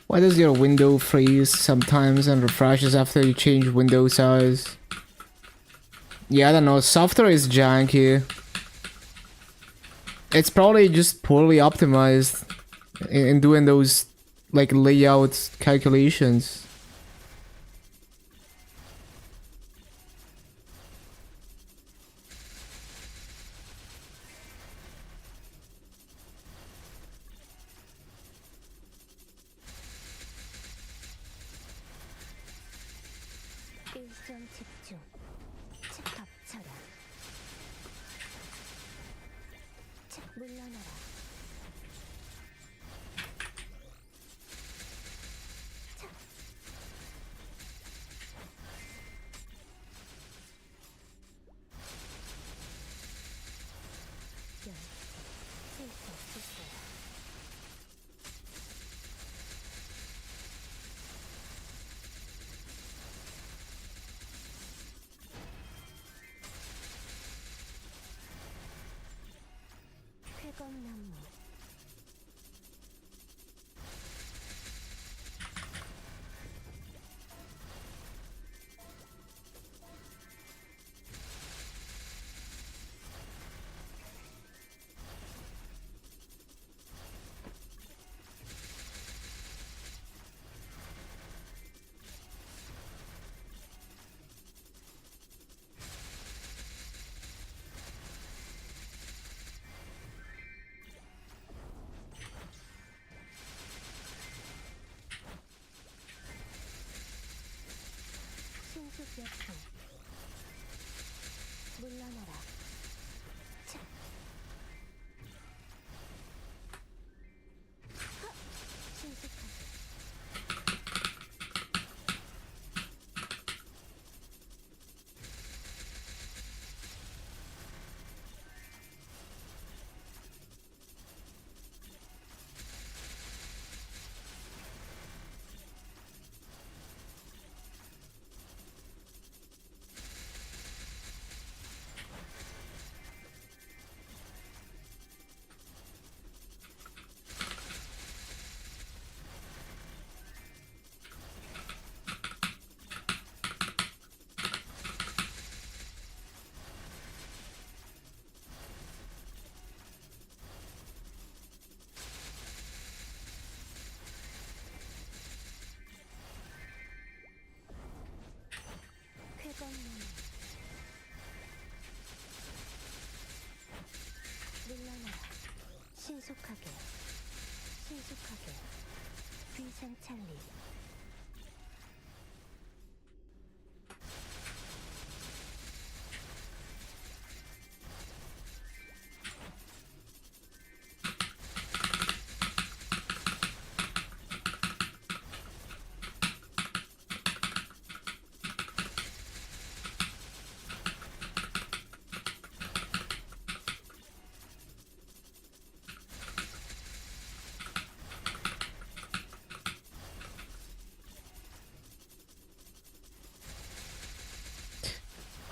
Why does your window freeze sometimes and refreshes after you change window size? Yeah, I don't know. Software is janky. It's probably just poorly optimized in doing those like layout calculations. 일점 집중 책 덮쳐라 책 물러나라 책 열쇠 쓸수 없을 거야. 쾌검나무 신속약품 물러나라 책 신속하게 쾌검나무 물러나라 신속하게 신속하게 비상찰리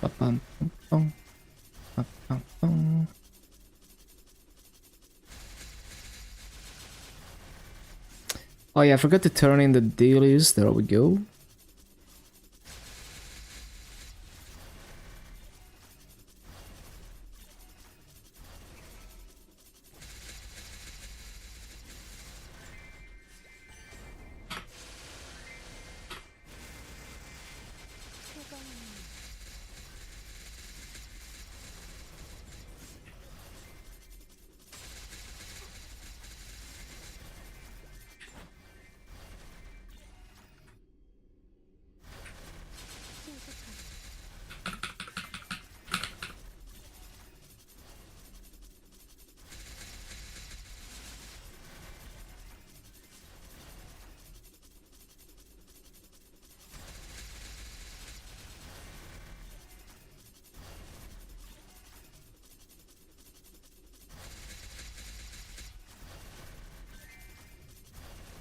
Ba-bum, bum, bum. Oh yeah, I forgot to turn in the dailies. There we go.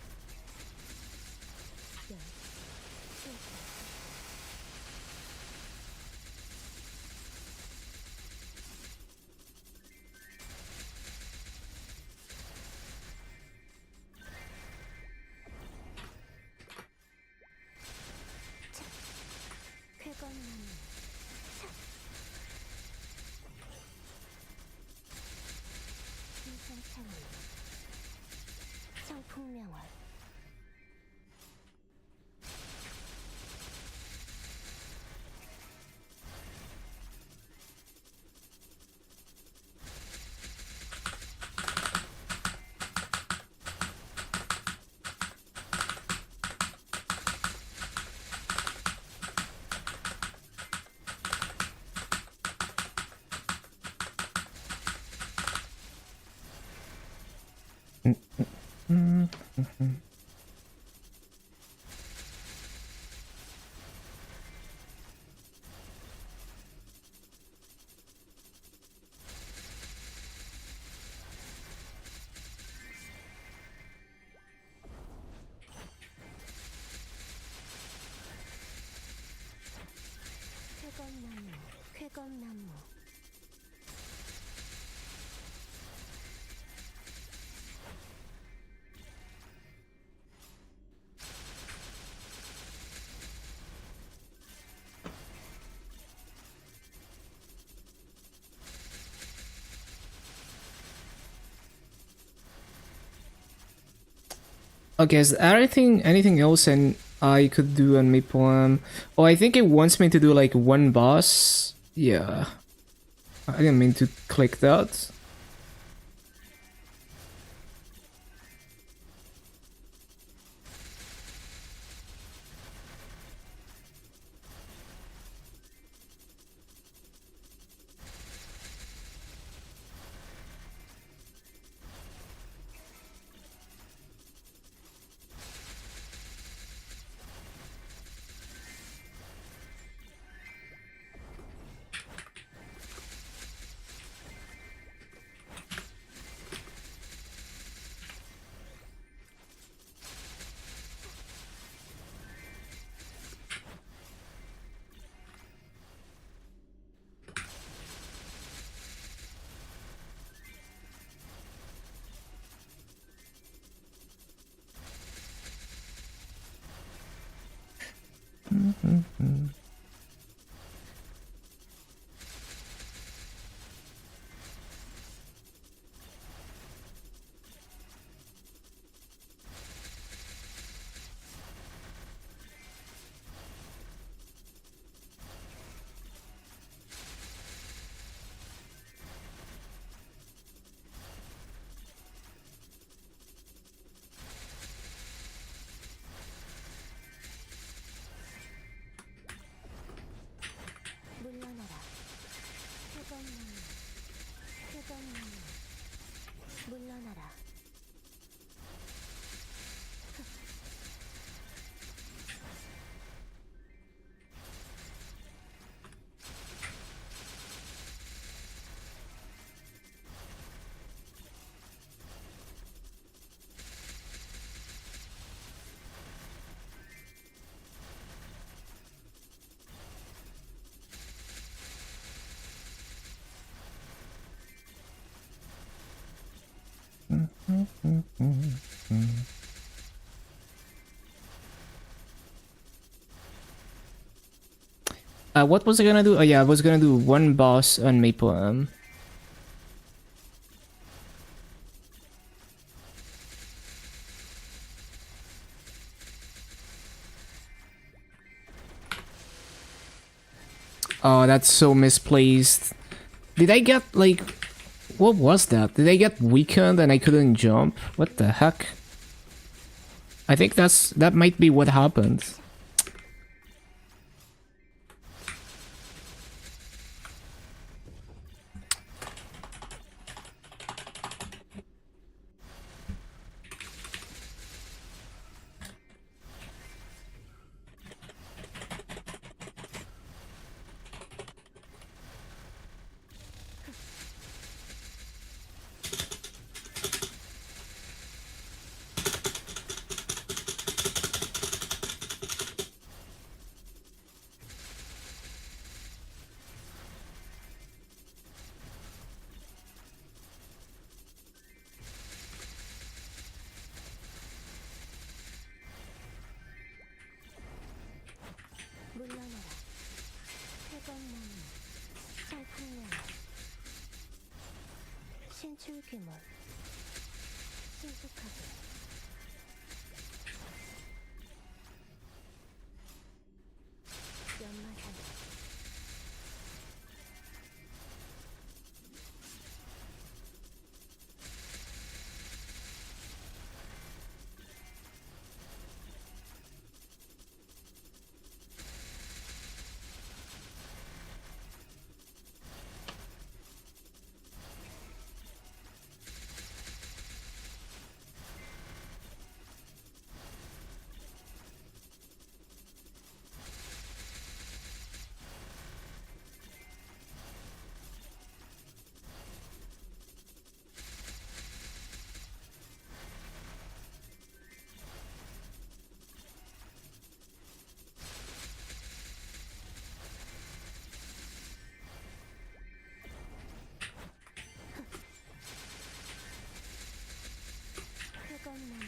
쾌감 신속하게 열 실패 쾌감나무 비상창리 성풍명월 쾌감나무 쾌감나무 Okay, is there anything else and I could do on Maple? Oh, I think it wants me to do like one boss. Yeah, I didn't mean to click that. 물러나라 쾌감나무 쾌감나무 물러나라 What was I gonna do? Oh yeah, I was gonna do one boss on Maple. Oh, that's so misplaced. Did I get, like... What was that? Did I get weakened and I couldn't jump? What the heck? I think that might be what happened. 물러나라. 태건나무. 설탕년. 신출귀몰. 신속하게. 연마살. 태건나무.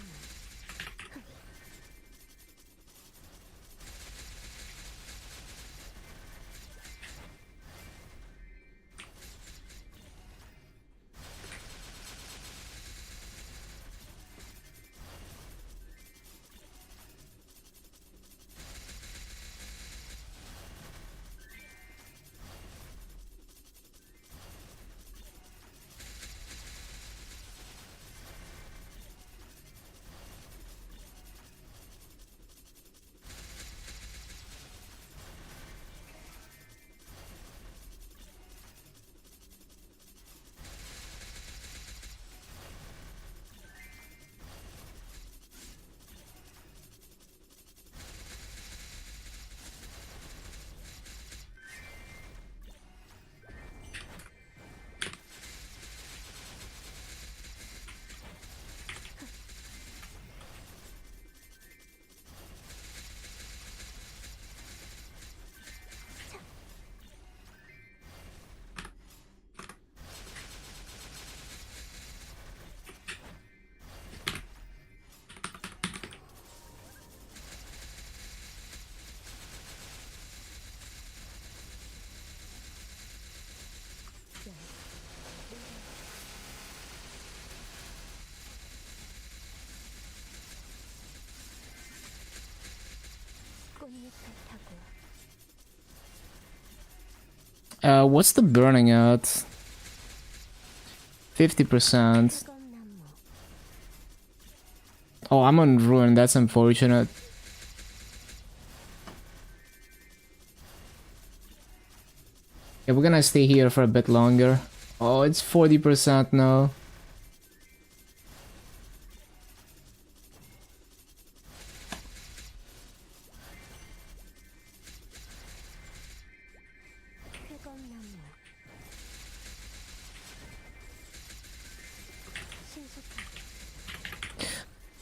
꽃잎을 타고. What's the burning at? 50%. 태건나무. Oh, I'm on ruin. That's unfortunate. Yeah, we're gonna stay here for a bit longer. Oh, it's 40% now. 태건나무. 신속하게.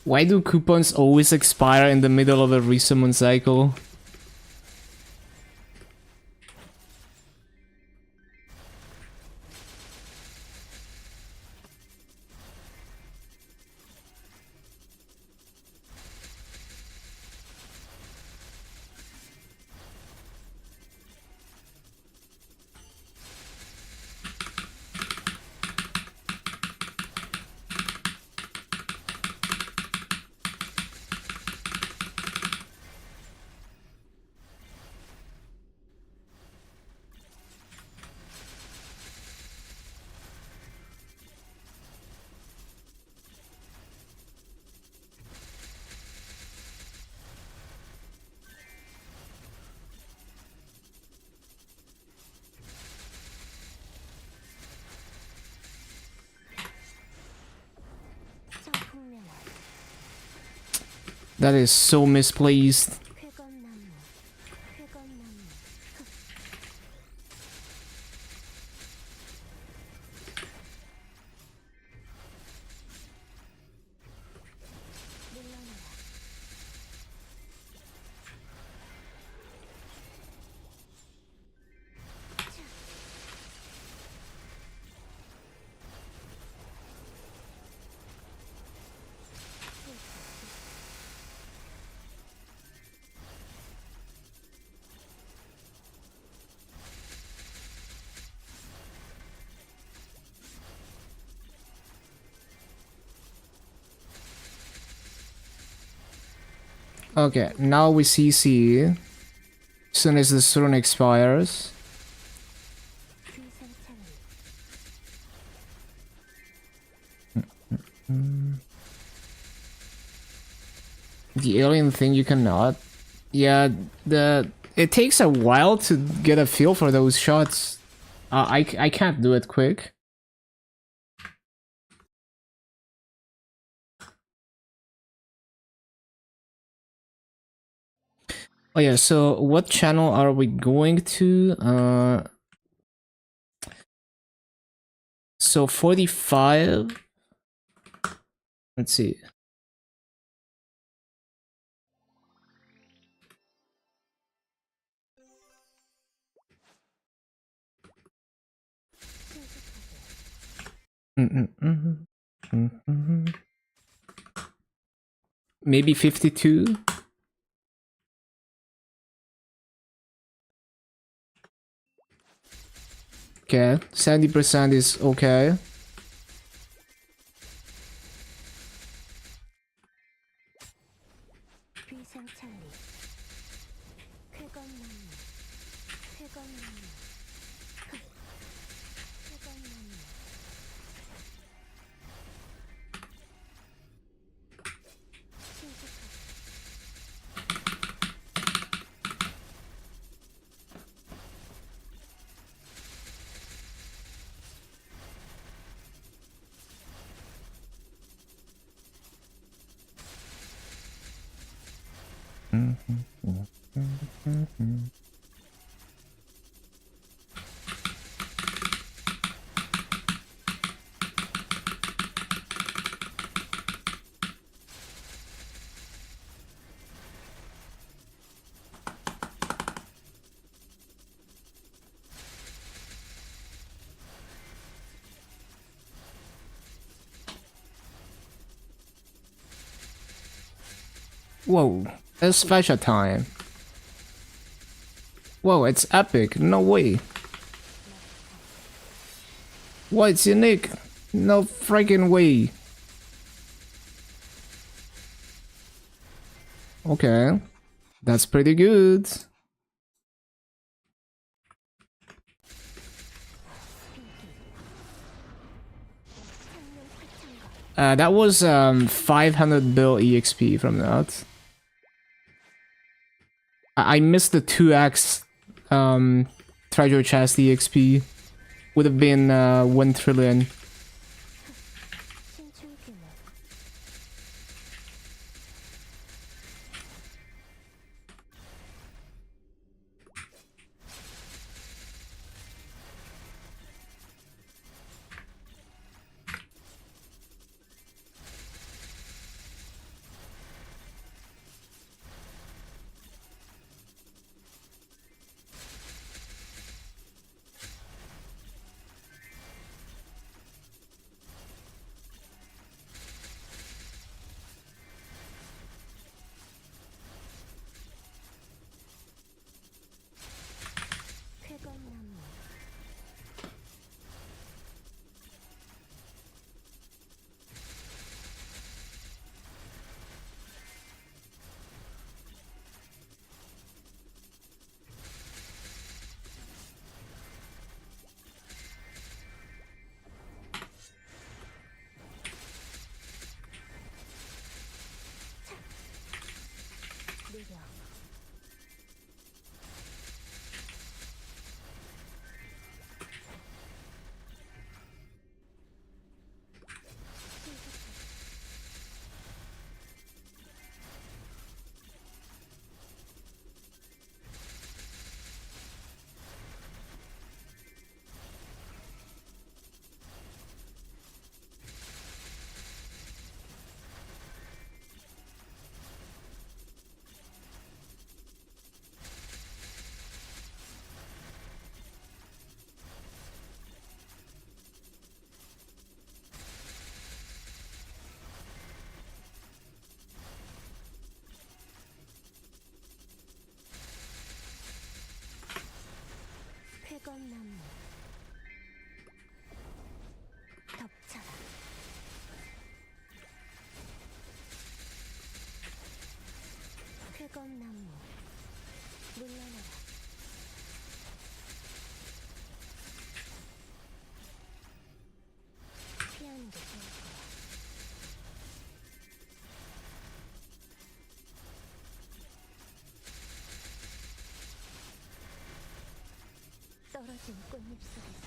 Why do coupons always expire in the middle of a resummon cycle? That is so misplaced. 쾌건나무 쾌건나무 물러나라 Okay, now we CC. Soon as the turn expires. 귀상창리 The alien thing you cannot. Yeah, it takes a while to get a feel for those shots. I can't do it quick. Oh yeah, so what channel are we going to? So 45. Let's see. Maybe 52. Okay, 70% is okay. 귀상창리 쾌건나무 쾌건나무 쾌건나무 친숙하게 Whoa, it's special time. Whoa, it's epic. No way. What, it's unique? No freaking way. Okay, that's pretty good. That was 500 bill EXP from that. I missed the 2x treasure chest EXP. Would have been 1 trillion. 신출규모 떨어진 꽃잎 속에서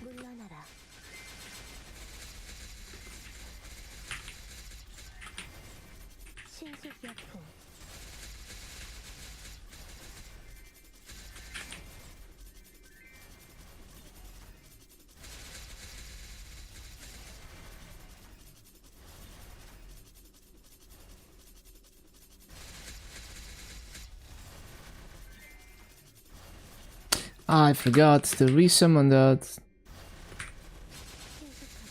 물러나라. 신속약품. Ah, I forgot to resummon that. 신속하게.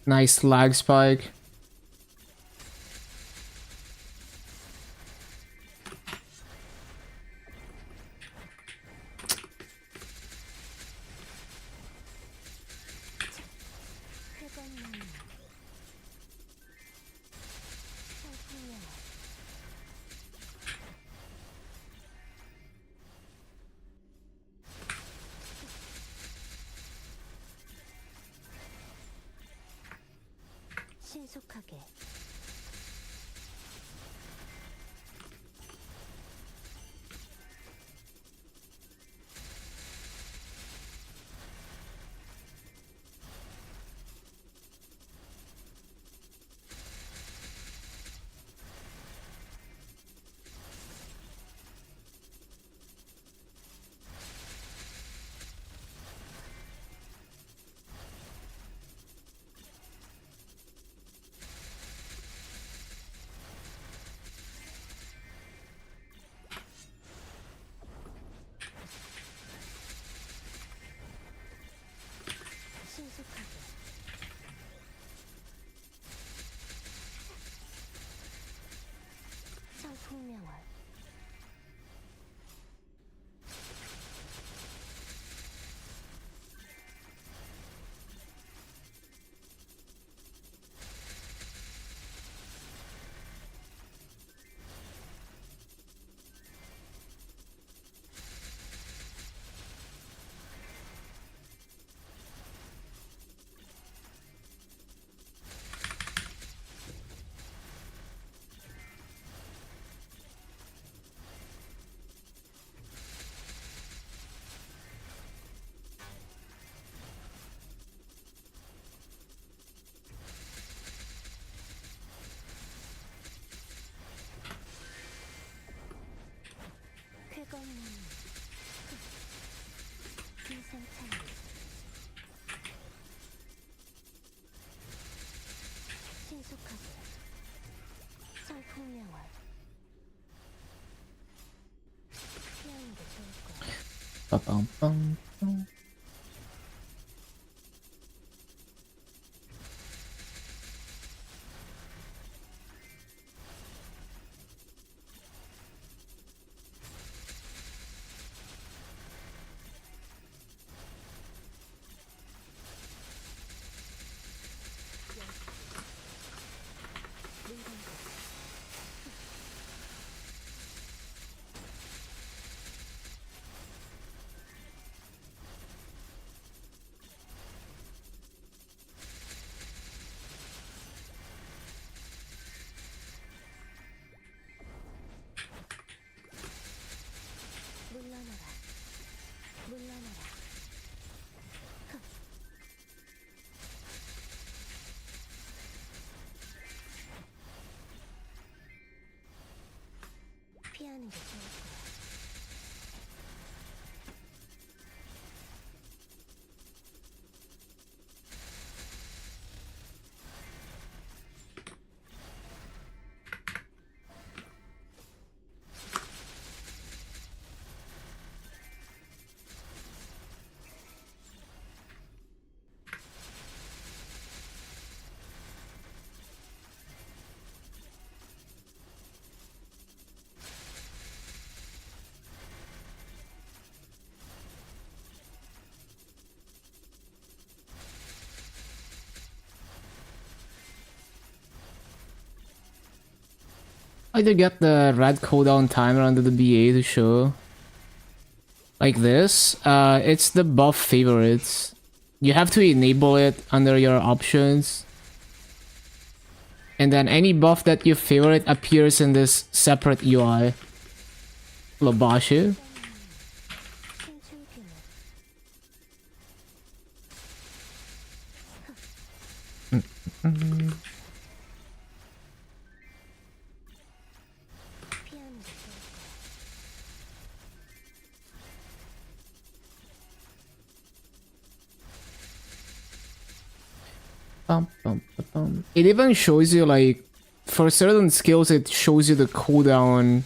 Nice lag spike. 회전망. 상품명. 신속하게. 신속하게. 상품명월. 쾌검나무. 기생찬리. 신속하게. 상품명월. 피하는 게 좋을 거야. Ba-bum-bum. Either get the red cooldown timer under the BA to show. Like this. It's the buff favorites. You have to enable it under your options. And then any buff that you favorite appears in this separate UI. Lobashi. 신출규모 피하는 게 좋을 거야. It even shows you like for certain skills it shows you the cooldown.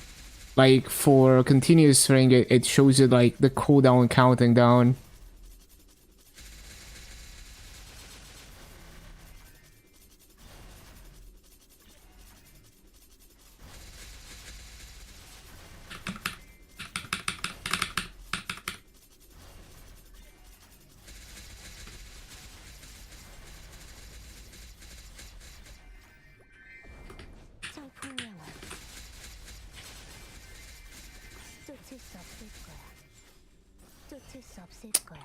Like for continuous ring it shows you like the cooldown counting down. 청풍영화 쫓을 수 없을 거야. 쫓을 수 없을 거야.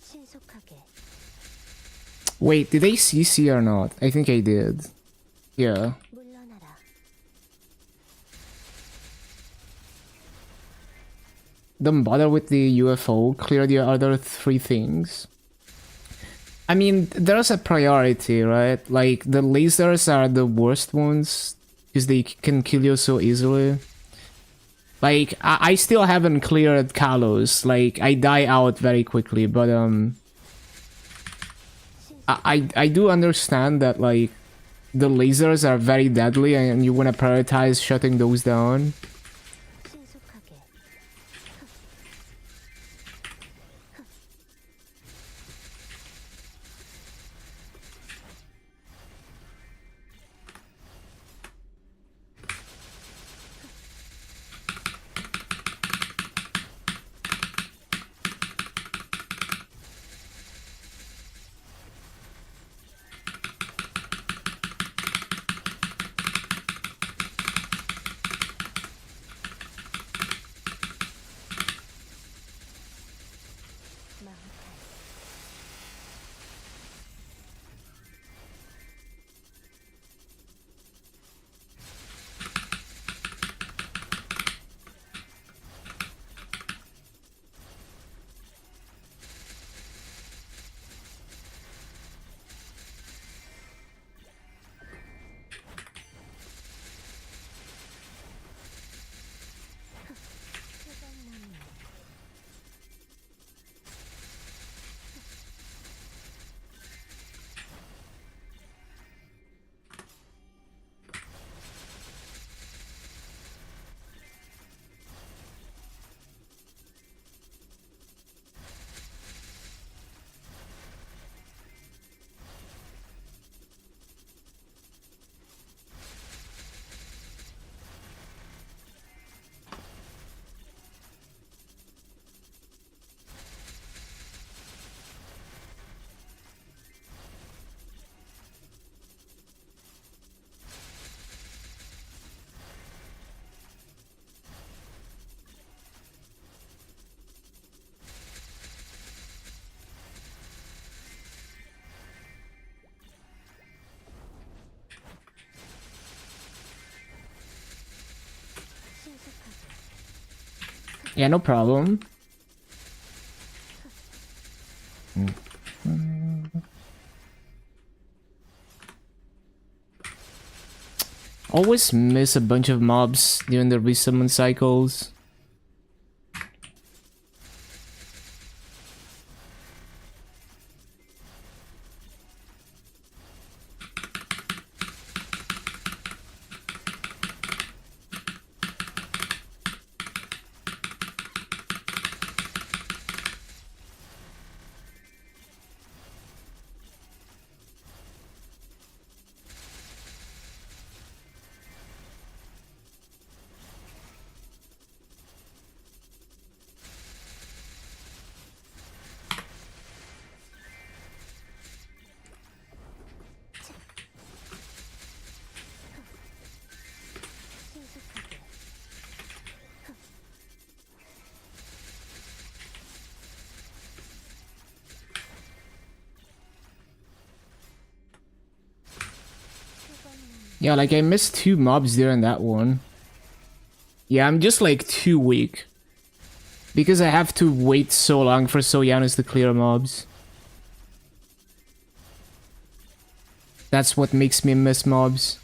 신속하게 Wait, did they CC or not? I think I did. Yeah. 물러나라. Don't bother with the UFO, clear the other three things. I mean, there's a priority, right? Like, the lasers are the worst ones, because they can kill you so easily. Like, I still haven't cleared Kalos, like, I die out very quickly, but, I do understand that, like, the lasers are very deadly, and you want to prioritize shutting those down. 신속하게 마음껏 뜨거운 신속하게 Yeah, no problem. Always miss a bunch of mobs during the resummon cycles. Yeah, like I missed 2 mobs during that one. Yeah, I'm just like too weak. Because I have to wait so long for Soyanus to clear mobs. That's what makes me miss mobs.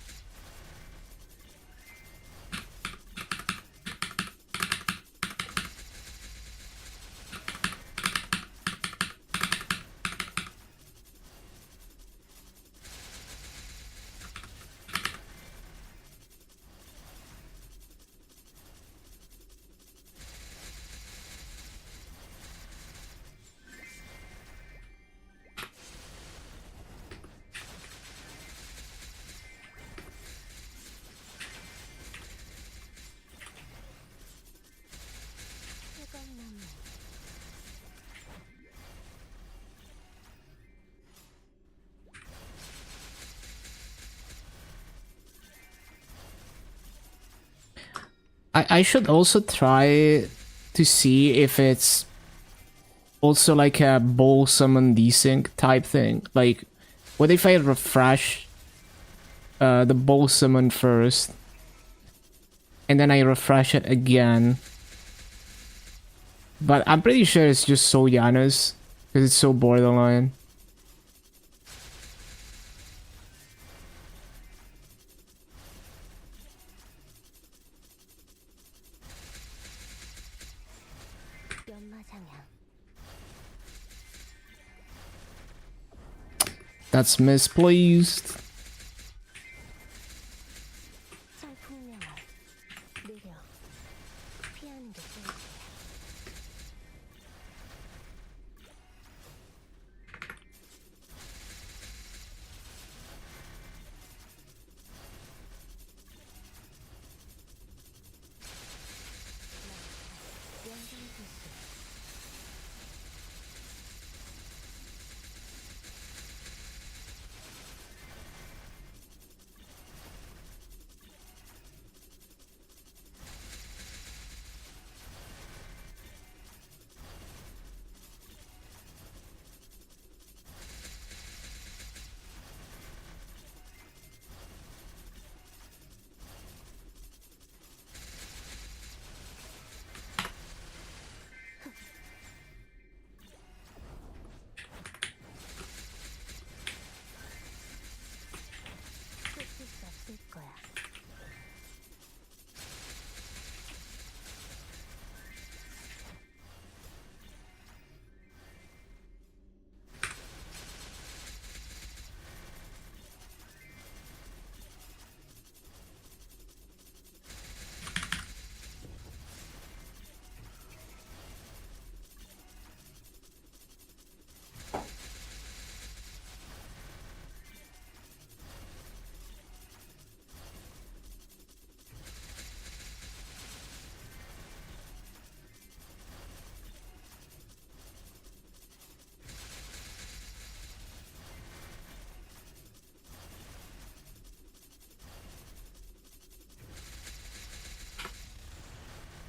수건나무. I should also try to see if it's also like a bowl summon desync type thing. Like, what if I refresh the bowl summon first, and then I refresh it again? But I'm pretty sure it's just Soyanus, because it's so borderline. 연마장향. That's misplaced. 철풍명화. 느려. 피하는 게 좋을 거야. 연장기술. 쫓을 수 없을 거야.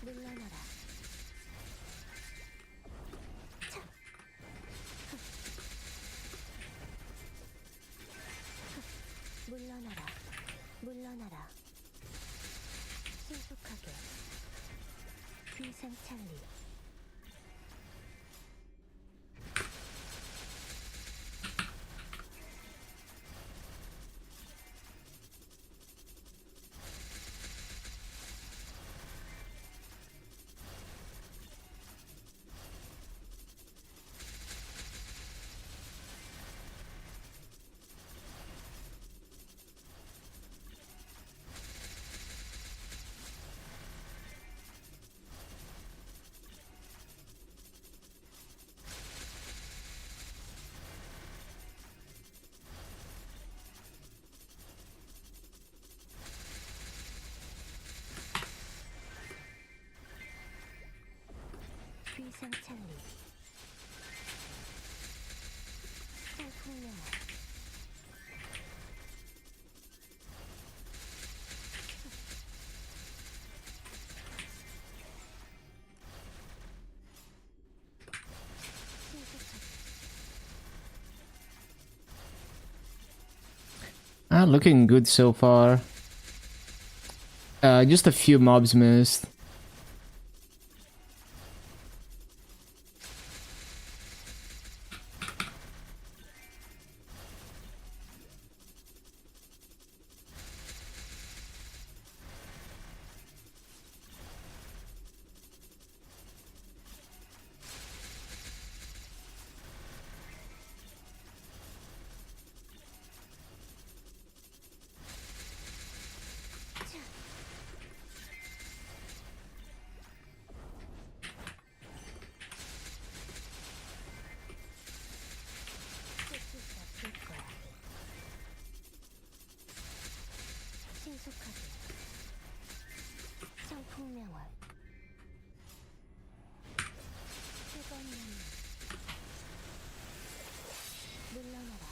물러나라. 차. 물러나라. 물러나라. 신속하게. 비상찰리. 비상찰리. 철풍명화. 신속하게. Looking good so far. Just a few mobs missed. 끝이 잡힐 거야. 신속하게. 청풍명월. 최건님. 물러나라.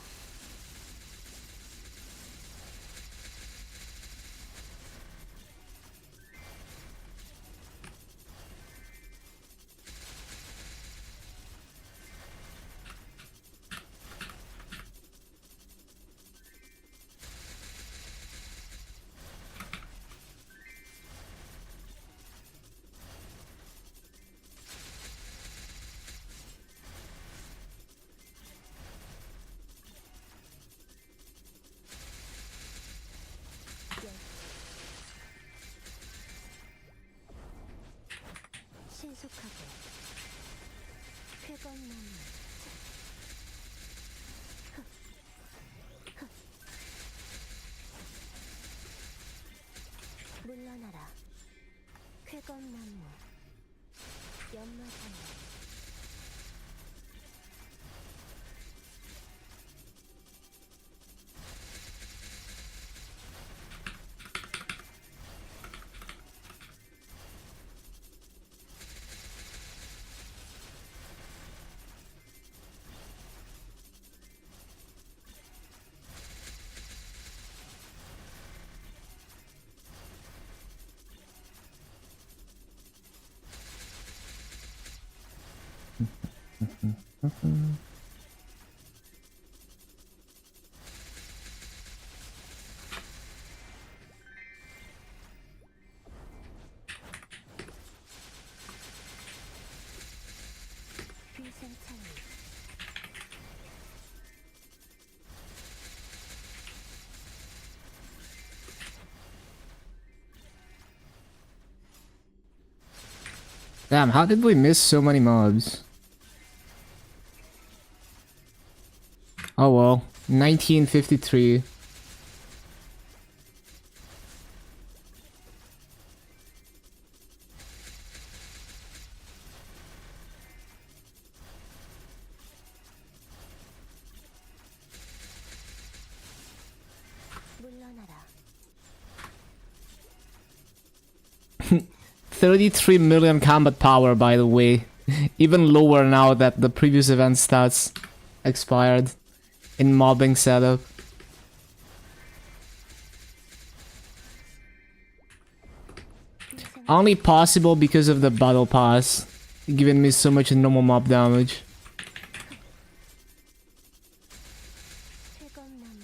신속하게. 쾌건나무. 물러나라. 쾌건나무. 연마사나. 위생창이. Damn, how did we miss so many mobs? Oh well, 1953. 물러나라. 33 million combat power, by the way. Even lower now that the previous event stats expired in mobbing setup. 위생. Only possible because of the battle pass, giving me so much normal mob damage. 쾌건나무.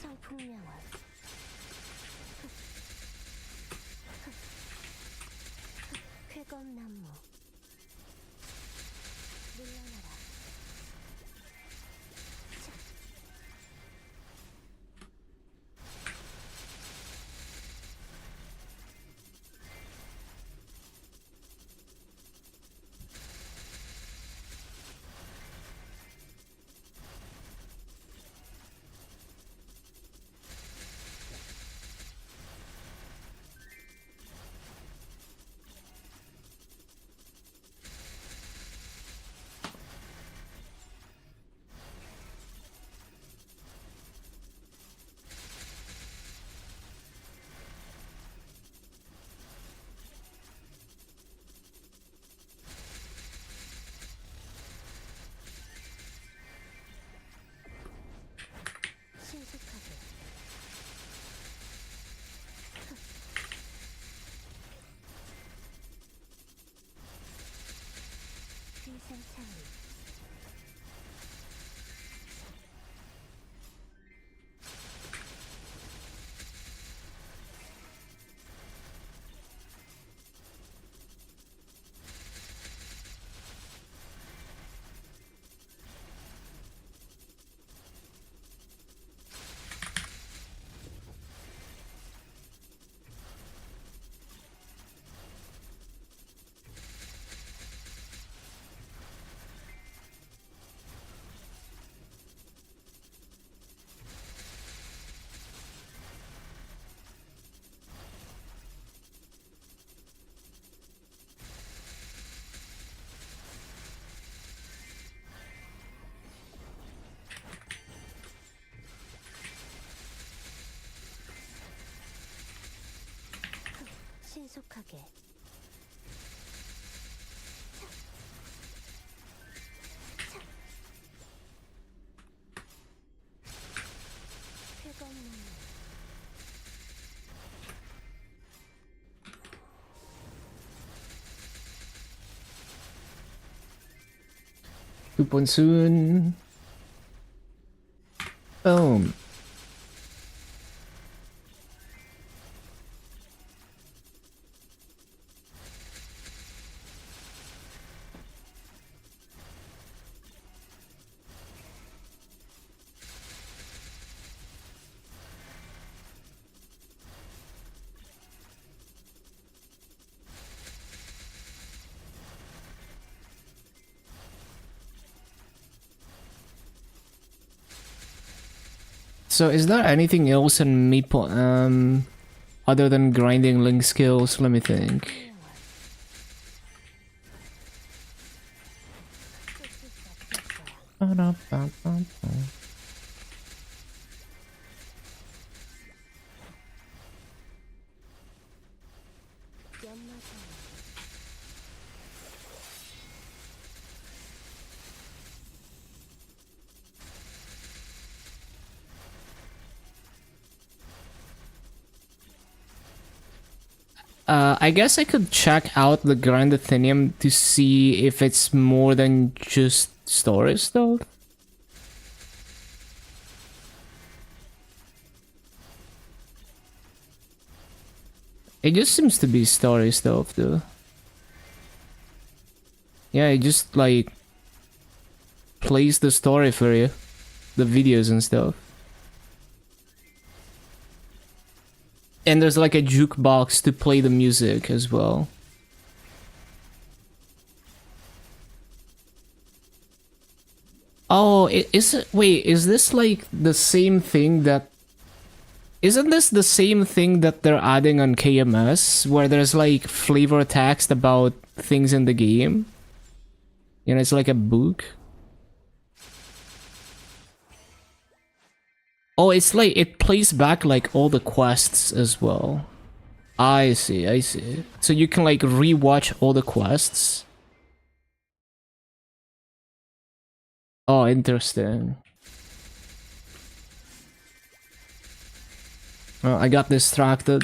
청풍명월. 쾌건나무. 물러나라. 찬찬히. 신속하게. 쾌감나무. Coupon soon. Boom. So is there anything else in Maple other than grinding link skills? Let me think. I guess I could check out the Grand Athenium to see if it's more than just story stuff. It just seems to be story stuff, though. Yeah, it just like plays the story for you, the videos and stuff. And there's like a jukebox to play the music as well. Oh, is it? Wait, is this like the same thing that? Isn't this the same thing that they're adding on KMS, where there's like flavor text about things in the game? You know, it's like a book. Oh, it's like it plays back like all the quests as well. I see, I see. So you can like rewatch all the quests. Oh, interesting. Oh, I got distracted.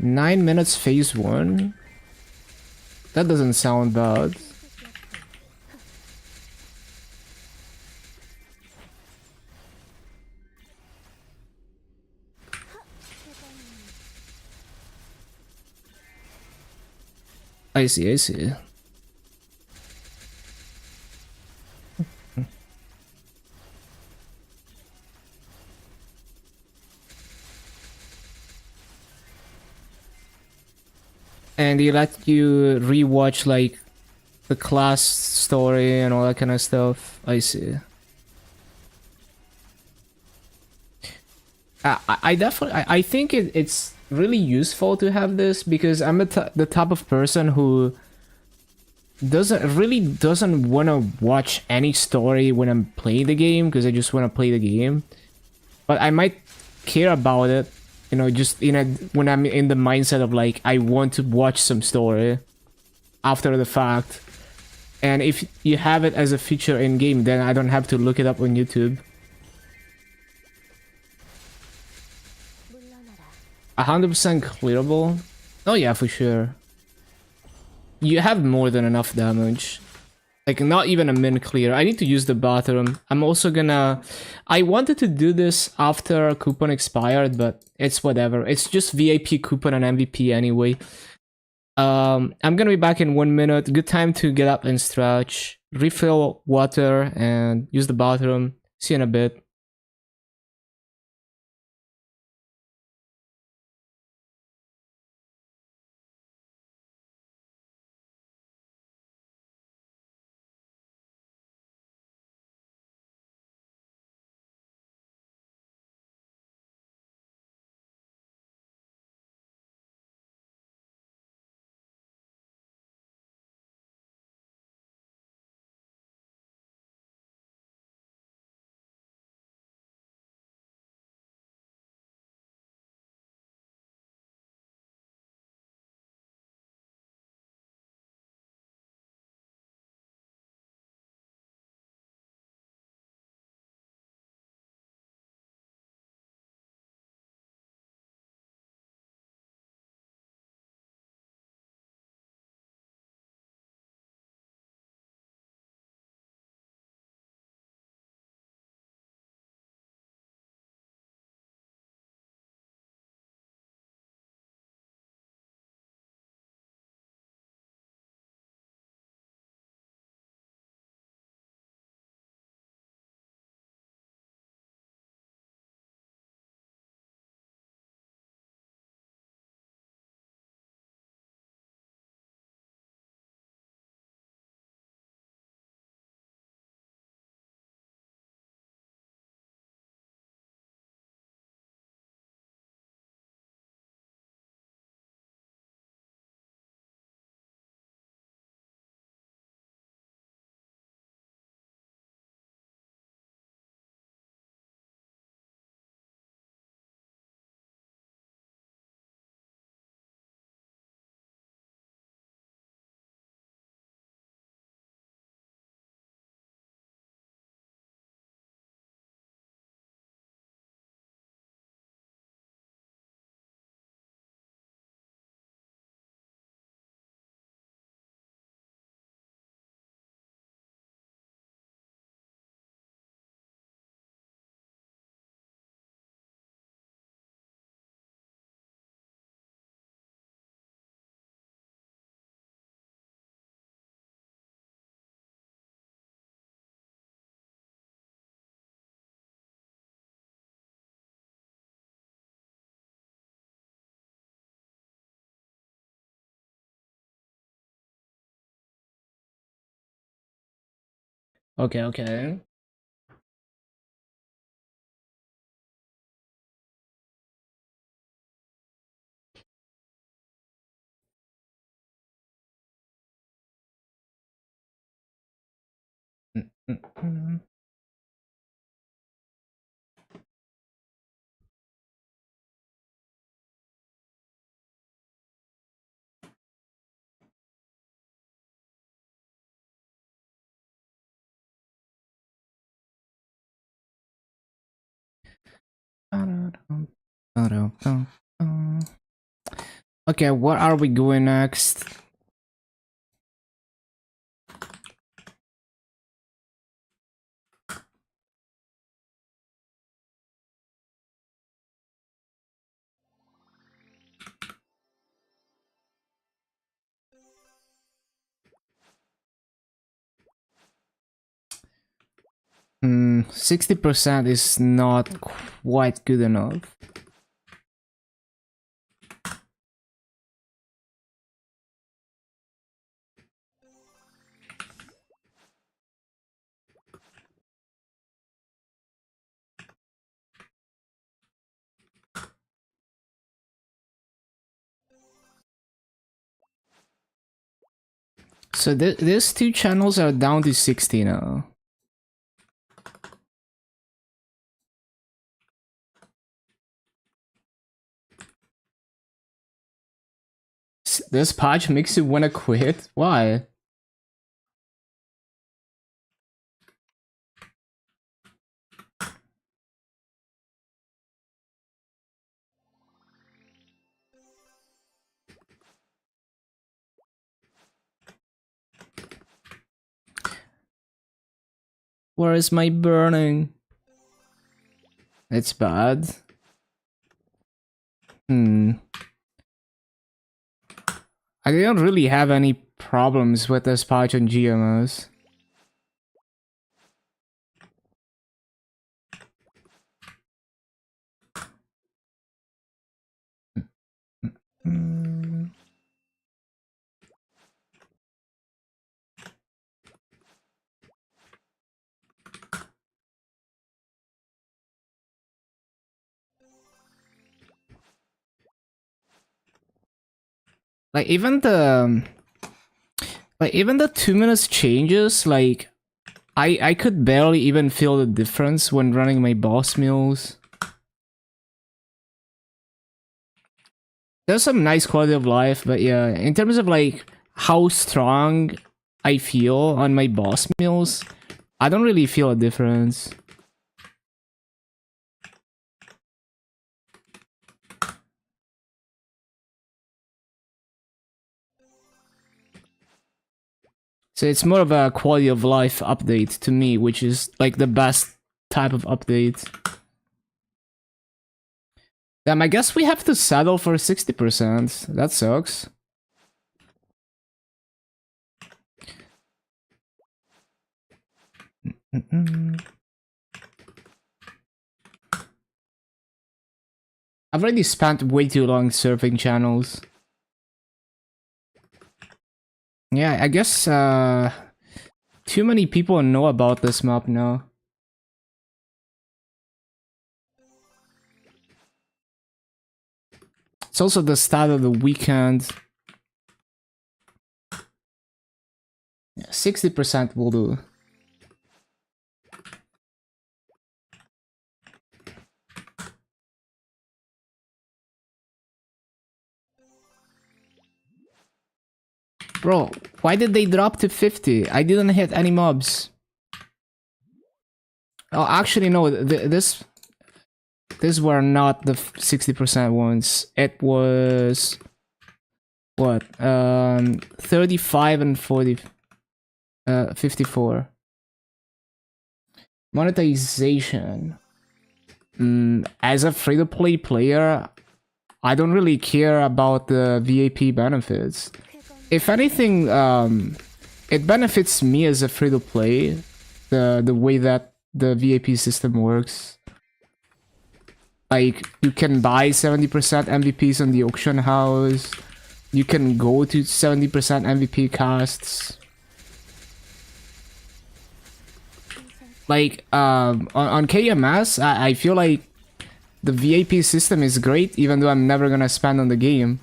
Nine minutes phase one? That doesn't sound bad. I see, I see. And he let you rewatch like the class story and all that kind of stuff. I see. I definitely I think it's really useful to have this because I'm the type of person who doesn't want to watch any story when I'm playing the game because I just want to play the game. But I might care about it, you know, just when I'm in the mindset of like I want to watch some story after the fact. And if you have it as a feature in game, then I don't have to look it up on YouTube. 100% clearable? Oh yeah, for sure. You have more than enough damage. Like, not even a min clear. I need to use the bathroom. I'm also gonna... I wanted to do this after coupon expired, but it's whatever. It's just VIP coupon and MVP anyway. I'm gonna be back in 1 minute. Good time to get up and stretch, refill water, and use the bathroom. See you in a bit. Okay, okay. Mm-mm-mm. Okay, where are we going next? Hmm, 60% is not quite good enough. So these two channels are down to 60 now. This patch makes you wanna quit? Why? Where is my burning? It's bad. I don't really have any problems with this patch on GMOs. Like even the 2 minutes changes, like I could barely even feel the difference when running my boss mills. There's some nice quality of life, but yeah, in terms of like how strong I feel on my boss mills, I don't really feel a difference. So it's more of a quality of life update to me, which is like the best type of update. Damn, I guess we have to settle for 60%. That sucks. I've already spent way too long surfing channels. Yeah, I guess too many people know about this map now. It's also the start of the weekend. 60% will do. Bro, why did they drop to 50? I didn't hit any mobs. Oh, actually no, these were not the 60% ones. It was what? 35 and 40 54. Monetization. As a free-to-play player, I don't really care about the VIP benefits. If anything, it benefits me as a free-to-play, the way that the VIP system works. Like, you can buy 70% MVPs on the auction house, you can go to 70% MVP casts. Like, on KMS, I feel like the VIP system is great, even though I'm never gonna spend on the game.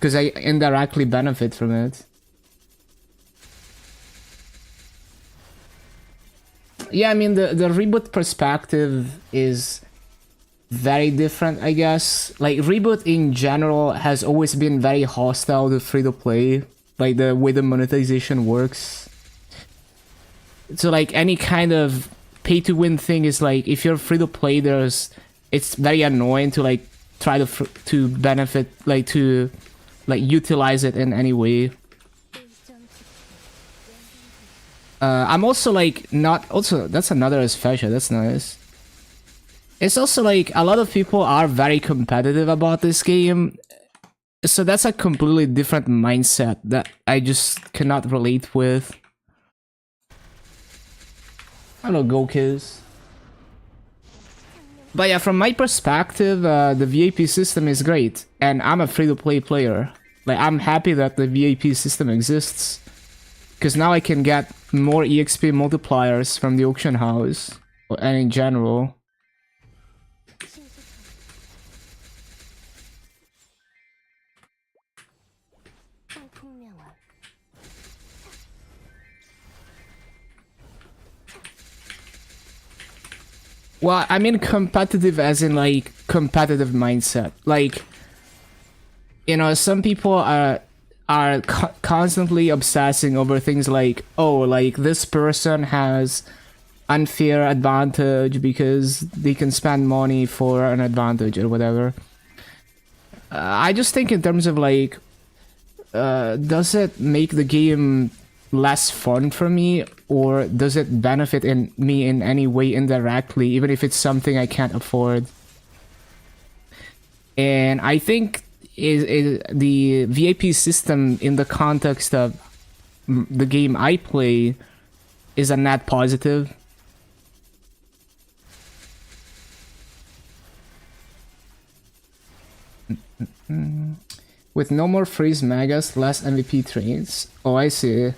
Because I indirectly benefit from it. Yeah, I mean, the reboot perspective is very different, I guess. Like, reboot in general has always been very hostile to free-to-play. Like, the way the monetization works. So, like, any kind of pay-to-win thing is like, if you're free-to-play, it's very annoying to, like, try to benefit, like, to utilize it in any way. I'm also like not also that's another asphasia, that's nice. It's also like a lot of people are very competitive about this game, so that's a completely different mindset that I just cannot relate with. Hello, Gokiz. But yeah, from my perspective, the VIP system is great, and I'm a free-to-play player. Like, I'm happy that the VIP system exists, because now I can get more EXP multipliers from the auction house, and in general. Well, I mean competitive as in, like, competitive mindset. Like, you know, some people are constantly obsessing over things like, oh, like, this person has unfair advantage because they can spend money for an advantage or whatever. I just think in terms of, like, does it make the game less fun for me? or does it benefit me in any way indirectly, even if it's something I can't afford? And I think is the VIP system in the context of the game I play is a net positive. With no more freeze megas, less MVP trains. Oh, I see.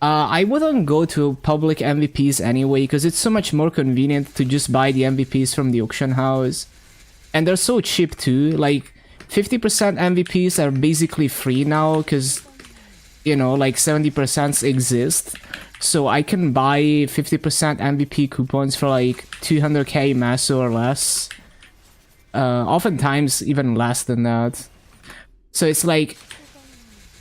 I wouldn't go to public MVPs anyway, because it's so much more convenient to just buy the MVPs from the auction house. And they're so cheap too, like 50% MVPs are basically free now, because, you know, like 70% exist. So I can buy 50% MVP coupons for like 200k masso or less. Oftentimes even less than that. So it's like,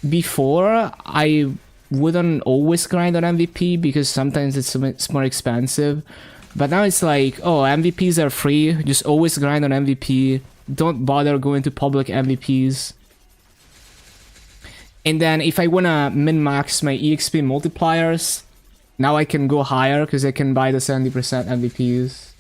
before I wouldn't always grind on MVP because sometimes it's more expensive. But now it's like, oh, MVPs are free, just always grind on MVP. Don't bother going to public MVPs. And then if I wanna min-max my EXP multipliers, now I can go higher because I can buy the 70% MVPs.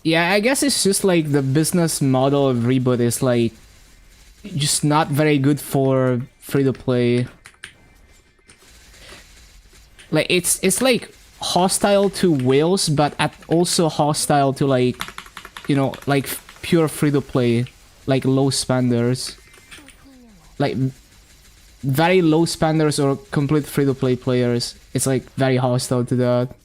Yeah, I guess it's just like the business model of Reboot is like just not very good for free-to-play. Like it's like hostile to whales, but also hostile to, like, you know, like pure free-to-play, like low spenders, like very low spenders or complete free-to-play players. It's like very hostile to that.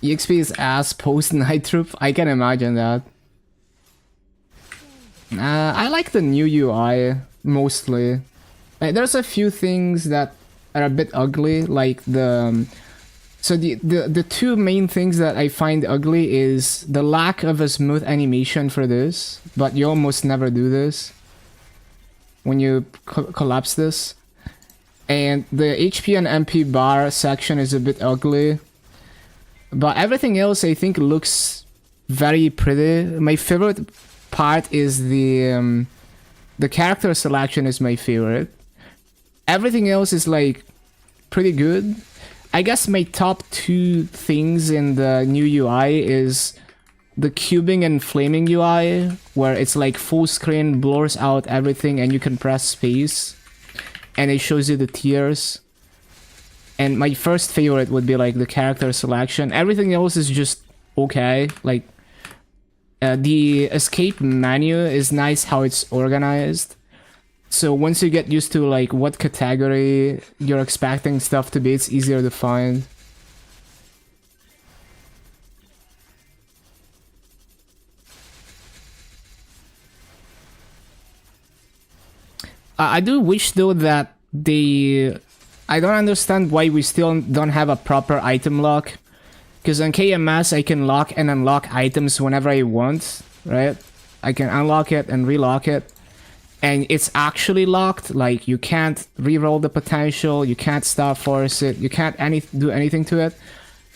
EXP is ass post night troop. I can imagine that. I like the new UI mostly. Like, there's a few things that are a bit ugly, like the so the two main things that I find ugly is the lack of a smooth animation for this, but you almost never do this when you collapse this. And the HP and MP bar section is a bit ugly. But everything else I think looks very pretty. My favorite part is the character selection is my favorite. Everything else is like pretty good. I guess my top two things in the new UI is the cubing and flaming UI, where it's like full screen, blurs out everything, and you can press space and it shows you the tiers. And my first favorite would be like the character selection. Everything else is just okay. Like the escape menu is nice how it's organized. So once you get used to like what category you're expecting stuff to be, it's easier to find. I do wish though that I don't understand why we still don't have a proper item lock. Because on KMS I can lock and unlock items whenever I want, right? I can unlock it and relock it. And it's actually locked, like you can't reroll the potential, you can't stop force it, you can't do anything to it.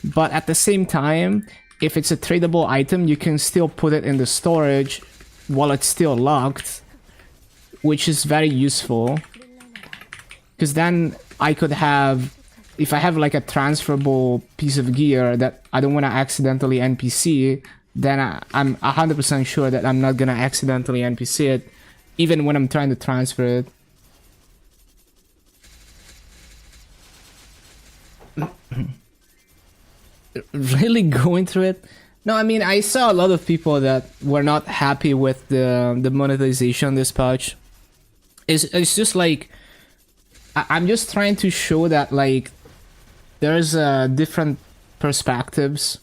But at the same time, if it's a tradable item, you can still put it in the storage while it's still locked, which is very useful. Because then I could have, if I have like a transferable piece of gear that I don't want to accidentally NPC, then I'm 100% sure that I'm not gonna accidentally NPC it, even when I'm trying to transfer it. really going through it. No, I mean, I saw a lot of people that were not happy with the monetization this patch. It's just like I'm just trying to show that like there's different perspectives.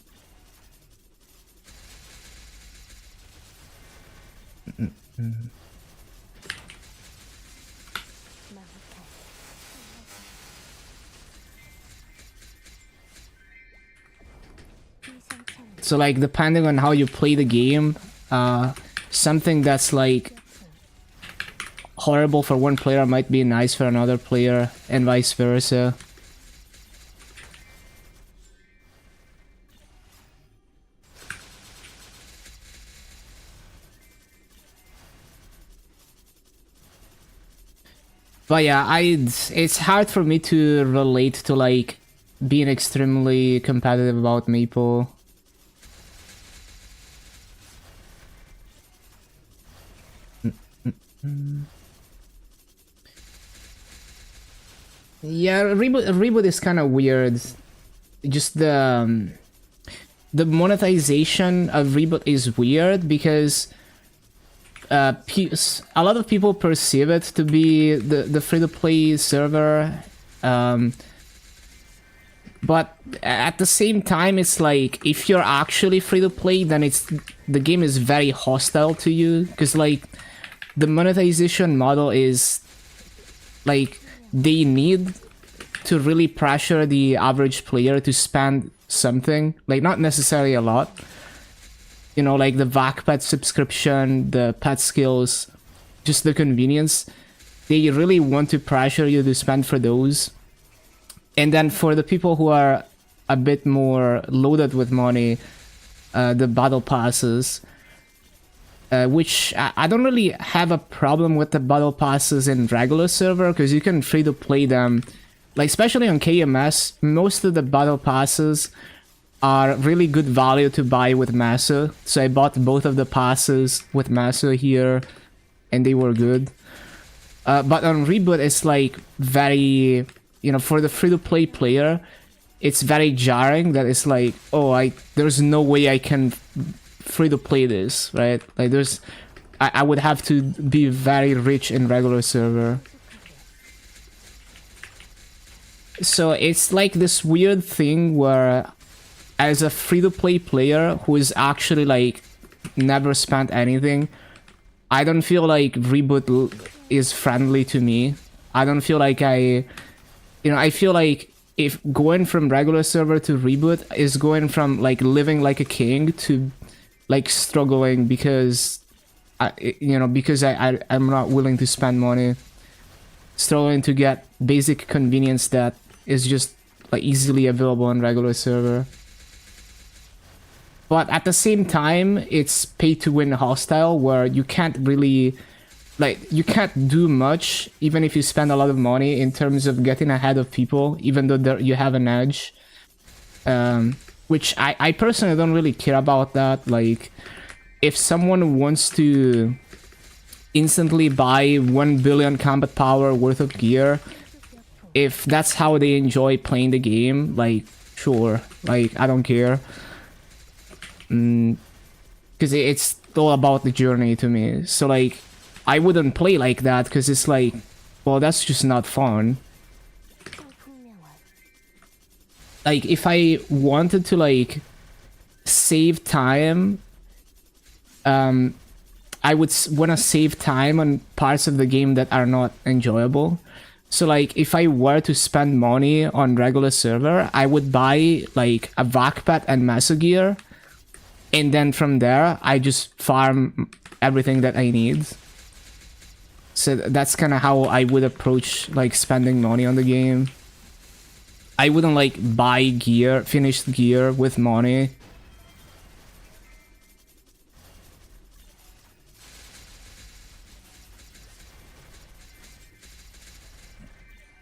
So like depending on how you play the game, something that's like horrible for one player might be nice for another player, and vice versa. But yeah, it's hard for me to relate to like being extremely competitive about Maple. Yeah, reboot is kind of weird. Just the monetization of reboot is weird because a lot of people perceive it to be the free-to-play server, but at the same time, it's like if you're actually free-to-play, then the game is very hostile to you because like the monetization model is like they need to really pressure the average player to spend something, like not necessarily a lot. You know, like the VAC pet subscription, the pet skills, just the convenience. They really want to pressure you to spend for those. And then for the people who are a bit more loaded with money, the battle passes, which I don't really have a problem with the battle passes in regular server because you can free to play them. Like especially on KMS, most of the battle passes are really good value to buy with Massa. So I bought both of the passes with Massa here, and they were good. But on Reboot, it's like very, you know, for the free-to-play player, it's very jarring that it's like, oh, there's no way I can free-to-play this, right? Like I would have to be very rich in regular server. So it's like this weird thing where as a free-to-play player who is actually like never spent anything, I don't feel like Reboot is friendly to me. I don't feel like I feel like if going from regular server to Reboot is going from like living like a king to like struggling because I'm not willing to spend money, struggling to get basic convenience that is just like easily available on regular server. But at the same time, it's pay to win hostile where you can't really, like, you can't do much even if you spend a lot of money in terms of getting ahead of people, even though you have an edge. Which I personally don't really care about that. Like, if someone wants to instantly buy 1 billion combat power worth of gear, if that's how they enjoy playing the game, like, sure, like, I don't care. Because it's all about the journey to me. So like, I wouldn't play like that because it's like, well, that's just not fun. Like, if I wanted to like save time, I would want to save time on parts of the game that are not enjoyable. So like, if I were to spend money on regular server, I would buy like a VAC pet and Mesa gear. And then from there, I just farm everything that I need. So that's kind of how I would approach like spending money on the game. I wouldn't like buy gear, finished gear with money.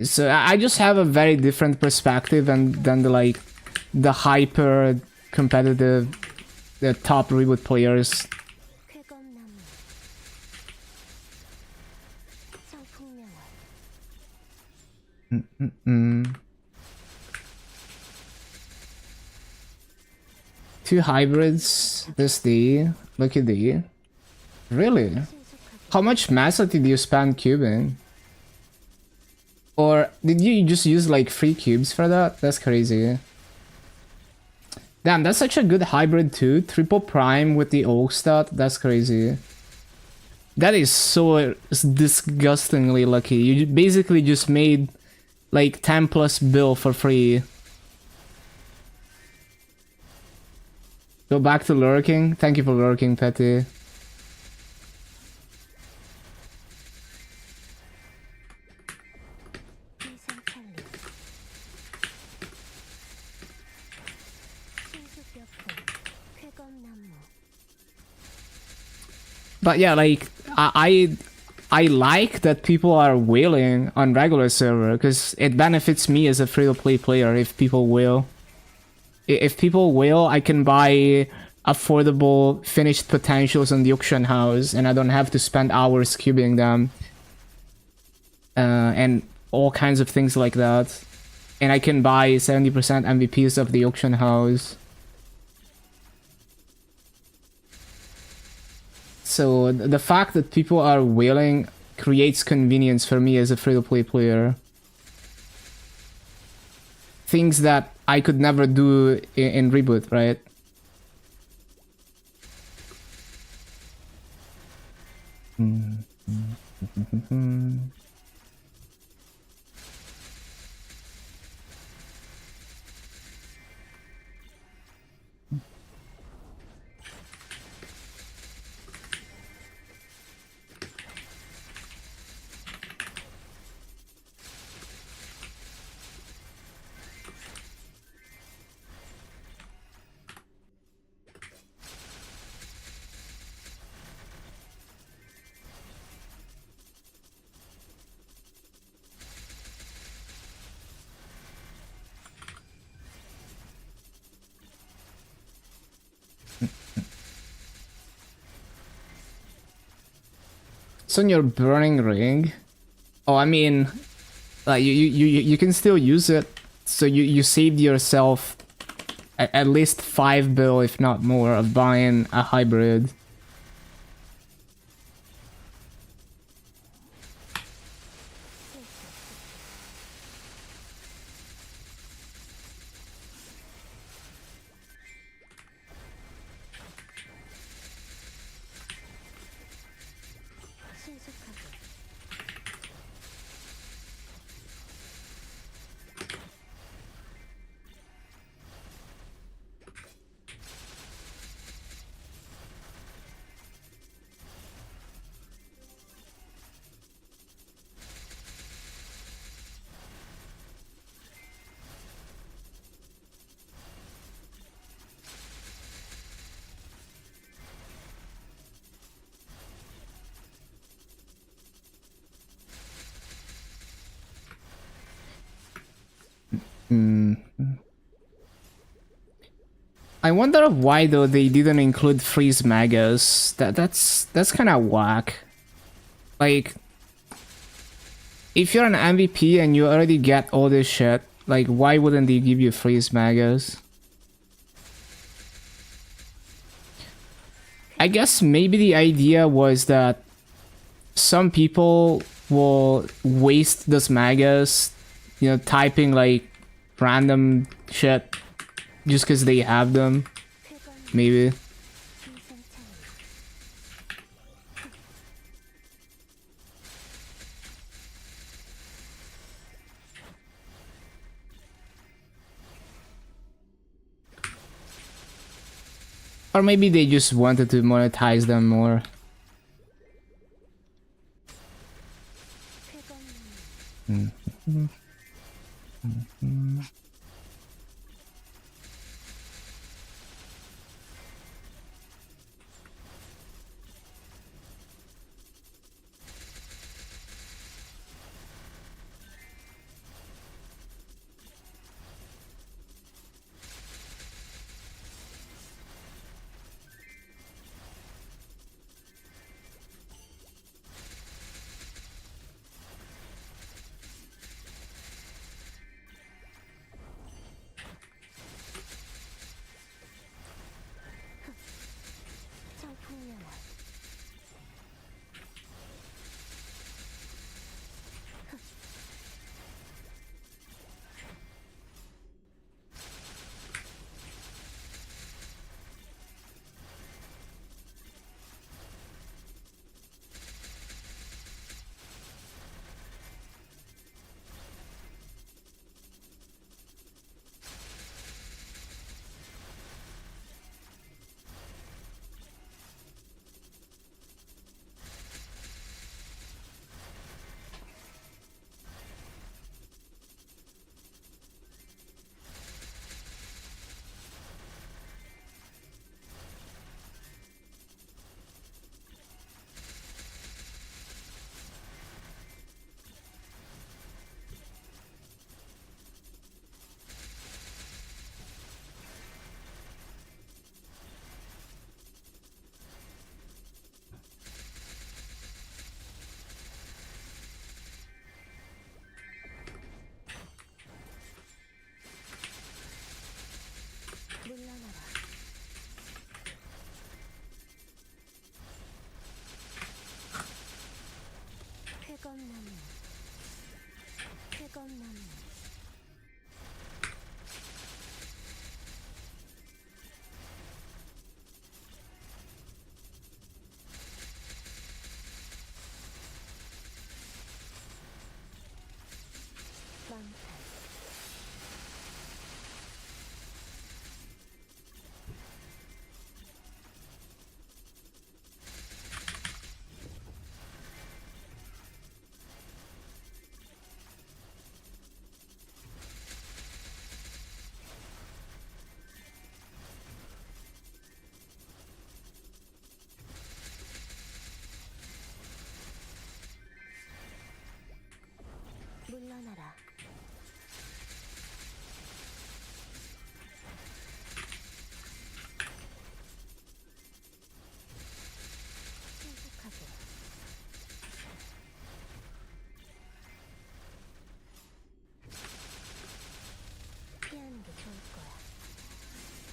So I just have a very different perspective than the hyper competitive, the top Reboot players. 2 hybrids this day. Look at the. Really? 신속하게 How much massa did you spend cubing? Or did you just use like 3 cubes for that? That's crazy. Damn, that's such a good hybrid too. Triple prime with the oak stat. That's crazy. That is so disgustingly lucky. You basically just made like 10 plus bill for free. Go back to lurking. Thank you for lurking, Petty. 위생찰리 신수벽돌 쾌검나무 But yeah, like I like that people are whaling on regular server because it benefits me as a free-to-play player if people whale. If people whale, I can buy affordable finished potentials on the auction house and I don't have to spend hours cubing them. And all kinds of things like that. And I can buy 70% MVPs of the auction house. So the fact that people are whaling creates convenience for me as a free-to-play player. Things that I could never do in Reboot, right? So on your burning ring, oh, I mean, like you can still use it. So you saved yourself at least 5 bill, if not more, of buying a hybrid. 신속하게 I wonder why though they didn't include freeze magas. That's kind of whack. Like, if you're an MVP and you already get all this shit, like why wouldn't they give you freeze magas? I guess maybe the idea was that some people will waste those magas, you know, typing like random shit just because they have them. 쾌검 Maybe. 위생찰리 Or maybe they just wanted to monetize them more. 쾌검나무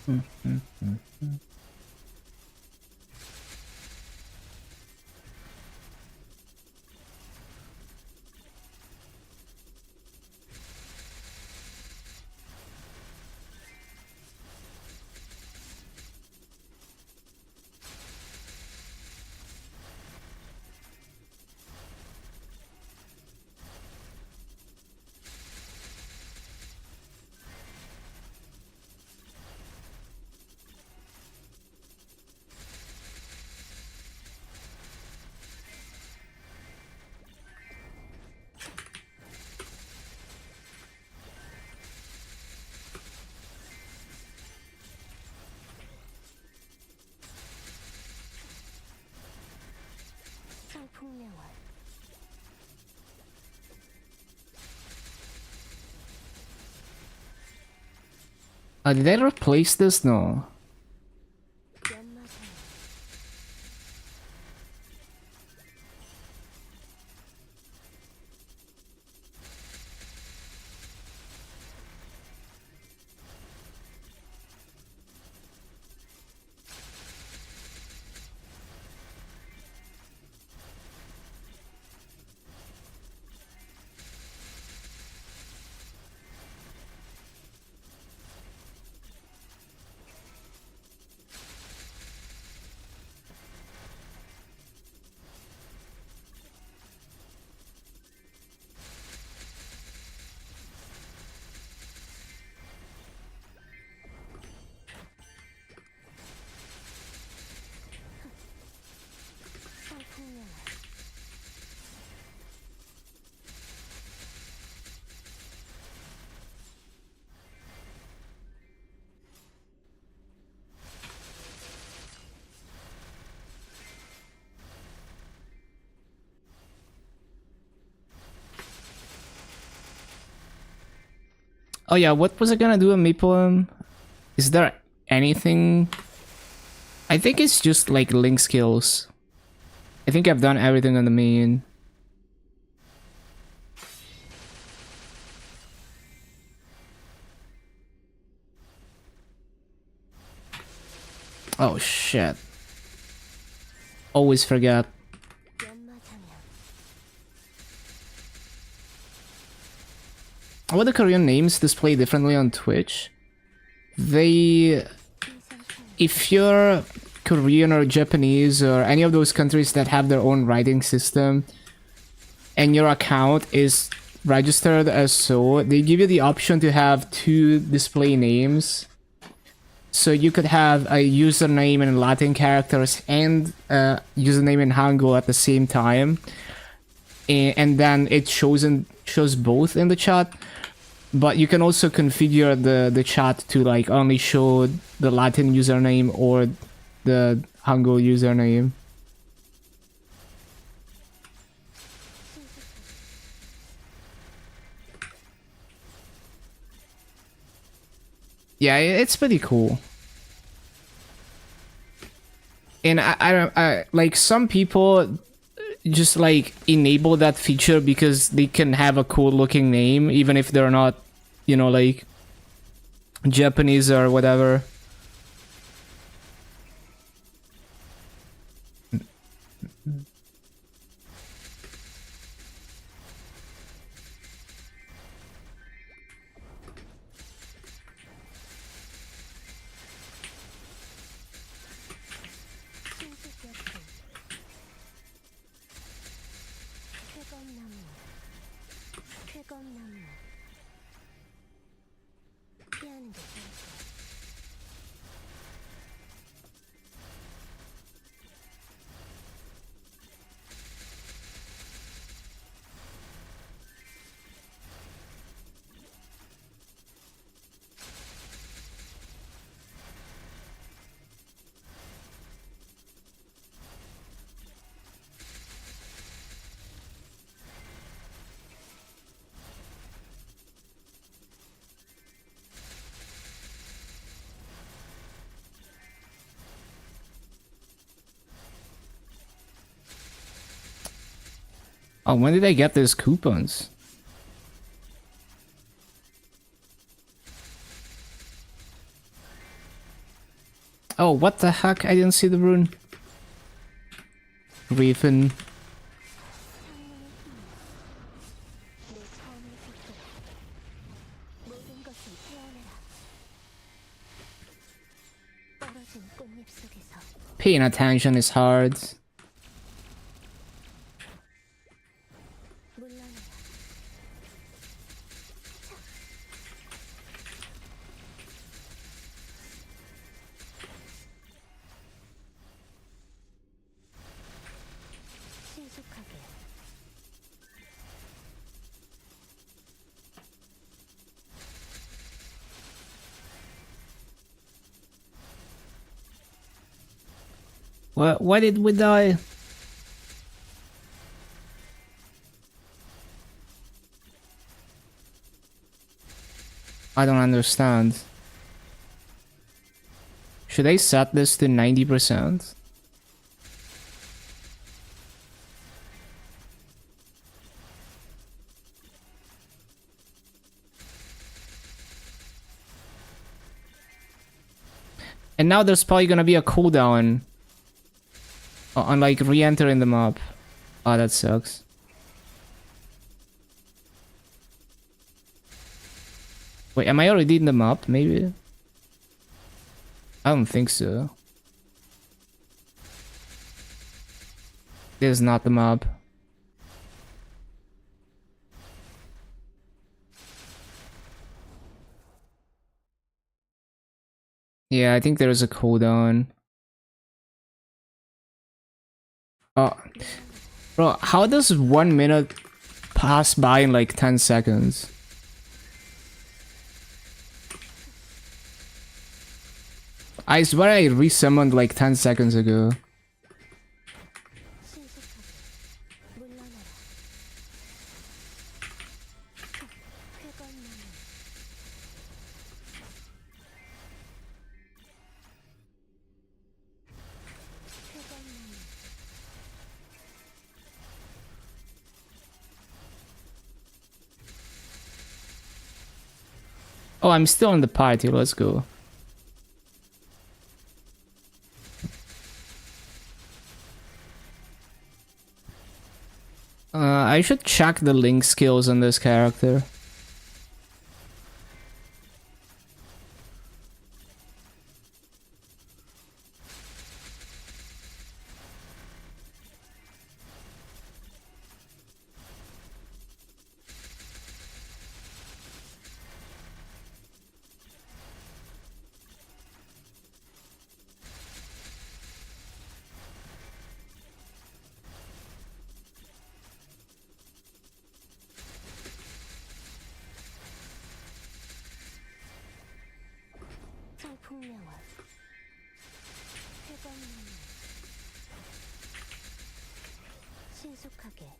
성풍명월 Did they replace this? No. 연마상 성풍명월 Oh yeah, what was I gonna do in Maple? Is there anything? I think it's just like link skills. I think I've done everything on the main. Oh shit. Always forget. 연마상향 What the Korean names display differently on Twitch? They... If you're Korean or Japanese or any of those countries that have their own writing system and your account is registered as so, they give you the option to have two display names. So you could have a username in Latin characters and a username in Hangul at the same time. And then it shows both in the chat. But you can also configure the chat to like only show the Latin username or the Hangul username. Yeah, it's pretty cool. And I like some people just like enable that feature because they can have a cool looking name even if they're not, you know, like Japanese or whatever. 신속역행 쾌검나무 쾌검나무 피하는 게 좋을 거야. Oh, when did I get these coupons? what the heck? I didn't see the rune. Griffin. 내 처음의 속도라. 모든 것을 태어내라. 떨어진 꽃잎 속에서 Paying attention is hard. 물러나라. 신속하게 What? Why did we die? I don't understand. Should I set this to 90%? And now there's probably gonna be a cooldown on like re-entering the map. Oh, that sucks. Wait, am I already in the map? Maybe? I don't think so. This is not the map. Yeah, I think there is a cooldown. Oh, bro, how does 1 minute pass by in like 10 seconds? I swear I resummoned like 10 seconds ago. 신속하게 물러나라. 회관문을 회관문을 Oh, I'm still in the party. Let's go. I should check the link skills on this character. 성풍명화 회관문을 신속하게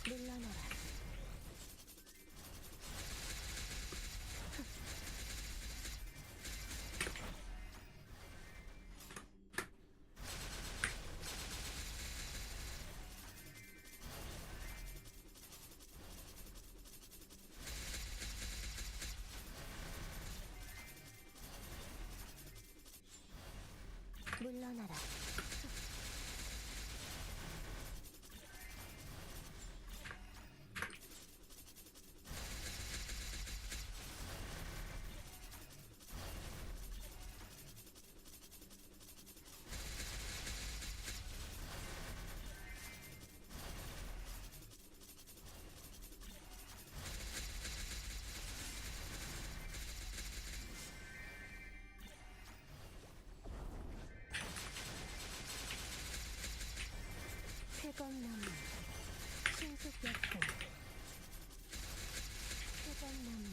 물러나라. 물러나라. 뜨거운 나무 신속약품 뜨거운 나무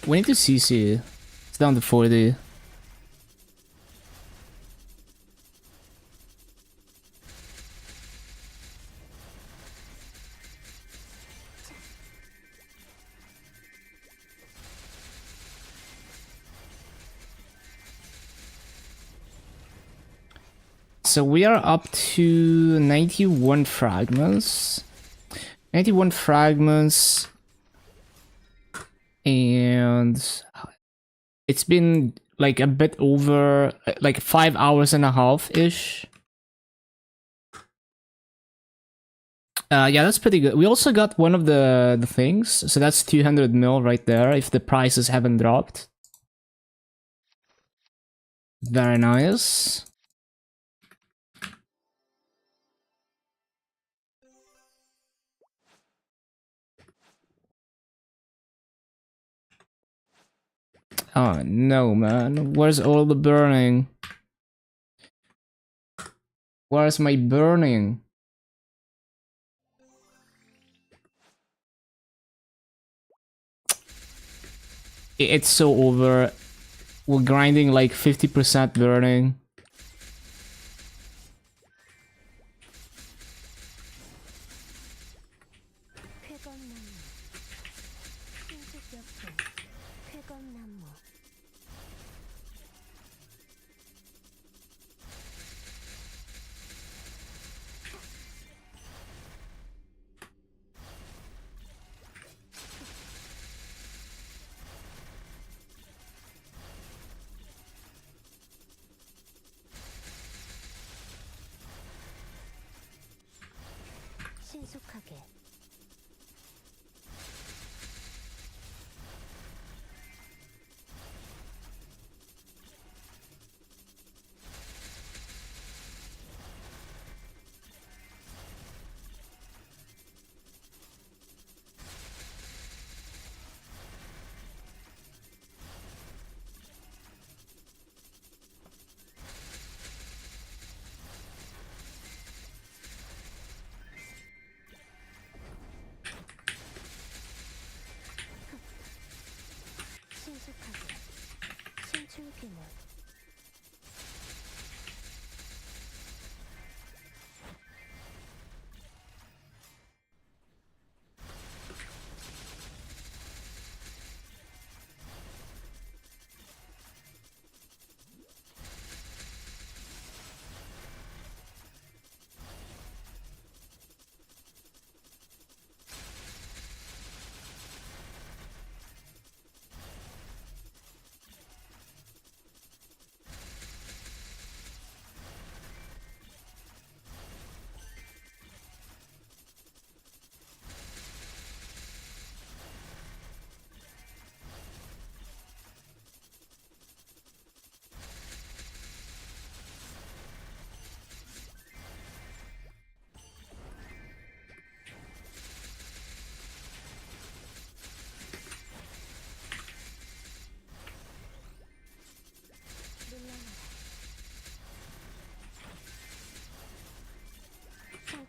We need to CC. It's down to 40. So we are up to 91 fragments. 91 fragments. And it's been like a bit over like 5 hours and a half-ish. Yeah, that's pretty good. We also got one of the things, so that's 200 mil right there if the prices haven't dropped. Very nice. Oh no, man. Where's all the burning? Where's my burning? It's so over. We're grinding like 50% burning. 쾌검나무 신속약품 쾌검나무 신속하게 신속하게 신출귀물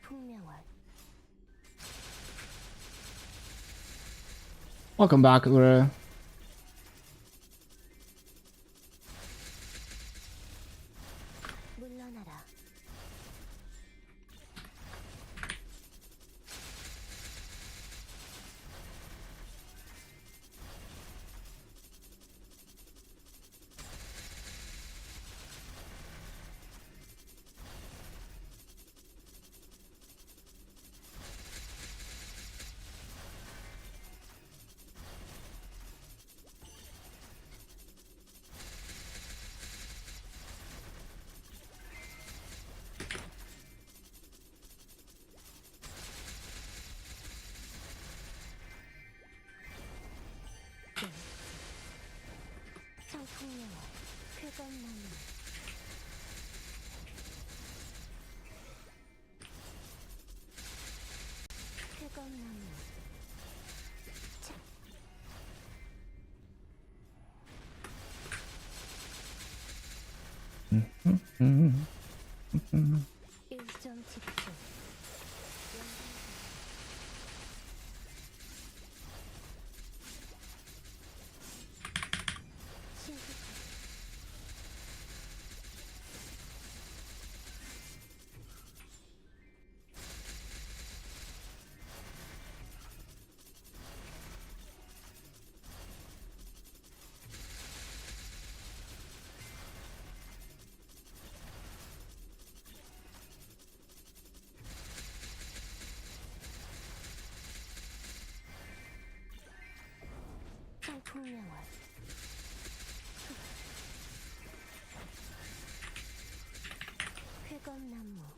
풍명월 Welcome back, Ura. 물러나라 쾌감나무 쾌감나무 일점 집중 신속 청풍명월 쾌감나무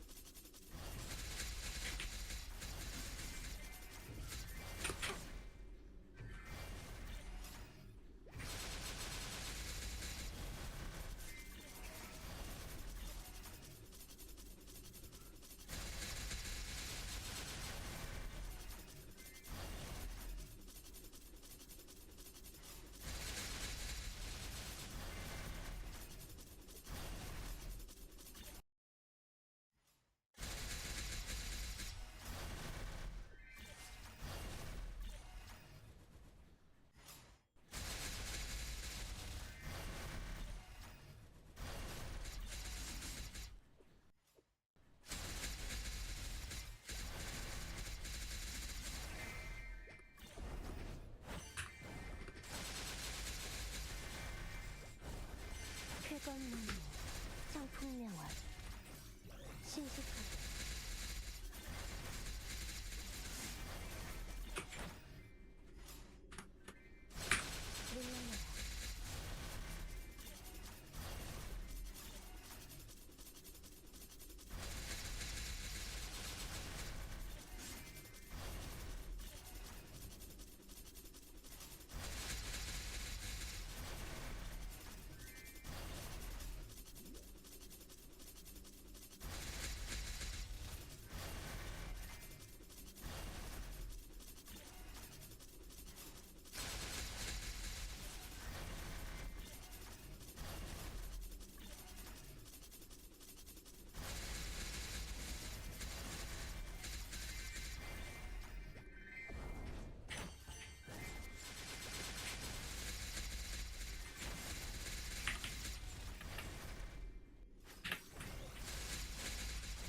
쾌감나무 청풍명월 신속하게 물러나라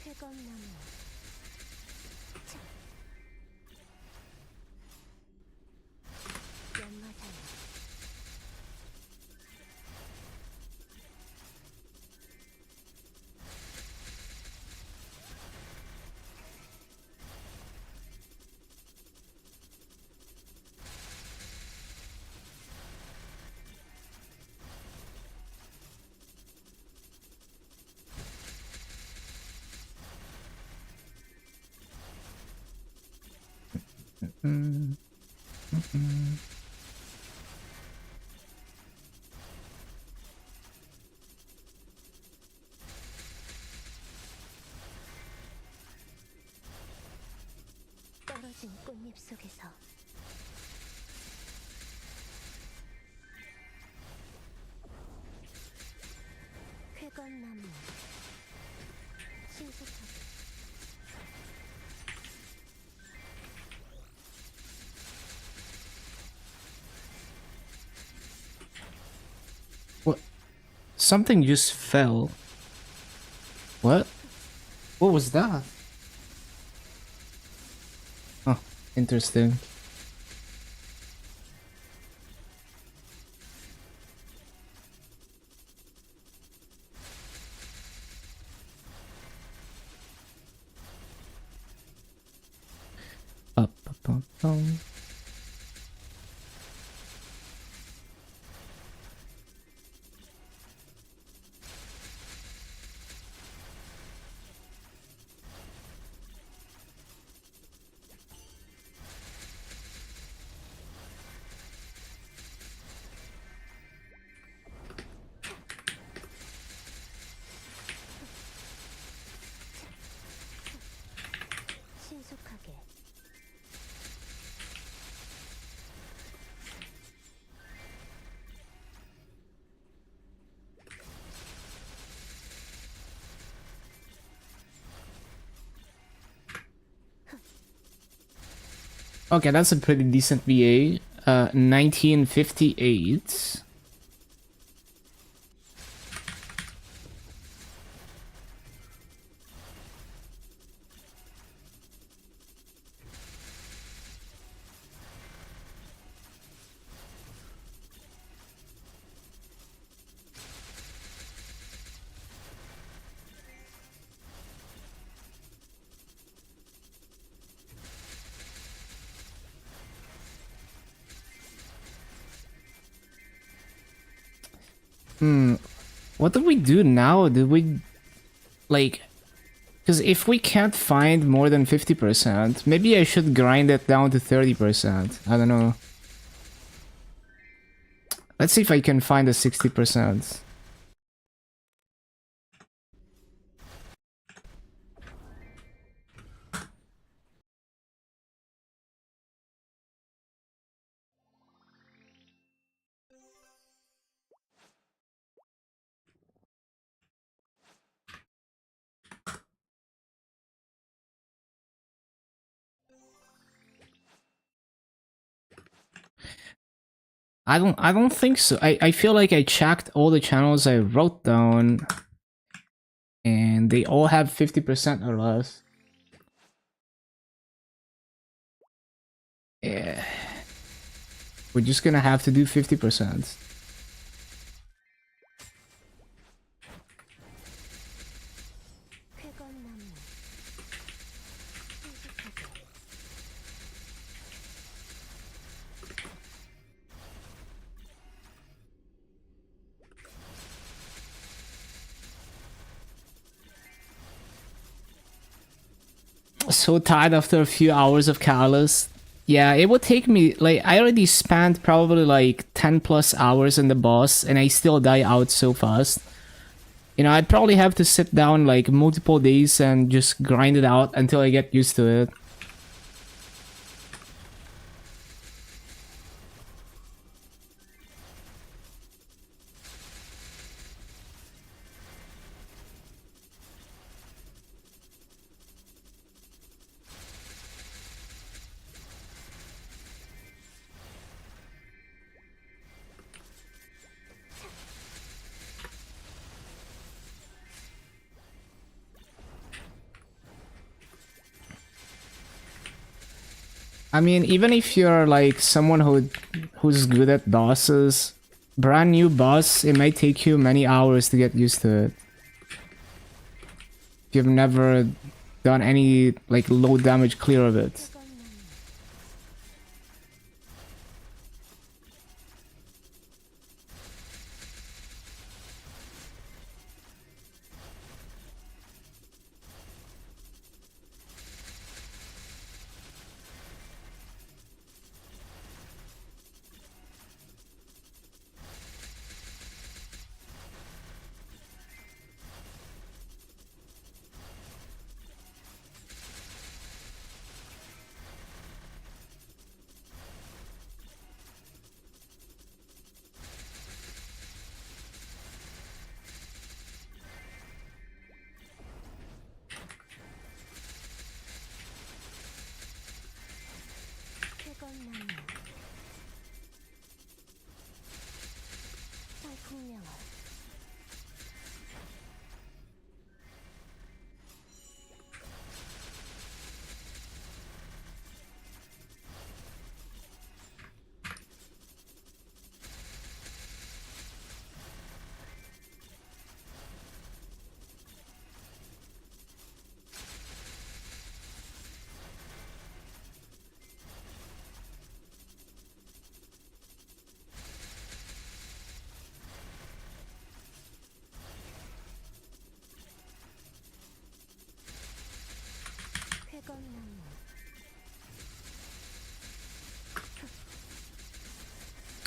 쾌감나무 연마장 떨어진 꽃잎 속에서 쾌감나무 신속하게 What? Something just fell. What? What was that? Huh. Interesting. Up, up, up, up. Okay, that's a pretty decent VA. 1958. What do we do now? Do we, like, because if we can't find more than 50%, maybe I should grind it down to 30%. I don't know. Let's see if I can find a 60%. I don't think so. I feel like I checked all the channels I wrote down and they all have 50% or less. Yeah. We're just gonna have to do 50%. 쾌건나무 수수께끼 So tired after a few hours of Catalyst. Yeah, it would take me, like, I already spent probably like 10 plus hours in the boss and I still die out so fast. You know, I'd probably have to sit down like multiple days and just grind it out until I get used to it. I mean, even if you're like someone who's good at bosses, brand new boss, it might take you many hours to get used to it. If you've never done any like low damage clear of it. 쾌건나무 쾌건나무 살풍명화 쾌건나무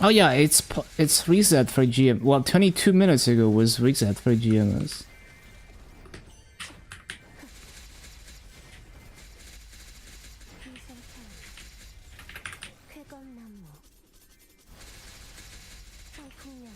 Oh yeah, it's reset for GM. Well, 22 minutes ago was reset for GMS. 비상탄 쾌건나무 살풍명화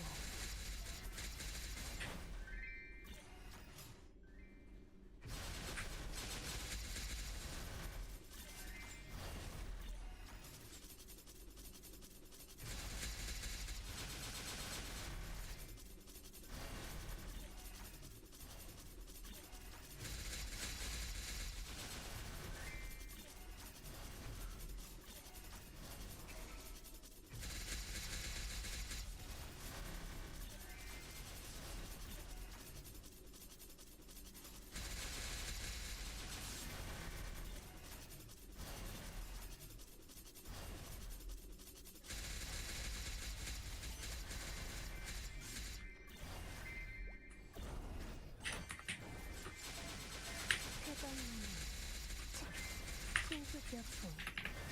신수벽풍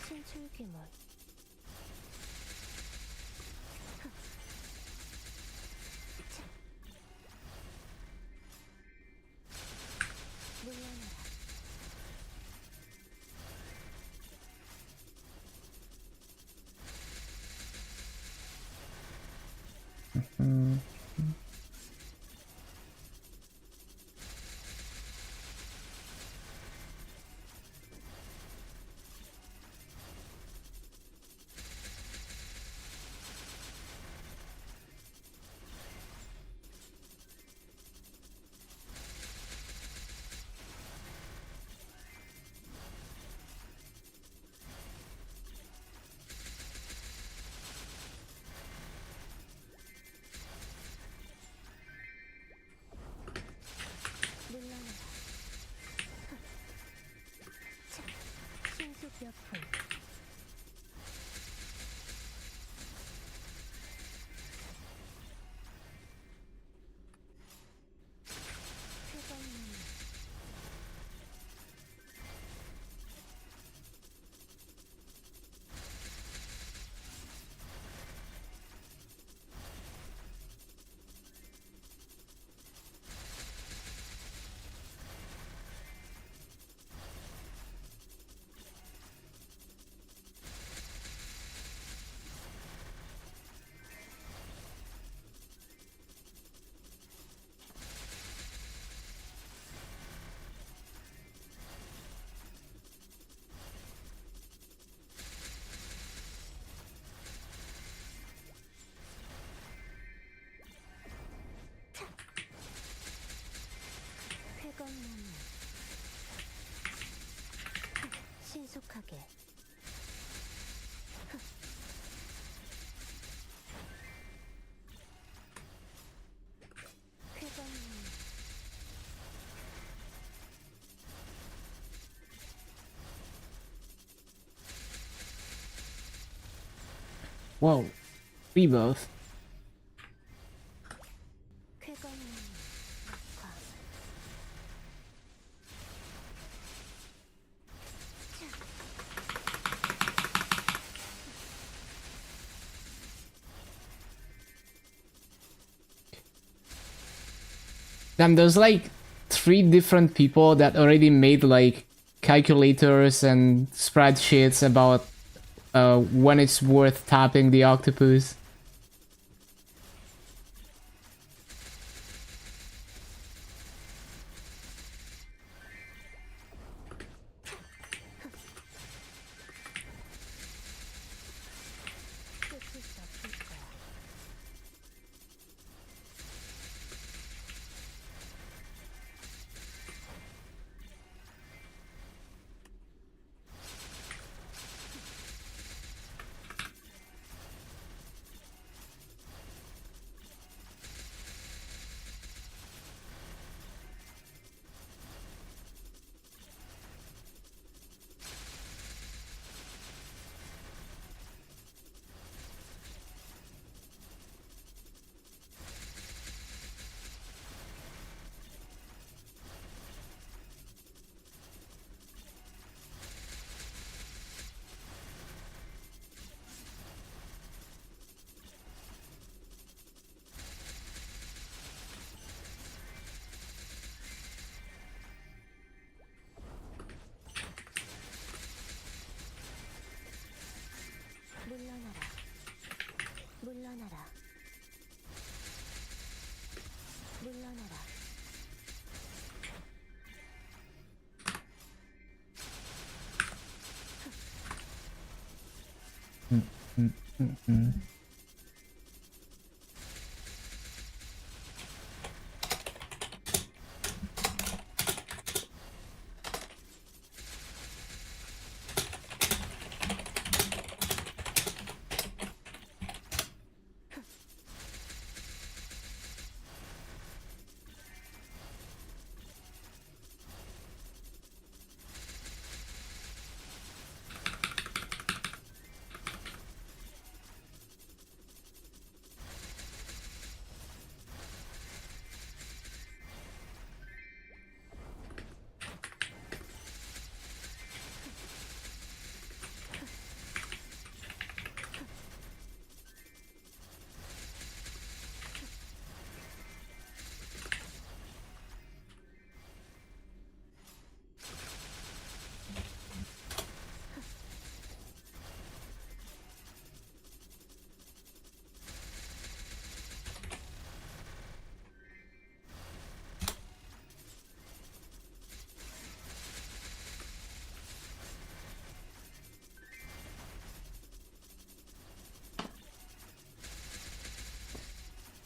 신출귀물 물러나라 물러나라 신수벽풍 쾌감눈 쾌감눈 신속하게 쾌감눈 Whoa. Rebirth. 쾌감눈 과 Damn, there's like 3 different people that already made like calculators and spreadsheets about when it's worth tapping the octopus. 끝일 수 없을 거야 물러나라 물러나라 물러나라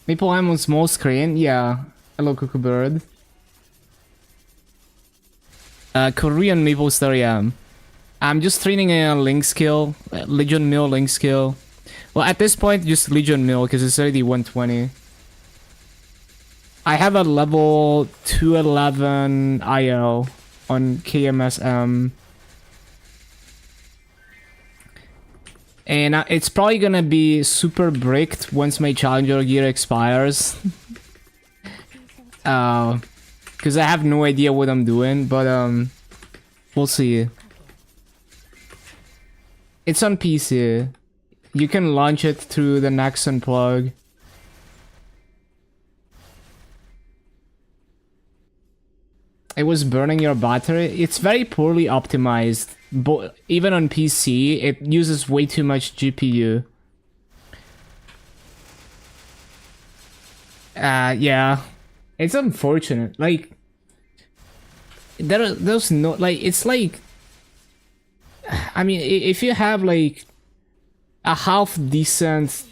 Maple M on small screen, yeah. Hello, Cuckoo Bird. Korean MapleStory M. I'm just training a link skill, Legion Mill link skill. Well, at this point, just Legion Mill because it's already 120. I have a level 211 IO on KMSM. And it's probably gonna be super bricked once my Challenger gear expires. Because I have no idea what I'm doing, but we'll see. It's on PC. You can launch it through the Nexon plug. It was burning your battery. It's very poorly optimized. But even on PC, it uses way too much GPU. Yeah. It's unfortunate. Like, there's no, like, it's like, I mean, if you have like a half decent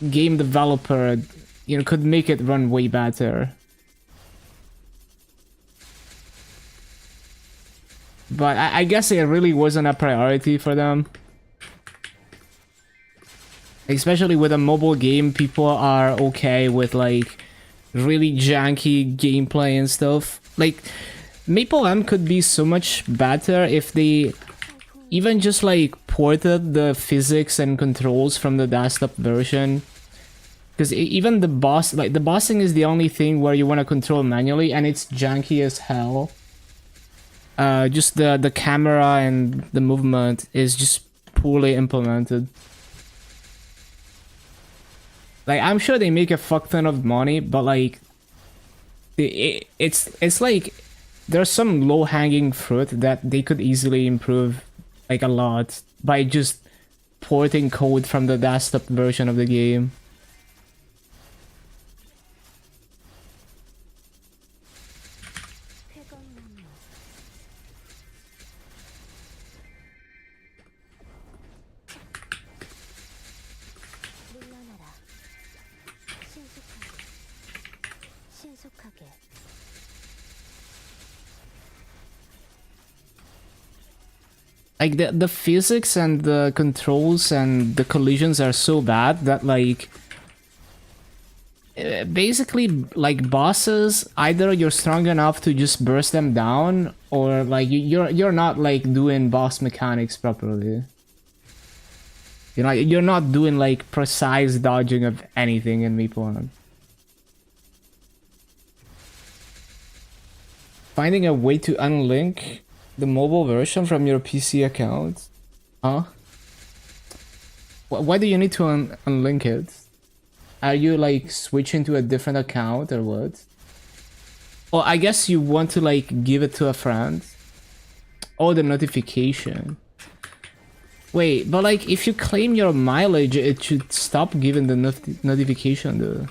game developer, you know, could make it run way better. But I guess it really wasn't a priority for them. Especially with a mobile game, people are okay with like really janky gameplay and stuff. Like, Maple M could be so much better if they even just like ported the physics and controls from the desktop version. Because even the boss, like the bossing is the only thing where you want to control manually and it's janky as hell. Just the camera and the movement is just poorly implemented. Like, I'm sure they make a fuck ton of money, but like, it's like there's some low-hanging fruit that they could easily improve like a lot by just porting code from the desktop version of the game. Like the physics and the controls and the collisions are so bad that like basically like bosses, either you're strong enough to just burst them down or like you're not like doing boss mechanics properly. You know, you're not doing like precise dodging of anything in Meeple. Finding a way to unlink the mobile version from your PC account? Huh? Why do you need to unlink it? Are you like switching to a different account or what? Well, I guess you want to like give it to a friend. Oh, the notification. Wait, but like if you claim your mileage, it should stop giving the notification though.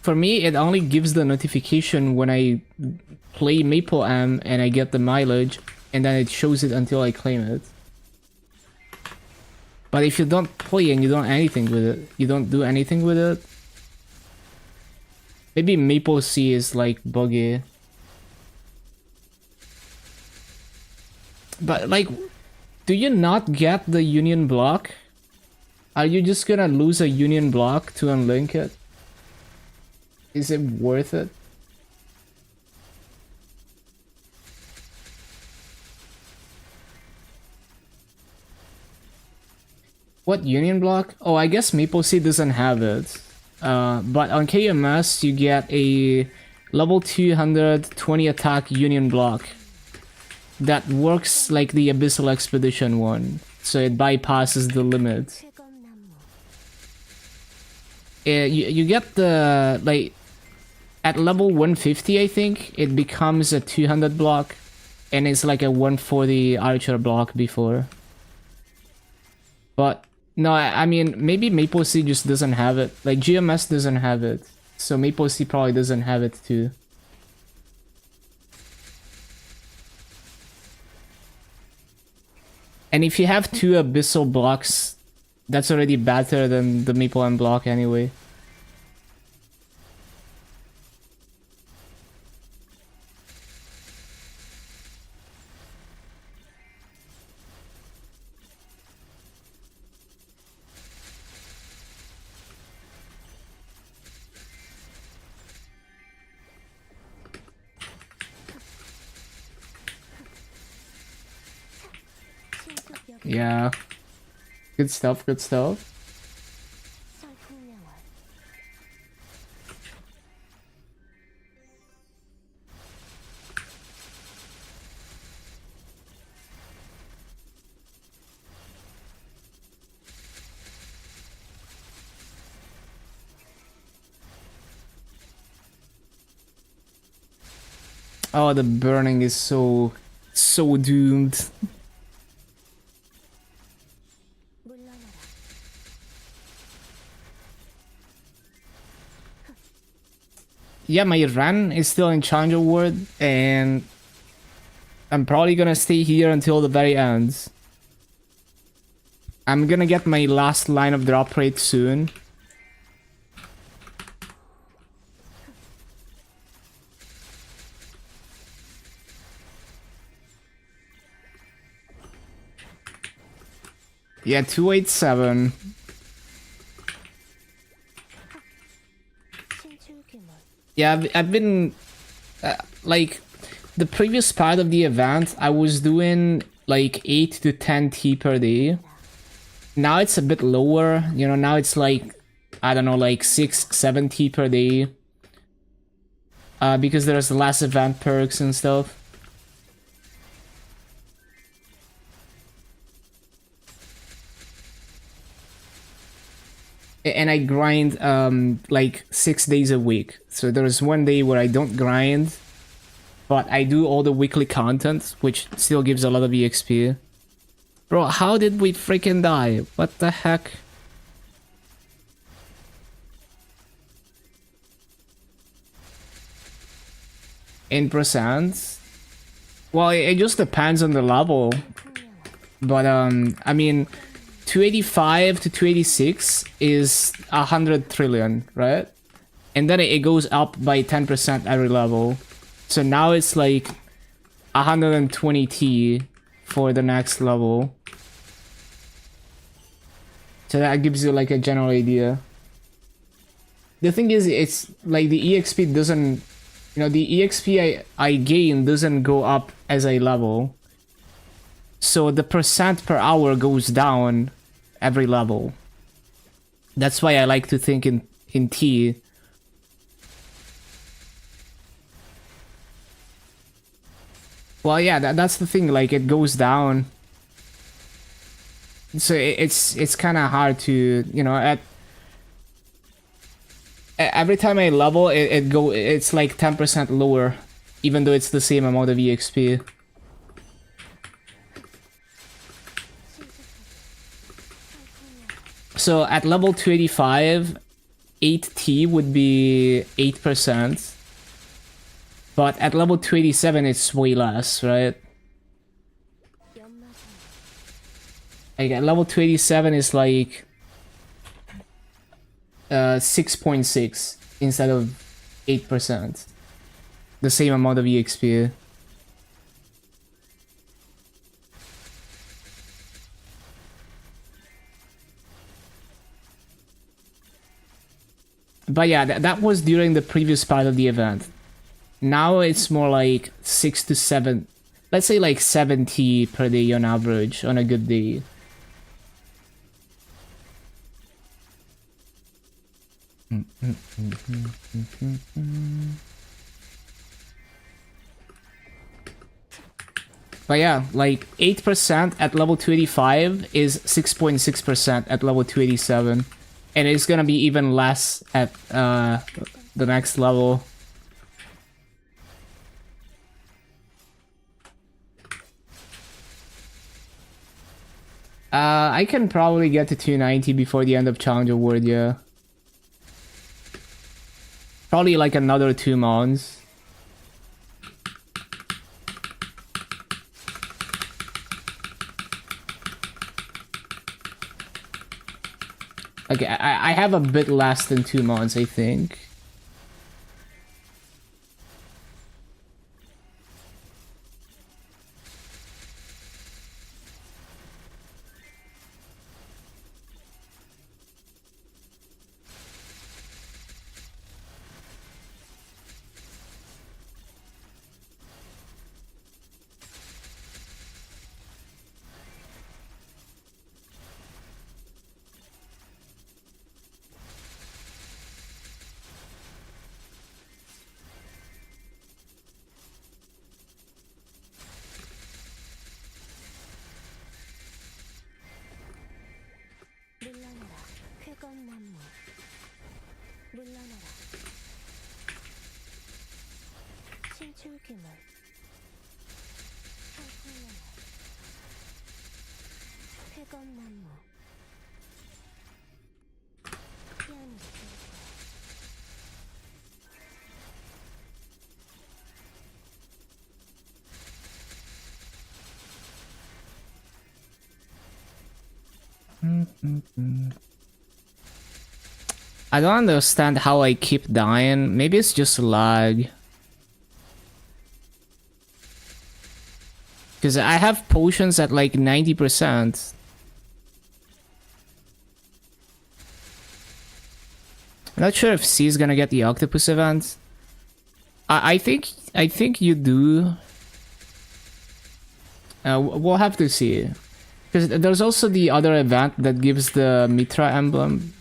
For me, it only gives the notification when I play Maple M and I get the mileage, and then it shows it until I claim it. But if you don't play and you don't anything with it, you don't do anything with it. Maybe Maple C is like buggy. But like, do you not get the union block? Are you just gonna lose a union block to unlink it? Is it worth it? What union block? Oh, I guess Maple C doesn't have it. But on KMS you get a level 220 attack union block that works like the Abyssal Expedition one, so it bypasses the limit. You get the like at level 150, I think it becomes a 200 block, and it's like a 140 archer block before. But no, I mean maybe Maple C just doesn't have it. Like GMS doesn't have it, so Maple C probably doesn't have it too. And if you have two abyssal blocks That's already better than the Maple and block anyway. Yeah. Good stuff, good stuff. Oh, the burning is so doomed. Yeah, my run is still in Challenger World, and I'm probably gonna stay here until the very end. I'm gonna get my last line of drop rate soon. Yeah, 287. Yeah, I've been like the previous part of the event, I was doing like 8 to 10 T per day. Now it's a bit lower, you know, now it's like, I don't know, like 6, 7 T per day. Because there's less event perks and stuff. And I grind like 6 days a week. So there's one day where I don't grind, but I do all the weekly content, which still gives a lot of EXP. Bro, how did we freaking die? What the heck? In percent? Well, it just depends on the level. But I mean, 285 to 286 is 100 trillion, right? And then it goes up by 10% every level. So now it's like 120 T for the next level. So that gives you like a general idea. The thing is, it's like the EXP doesn't, you know, the EXP I gain doesn't go up as I level. So the percent per hour goes down every level. That's why I like to think in T. Well, yeah, that's the thing, like it goes down. So it's kind of hard to, you know, every time I level, it's like 10% lower, even though it's the same amount of EXP. So at level 285, 8T would be 8%. But at level 287, it's way less, right? Like at level 287 is like 6.6 instead of 8%. The same amount of EXP. But yeah, that was during the previous part of the event. Now it's more like 6 to 7, let's say like 70 per day on average on a good day. But yeah, like 8% at level 285 is 6.6% at level 287. And it's gonna be even less at the next level. I can probably get to 290 before the end of Challenger World, yeah. Probably like another 2 months. like I have a bit less than 2 months, I think. 물러나라. 쾌검나무. 물러나라. 신출귀물. 상풍령을. 쾌검나무. 피아노. I don't understand how I keep dying. Maybe it's just lag. Because I have potions at like 90%. I'm not sure if C is gonna get the octopus event. I think you do. We'll have to see. Because there's also the other event that gives the Mitra emblem.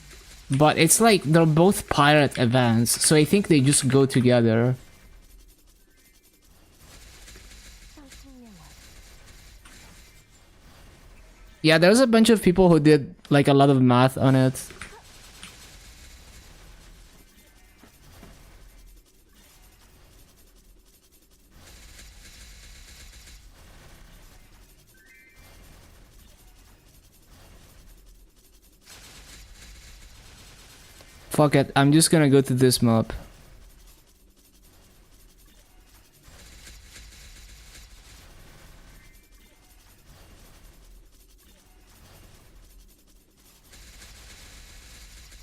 But it's like they're both pirate events, so I think they just go together. 상풍령을. Yeah, there's a bunch of people who did like a lot of math on it. Fuck it, I'm just gonna go to this map.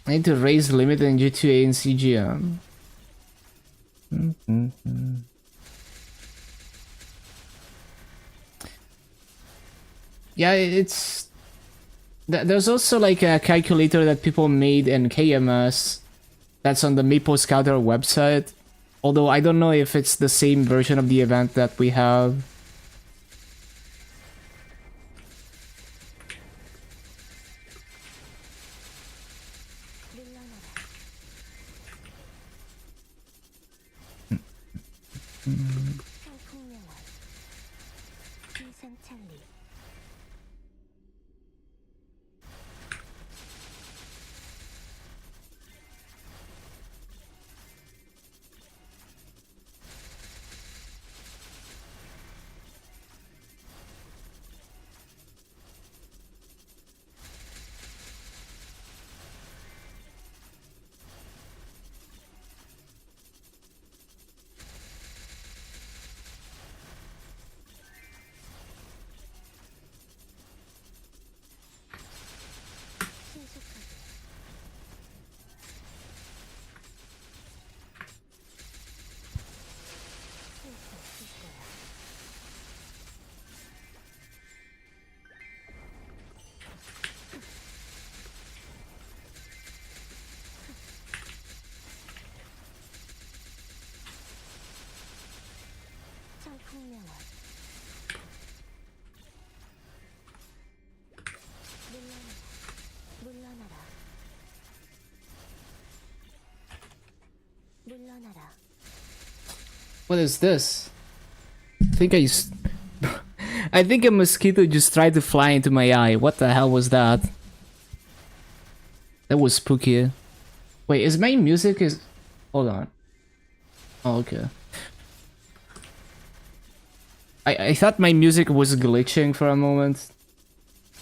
I need to raise the limit in G2A and CGM. Yeah, it's... There's also like a calculator that people made in KMS that's on the Maple Scouter website. Although I don't know if it's the same version of the event that we have. 물러나라. 상풍령을. 비상찰리. 신속하게. 쓸수 없을 거야. 상풍령을. 물러나라. 물러나라. 물러나라. What is this? I think a mosquito just tried to fly into my eye. What the hell was that? That was spooky. Wait, is my music is... Hold on. Oh, okay. I thought my music was glitching for a moment.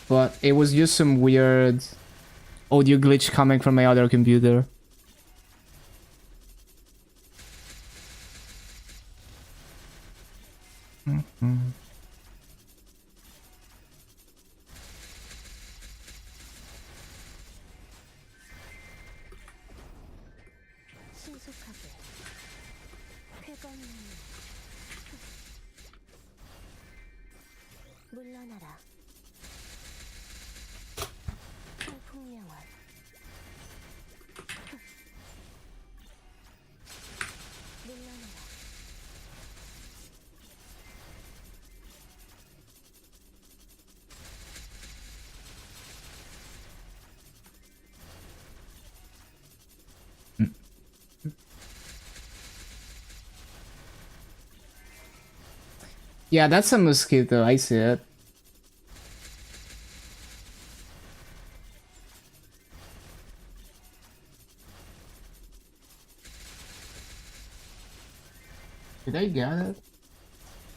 But it was just some weird audio glitch coming from my other computer. 씩씩하게 쾌감이 물러나라. 풍풍명월 물러나라. Yeah, that's a mosquito. I see it. Did I get it?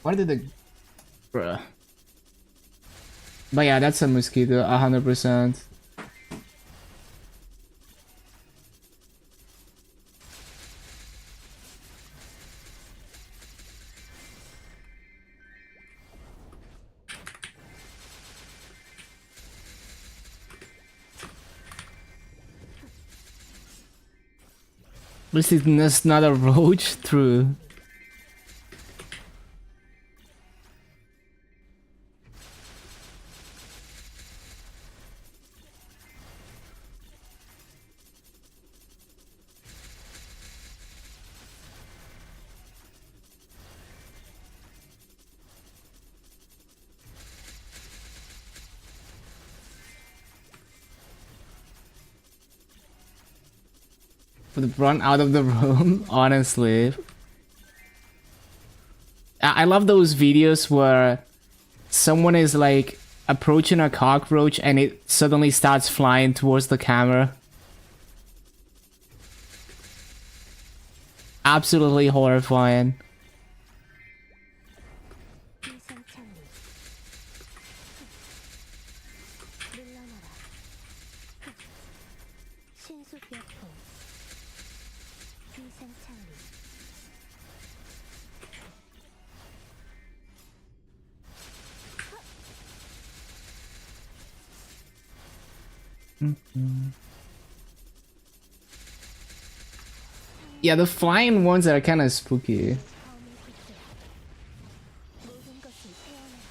Why did the... Bruh. But yeah, that's a mosquito, 100%. This is not a roach? True. Would run out of the room, honestly. I love those videos where someone is like approaching a cockroach and it suddenly starts flying towards the camera. Absolutely horrifying. 비상창리 물러나라. 신속역풍 비상창리 Yeah, the flying ones are kind of spooky. 다음을 붙들어. 모든 것을 태어내라.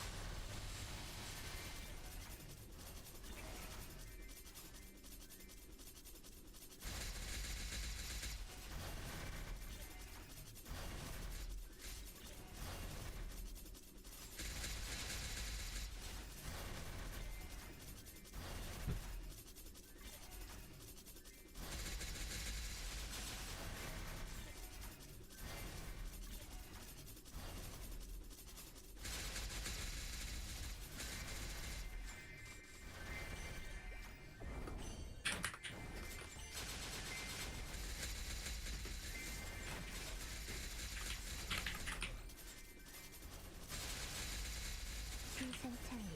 비상창리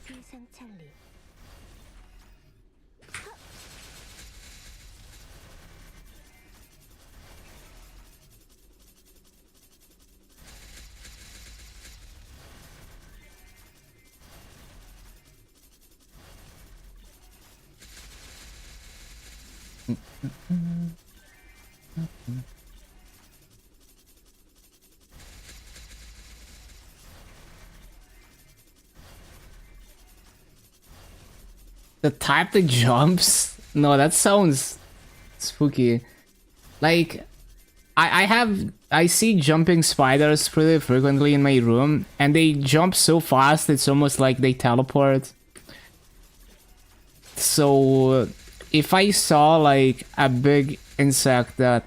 비상창리 The type that jumps? No, that sounds spooky. Like, I see jumping spiders pretty frequently in my room, and they jump so fast it's almost like they teleport. So, if I saw like a big insect that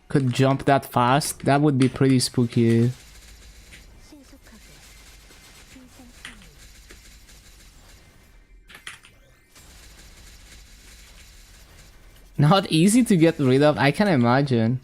could jump that fast, that would be pretty spooky. 신속하게 비상창리 Not easy to get rid of, I can imagine.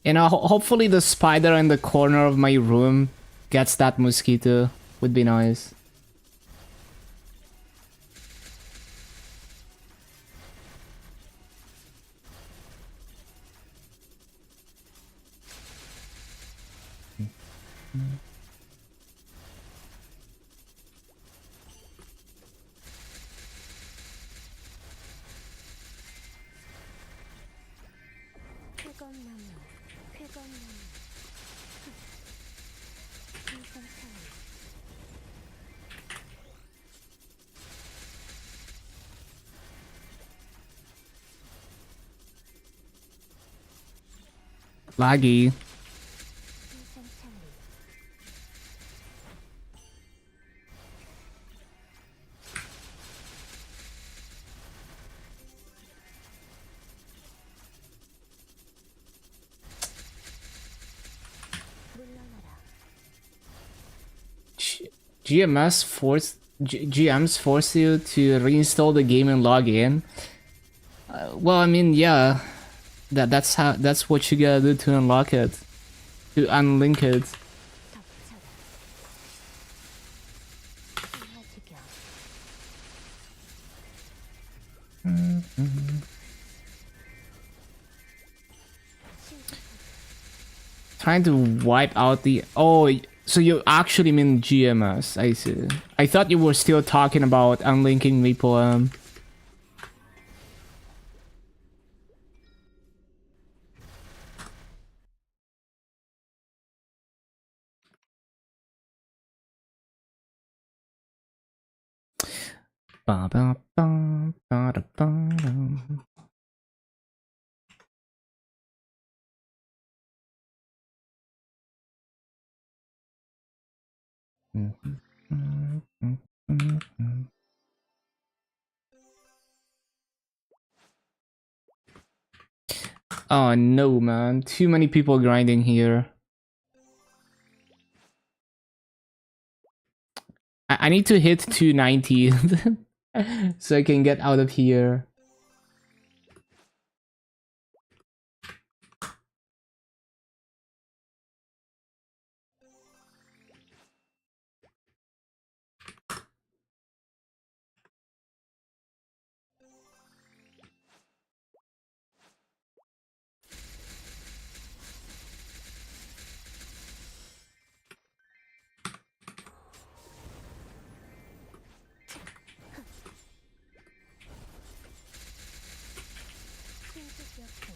You know, hopefully the spider in the corner of my room gets that mosquito. Would be nice. 쾌검나무, 쾌검나무. 인상차이. Laggy. 인상차이. 물러나라. GMs force you to reinstall the game and log in. Well, I mean, yeah, that's what you gotta do to unlock it, to unlink it. 덮쳐라. 상하지경. Trying to wipe out the. Oh, so you actually mean GMS? I see. I thought you were still talking about unlinking Maple. Ba ba ba ba da ba dum. Oh no, man! Too many people grinding here. I need to hit 290 so I can get out of here. 신수격도.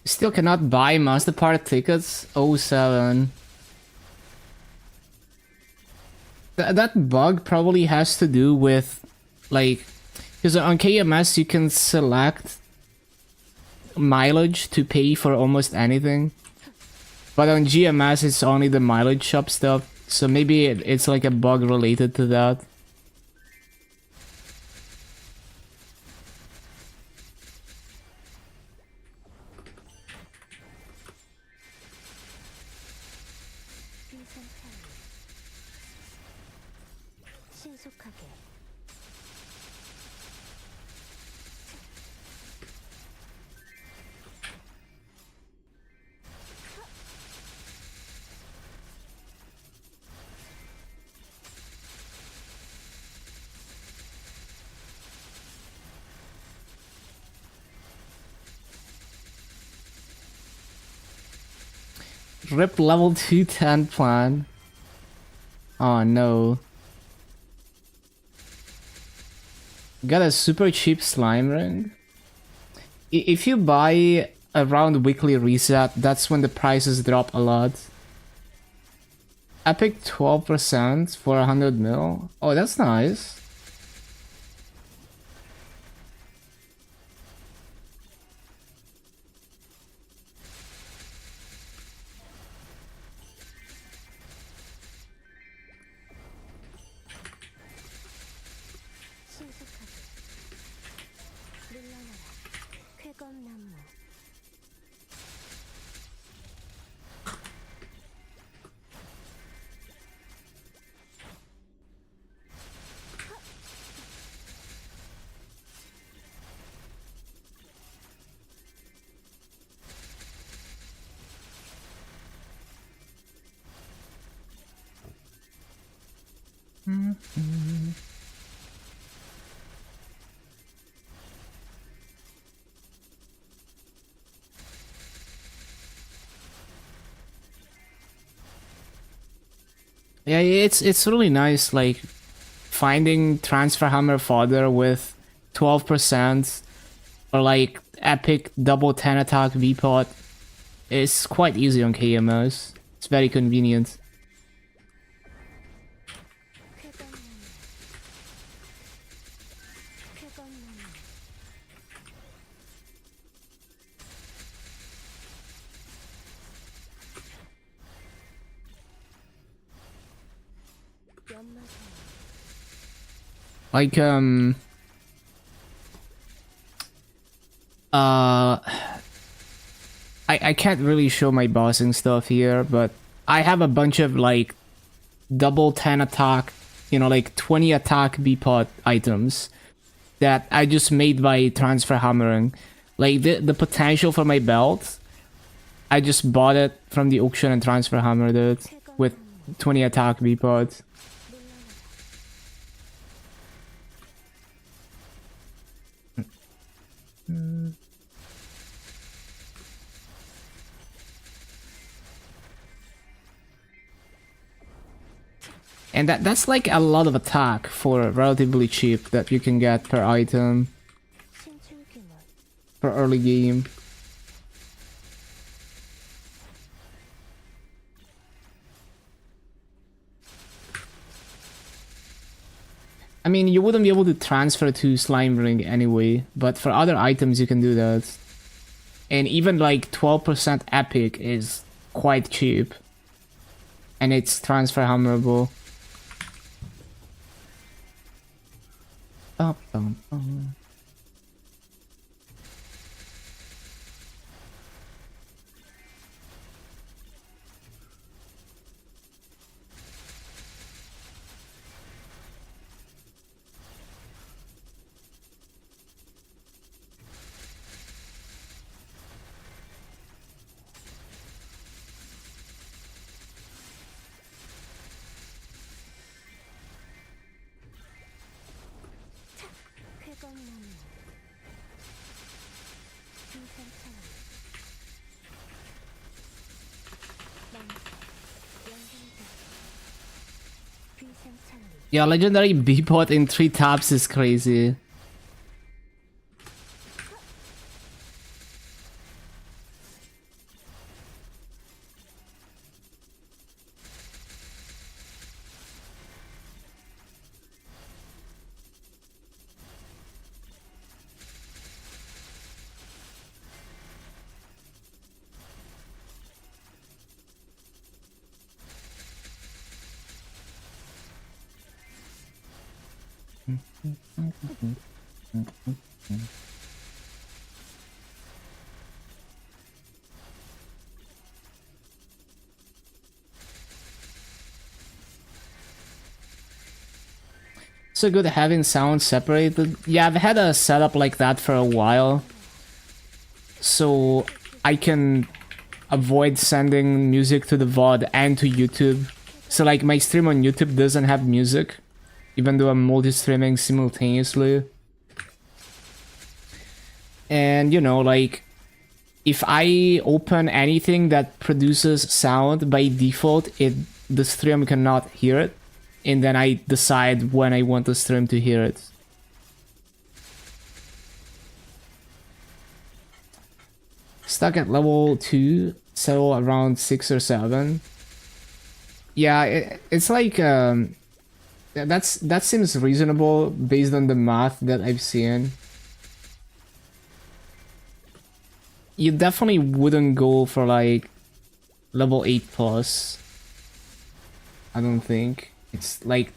Still cannot buy Master Part tickets. Oh 07. That bug probably has to do with, like, because on KMS you can select mileage to pay for almost anything, but on GMS it's only the mileage shop stuff. So maybe it's like a bug related to that. 신속하게 Rip level 210 plan. Oh no. Got a super cheap slime ring. If you buy around weekly reset, that's when the prices drop a lot. Epic 12% for 100 mil. Oh, that's nice. 신속하게 물러나라 쾌검나무 Yeah, it's really nice, like finding transfer hammer fodder with 12% or like epic double 10 attack VPOT is quite easy on KMOs. It's very convenient. 쾌검나무 연마사 Like I can't really show my bossing stuff here, but I have a bunch of like double 10 attack, you know, like 20 attack BPOT items that I just made by transfer hammering. Like the potential for my belt, I just bought it from the auction and transfer hammered it with 20 attack BPOT. And that's like a lot of attack for relatively cheap that you can get per item 신출귀물 per early game. I mean, you wouldn't be able to transfer to Slime Ring anyway, but for other items you can do that. And even like 12% epic is quite cheap. And it's transfer hammerable. Bum, bum, bum. 쾌검나무 빈산차원 망사 영광색 귀상찬리 Yeah, legendary B-Pot in 3 taps is crazy. So good having sound separated. Yeah, I've had a setup like that for a while. So I can avoid sending music to the VOD and to YouTube. So like my stream on YouTube doesn't have music, even though I'm multi-streaming simultaneously. And you know, like if I open anything that produces sound by default, the stream cannot hear it. And then I decide when I want the stream to hear it. Stuck at level 2, so around 6 or 7. Yeah, it's like that seems reasonable based on the math that I've seen. You definitely wouldn't go for like level 8 plus. I don't think. It's like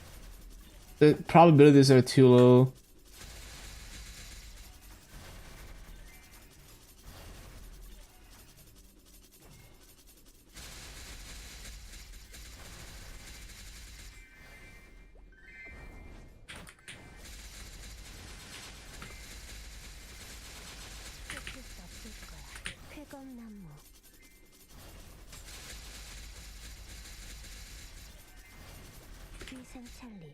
the probabilities are too low. 쫓을 수 없을 거야. 쾌검나무. 위생찰리.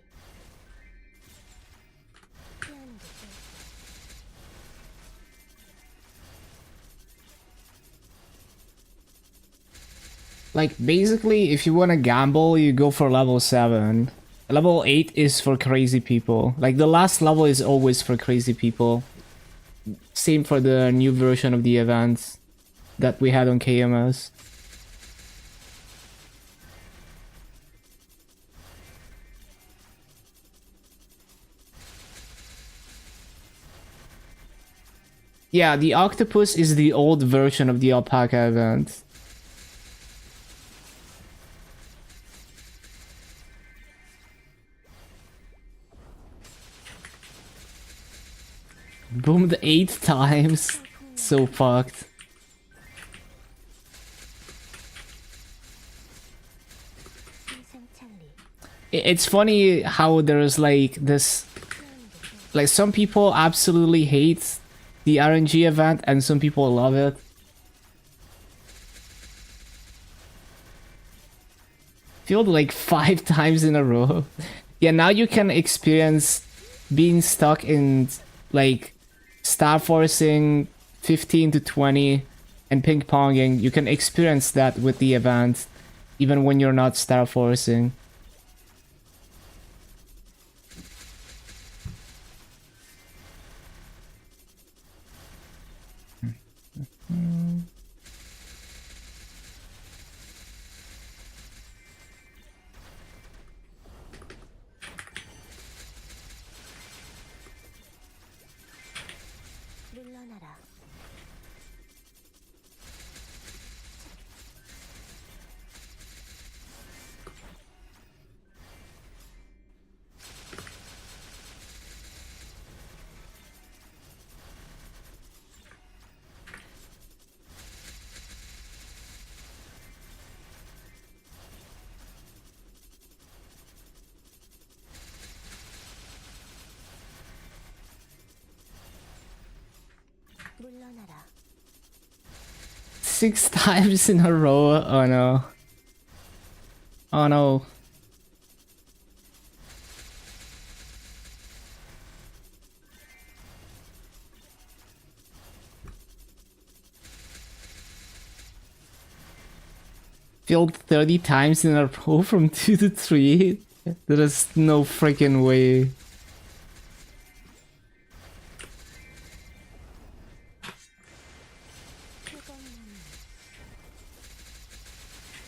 피하는 게 좋을 거야. Like basically, if you want to gamble, you go for level 7. Level 8 is for crazy people. Like the last level is always for crazy people. Same for the new version of the events that we had on KMS. Yeah, the octopus is the old version of the alpaca event. Boomed 8 times. So fucked. 위생찰리. It's funny how there's like this, like some people absolutely hate the RNG event and some people love it. Failed like 5 times in a row. Yeah, now you can experience being stuck in like star forcing 15 to 20 and ping ponging. You can experience that with the event even when you're not star forcing. 물러나라. 물러나라. 6 times in a row. Oh no. Oh no. Failed 30 times in a row from 2 to 3. There is no freaking way. 쾌검나무.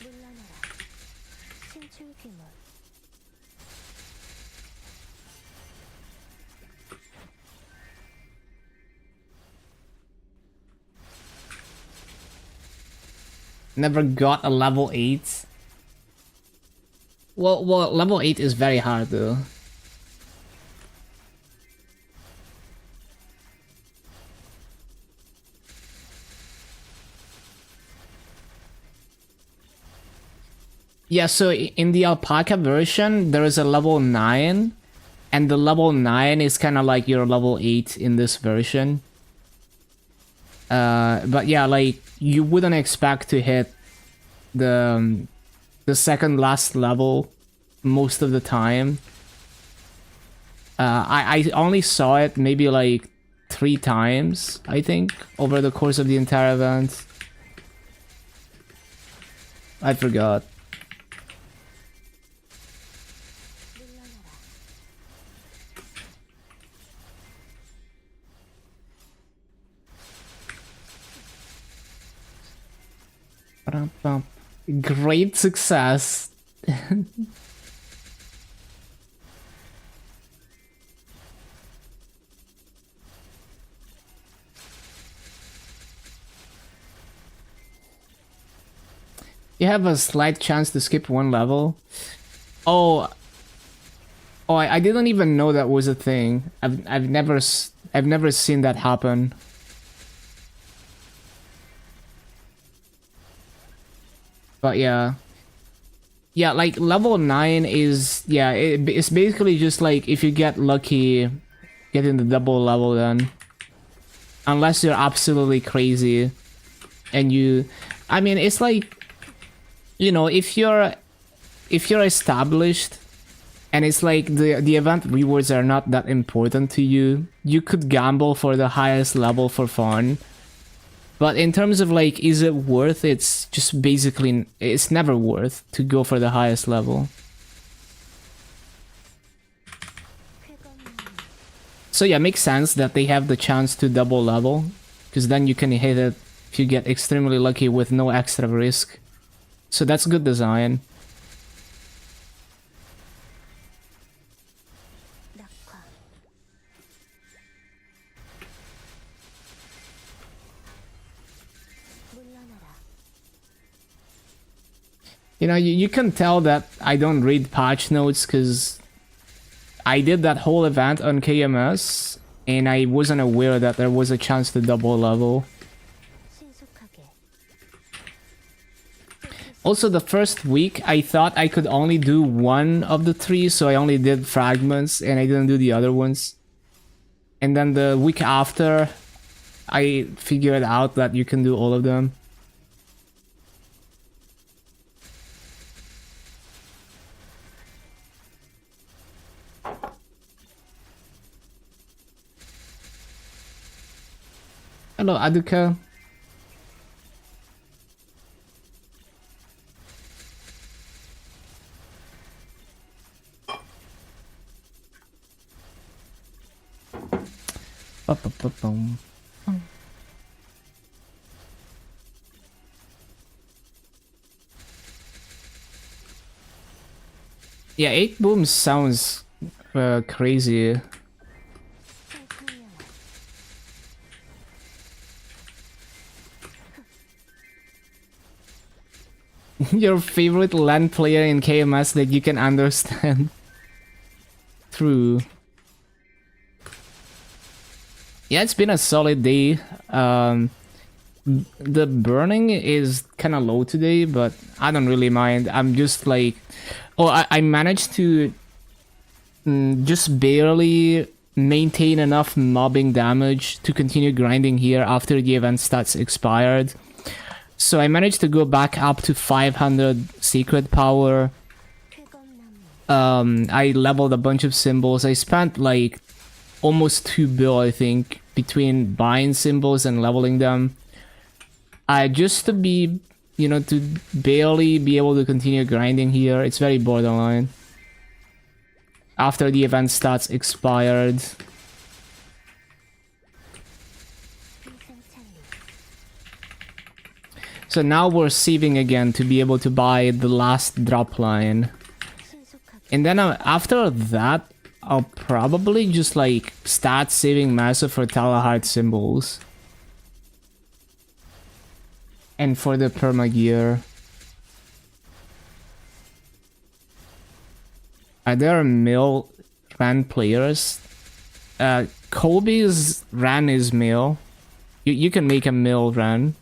물러나라. 신출귀물. Never got a level 8. Well, level 8 is very hard though. Yeah, so in the alpaca version, there is a level 9, and the level 9 is kind of like your level 8 in this version. But yeah, like, you wouldn't expect to hit the second last level most of the time. I only saw it maybe like 3 times, I think, over the course of the entire event. I forgot. Ba-dum-bum. Great success. You have a slight chance to skip one level. Oh, I didn't even know that was a thing. I've never seen that happen. But yeah. Yeah, like level 9 is, yeah, it's basically just like if you get lucky getting the double level then. Unless you're absolutely crazy and you, I mean, it's like, you know, if you're established and it's like the event rewards are not that important to you, you could gamble for the highest level for fun. But in terms of like, is it worth? It's just basically, it's never worth to go for the highest level. So yeah, makes sense that they have the chance to double level, because then you can hit it if you get extremely lucky with no extra risk. So that's good design. You know, you can tell that I don't read patch notes because I did that whole event on KMS and I wasn't aware that there was a chance to double level. Also, the first week, I thought I could only do one of the 3, so I only did fragments and I didn't do the other ones. And then the week after, I figured out that you can do all of them. Hello, Aduka. Ba-ba-ba-boom. Yeah, 8 booms sounds crazy. Your favorite LAN player in KMS that you can understand. True. Yeah, it's been a solid day. The burning is kind of low today, but I don't really mind. I'm just like... Oh, I managed to just barely maintain enough mobbing damage to continue grinding here after the event stats expired. So I managed to go back up to 500 secret power. I leveled a bunch of symbols. I spent like almost 2 bill, I think, between buying symbols and leveling them. Just to be, you know, to barely be able to continue grinding here. It's very borderline. After the event stats expired. So now we're saving again to be able to buy the last drop line. And then after that, I'll probably just like start saving massive for Talahite symbols. And for the perma gear. Are there mill ran players? Kobe's ran is mill. You can make a mill run.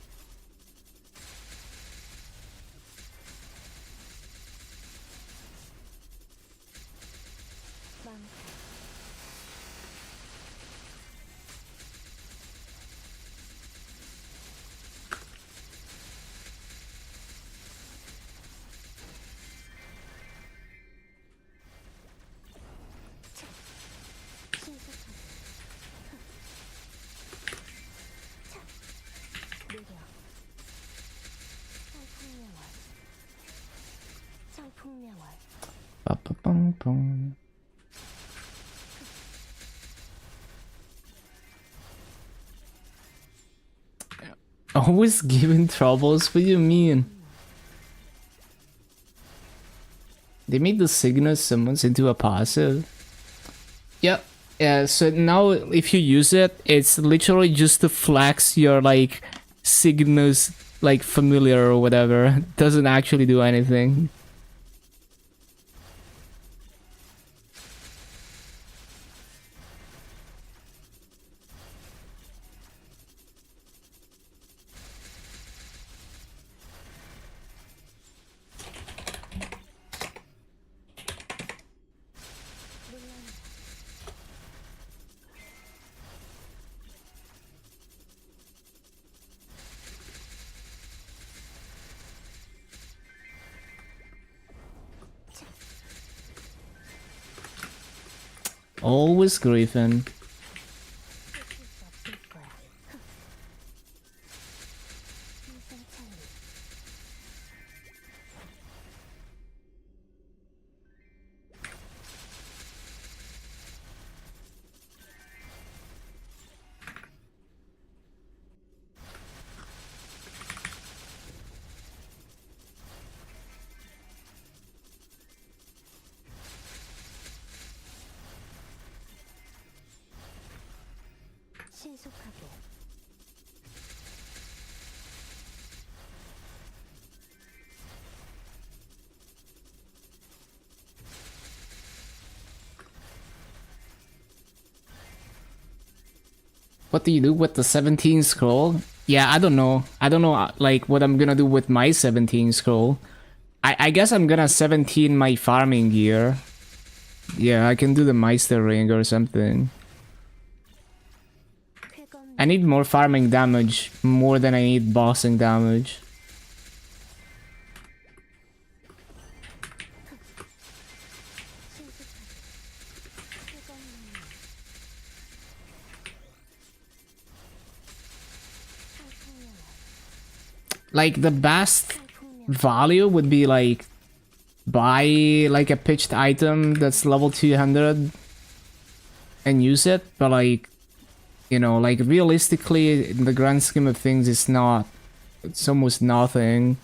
Ba-ba-bum-bum. Always giving troubles? What do you mean? They made the signal summons into a passive. Yep. Yeah, so now if you use it, it's literally just to flex your like Cygnus like familiar or whatever. It doesn't actually do anything. Always Griffin. 신속하게 What do you do with the 17 scroll? Yeah, I don't know. I don't know like what I'm gonna do with my 17 scroll. I guess I'm gonna 17 my farming gear. Yeah, I can do the Meister ring or something. 쾌검 I need more farming damage, more than I need bossing damage. 신속하게 쾌검 상풍령 Like the best 상풍령 value would be like buy like a pitched item that's level 200 and use it, but like, you know, like realistically in the grand scheme of things it's almost nothing.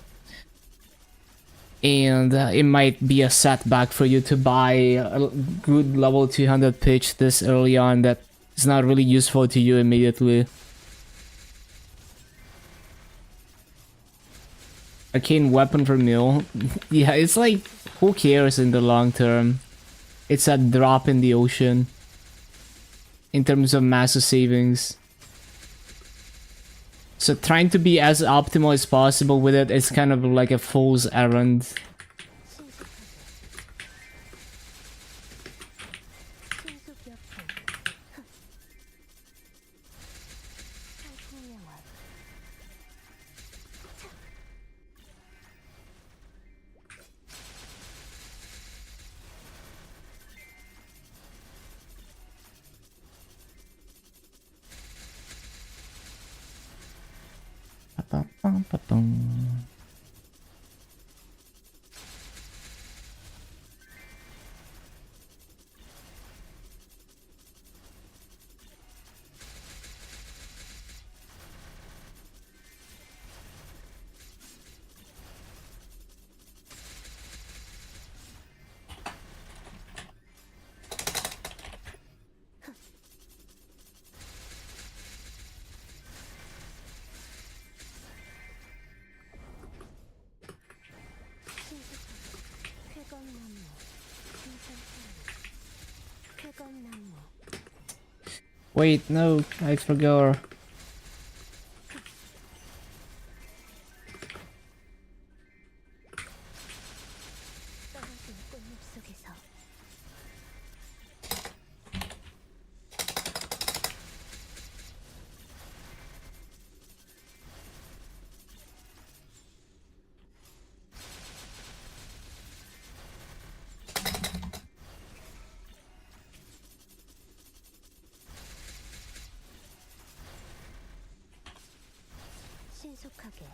And it might be a setback for you to buy a good level 200 pitch this early on that is not really useful to you immediately. Arcane weapon for mill. Yeah, it's like, who cares in the long term? It's a drop in the ocean in terms of massive savings. So trying to be as optimal as possible with it is kind of like a fool's errand. 신속하게 신속역행 상풍령월 Ba-ba-bum-ba-bum. 신속하게 쾌검나무 생산차리 쾌검나무 Wait, no, I forgot. 떨어진 꽃잎 속에서 신속하게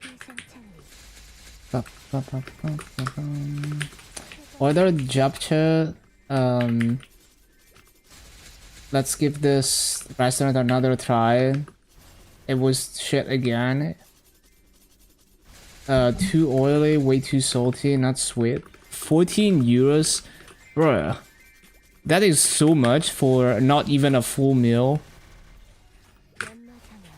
비상창리 Order Japcha. Let's give this restaurant another try. It was shit again. Too oily, way too salty, not sweet. 14 euros? Bruh. That is so much for not even a full meal. 연마사냥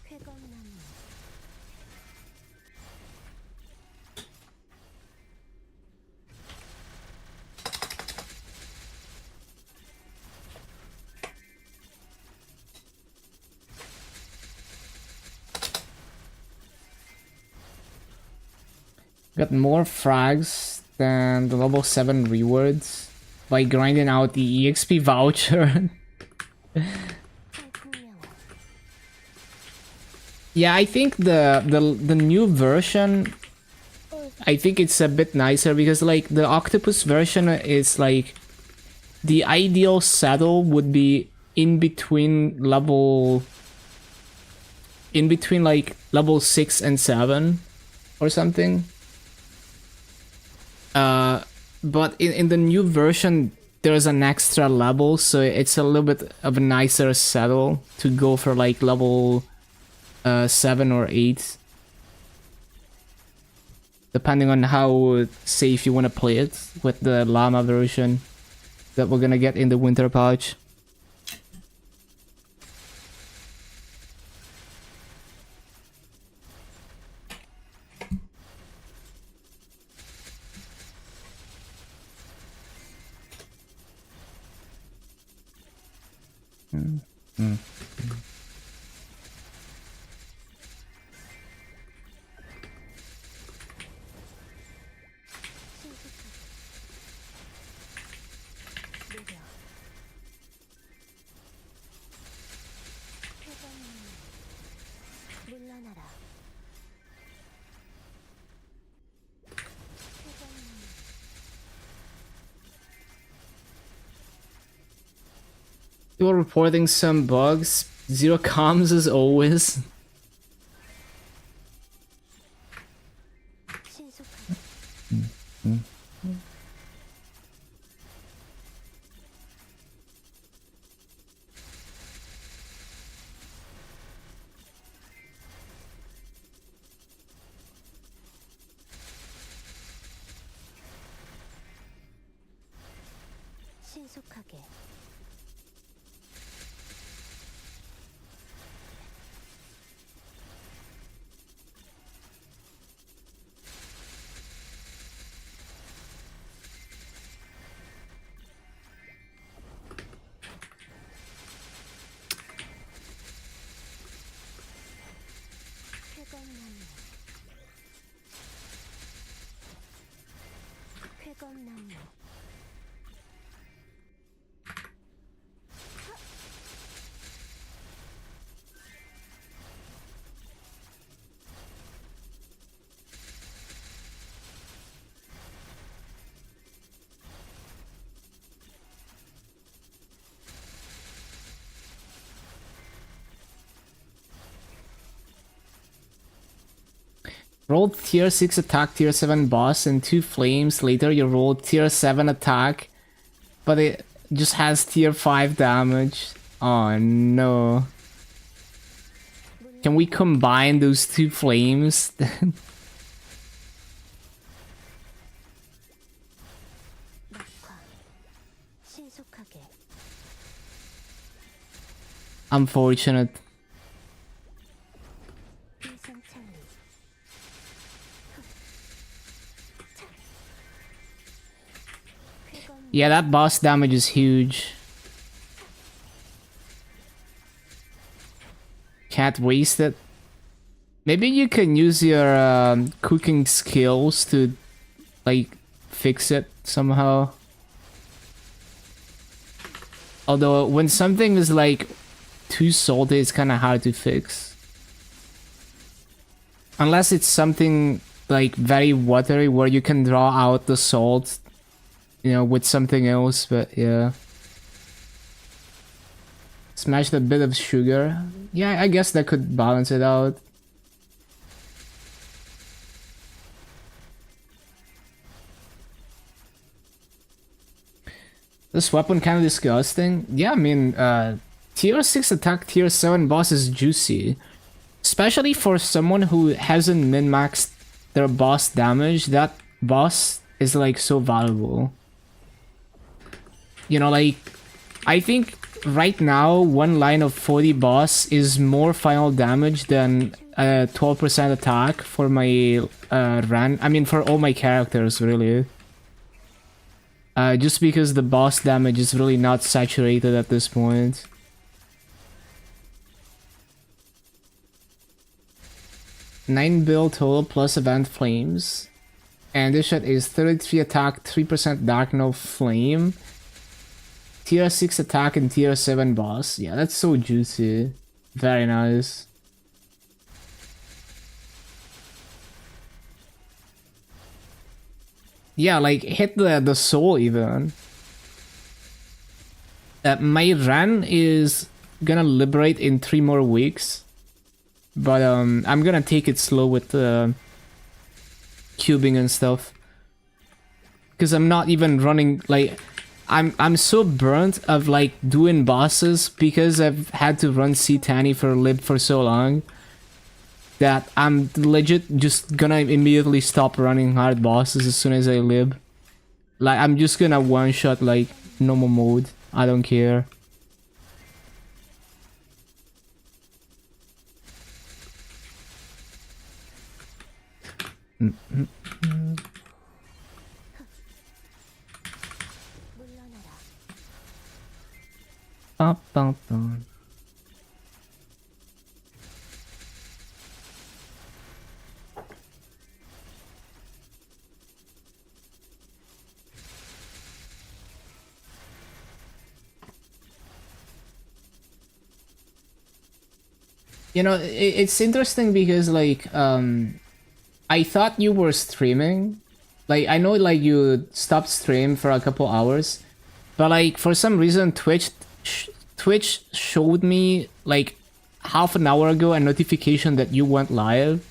쾌검나무 Got more frags than the level 7 rewards by grinding out the EXP voucher. 청풍명화 Yeah, I think the new version, I think it's a bit nicer because like the octopus version is like the ideal saddle would be in between like level 6 and 7 or something. But in the new version there's an extra level, so it's a little bit of a nicer saddle to go for like level 7 or 8, depending on how safe you want to play it with the llama version that we're gonna get in the winter patch. 느려 쾌검나무 물러나라 쾌검나무 Still reporting some bugs. Zero comms as always. 신속하게 신속하게 쾌검나무 쾌검나무 Rolled tier 6 attack, tier 7 boss, and 2 flames. Later you roll tier 7 attack, but it just has tier 5 damage. Oh no. Can we combine those 2 flames? 낙화 신속하게 Unfortunate. 비상창리 쾌검 Yeah, that boss damage is huge. Can't waste it. Maybe you can use your cooking skills to like fix it somehow. Although when something is like too salty, it's kind of hard to fix. Unless it's something like very watery where you can draw out the salt, you know, with something else, but yeah. Smashed a bit of sugar. Yeah, I guess that could balance it out. This weapon kind of disgusting. Yeah, I mean, tier 6 attack, tier 7 boss is juicy. Especially for someone who hasn't min-maxed their boss damage, that boss is like so valuable. You know, like, I think right now, one line of 40 boss is more final damage than 12% attack for my run. I mean, for all my characters, really. Just because the boss damage is really not saturated at this point. $9 bill total plus event flames. And this shit is 33 attack, 3% dark, no flame. Tier 6 attack and tier 7 boss. Yeah, that's so juicy. Very nice. Yeah, like hit the soul even. My run is gonna liberate in 3 more weeks. But I'm gonna take it slow with cubing and stuff. Cause I'm not even running like I'm so burnt of like doing bosses because I've had to run C-Tanny for lib for so long that I'm legit just gonna immediately stop running hard bosses as soon as I lib. Like I'm just gonna one-shot like normal mode. I don't care. Bum, bum, bum. You know, it's interesting because like I thought you were streaming. Like I know like you stopped stream for a couple hours, but like for some reason Twitch showed me like half an hour ago a notification that you went live.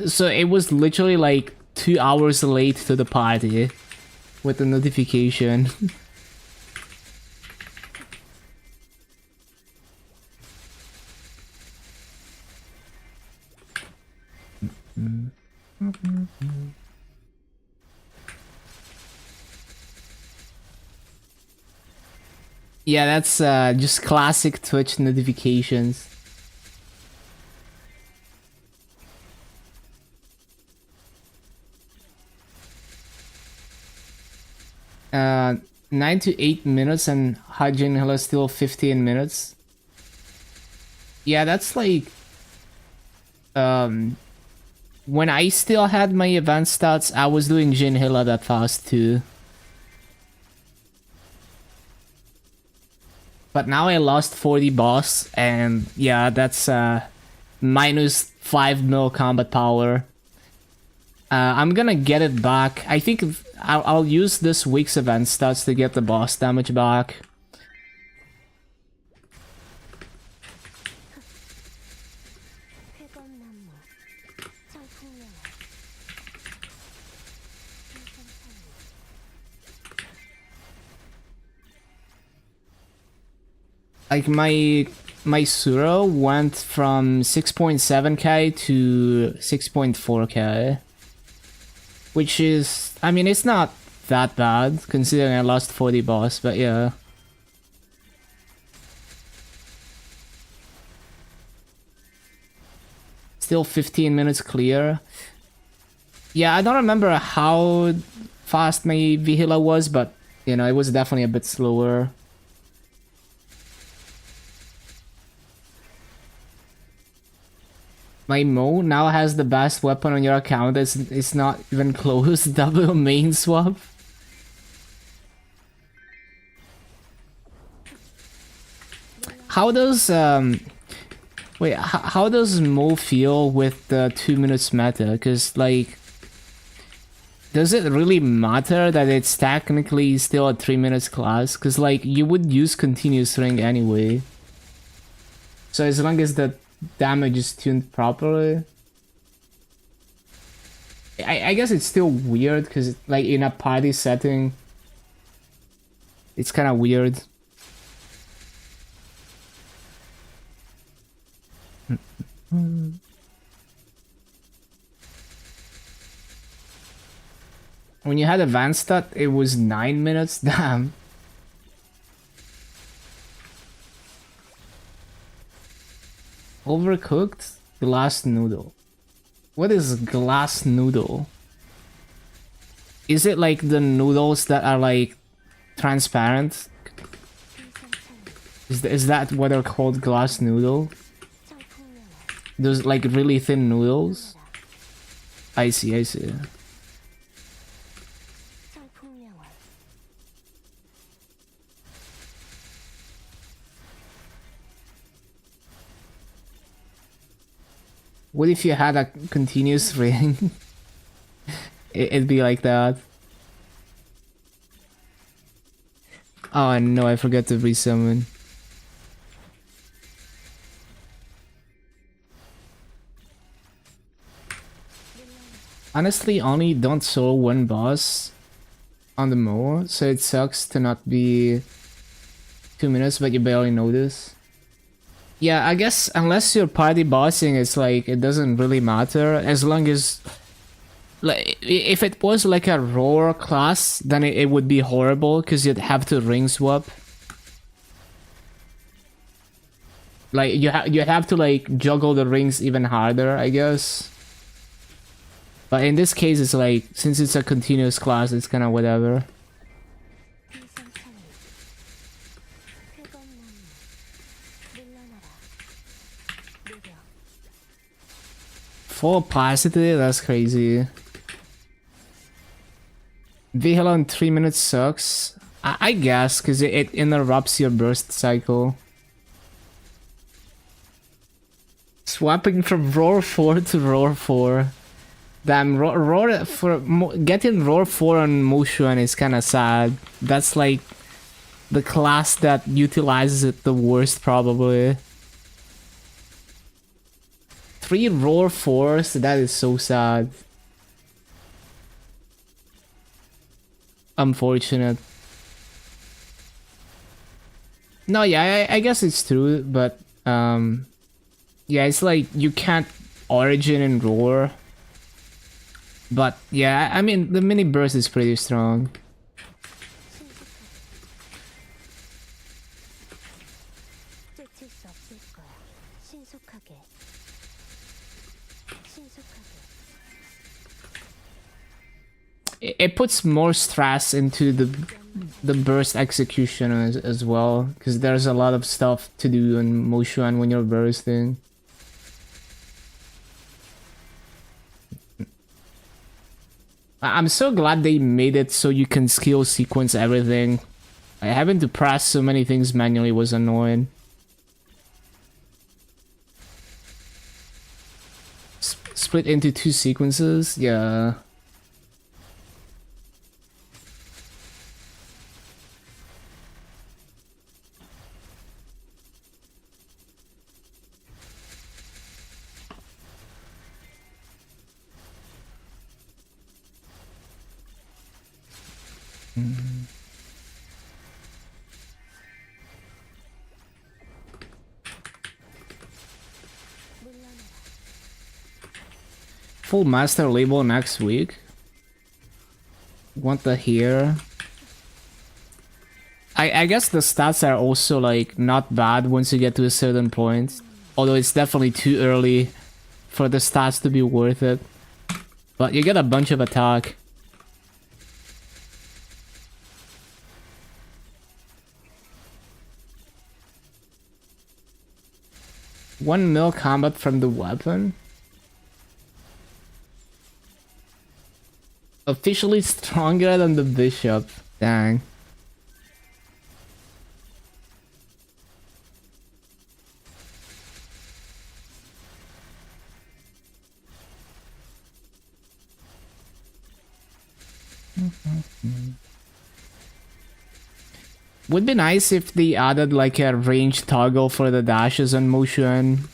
So it was literally like 2 hours late to the party with the notification. Yeah, that's just classic Twitch notifications. Uh, 9 to 8 minutes and Hajin Hill is still 15 minutes. Yeah, that's like when I still had my event stats, I was doing Jin Hilla that fast too. But now I lost 40 boss, and yeah, that's minus 5 mil combat power. I'm gonna get it back. I think I'll use this week's event stats to get the boss damage back. Like my Suro went from 6.7k to 6.4k. Which is, I mean, it's not that bad considering I lost 40 boss, but yeah. Still 15 minutes clear. Yeah, I don't remember how fast my Vihila was, but you know, it was definitely a bit slower. My Mo now has the best weapon on your account. It's not even close. Double main swap. How does wait, how does Mo feel with the 2 minutes meta? Cause like, does it really matter that it's technically still a 3 minutes class? Cause like, you would use continuous ring anyway. So as long as the damage is tuned properly. I guess it's still weird because like in a party setting, it's kind of weird. When you had advanced stat, it was 9 minutes. Damn. Overcooked glass noodle. What is glass noodle? Is it like the noodles that are like transparent? Is that what they're called, glass noodle? Those like really thin noodles? I see, I see. What if you had a continuous ring? It'd be like that. Oh no, I forgot to resummon. Honestly, only don't solo one boss on the Mo, so it sucks to not be 2 minutes, but you barely notice. Yeah, I guess unless you're party bossing, it's like, it doesn't really matter, as long as... Like, if it was like a roar class, then it would be horrible, because you'd have to ring swap. Like, you'd have to like juggle the rings even harder, I guess. But in this case, it's like, since it's a continuous class, it's kind of whatever. Full opacity? That's crazy. Vehicle in 3 minutes sucks. I guess, because it interrupts your burst cycle. Swapping from Roar 4 to Roar 4. Damn, getting Roar 4 on Mushuan is kind of sad. That's like the class that utilizes it the worst, probably. 3 Roar 4s, that is so sad. Unfortunate. No, yeah, I guess it's true, but yeah, it's like you can't Origin and Roar. But yeah, I mean, the mini burst is pretty strong. It puts more stress into the burst execution as well, because there's a lot of stuff to do in Moshuan when you're bursting. I'm so glad they made it so you can skill sequence everything. Having to press so many things manually was annoying. Split into 2 sequences? Yeah. Full master label next week. Want the hair? I guess the stats are also like not bad once you get to a certain point. Although it's definitely too early for the stats to be worth it. But you get a bunch of attack. One mil combat from the weapon? Officially stronger than the bishop. Dang. Would be nice if they added like a range toggle for the dashes and motion.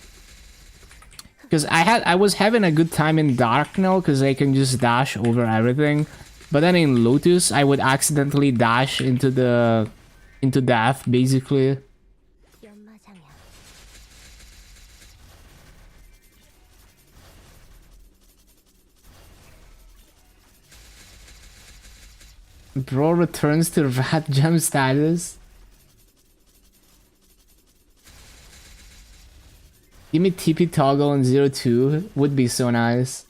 Because I was having a good time in Dark now because I can just dash over everything. But then in Lotus I would accidentally dash into death basically. 연마장야. Bro returns to rat gem status. Give me TP toggle in 02 would be so nice.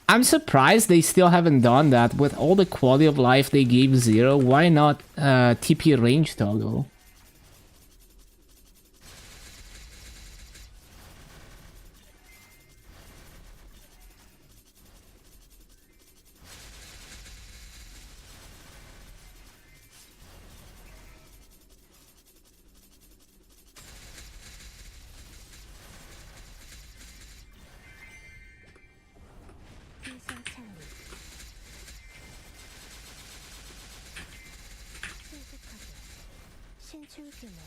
I'm surprised they still haven't done that. With all the quality of life they gave 0, why not TP range toggle? 일상창리. 신속하게. 신출규모.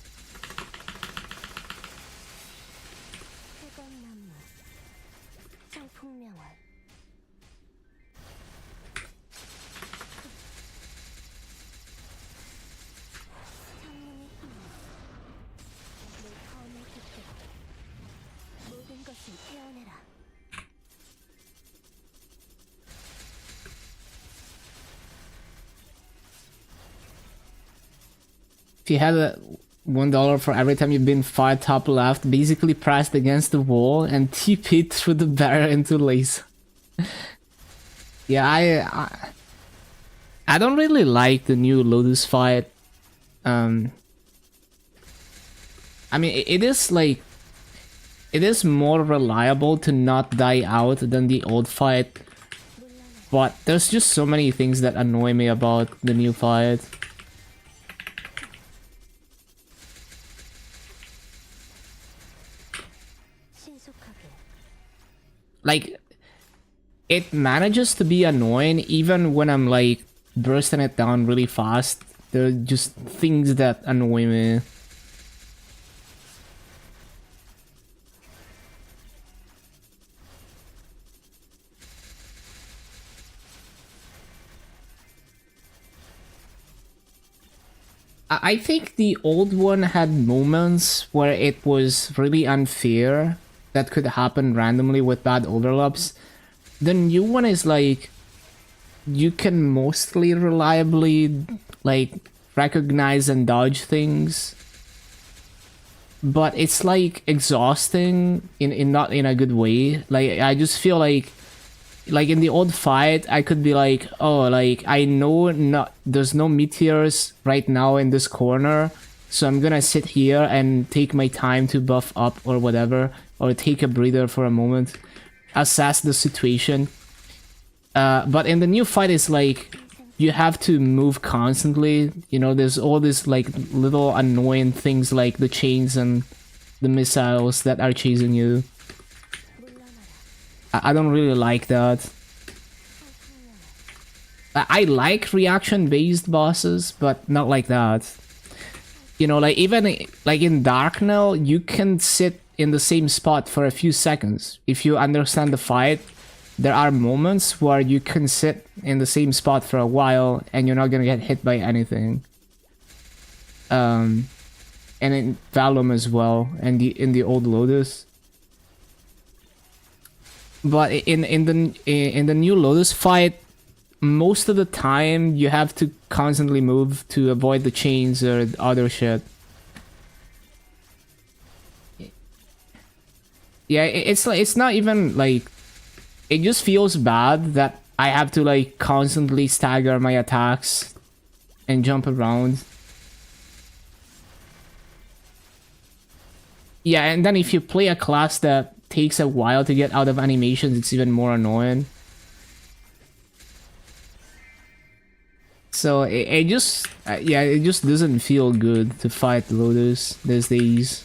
태건나무. 청풍명월. 창문의 힘. 내 검을 듣고 모든 것을 태어내라. If you had a $1 for every time you've been far top left, basically pressed against the wall and TP'd through the barrier into laser. Yeah, I don't really like the new Lotus fight. I mean, it is more reliable to not die out than the old fight, but there's just so many things that annoy me about the new fight. 신속하게. Like, it manages to be annoying even when I'm like bursting it down really fast. There are just things that annoy me. I think the old one had moments where it was really unfair that could happen randomly with bad overlaps. The new one is like you can mostly reliably like recognize and dodge things, but it's like exhausting in not in a good way. Like I just feel like in the old fight I could be like, oh, like I know not there's no meteors right now in this corner, so I'm gonna sit here and take my time to buff up or whatever, or take a breather for a moment, assess the situation. But in the new fight it's like you have to move constantly, you know, there's all these like little annoying things like the chains and the missiles that are chasing you. I don't really like that. I like reaction-based bosses, but not like that. You know, like even like in Dark now, you can sit in the same spot for a few seconds. If you understand the fight, there are moments where you can sit in the same spot for a while and you're not gonna get hit by anything. And in Valum as well, and in the old Lotus. But in the new Lotus fight, most of the time you have to constantly move to avoid the chains or other shit. Yeah, it's like it's not even like it just feels bad that I have to like constantly stagger my attacks and jump around. Yeah, and then if you play a class that takes a while to get out of animations, it's even more annoying. So it just yeah, it just doesn't feel good to fight Lotus these days.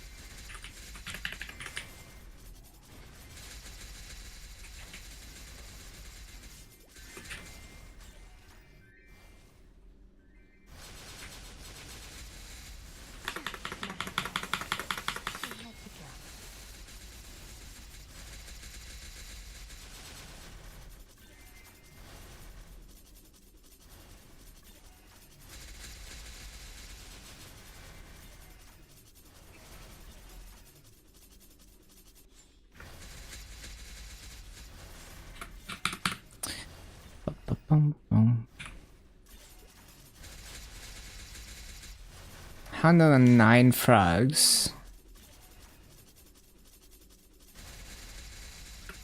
Ba-bum-bum. 109 frags.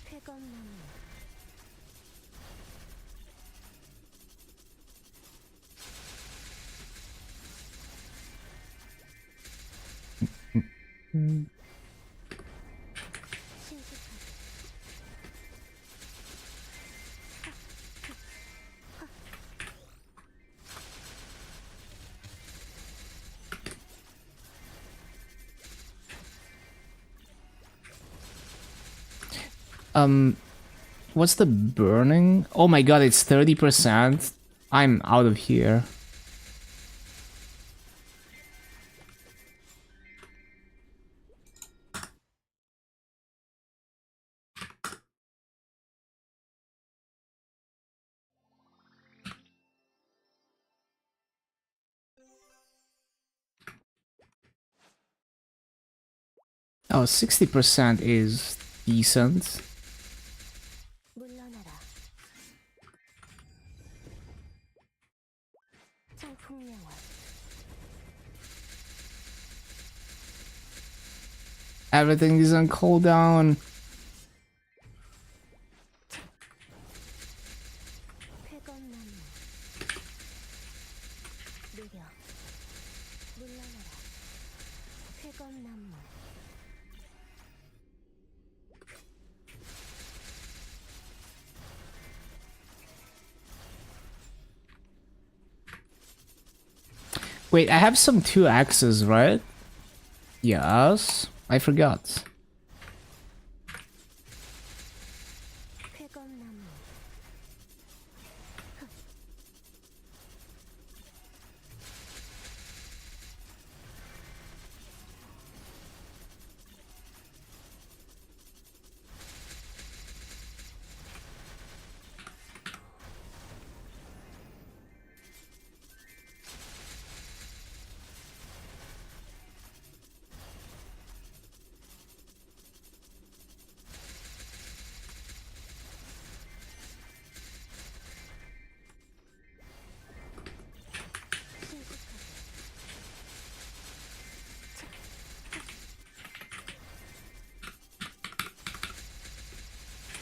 쾌검나무 신속하게 What's the burning? Oh my god, it's 30%. I'm out of here. Oh, 60% is decent. 물러나라. 청풍명화 Everything is on cooldown. 쾌검나무 느려 물러나라. 쾌검나무 Wait, I have some 2x's, right? Yes. I forgot. 쾌검나무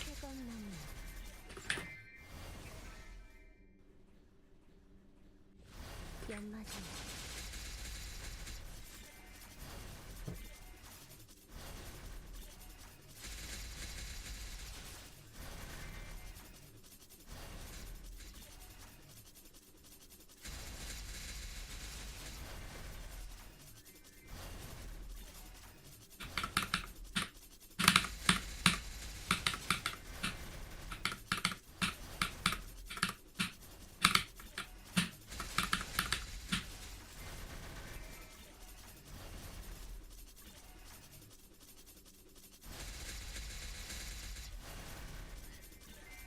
쾌검나무 연마전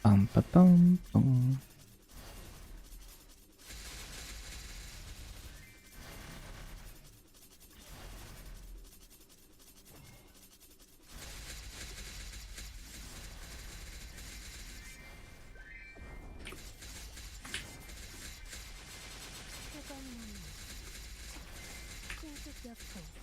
Bum, ba, bum, bum. 쾌검나무 신속역풍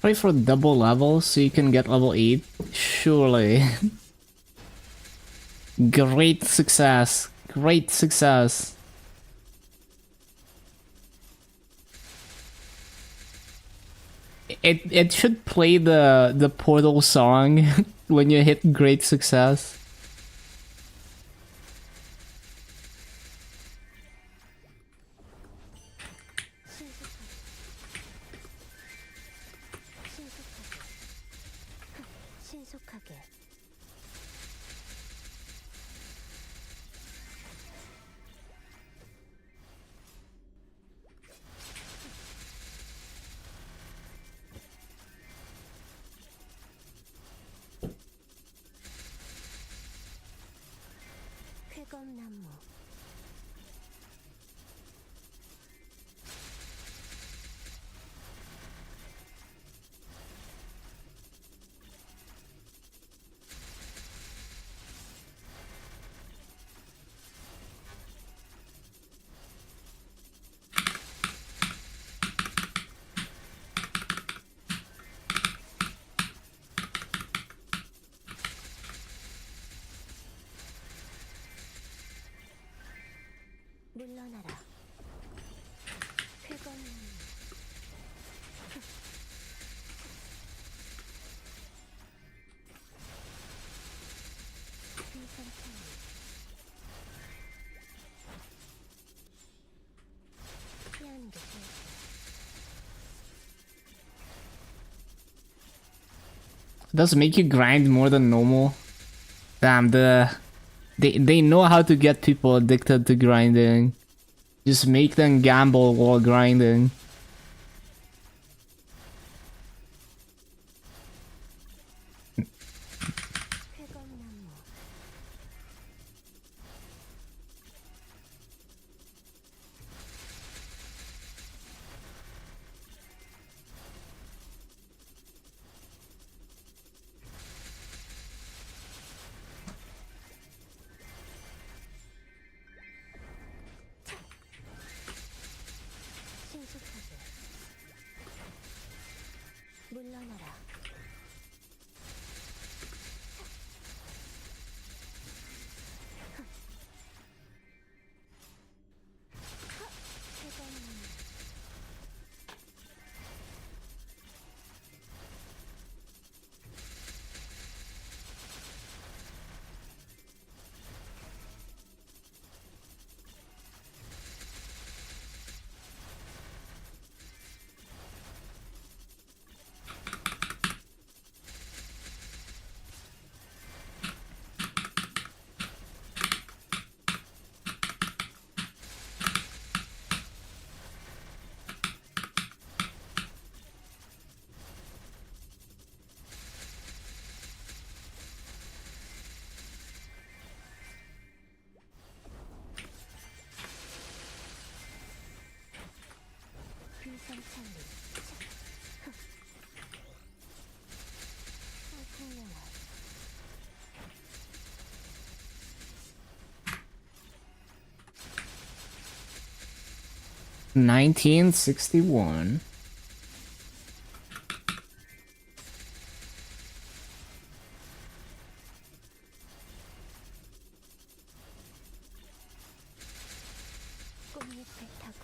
Try for double levels so you can get level 8. Surely. Great success. Great success. It should play the Portal song when you hit great success. 신속하게. 쾌검나무. 물러나라. 쾌검나무. 비상창. 피하는 게 좋을 거야. Does it make you grind more than normal? Damn, they know how to get people addicted to grinding. Just make them gamble while grinding. 쾌검나무. 신속하게. 물러나라. 쾌검나무. 비상창리. 상풍영화. 1961. 꽃잎을 타고.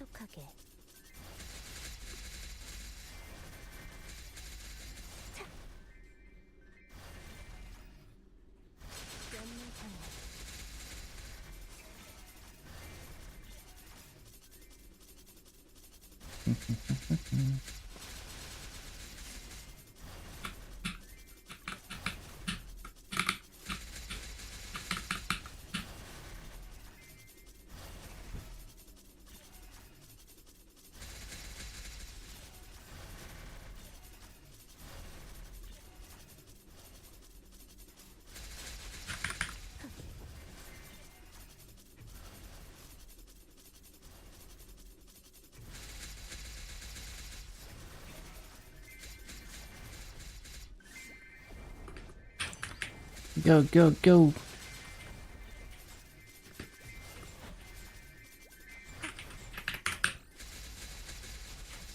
신속하게. 차. 연문상에. Go, go, go.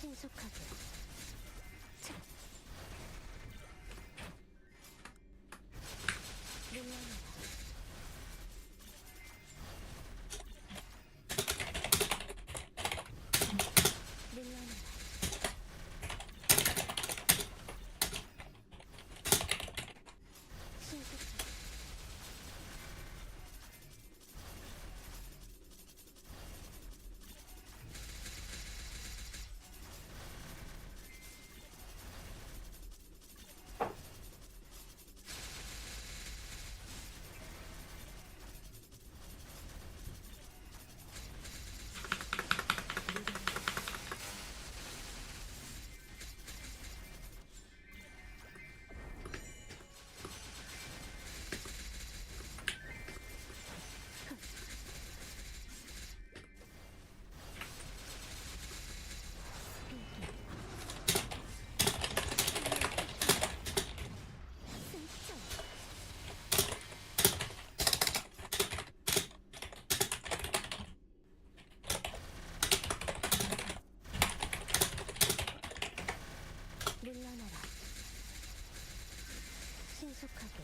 신속하게. 차. 물러나라. 물러나라. 신속하게. 물러나라. 신속하게.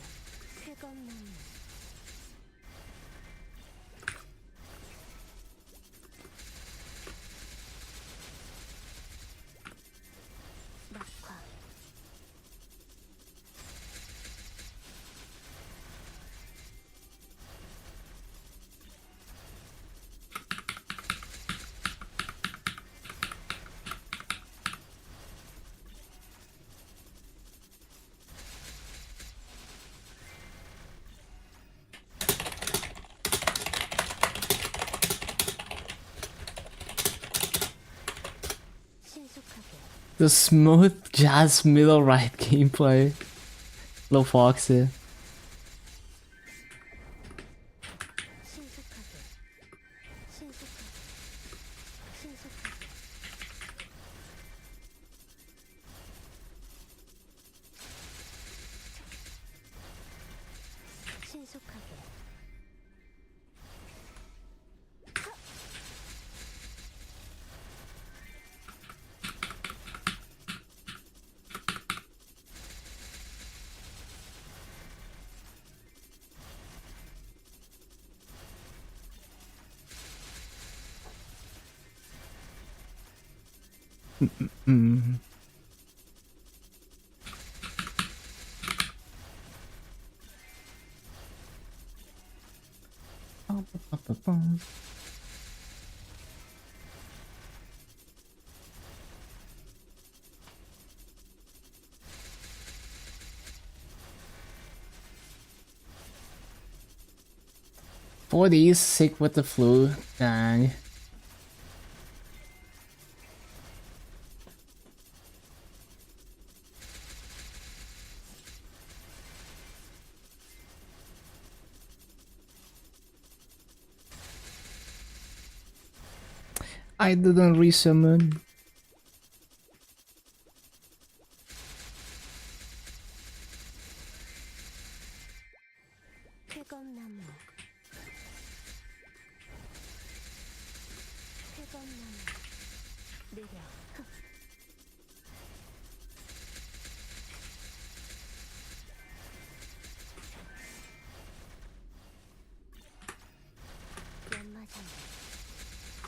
쾌검나무. 낙화. 신속하게. The smooth jazz middle right gameplay. Low Foxy. 신속하게. 신속하게. 신속하게. 신속하게. Mm. For these sick with the flu, dang. I didn't resummon. 쾌검나무. 쾌검나무. 느려. 연마장.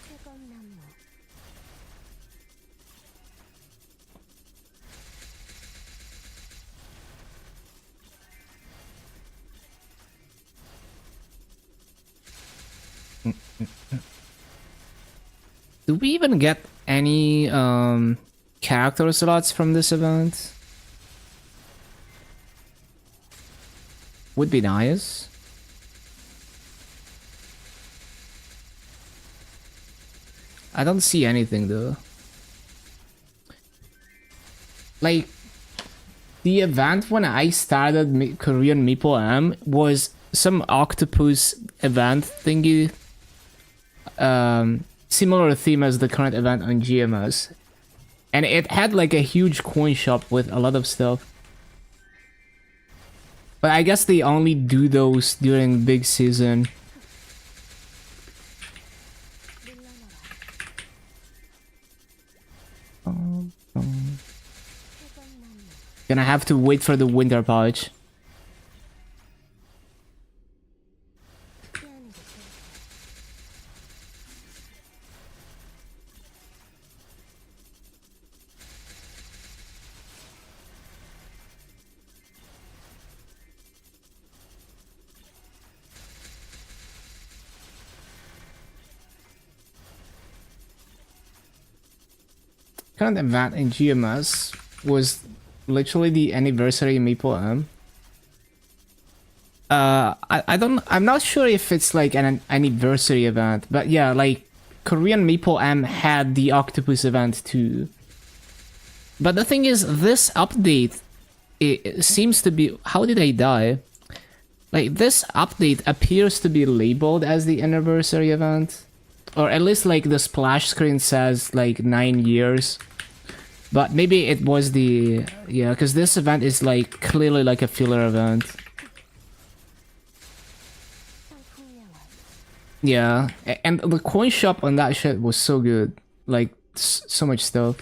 쾌검나무. Do we even get any character slots from this event? Would be nice. I don't see anything though. Like, the event when I started Korean Meeple M was some octopus event thingy. Similar theme as the current event on GMS. And it had like a huge coin shop with a lot of stuff. But I guess they only do those during big season. Gonna have to wait for the winter pouch. Current event in GMS was literally the anniversary Maple M. I'm not sure if it's like an anniversary event, but yeah, like Korean Maple M had the octopus event too. But the thing is, this update, it seems to be, how did I die? Like, this update appears to be labeled as the anniversary event. Or at least like the splash screen says like 9 years. But maybe it was the... Yeah, because this event is like clearly like a filler event. Yeah, and the coin shop on that shit was so good. Like, so much stuff.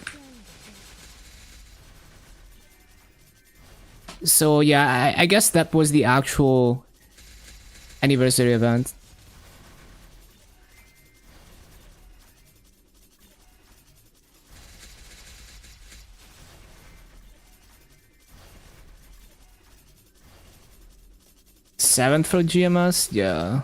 So yeah, I guess that was the actual anniversary event. Seventh for GMS? Yeah.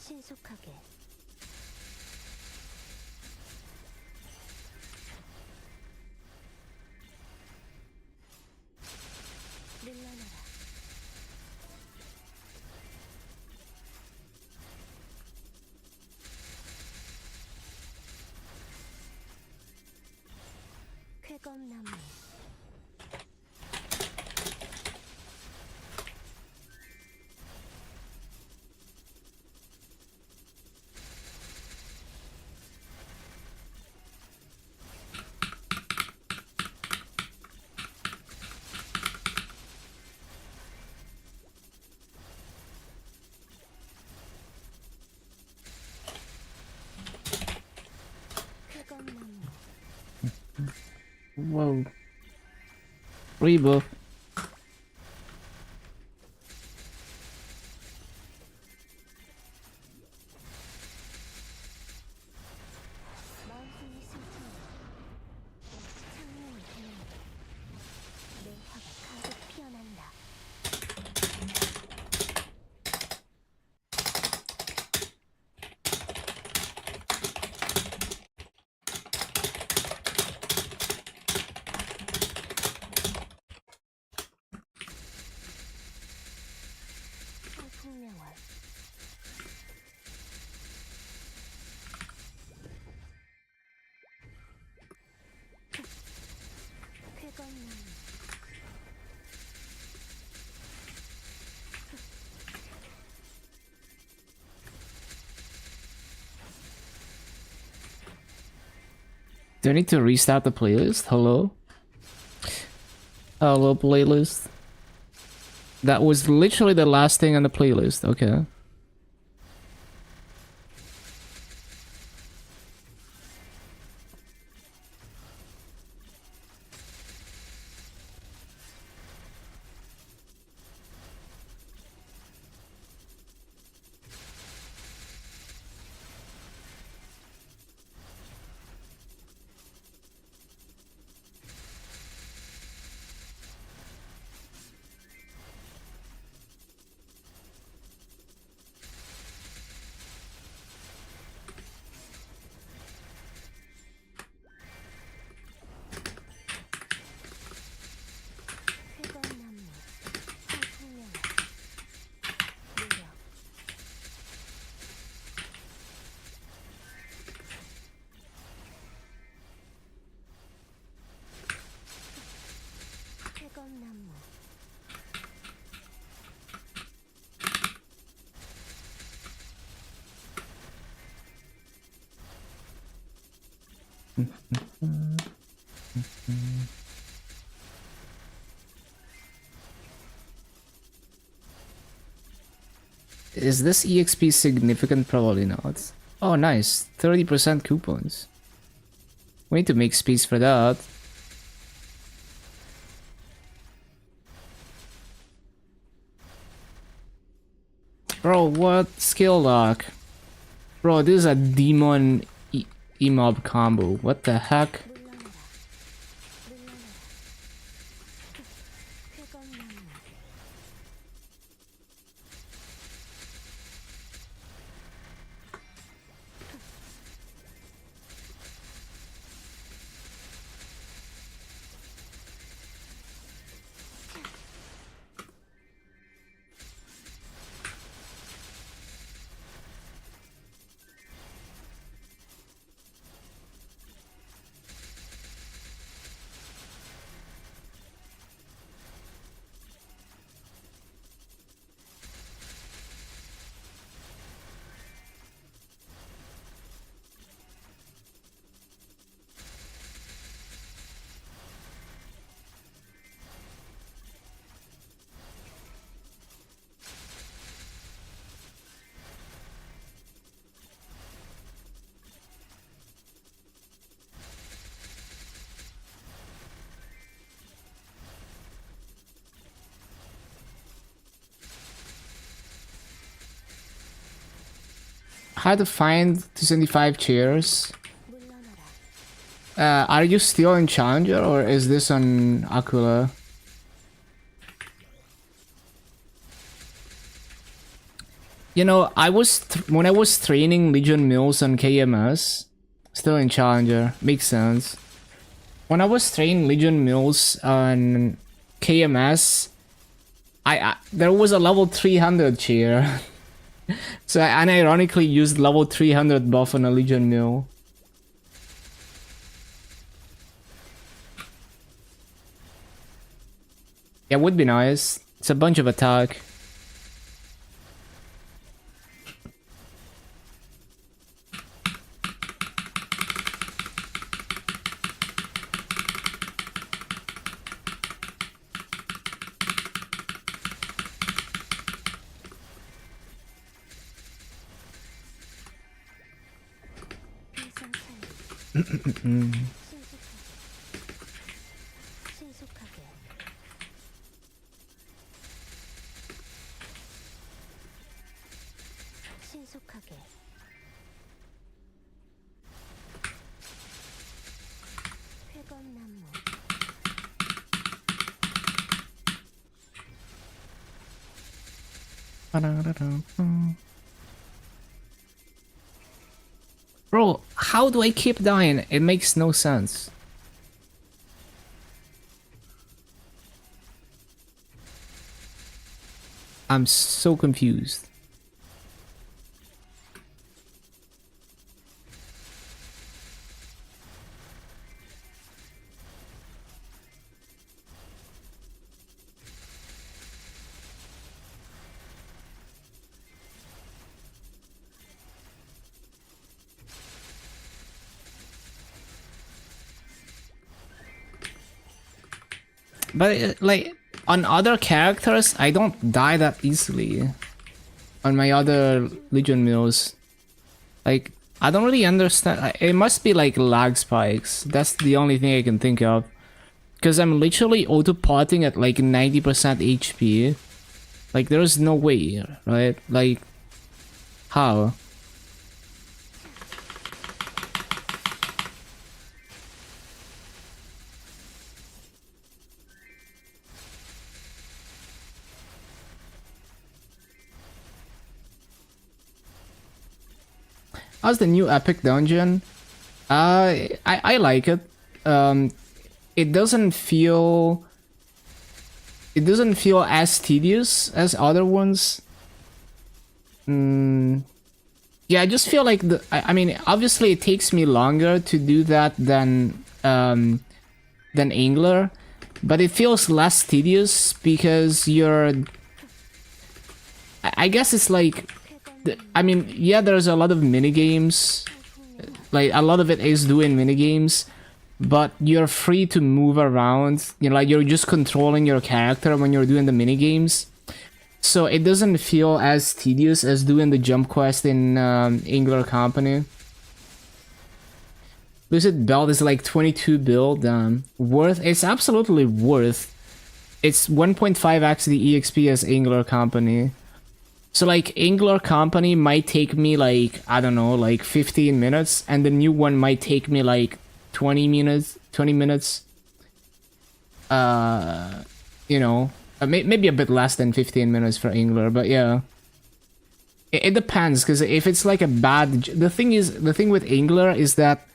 신속하게 물러나라 쾌검나무 쾌검나무 Whoa. Rebuff. 마음속의 심장이 마치 창문을 타는 내 화가 가득 피어난다. 풍명월 쾌건나무 Do I need to restart the playlist? Hello? Hello, playlist. That was literally the last thing on the playlist. Okay. 쾌건나무 풍명월 노력 쾌건나무 Is this EXP significant? Probably not. Oh, nice. 30% coupons. We need to make space for that. Bro, what skill lock? Bro, this is a demon emob combo. What the heck? 물러나라 물러나라 쾌건나무 How to find 275 chairs? 물러나라 Are you still in Challenger or is this on Aquila? You know, when I was training Legion Mills on KMS, still in Challenger, makes sense. When I was training Legion Mills on KMS, there was a level 300 chair. So I unironically used level 300 buff on a Legion Mill. Yeah, would be nice. It's a bunch of attack. 신속하게 신속하게 신속하게 회건나무 Bro, how do I keep dying? It makes no sense. I'm so confused. But like on other characters, I don't die that easily. On my other Legion meals, like I don't really understand. It must be like lag spikes. That's the only thing I can think of. Because I'm literally auto-potting at like 90% HP. Like there's no way, right? Like how? How's the new epic dungeon? I like it. It doesn't feel as tedious as other ones. Yeah, I just feel like I mean, obviously it takes me longer to do that than Angler, but it feels less tedious because I guess it's like, I mean, yeah, there's a lot of mini games, like a lot of it is doing mini games, but you're free to move around. You know, like you're just controlling your character when you're doing the mini games. So it doesn't feel as tedious as doing the jump quest in Angler Company. Lucid Belt is like 22 build. Worth, it's absolutely worth. It's 1.5x the EXP as Angler Company. So like Angler Company might take me like, I don't know, like 15 minutes, and the new one might take me like 20 minutes. You know, maybe a bit less than 15 minutes for Angler, but yeah. It depends, because if it's like a bad... The thing with Angler is that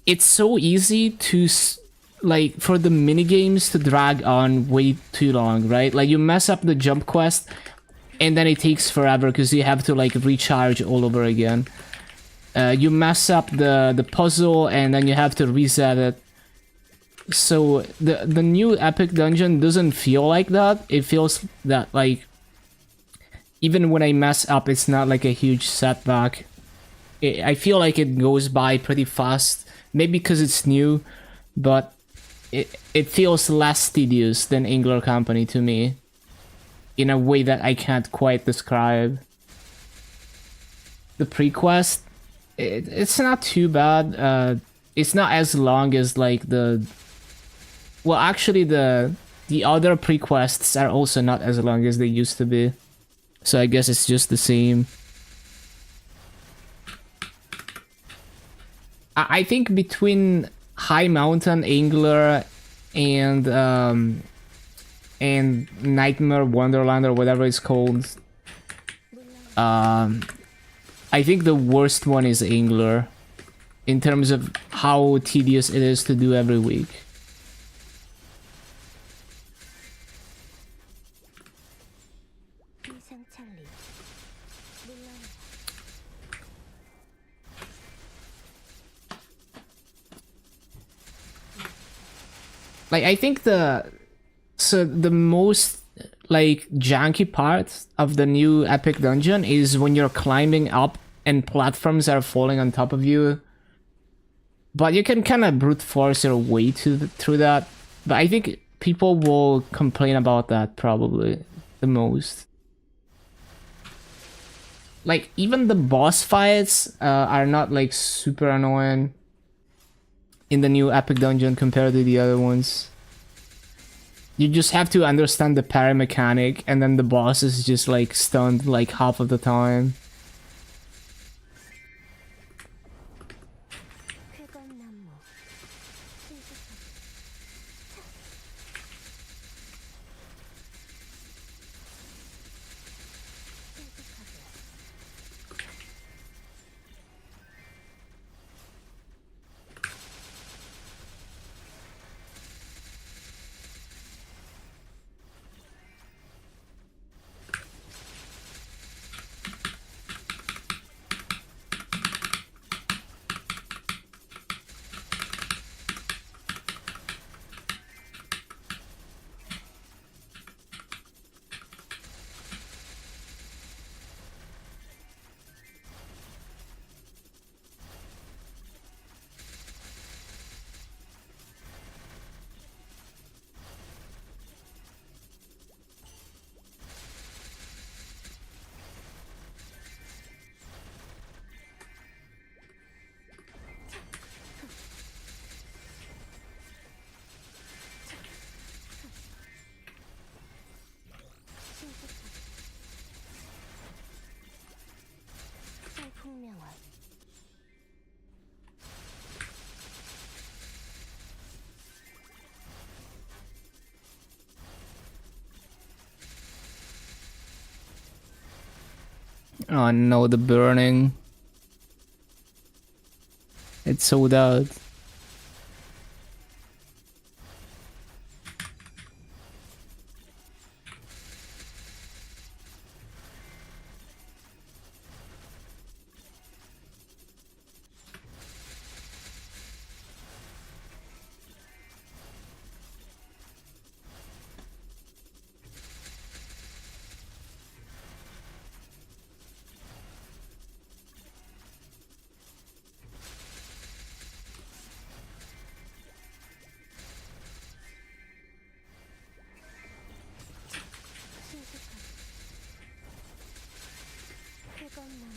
it's so easy to, like, for the minigames to drag on way too long, right? Like, you mess up the jump quest, and then it takes forever, because you have to, like, recharge all over again. You mess up the puzzle, and then you have to reset it. So the new epic dungeon doesn't feel like that. It feels that, like, even when I mess up, it's not like a huge setback. I feel like it goes by pretty fast. Maybe because it's new, but it feels less tedious than Angler Company to me, in a way that I can't quite describe. The pre-quest, it's not too bad. It's not as long as like the... Well, actually, the other pre-quests are also not as long as they used to be. So I guess it's just the same. I think between High Mountain Angler and Nightmare Wonderland or whatever it's called, I think the worst one is Angler in terms of how tedious it is to do every week. Like, I think the most, like, janky part of the new epic dungeon is when you're climbing up and platforms are falling on top of you. But you can kind of brute force your way through that. But I think people will complain about that probably the most. Like, even the boss fights are not, like, super annoying in the new epic dungeon compared to the other ones. You just have to understand the parry mechanic, and then the boss is just like stunned like half of the time. Oh no, the burning. It's sold out. 쾌감나무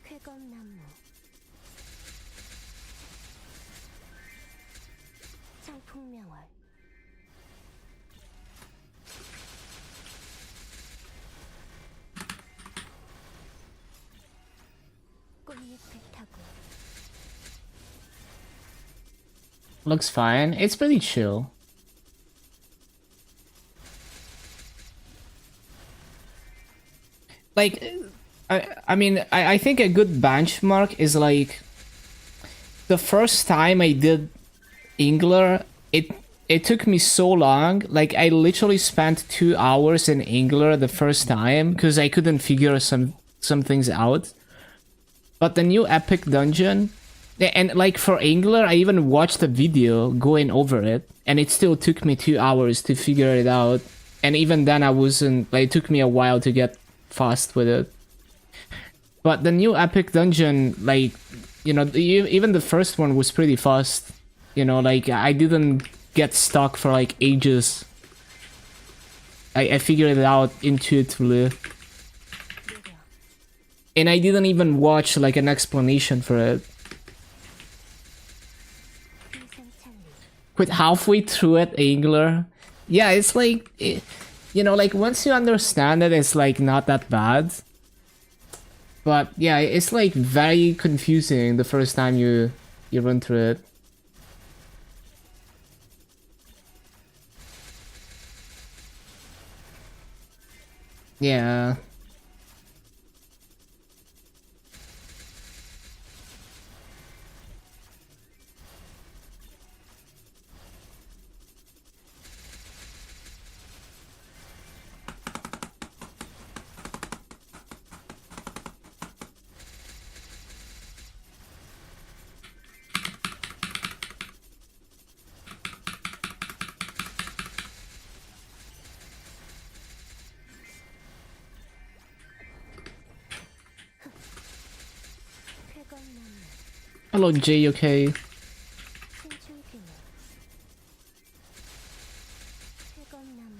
쾌감나무 창풍명월 꽃잎을 타고 Looks fine. It's pretty chill. Like, I mean, I think a good benchmark is like the first time I did Angler, it took me so long. Like, I literally spent 2 hours in Angler the first time because I couldn't figure some things out. But the new epic dungeon, and like for Angler, I even watched a video going over it, and it still took me 2 hours to figure it out. And even then, I wasn't. Like, it took me a while to get fast with it. But the new epic dungeon, like, you know, even the first one was pretty fast. You know, like, I didn't get stuck for like ages. I figured it out intuitively. And I didn't even watch like an explanation for it. Quit halfway through it, Angler. Yeah, it's like, you know, like once you understand it, it's like not that bad. But yeah, it's like very confusing the first time you run through it. Yeah. Hello, Jay, okay? 신출귀물 쾌감나무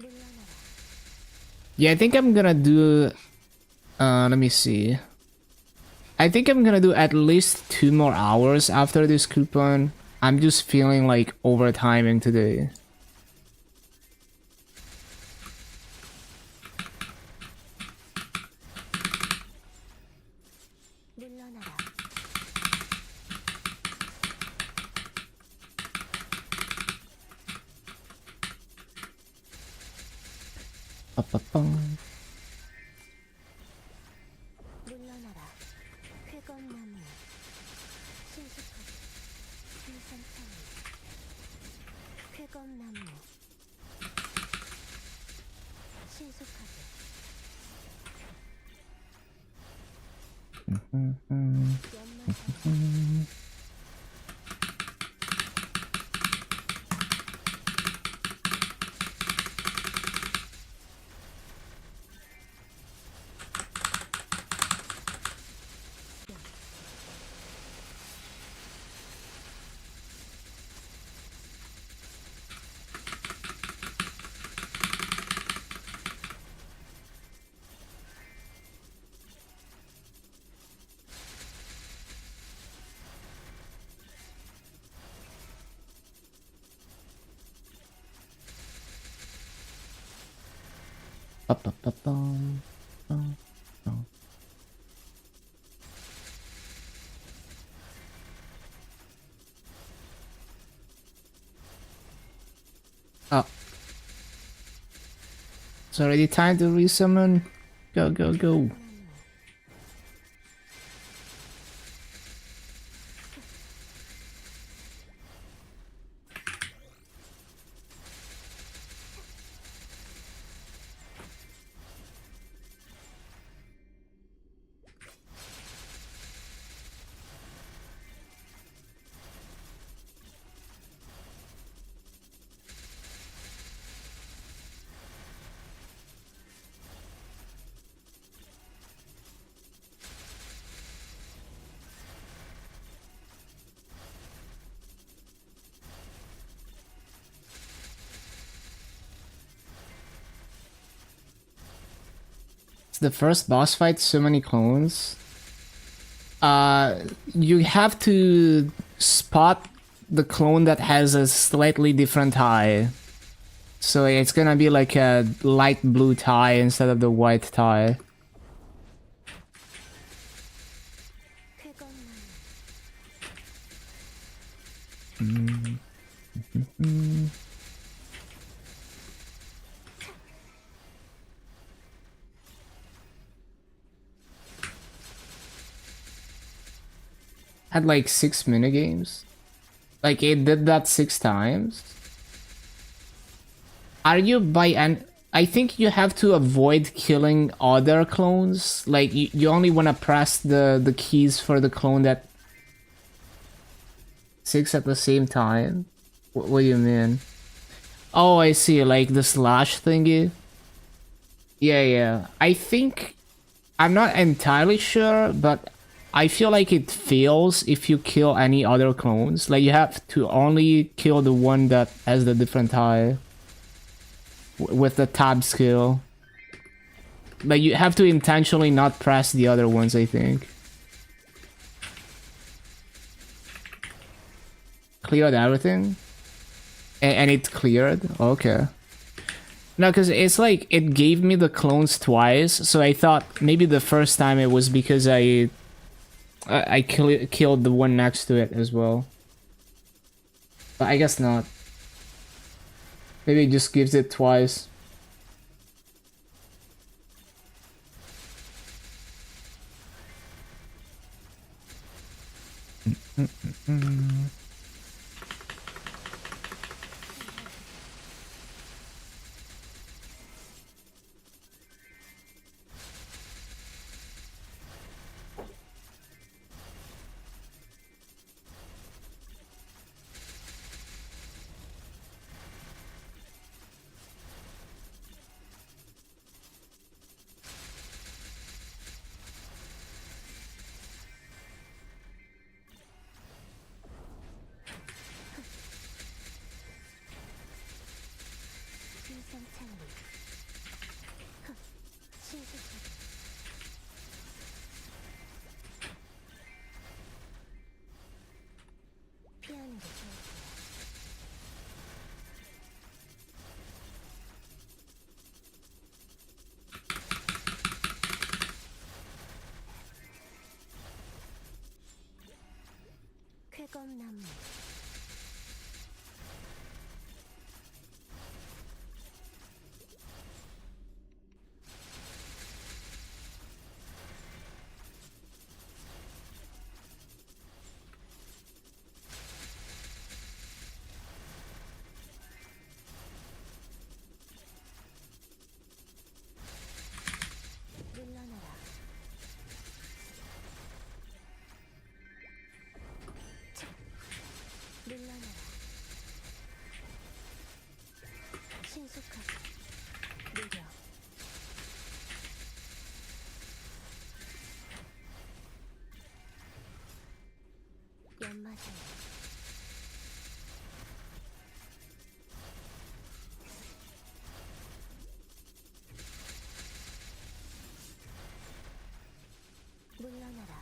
물러나라 Yeah, I think I'm gonna do... let me see. I think I'm gonna do at least 2 more hours after this coupon. I'm just feeling like overtiming today. 물러나라 Ba-ba-bum. 물러나라 쾌감나무 신속하게 생산 창의 쾌검 나무 신속하게 연마장 Ba-ba-ba-bum, bum, bum. Oh. It's already time to resummon. Go, go, go. 나무 It's the first boss fight, so many clones. You have to spot the clone that has a slightly different tie. So it's gonna be like a light blue tie instead of the white tie. 쾌검 나무 Had like 6 minigames. Like it did that 6 times. Are you by an... I think you have to avoid killing other clones. Like you only want to press the keys for the clone that 6 at the same time. What do you mean? Oh, I see. Like the slash thingy. Yeah, yeah. I think... I'm not entirely sure, but I feel like it fails if you kill any other clones. Like you have to only kill the one that has the different tie. With the tab skill. Like you have to intentionally not press the other ones, I think. Cleared everything? And it cleared? Okay. No, because it's like, it gave me the clones twice, so I thought maybe the first time it was because I killed the one next to it as well. But I guess not. Maybe it just gives it twice. 맞아요. 물러나라.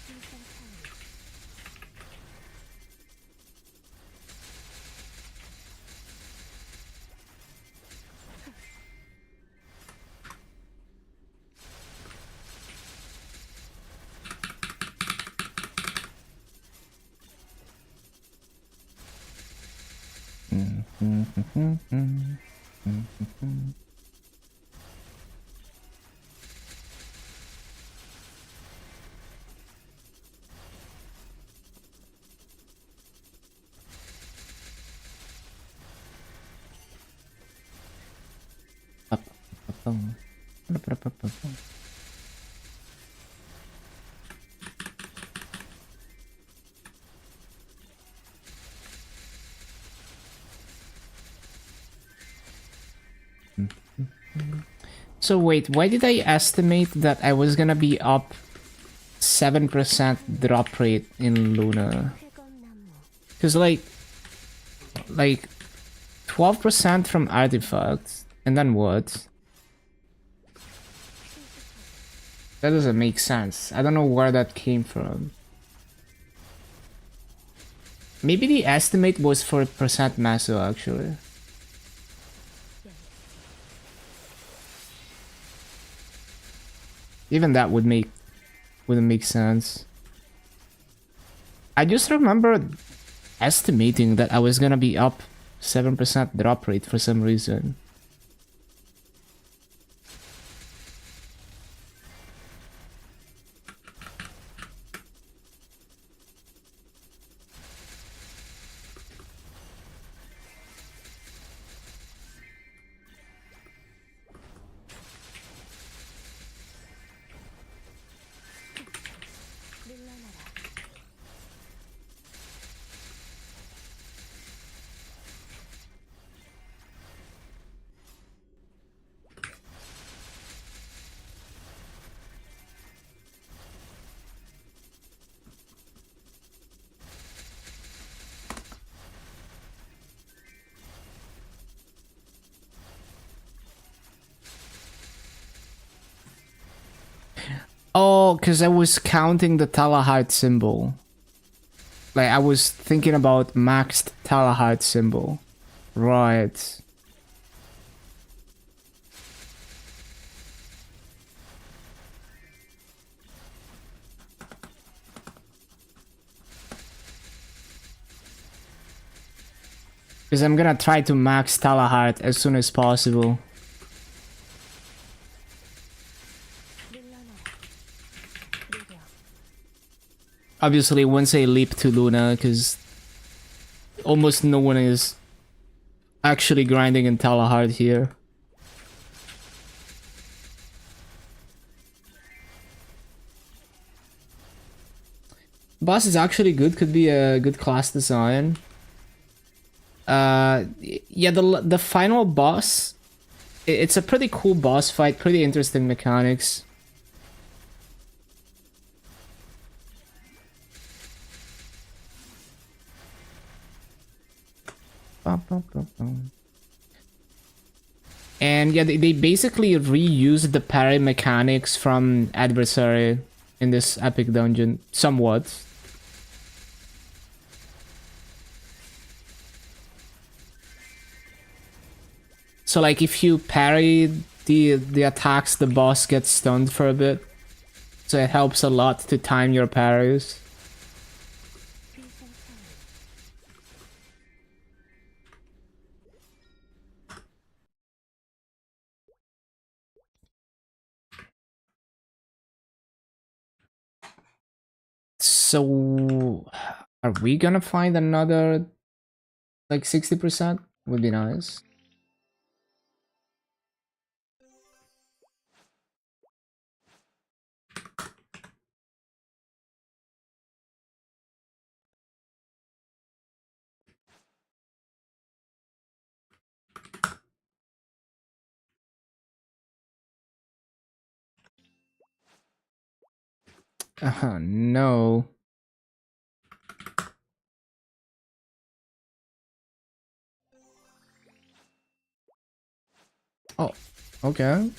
신선 타임. So wait, why did I estimate that I was gonna be up 7% drop rate in Luna? 쾌검나무. Cause like 12% from artifacts, and then what? That doesn't make sense. I don't know where that came from. Maybe the estimate was for percent masso actually. Even that wouldn't make sense. I just remember estimating that I was gonna be up 7% drop rate for some reason. 물러나라. Oh, because I was counting the Talahite symbol. Like, I was thinking about maxed Talahite symbol. Right. Because I'm gonna try to max Talahite as soon as possible. 물러나라. 느려. Obviously, once I leap to Luna, because almost no one is actually grinding in Talahite here. Boss is actually good, could be a good class design. Yeah, the final boss, it's a pretty cool boss fight, pretty interesting mechanics. And yeah, they basically reused the parry mechanics from Adversary in this epic dungeon, somewhat. So like if you parry the attacks, the boss gets stunned for a bit. So it helps a lot to time your parries. So, are we gonna find another like 60%? Would be nice. No. Oh, okay.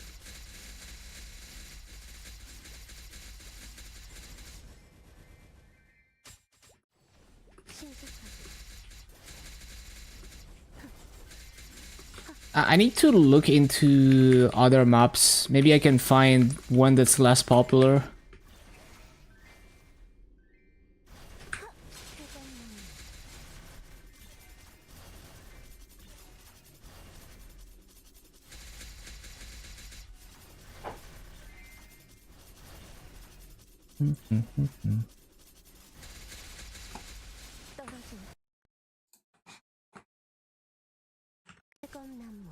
I need to look into other maps. Maybe I can find one that's less popular. 떨어진 뜨거운 나무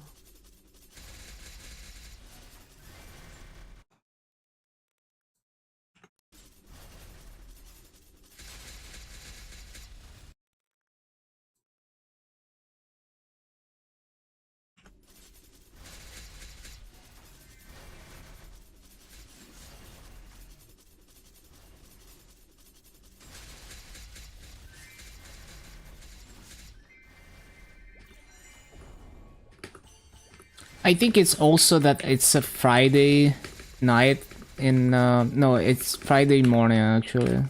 I think it's also that it's a Friday night in no, it's Friday morning actually.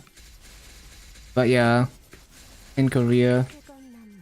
But yeah, in Korea. 뜨거운 나무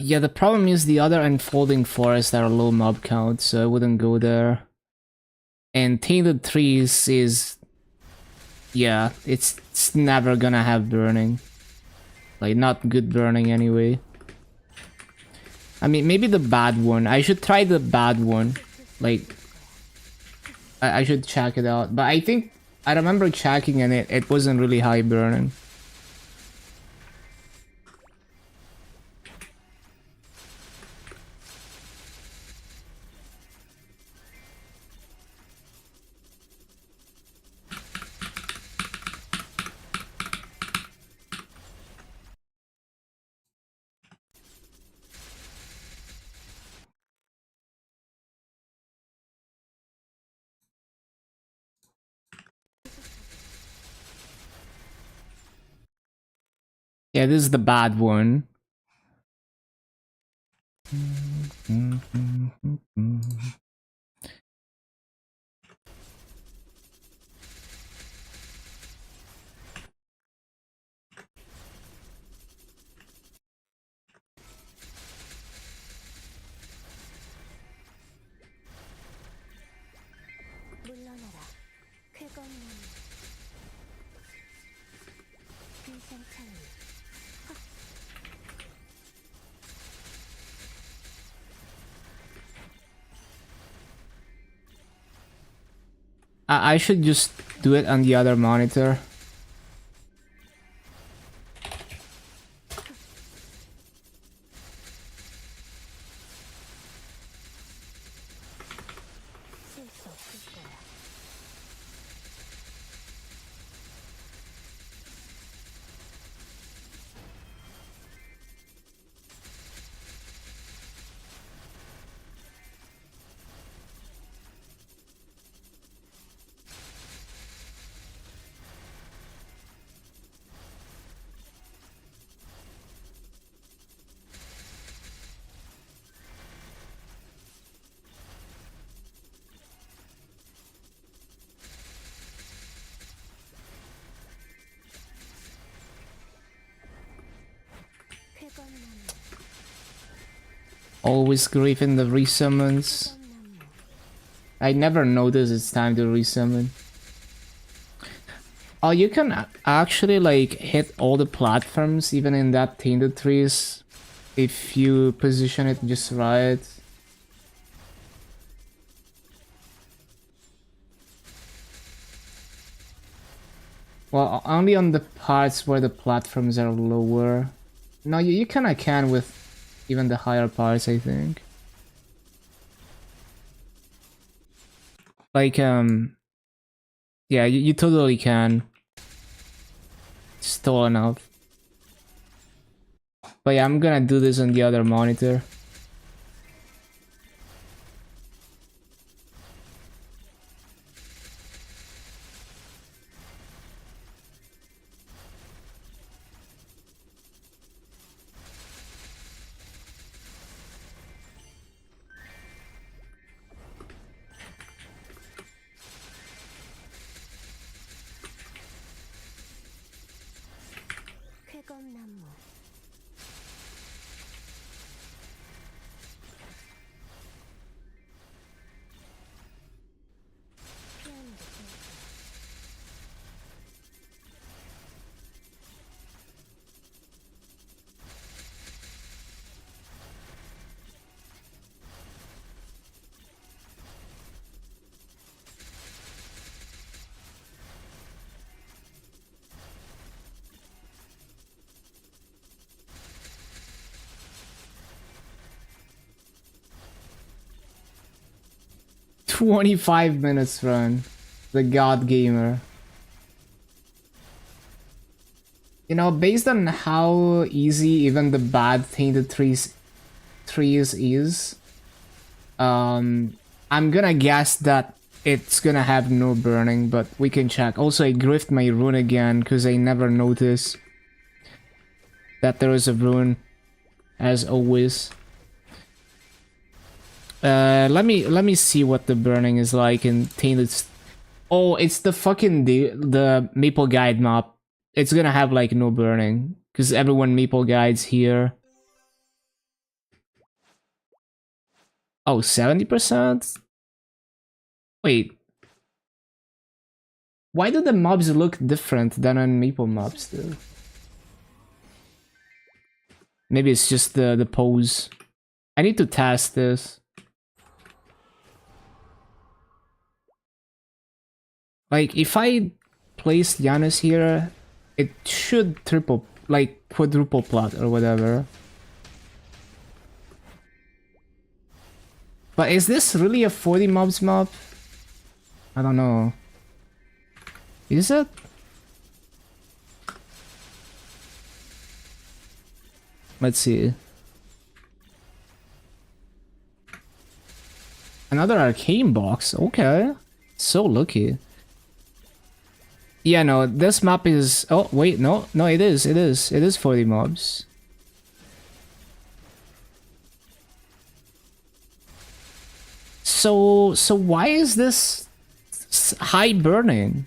Yeah, the problem is the other unfolding forests are low mob count, so I wouldn't go there. And Tainted Trees is... yeah, it's never gonna have burning. Like, not good burning anyway. I mean, maybe the bad one. I should try the bad one. Like, I should check it out. But I think... I remember checking and it wasn't really high burning. Yeah, this is the bad one. 물러나라 쾌검 나무 비상창이 I should just do it on the other monitor. 쓸 수 없을 거야. Always grieving the resummons. I never notice it's time to resummon. Oh, you can actually like hit all the platforms even in that tainted trees if you position it just right. Well, only on the parts where the platforms are lower. No, you kinda can with even the higher parts, I think. Like, yeah, you totally can. Still enough. But yeah, I'm gonna do this on the other monitor. 쾌검나무 피하는 게 좋을 거야. 25 minutes run. The God Gamer. You know, based on how easy even the bad tainted trees is, I'm gonna guess that it's gonna have no burning, but we can check. Also, I griffed my rune again because I never noticed that there is a rune, as always. Let me see what the burning is like in tainted. Oh, it's the fucking the Maple Guide map. It's gonna have like no burning because everyone Maple Guides here. Oh, 70%? Wait. Why do the mobs look different than on Maple mobs though? Maybe it's just the pose. I need to test this. Like if I place Giannis here, it should triple, like quadruple plot or whatever. But is this really a 40 mobs mob? I don't know. Is it? Let's see. Another arcane box. Okay. So lucky. Yeah, no, this map is... Oh, wait, no. No, it is. It is. It is 40 mobs. So why is this high burning?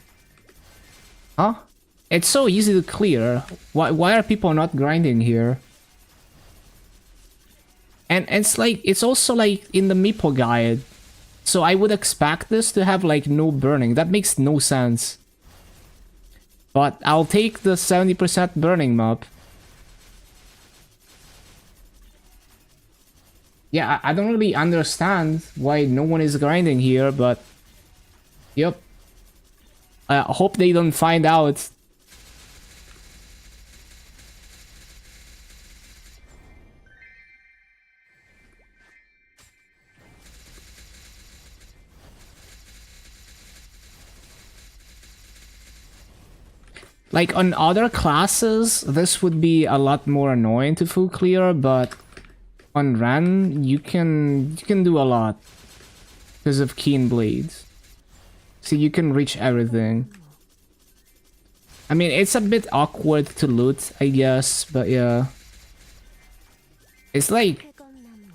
Huh? It's so easy to clear. Why are people not grinding here? And it's like, it's also like in the Meeple guide. So I would expect this to have like no burning. That makes no sense. But I'll take the 70% burning mob. Yeah, I don't really understand why no one is grinding here, but... Yep. I hope they don't find out. Like on other classes, this would be a lot more annoying to full clear, but on Ren, you can do a lot because of Keen Blades. So you can reach everything. I mean, it's a bit awkward to loot, I guess, but yeah. It's like... 쾌검나무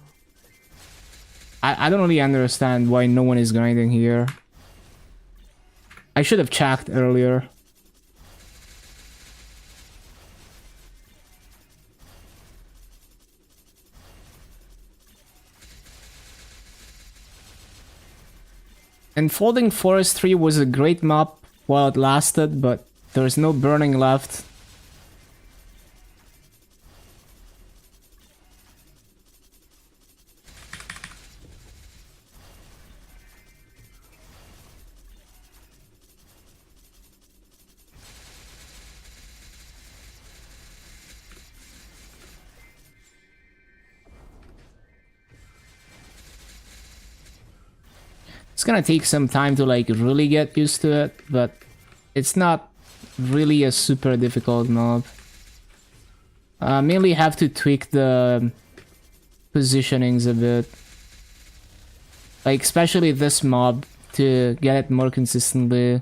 I don't really understand why no one is grinding here. I should have checked earlier. Enfolding Forestry was a great map while it lasted, but there's no burning left. It's gonna take some time to like really get used to it, but it's not really a super difficult mob. Mainly have to tweak the positionings a bit. Like especially this mob to get it more consistently.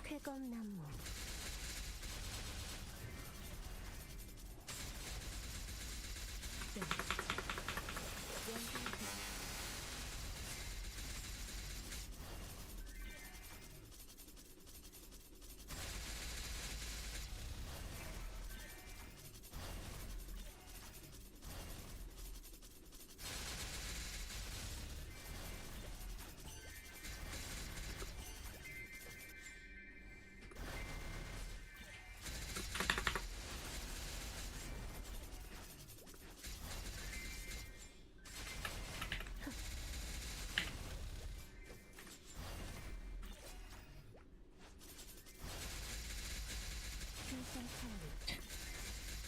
쾌검나무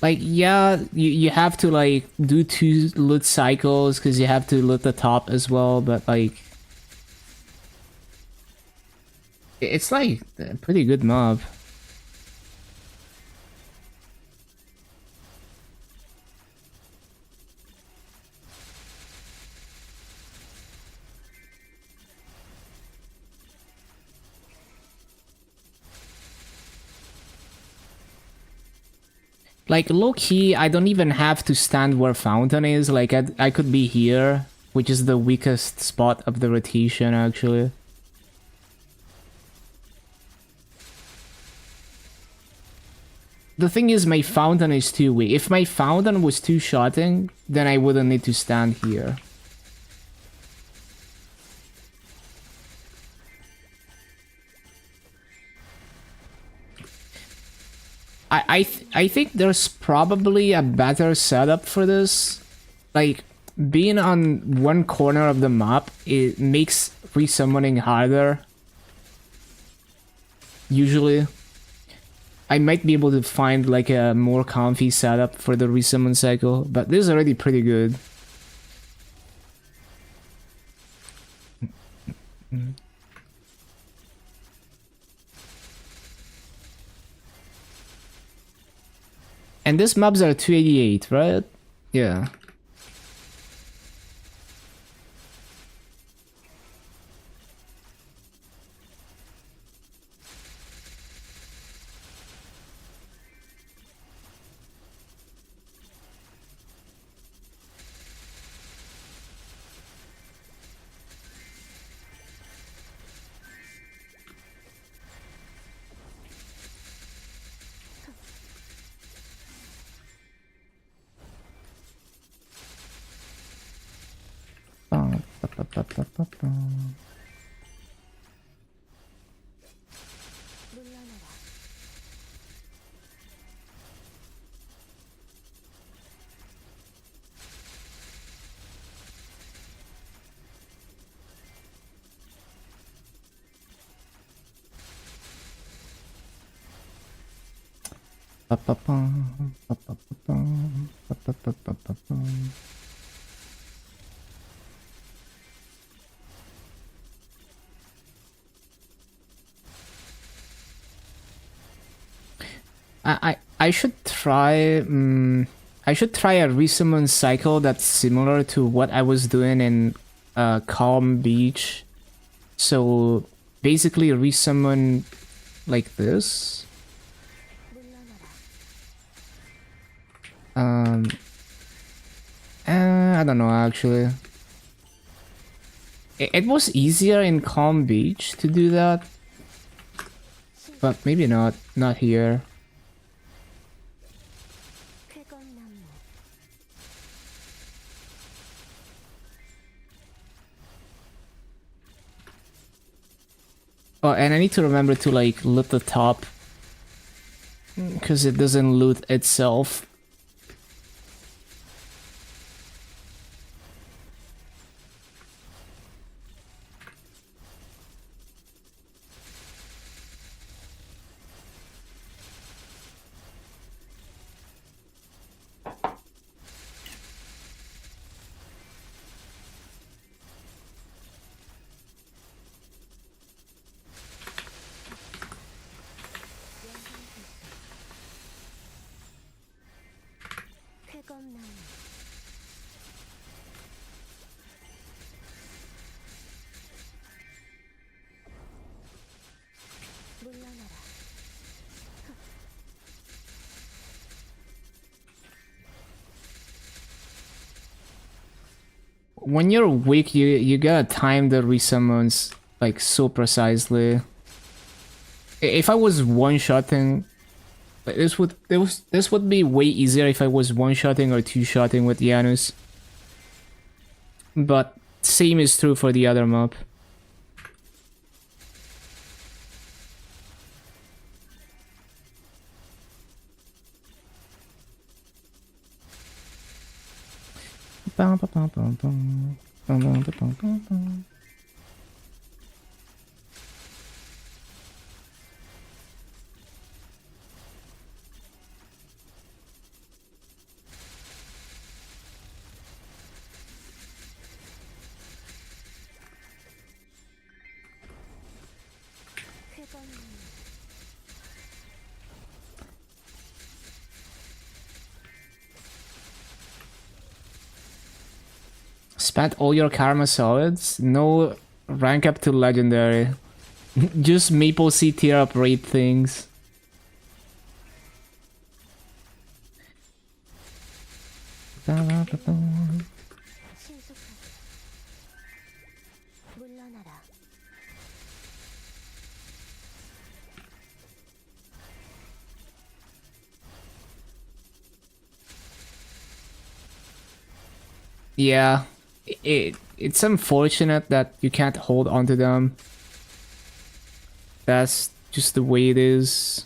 Like, yeah, you have to like do 2 loot cycles because you have to loot the top as well, but like it's like a pretty good mob. Like, low-key, I don't even have to stand where Fountain is. Like, I could be here, which is the weakest spot of the rotation, actually. The thing is, my Fountain is too weak. If my Fountain was two-shotting, then I wouldn't need to stand here. I think there's probably a better setup for this. Like, being on one corner of the map, it makes resummoning harder. Usually. I might be able to find like a more comfy setup for the resummon cycle, but this is already pretty good. And these mobs are 288, right? Yeah. 물러나라 I should try I should try a resummon cycle that's similar to what I was doing in Calm Beach. So basically resummon like this. 물러나라 I don't know actually. It was easier in Calm Beach to do that, but maybe not here. 쾌검나무 Oh, and I need to remember to like loot the top, because it doesn't loot itself. 쾌검나무 물러나라. When you're weak, you gotta time the resummons like so precisely. If I was one-shotting, this would be way easier if I was one-shotting or two-shotting with Janus. But same is true for the other map. Bum, bum, bum, bum, bum. Bum, bum, bum, bum, bum, bum. 쾌검나무 Spent all your karma solids? No rank up to legendary. Just Maple C tier up raid things. 신속하게 물러나라. Yeah, it's unfortunate that you can't hold onto them. That's just the way it is.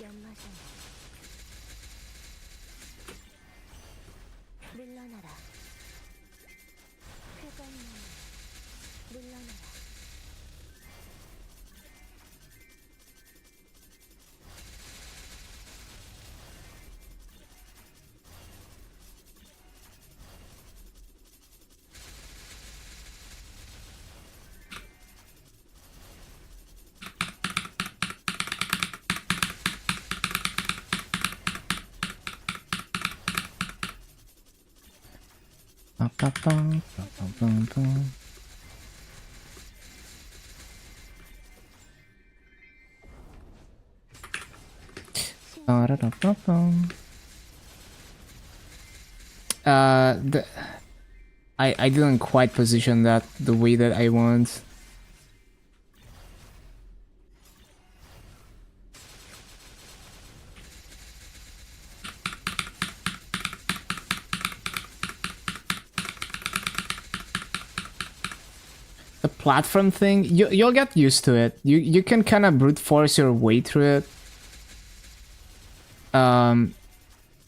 연마장 물러나라. 쾌검나무 물러나라. The, I didn't quite position that the way that I want. The platform thing, you'll get used to it. You can kind of brute force your way through it.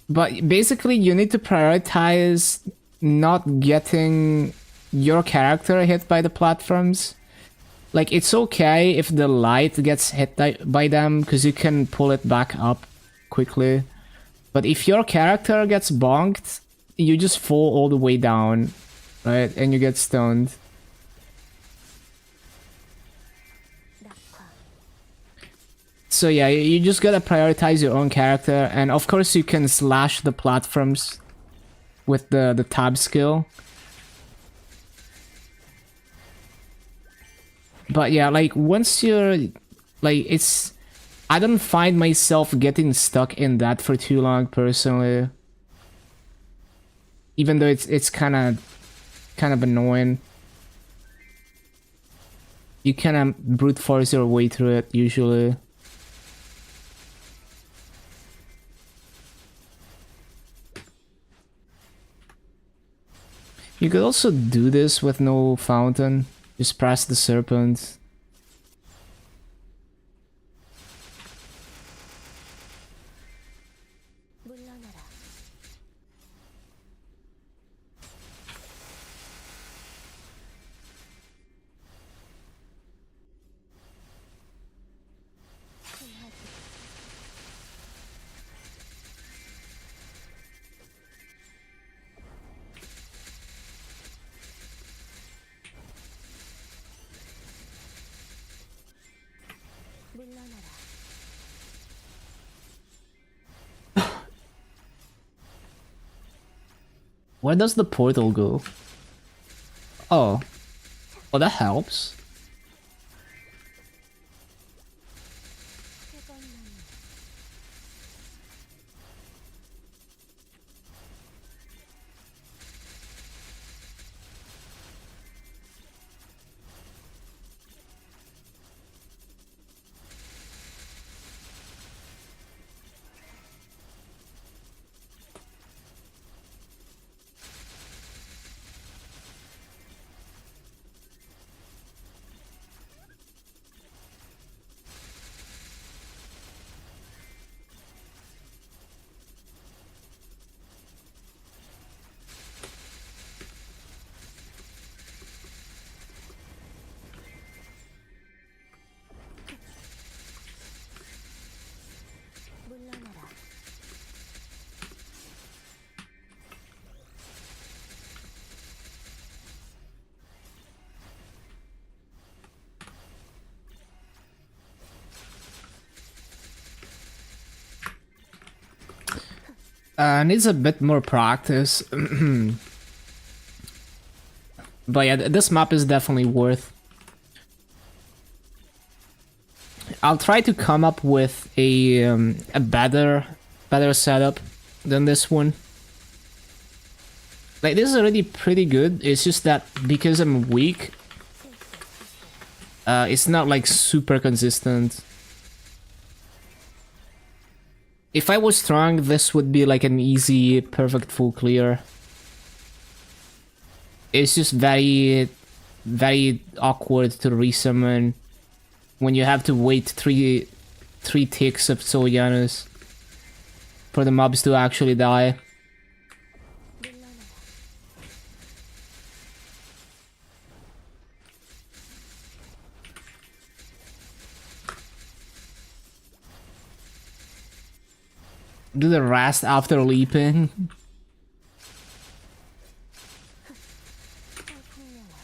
But basically you need to prioritize not getting your character hit by the platforms. Like, it's okay if the light gets hit by them, because you can pull it back up quickly. But if your character gets bonked, you just fall all the way down, right? And you get stoned. 낙화 So yeah, you just gotta prioritize your own character, and of course you can slash the platforms with the tab skill. But yeah, like once you're like, I don't find myself getting stuck in that for too long personally. Even though it's kind of annoying. You kind of brute force your way through it usually. You could also do this with no fountain. Just press the serpent. 물러나라. 행하지. 물러나라. Where does the portal go? Oh. Oh, that helps. 회전나무. 물러나라. Needs a bit more practice. But yeah, this map is definitely worth. I'll try to come up with a better setup than this one. Like, this is already pretty good. It's just that because I'm weak, it's not like super consistent. If I was strong, this would be like an easy, perfect full clear. It's just very awkward to resummon when you have to wait three ticks of Sojanus for the mobs to actually die. 물러나라. Do the rest after leaping. 설탕량아.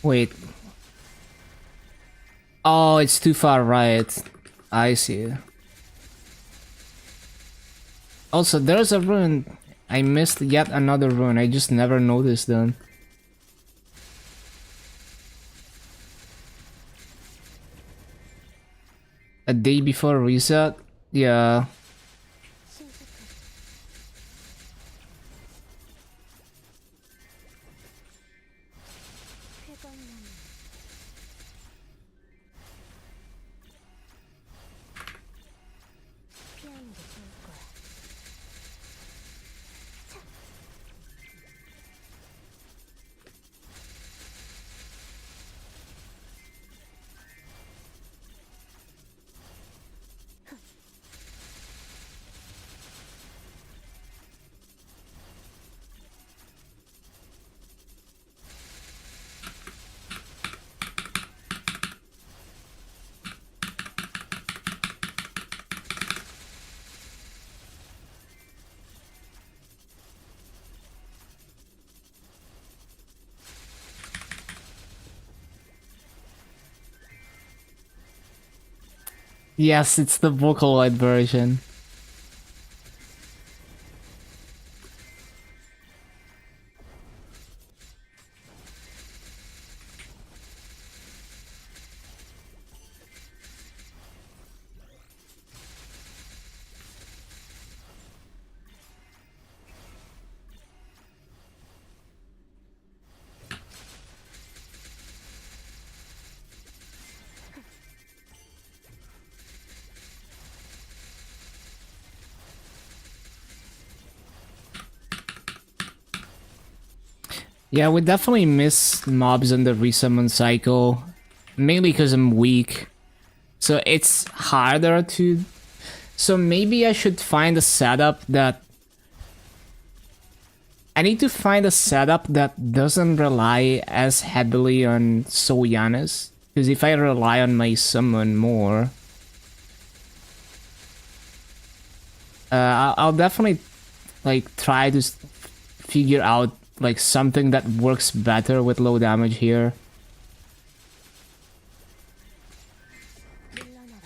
Wait. Oh, it's too far right. I see. Also, there's a rune. I missed yet another rune. I just never noticed them. A day before reset? Yeah. 신속하게. 회전나무. 피하는 게 좋을 거야. Yes, it's the Vocaloid version. Yeah, we definitely miss mobs on the resummon cycle. Mainly because I'm weak. So it's harder to... So maybe I should find a setup that... I need to find a setup that doesn't rely as heavily on Soyanas. Because if I rely on my summon more... I'll definitely like try to figure out like something that works better with low damage here. 물러나라.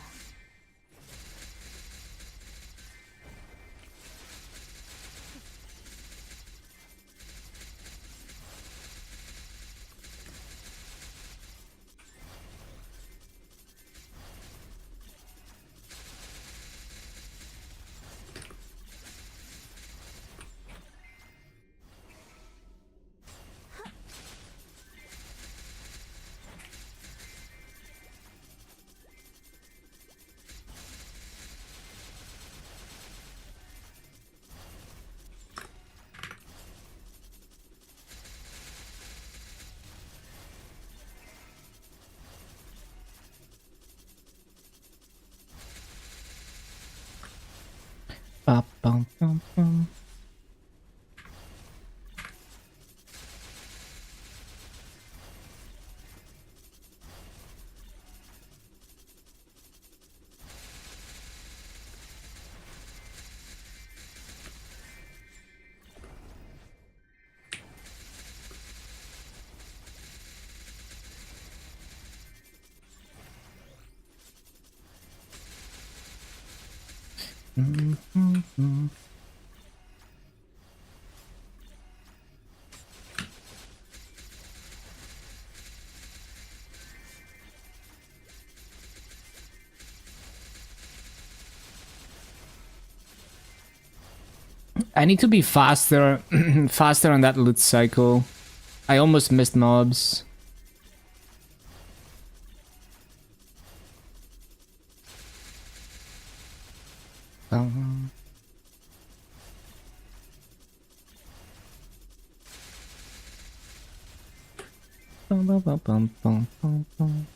Ba, bum, bum, bum. I need to be faster, faster on that loot cycle. I almost missed mobs. Bum. Bum, bum, bum, bum, bum, bum, bum.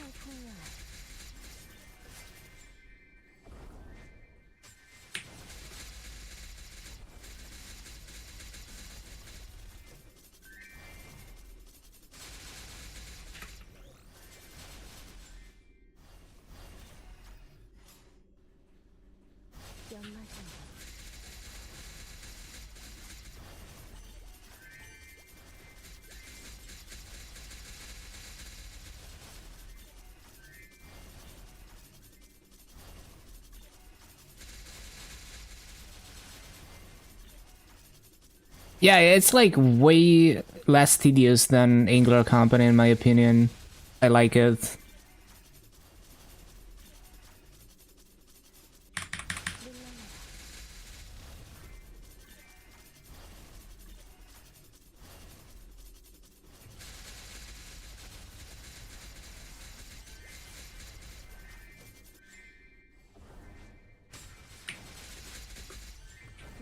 상풍년. 연마장관. Yeah, it's like way less tedious than Angler Company in my opinion. I like it.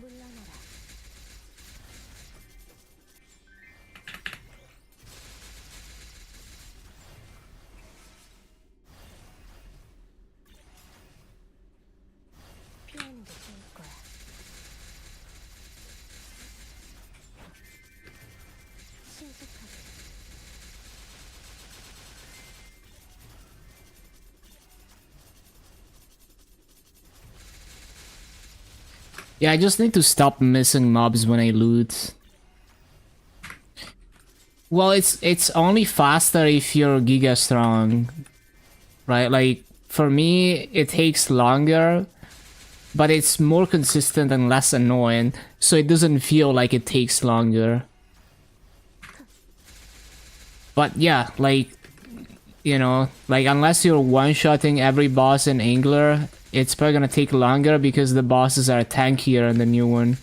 물러나라. 물러나라. 피하는 게 좋을 거야. 신속하게. Yeah, I just need to stop missing mobs when I loot. Well, it's only faster if you're giga strong, right? Like for me, it takes longer, but it's more consistent and less annoying, so it doesn't feel like it takes longer. But yeah, like, you know, like unless you're one-shotting every boss in Angler, it's probably gonna take longer because the bosses are tankier in the new one.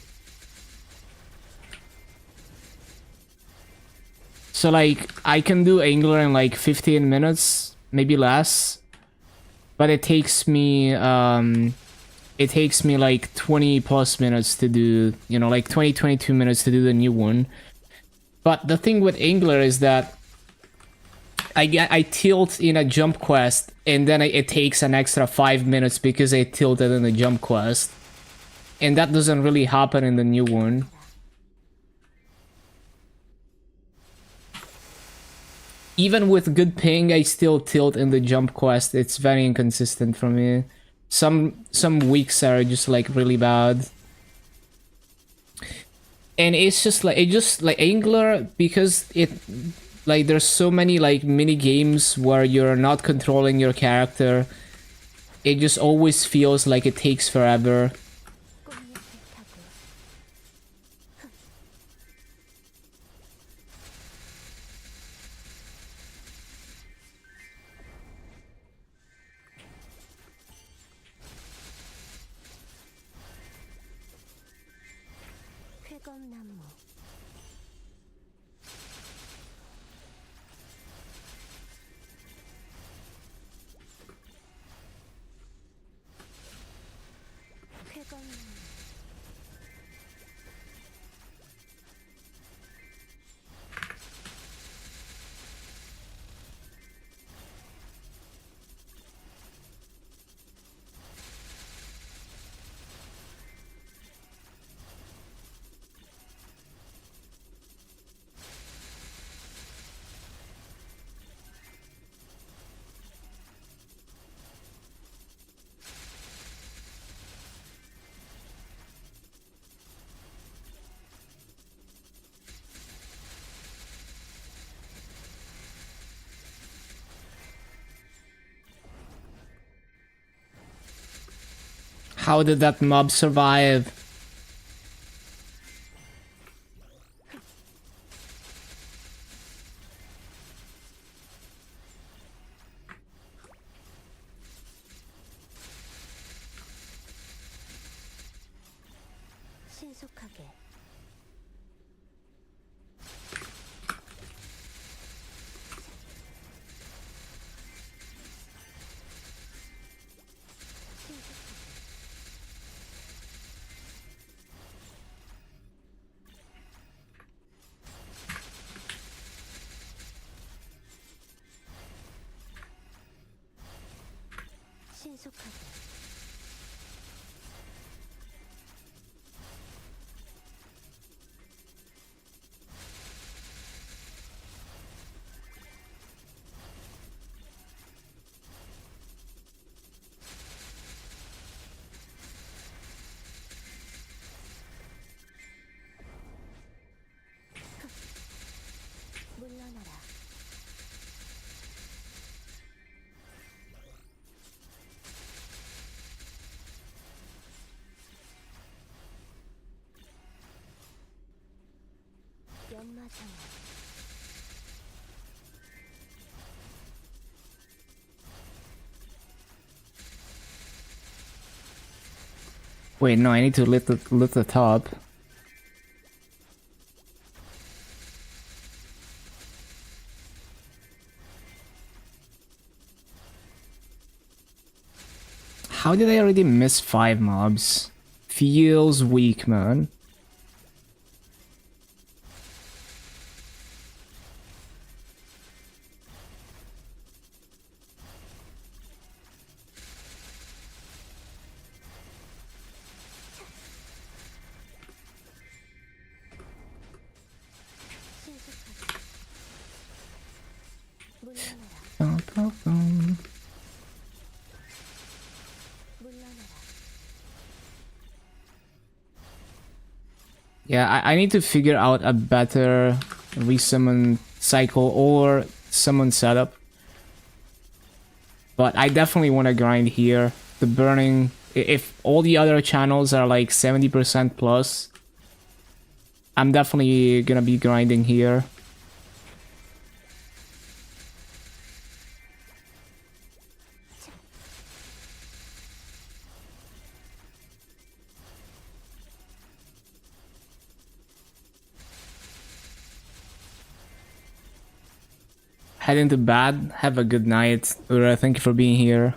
So like, I can do Angler in like 15 minutes, maybe less, but it takes me like 20 plus minutes to do, you know, like 22 minutes to do the new one. But the thing with Angler is that I tilt in a jump quest, and then it takes an extra 5 minutes because I tilted in the jump quest. And that doesn't really happen in the new one. Even with good ping, I still tilt in the jump quest. It's very inconsistent for me. Some weeks are just like really bad. And it's just like Angler, because it like there's so many like mini games where you're not controlling your character. It just always feels like it takes forever. 쾌검나무 쾌검나무 How did that mob survive? 신속하게 신속하게 물러나라 연마장 Wait, no, I need to lift the top. How did I already miss 5 mobs? Feels weak, man. 신속하게 물러나라 물러나라 Yeah, I need to figure out a better resummon cycle or summon setup. But I definitely want to grind here. The burning, if all the other channels are like 70% plus, I'm definitely gonna be grinding here. Heading to bed. Have a good night. Ura, thank you for being here.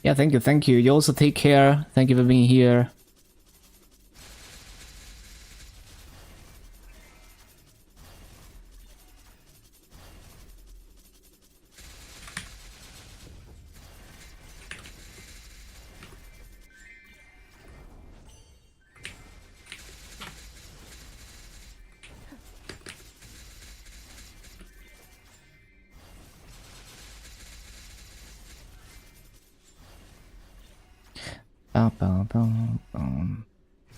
Yeah, thank you, thank you. You also take care. Thank you for being here. Bow, bow, bow, bow. Bow,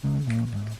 bow, bow.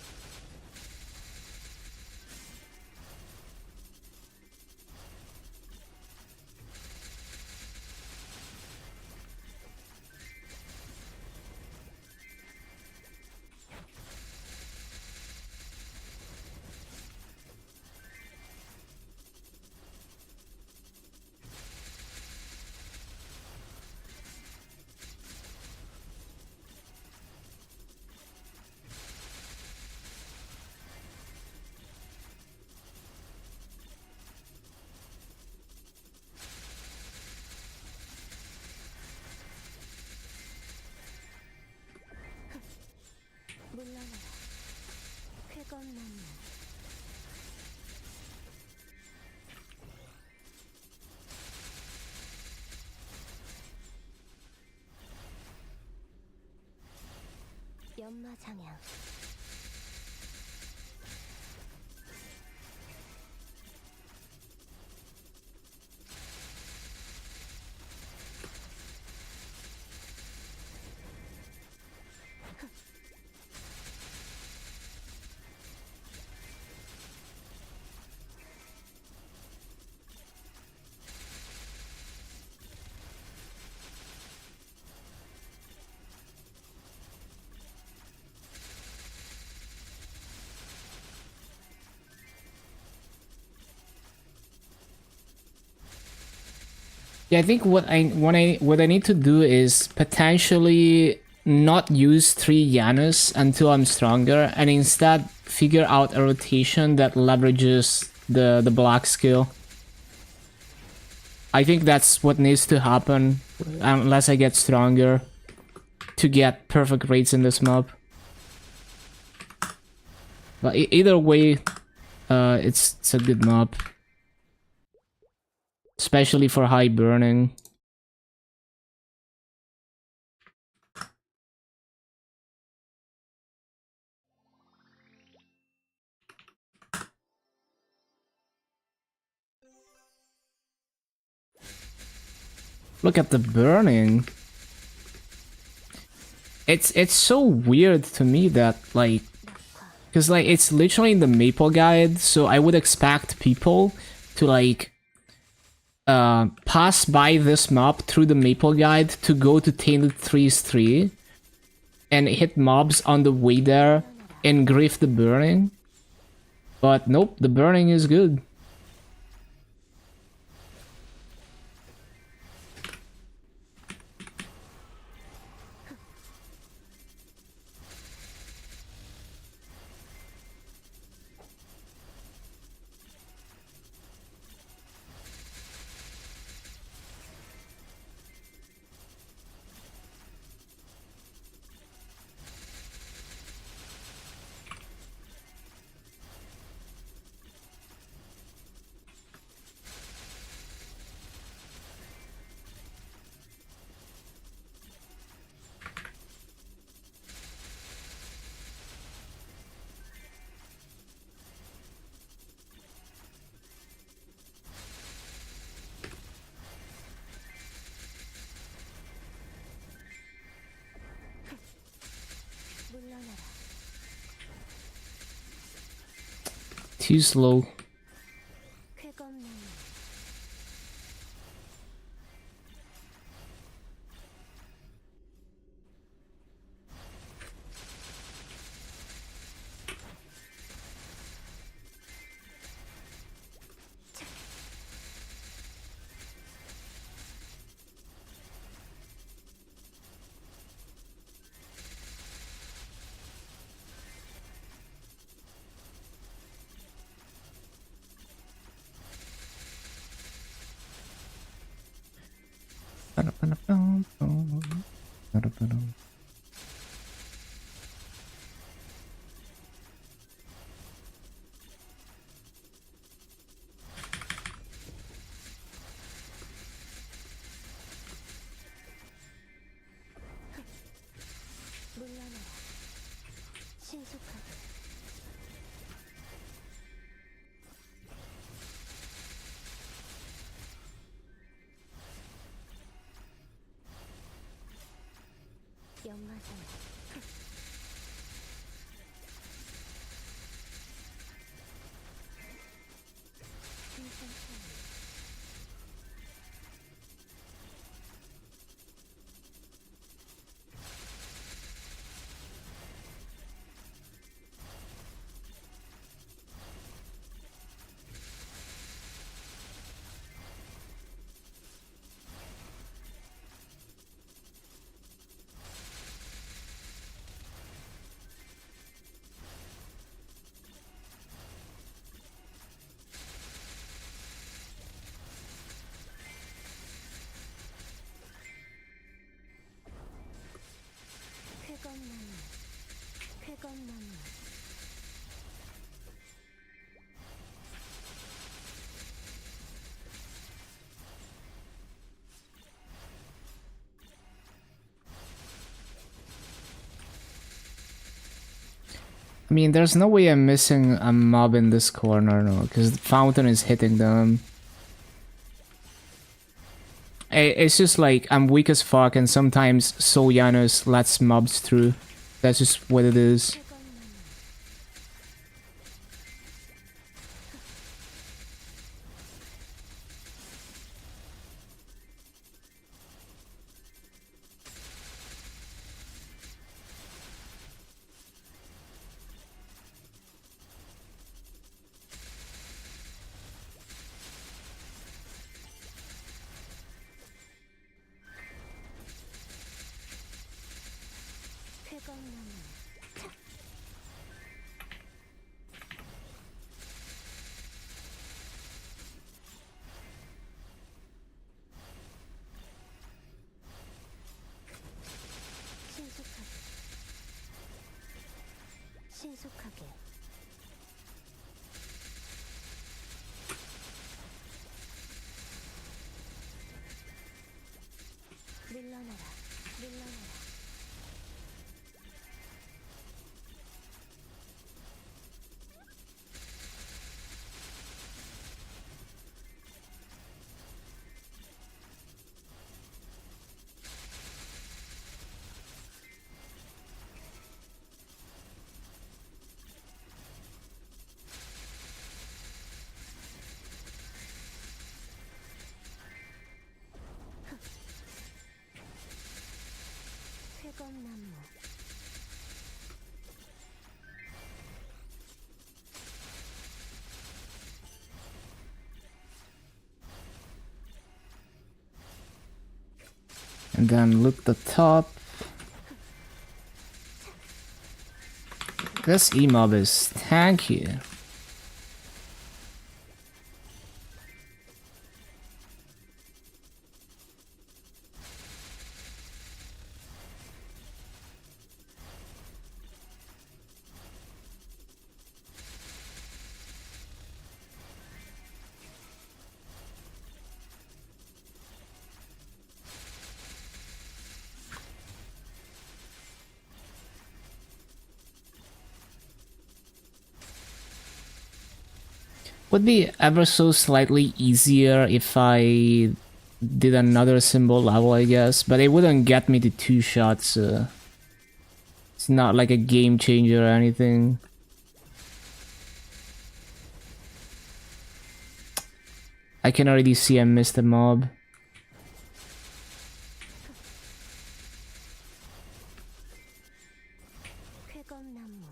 물러나라. 쾌건나무. 연마장향. Yeah, I think what I need to do is potentially not use 3 Janus until I'm stronger, and instead figure out a rotation that leverages the black skill. I think that's what needs to happen unless I get stronger to get perfect rates in this map. But either way, it's a good map. Especially for high burning. Look at the burning. It's so weird to me that like, because like it's literally in the Maple guide, so I would expect people to like pass by this map through the Maple guide to go to Tainted Trees 3 and hit mobs on the way there and grief the burning. But nope, the burning is good. Too slow. 쾌검나무 물러나라 신속하게 연마잖아 신선처럼 쾌검나무 쾌검나무 I mean, there's no way I'm missing a mob in this corner, no, because the fountain is hitting them. It's just like I'm weak as fuck, and sometimes Sojanus lets mobs through. That's just what it is. 쾌검나무 쾌검나무 신속하게 신속하게 물러나라 물러나라 쾌검나무 And then loot the top. This emob is tanky. Would be ever so slightly easier if I did another symbol level, I guess, but it wouldn't get me to 2 shots. It's not like a game changer or anything. I can already see I missed a mob. 쾌검나무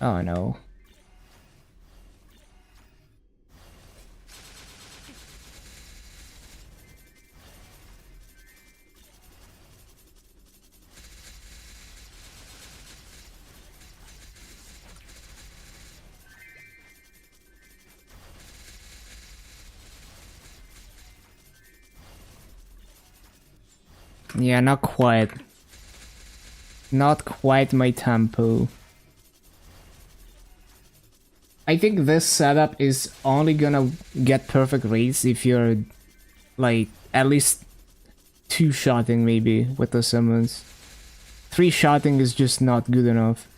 Oh no. Yeah, not quite. Not quite my tempo. I think this setup is only gonna get perfect rates if you're like at least 2-shotting maybe with the summons. 3-shotting is just not good enough.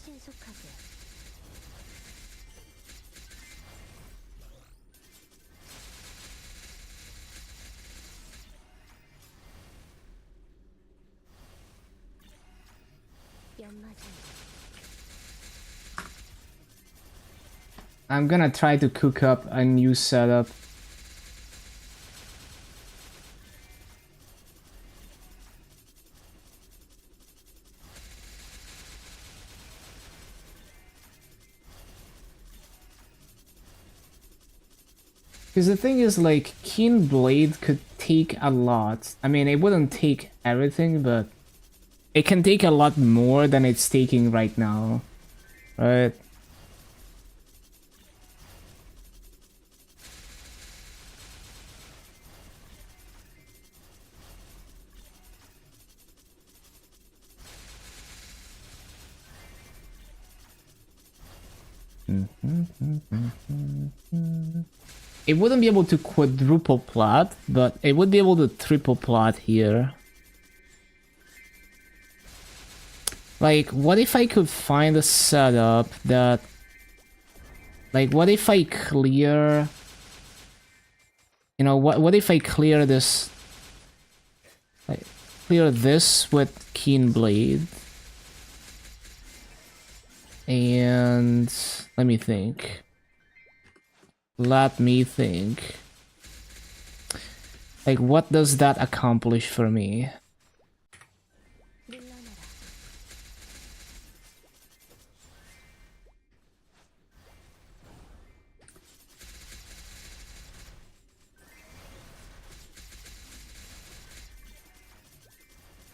신속하게 연마장 I'm gonna try to cook up a new setup. Because the thing is, like, Keen Blade could take a lot. I mean, it wouldn't take everything, but it can take a lot more than it's taking right now. Right? It wouldn't be able to quadruple plot, but it would be able to triple plot here. Like, what if I could find a setup that... Like, what if I clear... You know, what if I clear this... Like, clear this with Keen Blade? And... Let me think. Let me think. Like, what does that accomplish for me? 물러나라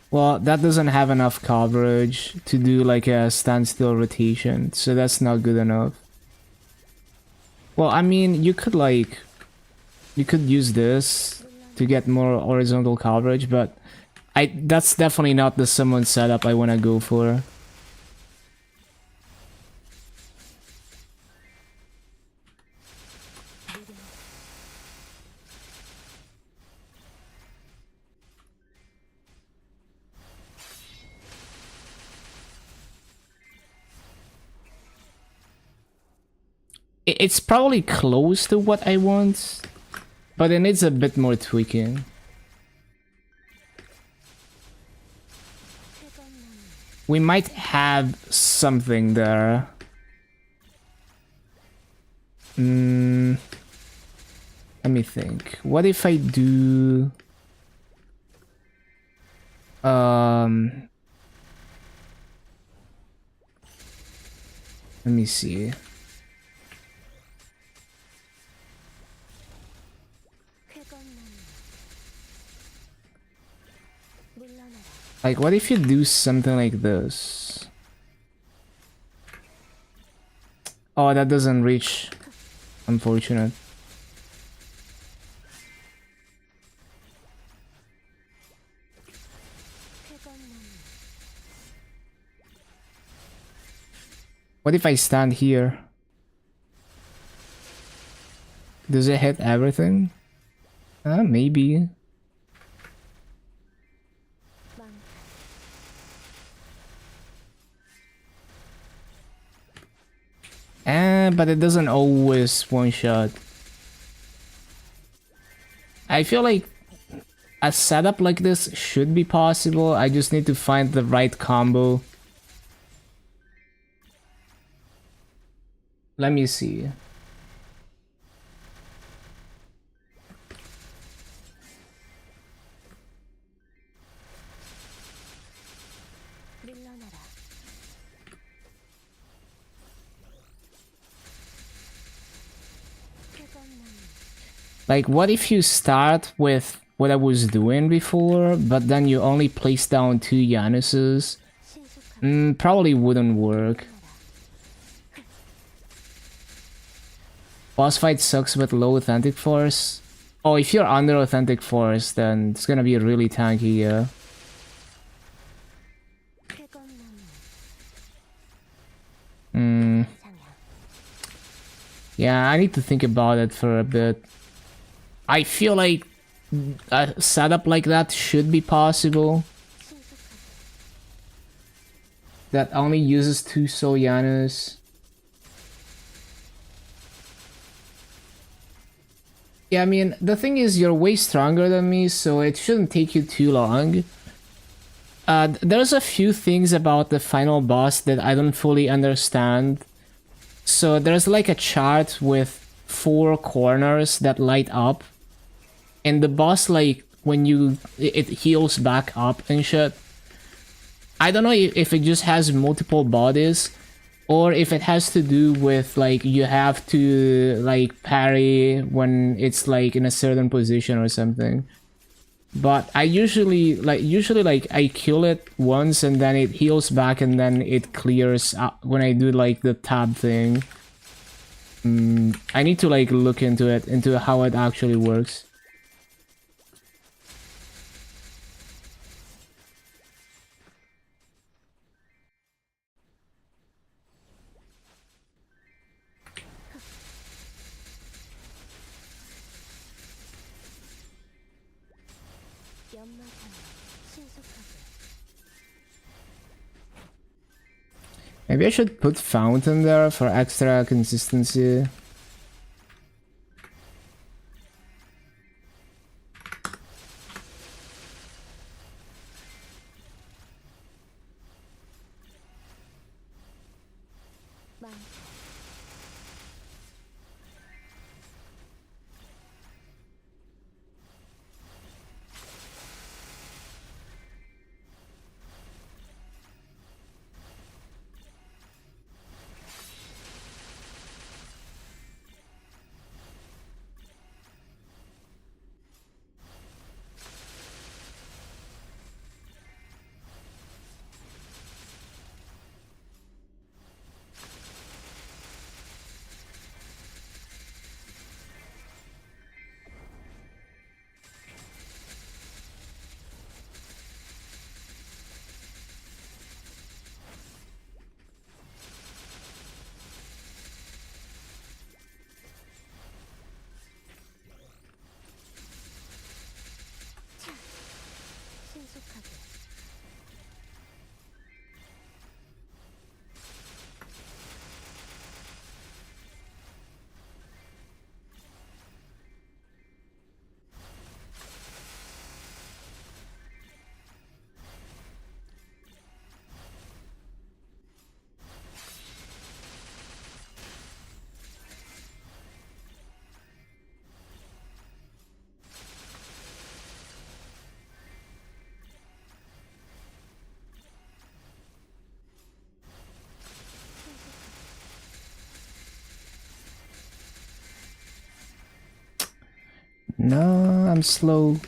Well, that doesn't have enough coverage to do like a standstill rotation, so that's not good enough. Well, I mean, you could like... You could use this to get more horizontal coverage, but that's definitely not the summon setup I want to go for. It's probably close to what I want, but it needs a bit more tweaking. 쾌검나무 We might have something there. Let me think. What if I do... Let me see. 쾌검나무 물러나라 Like, what if you do something like this? Oh, that doesn't reach. Unfortunate. 쾌검나무 What if I stand here? Does it hit everything? Maybe. 망탈 And but it doesn't always one-shot. I feel like a setup like this should be possible. I just need to find the right combo. Let me see. 물러나라. 뜨거운 나무. Like, what if you start with what I was doing before, but then you only place down 2 Yanuses? 신속하게. Probably wouldn't work. Boss fight sucks with low authentic force. Oh, if you're under authentic force, then it's gonna be really tanky, yeah. 뜨거운 나무. Hmm. 상향. Yeah, I need to think about it for a bit. I feel like a setup like that should be possible. 신속하게. That only uses 2 Soul Yanus. Yeah, I mean, the thing is, you're way stronger than me, so it shouldn't take you too long. There's a few things about the final boss that I don't fully understand. So there's like a chart with 4 corners that light up. And the boss, like, when it heals back up and shit. I don't know if it just has multiple bodies, or if it has to do with, like, you have to, like, parry when it's, like, in a certain position or something. But I usually, I kill it once and then it heals back and then it clears up when I do, like, the tab thing. I need to, like, look into it, into how it actually works. 연마상. 신속하게. Maybe I should put Fountain there for extra consistency. 많다. 신속하게. No, I'm slow.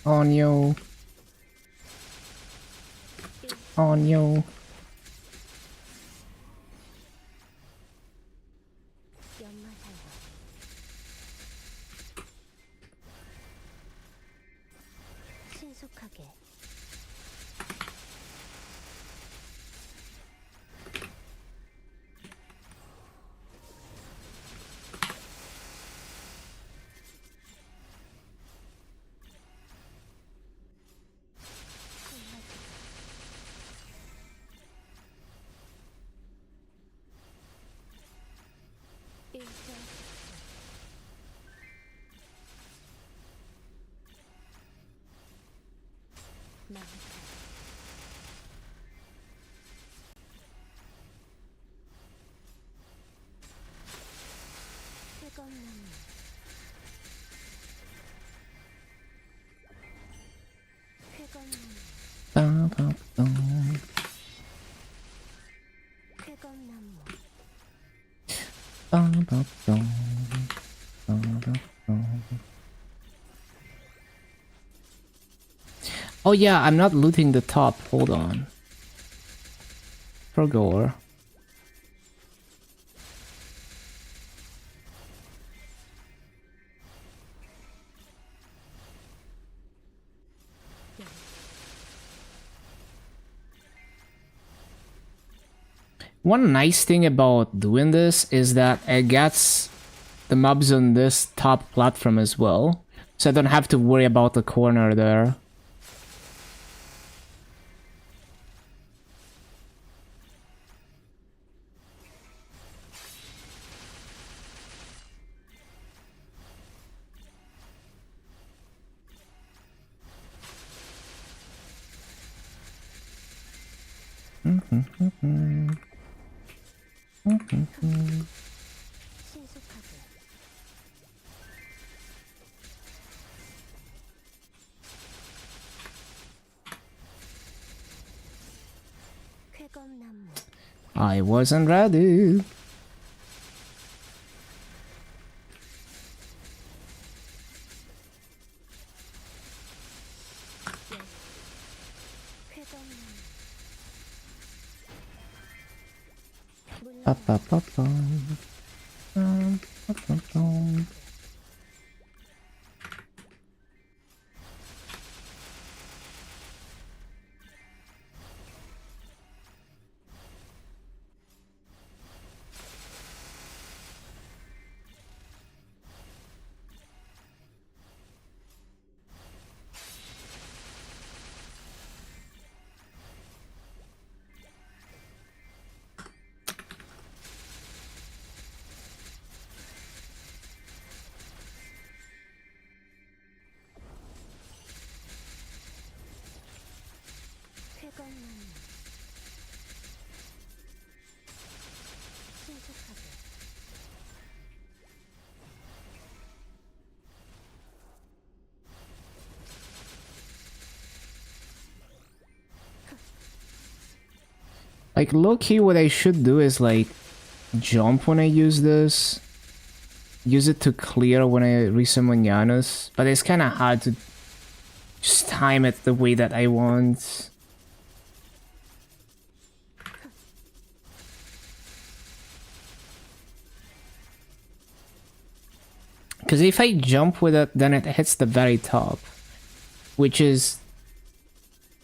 On yo. On yo. 연마상. 신속하게. Oh yeah, I'm not looting the top. Hold on. Forgore. One nice thing about doing this is that it gets the mobs on this top platform as well. So I don't have to worry about the corner there. I wasn't ready. Ba, ba, ba, ba. Ba, ba, ba. Like, low-key, what I should do is, like, jump when I use this. Use it to clear when I resummon Janus. But it's kind of hard to just time it the way that I want. Because if I jump with it, then it hits the very top. Which is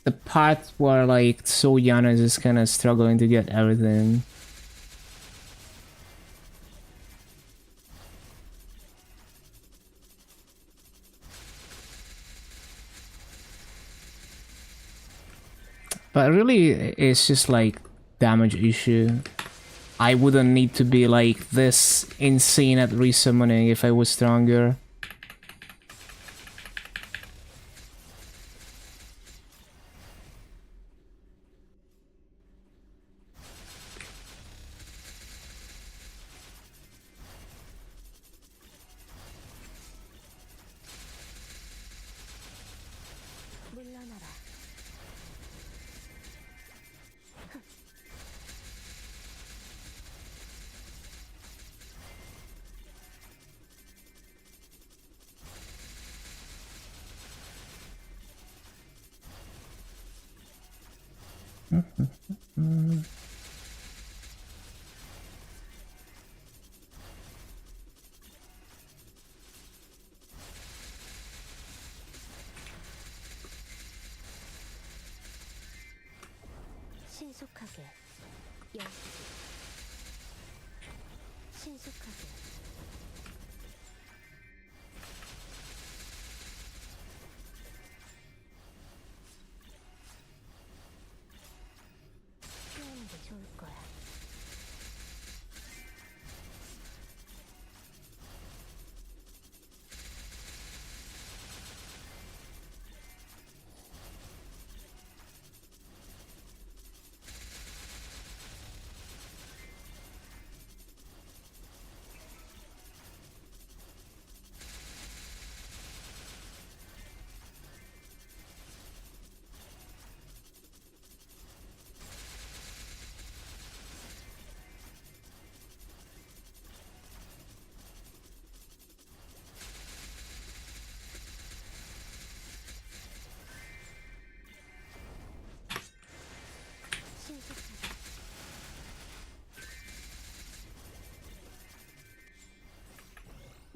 the part where, like, So Janus is kind of struggling to get everything. But really, it's just like damage issue. I wouldn't need to be like this insane at resummoning if I was stronger.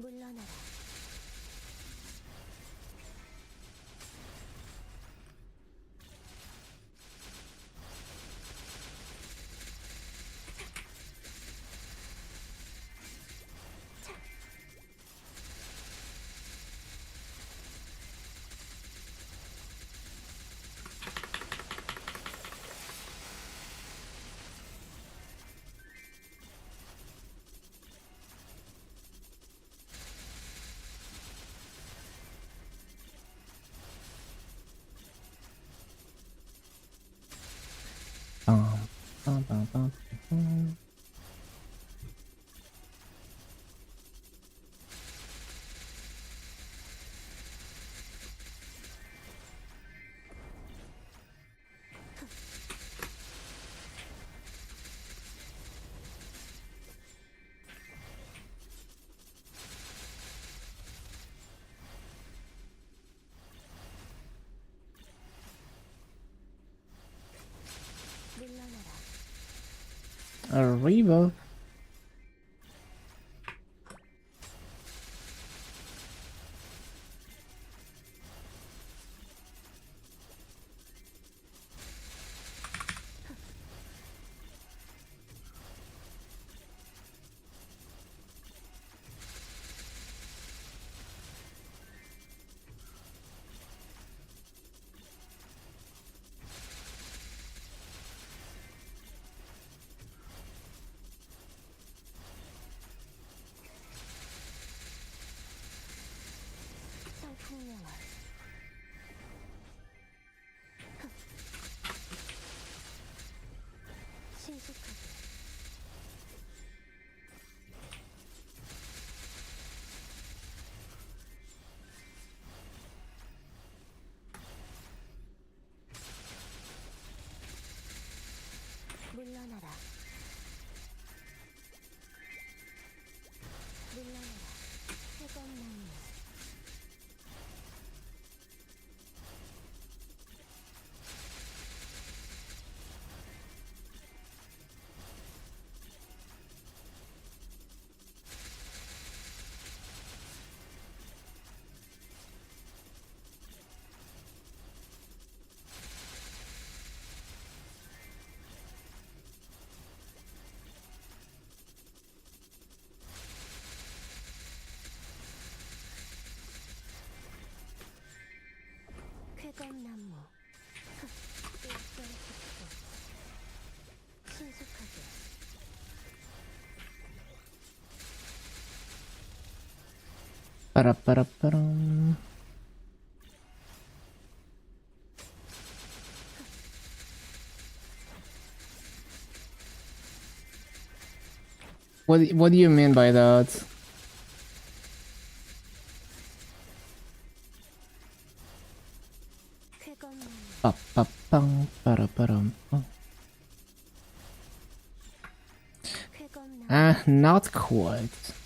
물러나라. 물러나라. Arriba. 성풍명화. 신속하게. 물러나라. 물러나라. 해검나무. 쾌검나무. 일선 속도. 신속하게. 빠라빠라빠람. What do you mean by that? 쾌검나무. 빠빠빵 빠라빠람. 쾌검나무. Not quite.